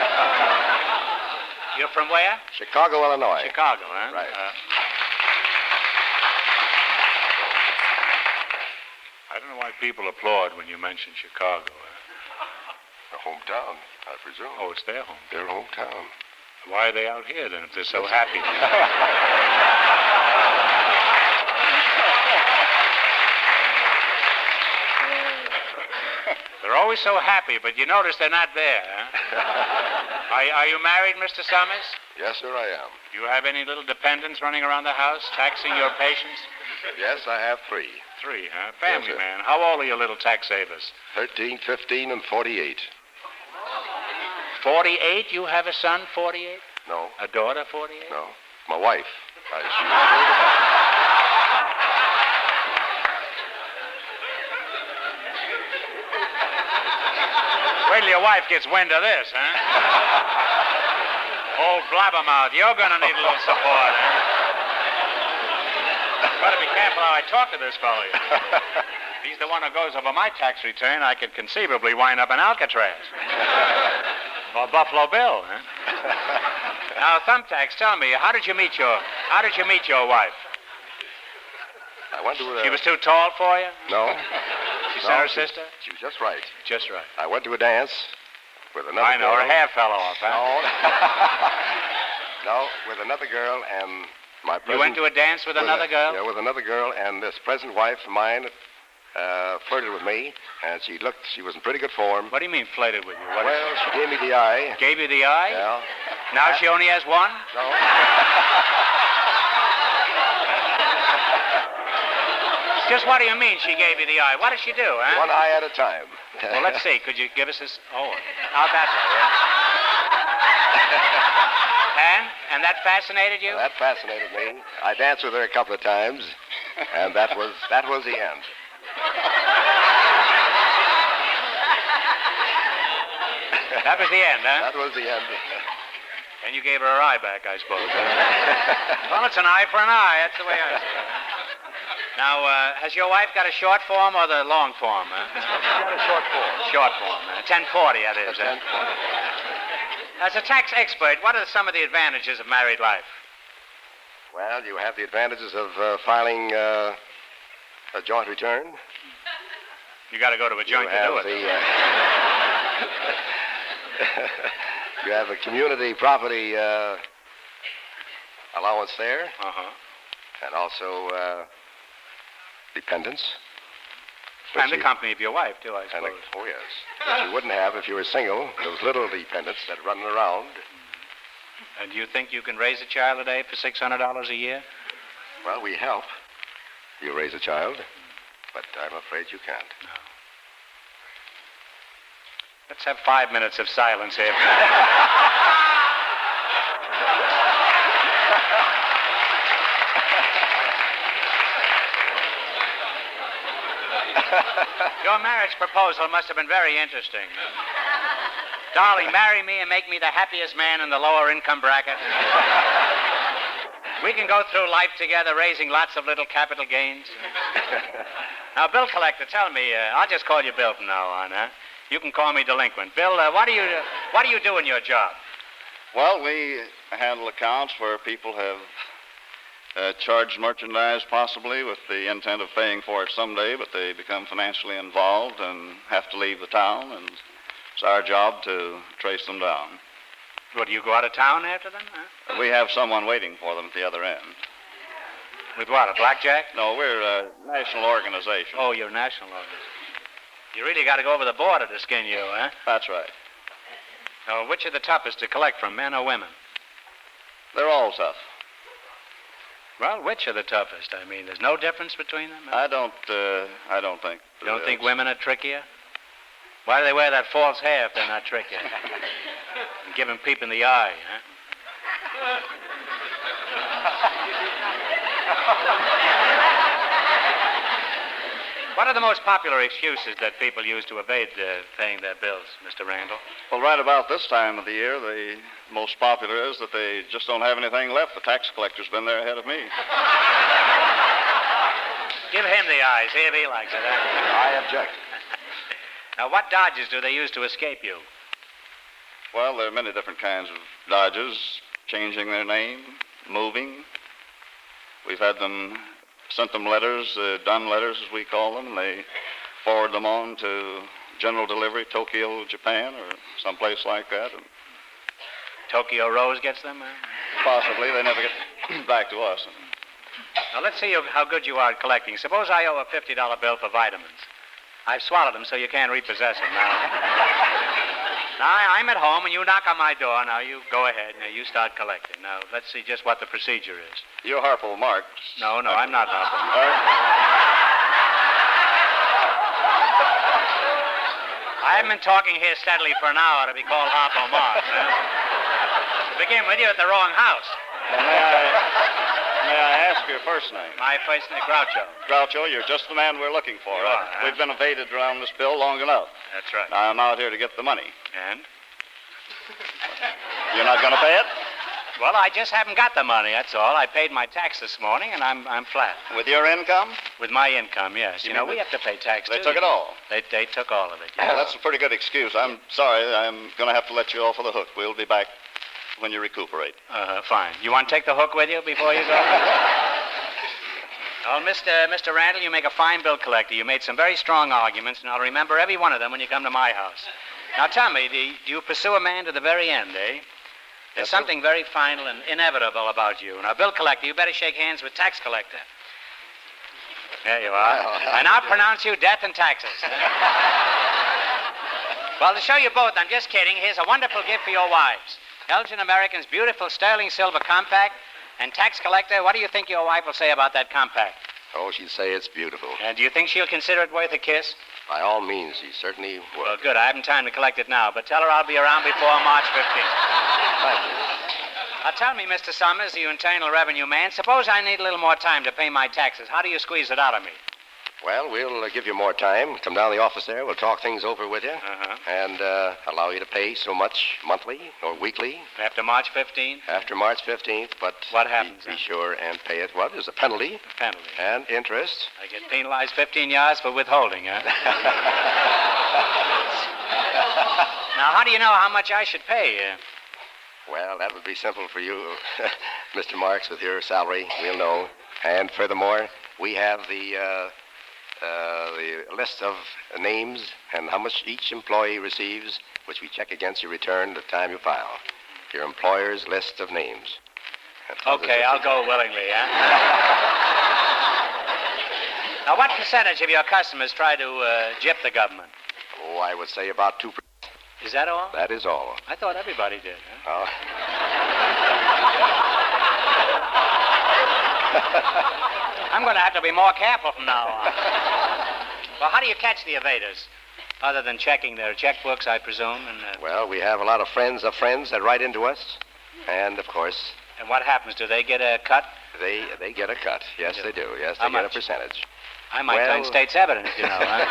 You're from where? Chicago, Illinois. Chicago, huh? Right. I don't know why people applaud when you mention Chicago. Their hometown, I presume. Oh, it's their home. Their hometown. Why are they out here, then, if they're so happy? They're always so happy, but you notice they're not there, huh? Are you married, Mr. Summers? Yes, sir, I am. Do you have any little dependents running around the house, taxing your patience? Yes, I have three. 3, huh? Family Yes, sir. man. How old are your little tax savers? 13, 15, and 48. 48? You have a son, 48? No. A daughter, 48? No. My wife. Wait till your wife gets wind of this, huh? Old blabbermouth, you're going to need a little support, huh? Better be careful how I talk to this fellow. If he's the one who goes over my tax return, I could conceivably wind up in Alcatraz. Or Buffalo Bill, huh? Now, Thumbtacks, tell me, how did you meet your wife? I went to a... She was too tall for you? No. She's No, her she- sister? She was just right. Just right. I went to a dance with another I know, girl. her hair fell off, huh? No, with another girl, and my present... You went to a dance with another girl? Yeah, with another girl, and this present wife of mine flirted with me, and she was in pretty good form. What do you mean flirted with you? Well, she gave me the eye. Gave you the eye? Yeah. Now she only has one? No. Just what do you mean she gave you the eye? What did she do, huh? One eye at a time. Well, let's see. Could you give us this? Oh, out that way, yeah? And that fascinated you? That fascinated me. I danced with her a couple of times, and that was the end. That was the end, huh? That was the end. And you gave her her eye back, I suppose. Well, it's an eye for an eye. That's the way I see it. Now, has your wife got a short form or the long form? Huh? She got a short form. Short form. 1040, that is. 1040. As a tax expert, what are some of the advantages of married life? Well, you have the advantages of filing a joint return. You got to go to a joint to do it. You have a community property allowance there. Uh-huh. And also dependents. And the company of your wife, too, I suppose. Oh, yes. Which you wouldn't have if you were single. Those little dependents that run around. And do you think you can raise a child today for $600 a year? Well, we help. You raise a child. But I'm afraid you can't. No. Let's have 5 minutes of silence here. Your marriage proposal must have been very interesting. Darling, marry me and make me the happiest man in the lower income bracket. We can go through life together raising lots of little capital gains. Now, bill collector, tell me, I'll just call you Bill from now on, huh? You can call me delinquent. Bill, what do you do in your job? Well, we handle accounts where people have charged merchandise possibly with the intent of paying for it someday, but they become financially involved and have to leave the town, and it's our job to trace them down. What, do you go out of town after them? Huh? We have someone waiting for them at the other end. With what, a blackjack? No, we're a national organization. Oh, you're a national organization. You really got to go over the border to skin you, huh? That's right. Now, which are the toughest to collect from, men or women? They're all tough. Well, which are the toughest? I mean, there's no difference between them? I don't think. You don't think women are trickier? Why do they wear that false hair if they're not trickier? And give them peep in the eye, huh? What are the most popular excuses that people use to evade paying their bills, Mr. Randall? Well, right about this time of the year, the most popular is that they just don't have anything left. The tax collector's been there ahead of me. Give him the eyes. See if he likes it. I object. Now, what dodges do they use to escape you? Well, there are many different kinds of dodges. Changing their name, moving. We've had them, sent them letters, done letters as we call them, and they forward them on to general delivery, Tokyo, Japan, or someplace like that. And Tokyo Rose gets them? possibly. They never get back to us. Now, let's see how good you are at collecting. Suppose I owe a $50 bill for vitamins. I've swallowed them so you can't repossess them now. I'm at home, and you knock on my door. Now, you go ahead. Now, you start collecting. Now, let's see just what the procedure is. You're Harpo Marx. No, I'm not Harpo. I haven't been talking here steadily for an hour to be called Harpo Marx. To begin with, you're at the wrong house. May I ask your first name? My first name is Groucho. Groucho, you're just the man we're looking for. You are, huh? We've been evaded around this bill long enough. That's right. Now, I'm out here to get the money. And? You're not going to pay it? Well, I just haven't got the money, that's all. I paid my tax this morning, and I'm flat. With your income? With my income, yes. You know, we have to pay tax, They too. took it all? They took all of it, yes. Well, that's a pretty good excuse. I'm sorry. I'm going to have to let you off of the hook. We'll be back when you recuperate. Fine. You want to take the hook with you before you go? Well, Mr. Randall, you make a fine bill collector. You made some very strong arguments, and I'll remember every one of them when you come to my house. Now, tell me, do you pursue a man to the very end, eh? There's something very final and inevitable about you. Now, bill collector, you better shake hands with tax collector. There you are. I now pronounce you death and taxes. Well, to show you both, I'm just kidding. Here's a wonderful gift for your wives. Elgin American's beautiful sterling silver compact. And tax collector, what do you think your wife will say about that compact? Oh, she'd say it's beautiful. And do you think she'll consider it worth a kiss? By all means, she certainly would. Well, good. I haven't time to collect it now, but tell her I'll be around before March 15th. Thank you. Now, tell me, Mr. Summers, the Internal Revenue man, suppose I need a little more time to pay my taxes. How do you squeeze it out of me? Well, we'll give you more time. Come down to the office there. We'll talk things over with you. And allow you to pay so much monthly or weekly. After March 15th? After March 15th, but what happens? Be sure and pay it. What? There's a penalty. A penalty. And interest. I get penalized 15 yards for withholding, huh? Now, how do you know how much I should pay? Well, that would be simple for you, Mr. Marks, with your salary. We'll know. And furthermore, we have the list of names and how much each employee receives, which we check against your return the time you file. Your employer's list of names. Okay, I'll go willingly, Now, what percentage of your customers try to gyp the government? Oh, I would say about 2%. Is that all? That is all. I thought everybody did. Oh. I'm going to have to be more careful from now on. Well, how do you catch the evaders? Other than checking their checkbooks, I presume, and... Well, we have a lot of friends that write into us. And, of course... And what happens? Do they get a cut? They get a cut. Yes, they do. Yes, How they get a much? percentage. I might turn state's evidence, you know, huh?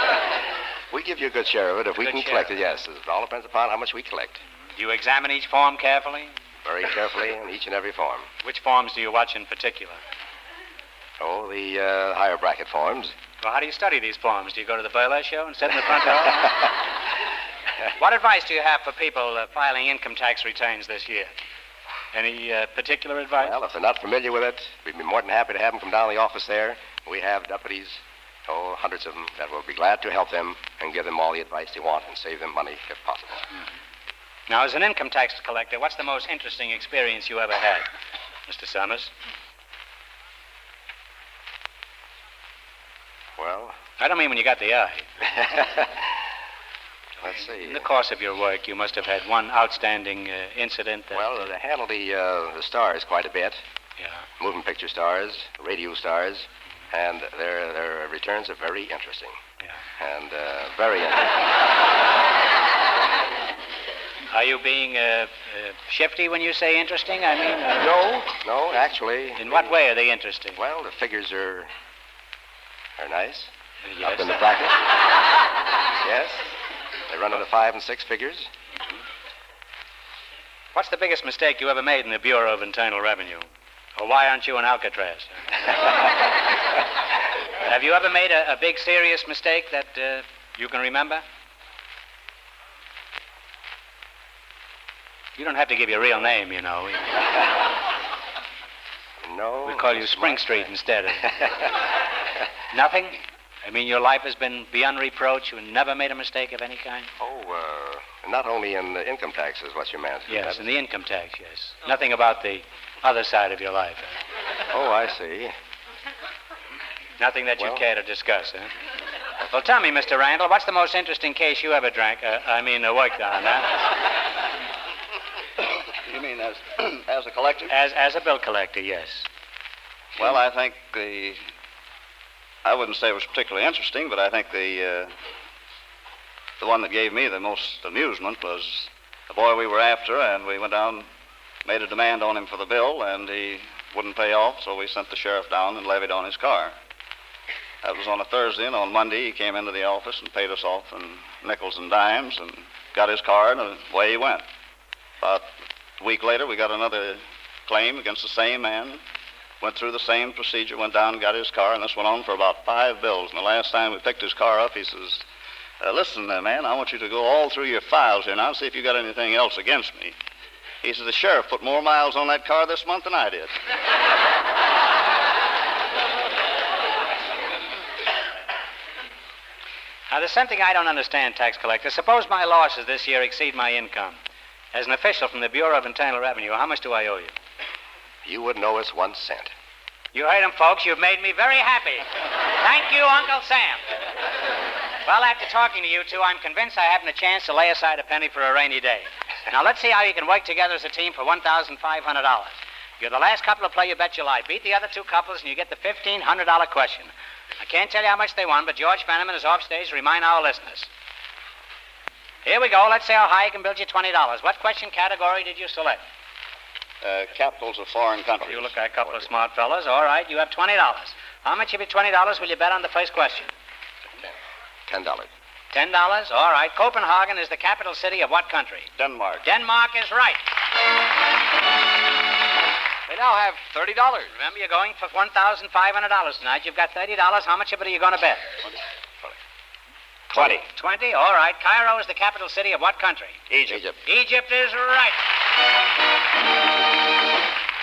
We give you a good share of it if we can collect it, yes. It all depends upon how much we collect. Do you examine each form carefully? Very carefully in each and every form. Which forms do you watch in particular? Oh, the higher bracket forms. Well, how do you study these forms? Do you go to the burlesque show and sit in the front row? What advice do you have for people filing income tax returns this year? Any particular advice? Well, if they're not familiar with it, we'd be more than happy to have them come down to the office there. We have deputies, hundreds of them, that will be glad to help them and give them all the advice they want and save them money if possible. Now, as an income tax collector, what's the most interesting experience you ever had, Mr. Summers? Well... I don't mean when you got the eye. Let's see. In the course of your work, you must have had one outstanding incident that... Well, they handle the stars quite a bit. Yeah. Moving picture stars, radio stars, and their returns are very interesting. Yeah. And very interesting. Are you being shifty when you say interesting? I mean... No, actually... In what way are they interesting? Well, the figures are nice. Yes. Up in the bracket. Yes. They run in the 5 and 6 figures. What's the biggest mistake you ever made in the Bureau of Internal Revenue? Or why aren't you in Alcatraz? Have you ever made a big, serious mistake that you can remember? You don't have to give your real name, you know. No. We call you Spring Street instead. Nothing? I mean, your life has been beyond reproach. You never made a mistake of any kind? Oh, not only in the income tax is what you meant. Yes, in the income tax, yes. Nothing about the other side of your life. Oh, I see. Nothing that you'd care to discuss, huh? Well, tell me, Mr. Randall, what's the most interesting case you ever worked on, huh? You mean as a collector? As a bill collector, yes. Well, I think I wouldn't say it was particularly interesting, but I think the one that gave me the most amusement was the boy we were after, and we went down, made a demand on him for the bill, and he wouldn't pay off, so we sent the sheriff down and levied on his car. That was on a Thursday, and on Monday he came into the office and paid us off in nickels and dimes and got his car, and away he went. About a week later, we got another claim against the same man. Went through the same procedure, went down and got his car, and this went on for about 5 bills. And the last time we picked his car up, he says, listen, man, I want you to go all through your files here now and see if you got anything else against me. He says, the sheriff put more miles on that car this month than I did. Now, there's something I don't understand, tax collector. Suppose my losses this year exceed my income. As an official from the Bureau of Internal Revenue, how much do I owe you? You wouldn't owe us 1 cent. You heard him, folks. You've made me very happy. Thank you, Uncle Sam. Well, after talking to you two, I'm convinced I haven't a chance to lay aside a penny for a rainy day. Now, let's see how you can work together as a team for $1,500. You're the last couple to play You Bet Your Life. Beat the other 2 couples, and you get the $1,500 question. I can't tell you how much they won, but George Fenneman is off stage to remind our listeners. Here we go. Let's see how high I can build you $20. What question category did you select? Capitals of foreign countries. You look like a couple of smart fellows. All right, you have $20. How much of your $20 will you bet on the first question? $10. $10? All right. Copenhagen is the capital city of what country? Denmark. Denmark is right. They now have $30. Remember, you're going for $1,500 tonight. You've got $30. How much of it are you going to bet? 20. 20? All right. Cairo is the capital city of what country? Egypt. Egypt is right.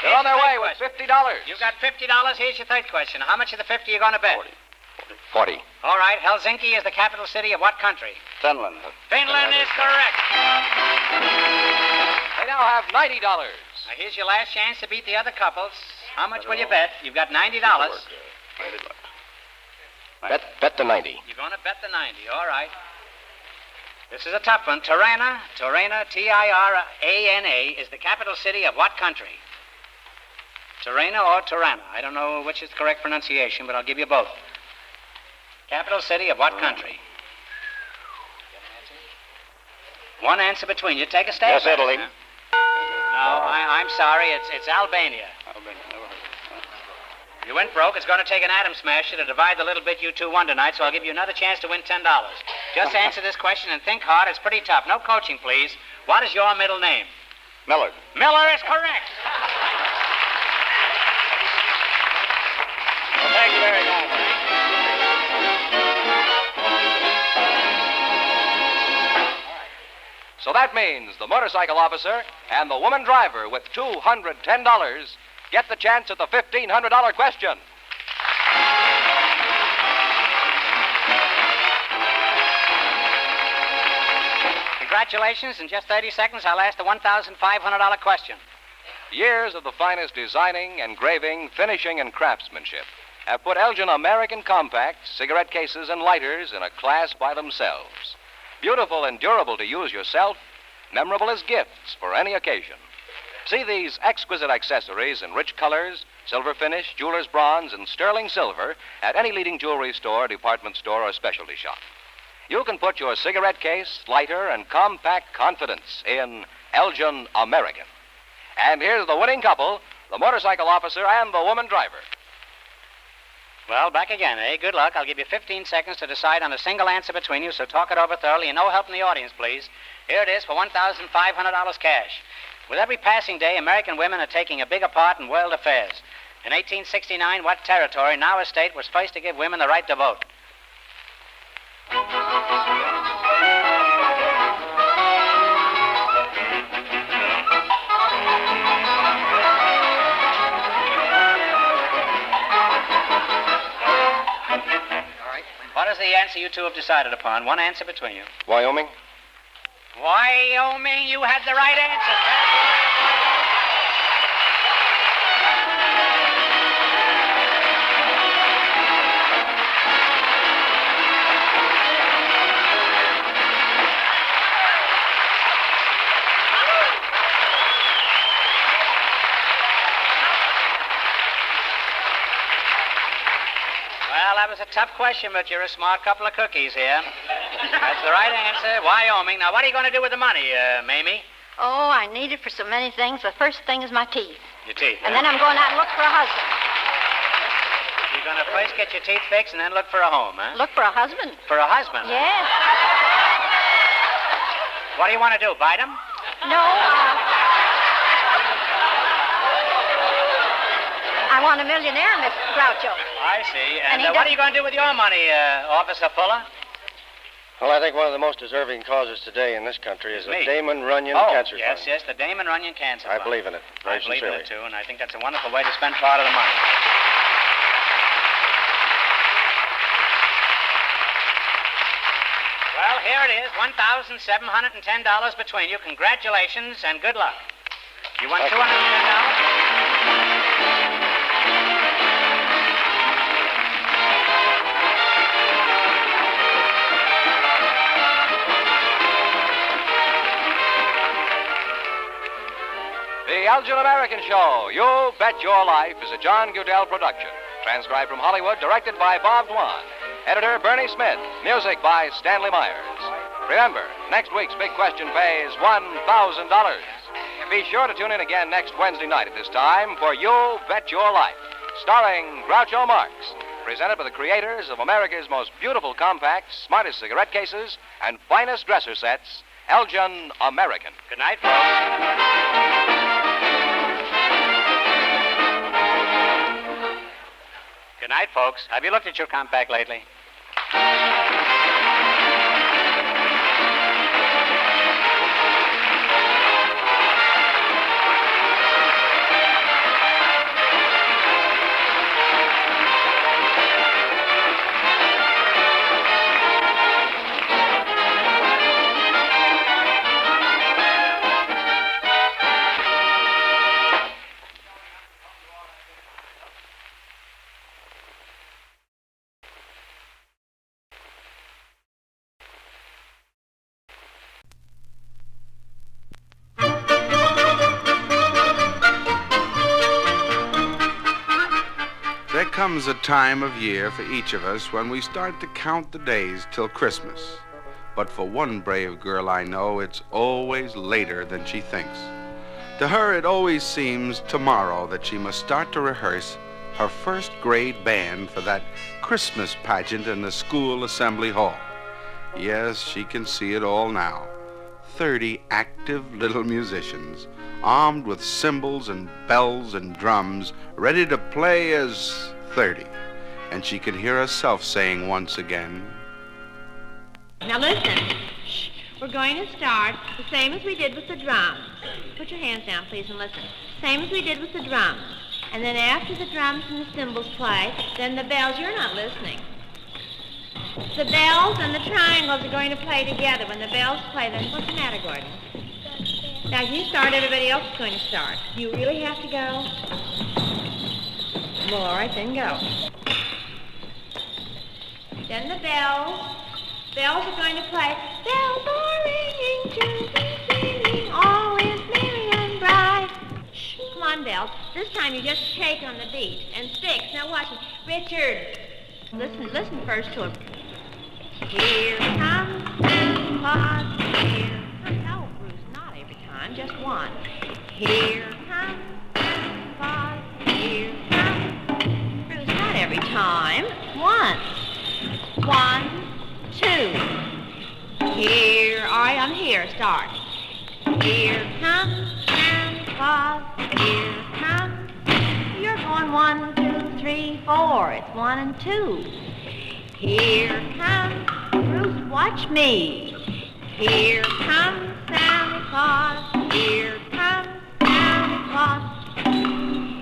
They're on their way with $50. You got $50. Here's your third question. How much of the 50 are you going to bet? 40. All right. Helsinki is the capital city of what country? Finland. Finland is correct. They now have $90. Now, here's your last chance to beat the other couples. How much will you bet? You've got $90. Bet the 90. You're going to bet the 90. All right. This is a tough one. Tirana, Tirana, is the capital city of what country? Tirana or Tirana? I don't know which is the correct pronunciation, but I'll give you both. Capital city of what country? One answer between you. Take a stab. Yes, Italy. No, I'm sorry. It's Albania. You went broke. It's going to take an atom smasher to divide the little bit you two won tonight, so I'll give you another chance to win $10. Just answer this question and think hard. It's pretty tough. No coaching, please. What is your middle name? Miller. Miller is correct. Well, thank you very much. So that means the motorcycle officer and the woman driver with $210 get the chance at the $1,500 question. Congratulations. In just 30 seconds, I'll ask the $1,500 question. Years of the finest designing, engraving, finishing, and craftsmanship have put Elgin American compacts, cigarette cases, and lighters in a class by themselves. Beautiful and durable to use yourself, memorable as gifts for any occasion. See these exquisite accessories in rich colors, silver finish, jeweler's bronze, and sterling silver at any leading jewelry store, department store, or specialty shop. You can put your cigarette case, lighter, and compact confidence in Elgin American. And here's the winning couple, the motorcycle officer and the woman driver. Well, back again, eh? Good luck. I'll give you 15 seconds to decide on a single answer between you, so talk it over thoroughly, and no help from the audience, please. Here it is for $1,500 cash. With every passing day, American women are taking a bigger part in world affairs. In 1869, what territory, now a state, was first to give women the right to vote? What is the answer you two have decided upon? One answer between you. Wyoming? Wyoming, you had the right answer. Well, that was a tough question, but you're a smart couple of cookies here. That's the right answer, Wyoming. Now, what are you going to do with the money, Mamie? Oh, I need it for so many things. The first thing is my teeth. Your teeth. And then I'm going out and look for a husband. You're going to first get your teeth fixed and then look for a home, huh? Look for a husband? For a husband? Yes. What do you want to do, bite him? No, I want a millionaire, Miss Groucho. I see. And, And he what are you going to do with your money, Officer Fuller? Well, I think one of the most deserving causes today in this country is the Damon Runyon Cancer yes, Fund. yes, the Damon Runyon Cancer I Fund. believe in it, very I believe in sincerely. it, too, and I think that's a wonderful way to spend part of the money. Well, here it is, $1,710 between you. Congratulations and good luck. You won $210. The Elgin American Show, You Bet Your Life, is a John Goodell production. Transcribed from Hollywood, directed by Bob Dwan. Editor Bernie Smith. Music by Stanley Myers. Remember, next week's big question pays $1,000. Be sure to tune in again next Wednesday night at this time for You Bet Your Life, starring Groucho Marx. Presented by the creators of America's most beautiful compacts, smartest cigarette cases, and finest dresser sets, Elgin American. Good night, folks. Good night, folks. Have you looked at your compact lately? comes a time of year for each of us when we start to count the days till Christmas. But for one brave girl I know, it's always later than she thinks. To her, it always seems tomorrow that she must start to rehearse her first grade band for that Christmas pageant in the school assembly hall. Yes, she can see it all now. 30 active little musicians, armed with cymbals and bells and drums, ready to play as 30. And she can hear herself saying once again, "Now listen. Shh. We're going to start the same as we did with the drums. Put your hands down, please, and listen. Same as we did with the drums. And then after the drums and the cymbals play, then the bells, you're not listening. The bells and the triangles are going to play together. When the bells play, then what's the matter, Gordon? Now, you start, everybody else is going to start. You really have to go? Well, all right, then go. Then the bells are going to play. Bells are ringing, children singing, all is merry and bright. Shh, come on, bells. This time you just shake on the beat. And sticks. Now watch it. Richard, listen first to him. Here comes Santa Claus, here comes... No, Bruce, not every time, just one. Here comes Santa Claus, here comes... Bruce, not every time, once. 1, 2. Here, all right, I'm here, start. Here comes Santa Claus, here comes... You're going 1, 2, 3, 4. It's 1 and 2. Here comes, Bruce, watch me. Here comes Santa Claus, here comes Santa Claus.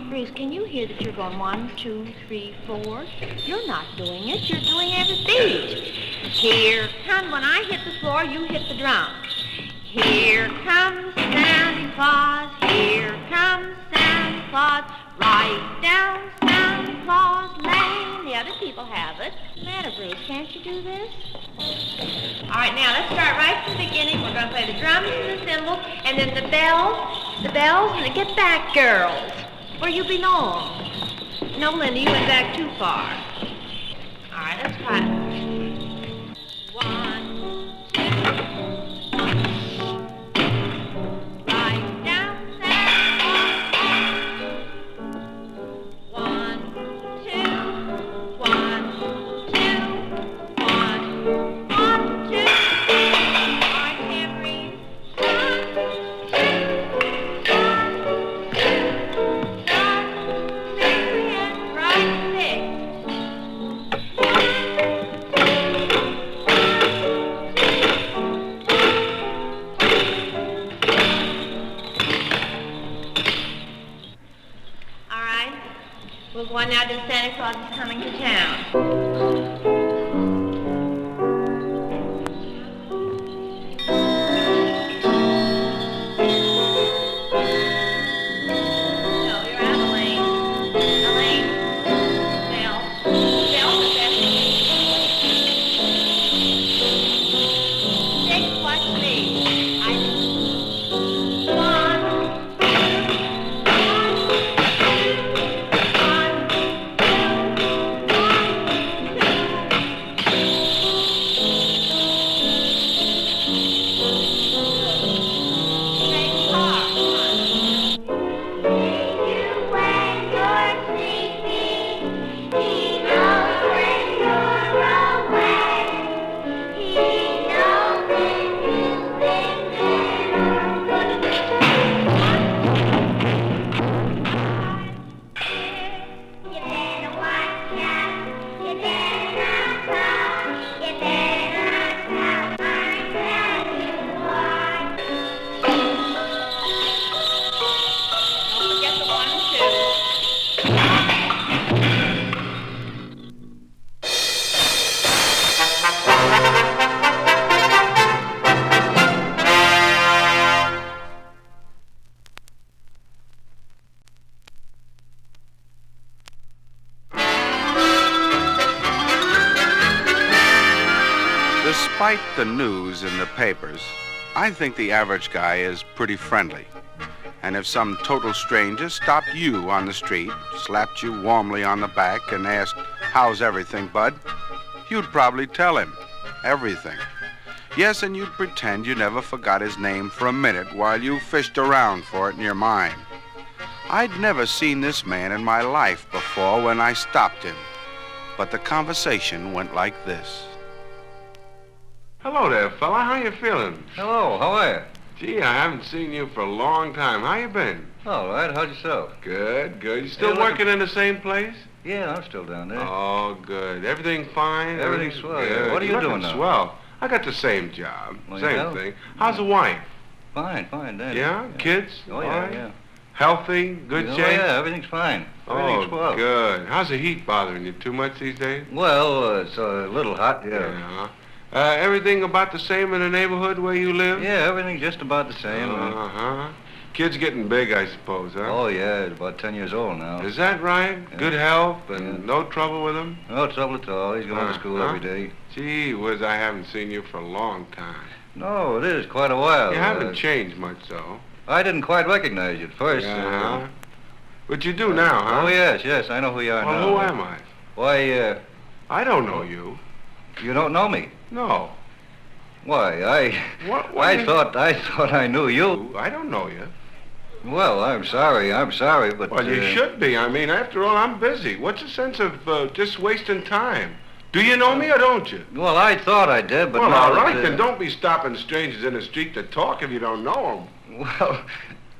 Bruce, can you hear that you're going 1, 2, 3, 4? You're not doing it, you're doing every beat. Here comes, when I hit the floor, you hit the drum. Here comes Santa Claus, here comes Santa Claus, right down Santa Claus Lane. The other people have it. What's the matter, Bruce? Can't you do this? All right, now let's start right from the beginning. We're going to play the drums and the cymbals, and then the bells, and get back, girls, where you belong. No, Linda, you went back too far. All right, let's try it. 1, 2, right down Santa Claus. 1, 2, 1, 2, 1, 1, 2. I can't breathe. 1, 2, 3, and right 6. All right, we're going now to Santa Claus is Coming to Town. Despite the news in the papers, I think the average guy is pretty friendly. And if some total stranger stopped you on the street, slapped you warmly on the back, and asked, "How's everything, bud?" you'd probably tell him everything. Yes, and you'd pretend you never forgot his name for a minute while you fished around for it in your mind. I'd never seen this man in my life before when I stopped him, but the conversation went like this. Hello there, fella. How you feeling? Hello, how are you? Gee, I haven't seen you for a long time. How you been? All right, how's yourself? Good, good. You still Hey, working in the same place? Yeah, I'm still down there. Oh, good. Everything fine? Everything's swell, yeah. Good. What are you Looking doing now? Swell. I got the same job. Well, Same yeah? thing. How's the wife? Fine, Danny. Yeah? Kids? Oh, All yeah, right? yeah. Healthy? Good Oh, shape? yeah, everything's fine. Everything's Oh, swell. good. How's the heat bothering you? Too much these days? Well, it's a little hot, yeah. Everything about the same in the neighborhood where you live? Yeah, everything's just about the same. Uh-huh. Kids getting big, I suppose, huh? Oh, yeah, it's about 10 years old now. Is that right? Yeah. Good health and no trouble with him? No trouble at all. He's going to school every day. Gee whiz, I haven't seen you for a long time. No, it is quite a while. You haven't changed much, though. I didn't quite recognize you at first. Yeah. But you do now, huh? Oh, yes, I know who you are Well, now. who am I? Why, I don't know you. You don't know me? No. Why, What I thought I knew you. I don't know you. Well, I'm sorry, but... Well, you should be. I mean, after all, I'm busy. What's the sense of just wasting time? Do you know me or don't you? Well, I thought I did, but well, now all right, that, then don't be stopping strangers in the street to talk if you don't know them. Well,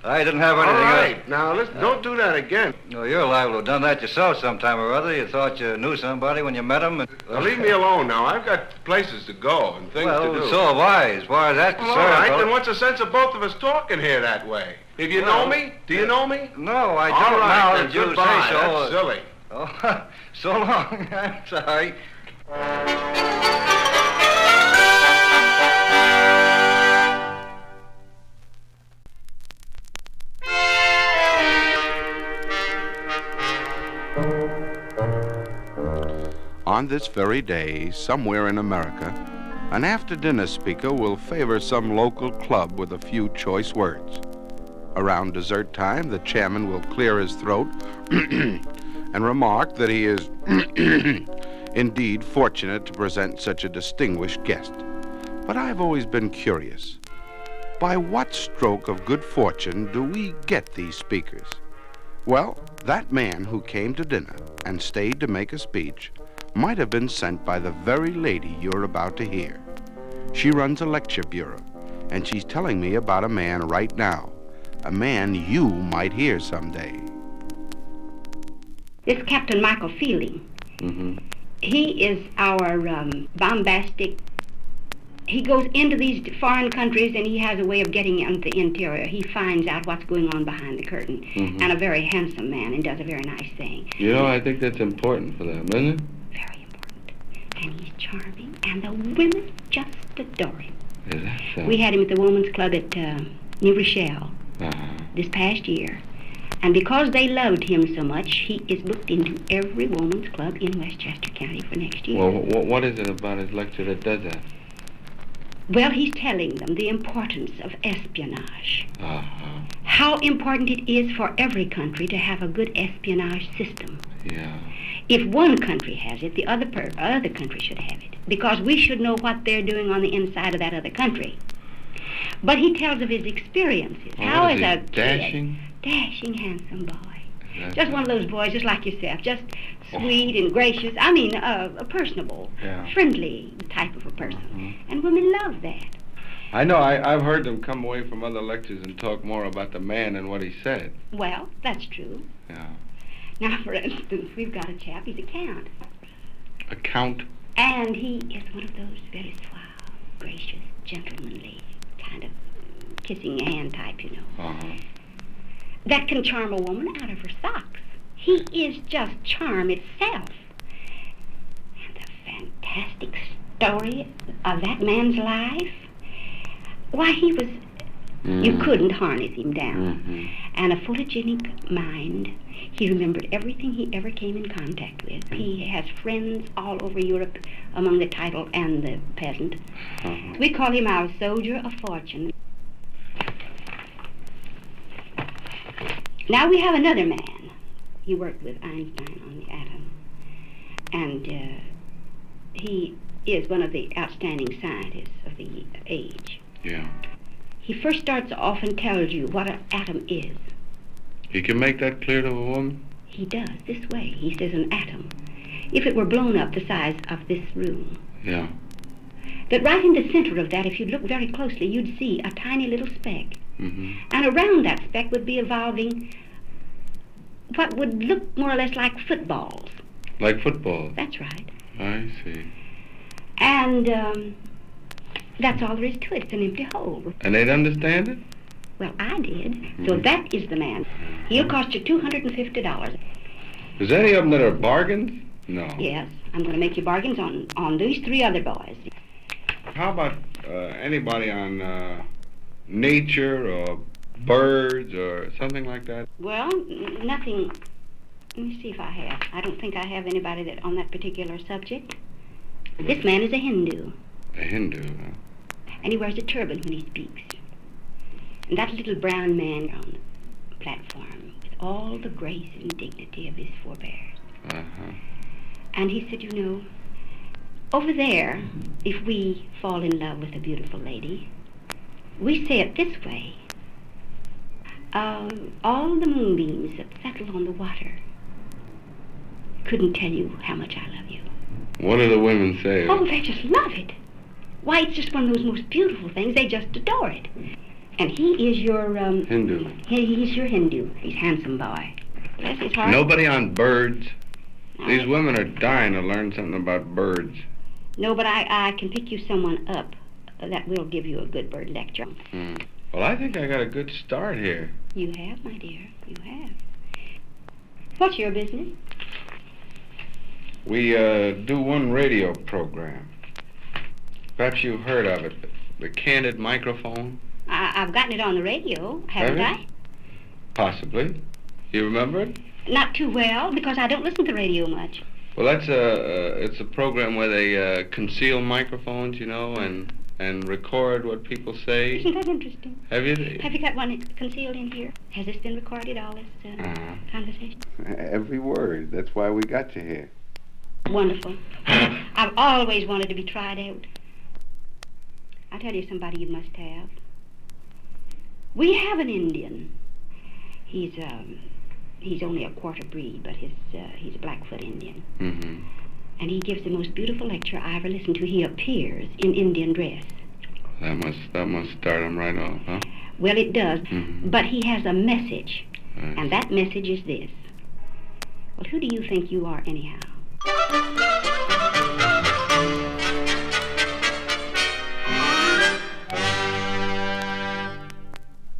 I didn't have anything All right, else. now, listen, don't do that again. Well, you're liable to have done that yourself sometime or other. You thought you knew somebody when you met them. Now, leave me alone now. I've got places to go and things to do. So have I, as far as that's Well, concerned. all right, fella. then what's the sense of both of us talking here that way? If you know me, do you know me? No, I All don't right, now then, that you goodbye. say so. That's silly. Oh, so long. I'm sorry. On this very day, somewhere in America, an after-dinner speaker will favor some local club with a few choice words. Around dessert time, the chairman will clear his throat and remark that he is indeed fortunate to present such a distinguished guest. But I've always been curious. By what stroke of good fortune do we get these speakers? Well, that man who came to dinner and stayed to make a speech might have been sent by the very lady you're about to hear. She runs a lecture bureau, and she's telling me about a man right now, a man you might hear someday. This Captain Michael Fielding. Mm-hmm. He is our bombastic. He goes into these foreign countries and he has a way of getting into the interior. He finds out what's going on behind the curtain. Mhm. And a very handsome man and does a very nice thing. You know, I think that's important for them, isn't it? And he's charming. And the women just adore him. Is that so? We had him at the Women's Club at New Rochelle Uh-huh. this past year. And because they loved him so much, he is booked into every woman's club in Westchester County for next year. Well, what is it about his lecture that does that? Well, he's telling them the importance of espionage. Uh-huh. How important it is for every country to have a good espionage system. Yeah. If one country has it, the other country should have it. Because we should know what they're doing on the inside of that other country. But he tells of his experiences. Oh, How as is he, a dashing? kid, dashing, handsome boy. That's Just one of those boys, just like yourself, just sweet and gracious. I mean, a personable, Yeah. friendly type of a person. And women love that. I know. I've heard them come away from other lectures and talk more about the man and what he said. Well, that's true. Yeah. Now, for instance, we've got a chap, he's a count. A count? And he is one of those very suave, gracious, gentlemanly, kind of kissing your hand type, you know. Uh-huh. That can charm a woman out of her socks. He is just charm itself. And the fantastic story of that man's life, why, he was, you couldn't harness him down. And a photogenic mind. He remembered everything he ever came in contact with. He has friends all over Europe among the titled and the peasant. We call him our soldier of fortune. Now we have another man. He worked with Einstein on the atom. And he is one of the outstanding scientists of the age. Yeah. He first starts off and tells you what an atom is. He can make that clear to a woman? He does, this way. He says an atom, if it were blown up the size of this room, Yeah. that right in the center of that, if you'd look very closely, you'd see a tiny little speck. Mm-hmm. And around that speck would be evolving what would look more or less like footballs. Like football? That's right. I see. And that's all there is to it. It's an empty hole. And they'd understand it? Well, I did. So that is the man. He'll cost you $250. Is there any of them that are bargains? No. Yes, I'm going to make you bargains on these three other boys. How about anybody on nature or birds or something like that? Well, nothing. Let me see if I have. I don't think I have anybody that on that particular subject. This man is a Hindu. A Hindu, huh? And he wears a turban when he speaks. And that little brown man on the platform with all the grace and dignity of his forebears. Uh-huh. And he said, you know, over there, if we fall in love with a beautiful lady, we say it this way. All the moonbeams that settle on the water couldn't tell you how much I love you. What do the women say? Oh, they just love it. Why, it's just one of those most beautiful things. They just adore it. And he is your, Hindu. He's your Hindu. He's a handsome boy. Bless his heart. Nobody on birds? These women are dying to learn something about birds. No, but I can pick you someone up that will give you a good bird lecture. Well, I think I got a good start here. You have, my dear. You have. What's your business? We do one radio program. Perhaps you've heard of it, the Candid Microphone. I've gotten it on the radio, haven't Have I? you? Possibly. You remember it? Not too well, because I don't listen to the radio much. Well, that's it's a program where they conceal microphones, you know, and record what people say. Isn't that interesting? Have you? Have you got one concealed in here? Has this been recorded, all this conversation? Every word. That's why we got you here. Wonderful. I've always wanted to be tried out. I'll tell you somebody you must have. We have an Indian. He's only a quarter breed, but he's a Blackfoot Indian. Mm-hmm. And he gives the most beautiful lecture I ever listened to. He appears in Indian dress. That must start him right off, huh? Well, it does. Mm-hmm. But he has a message. Right. And that message is this. Well, who do you think you are anyhow?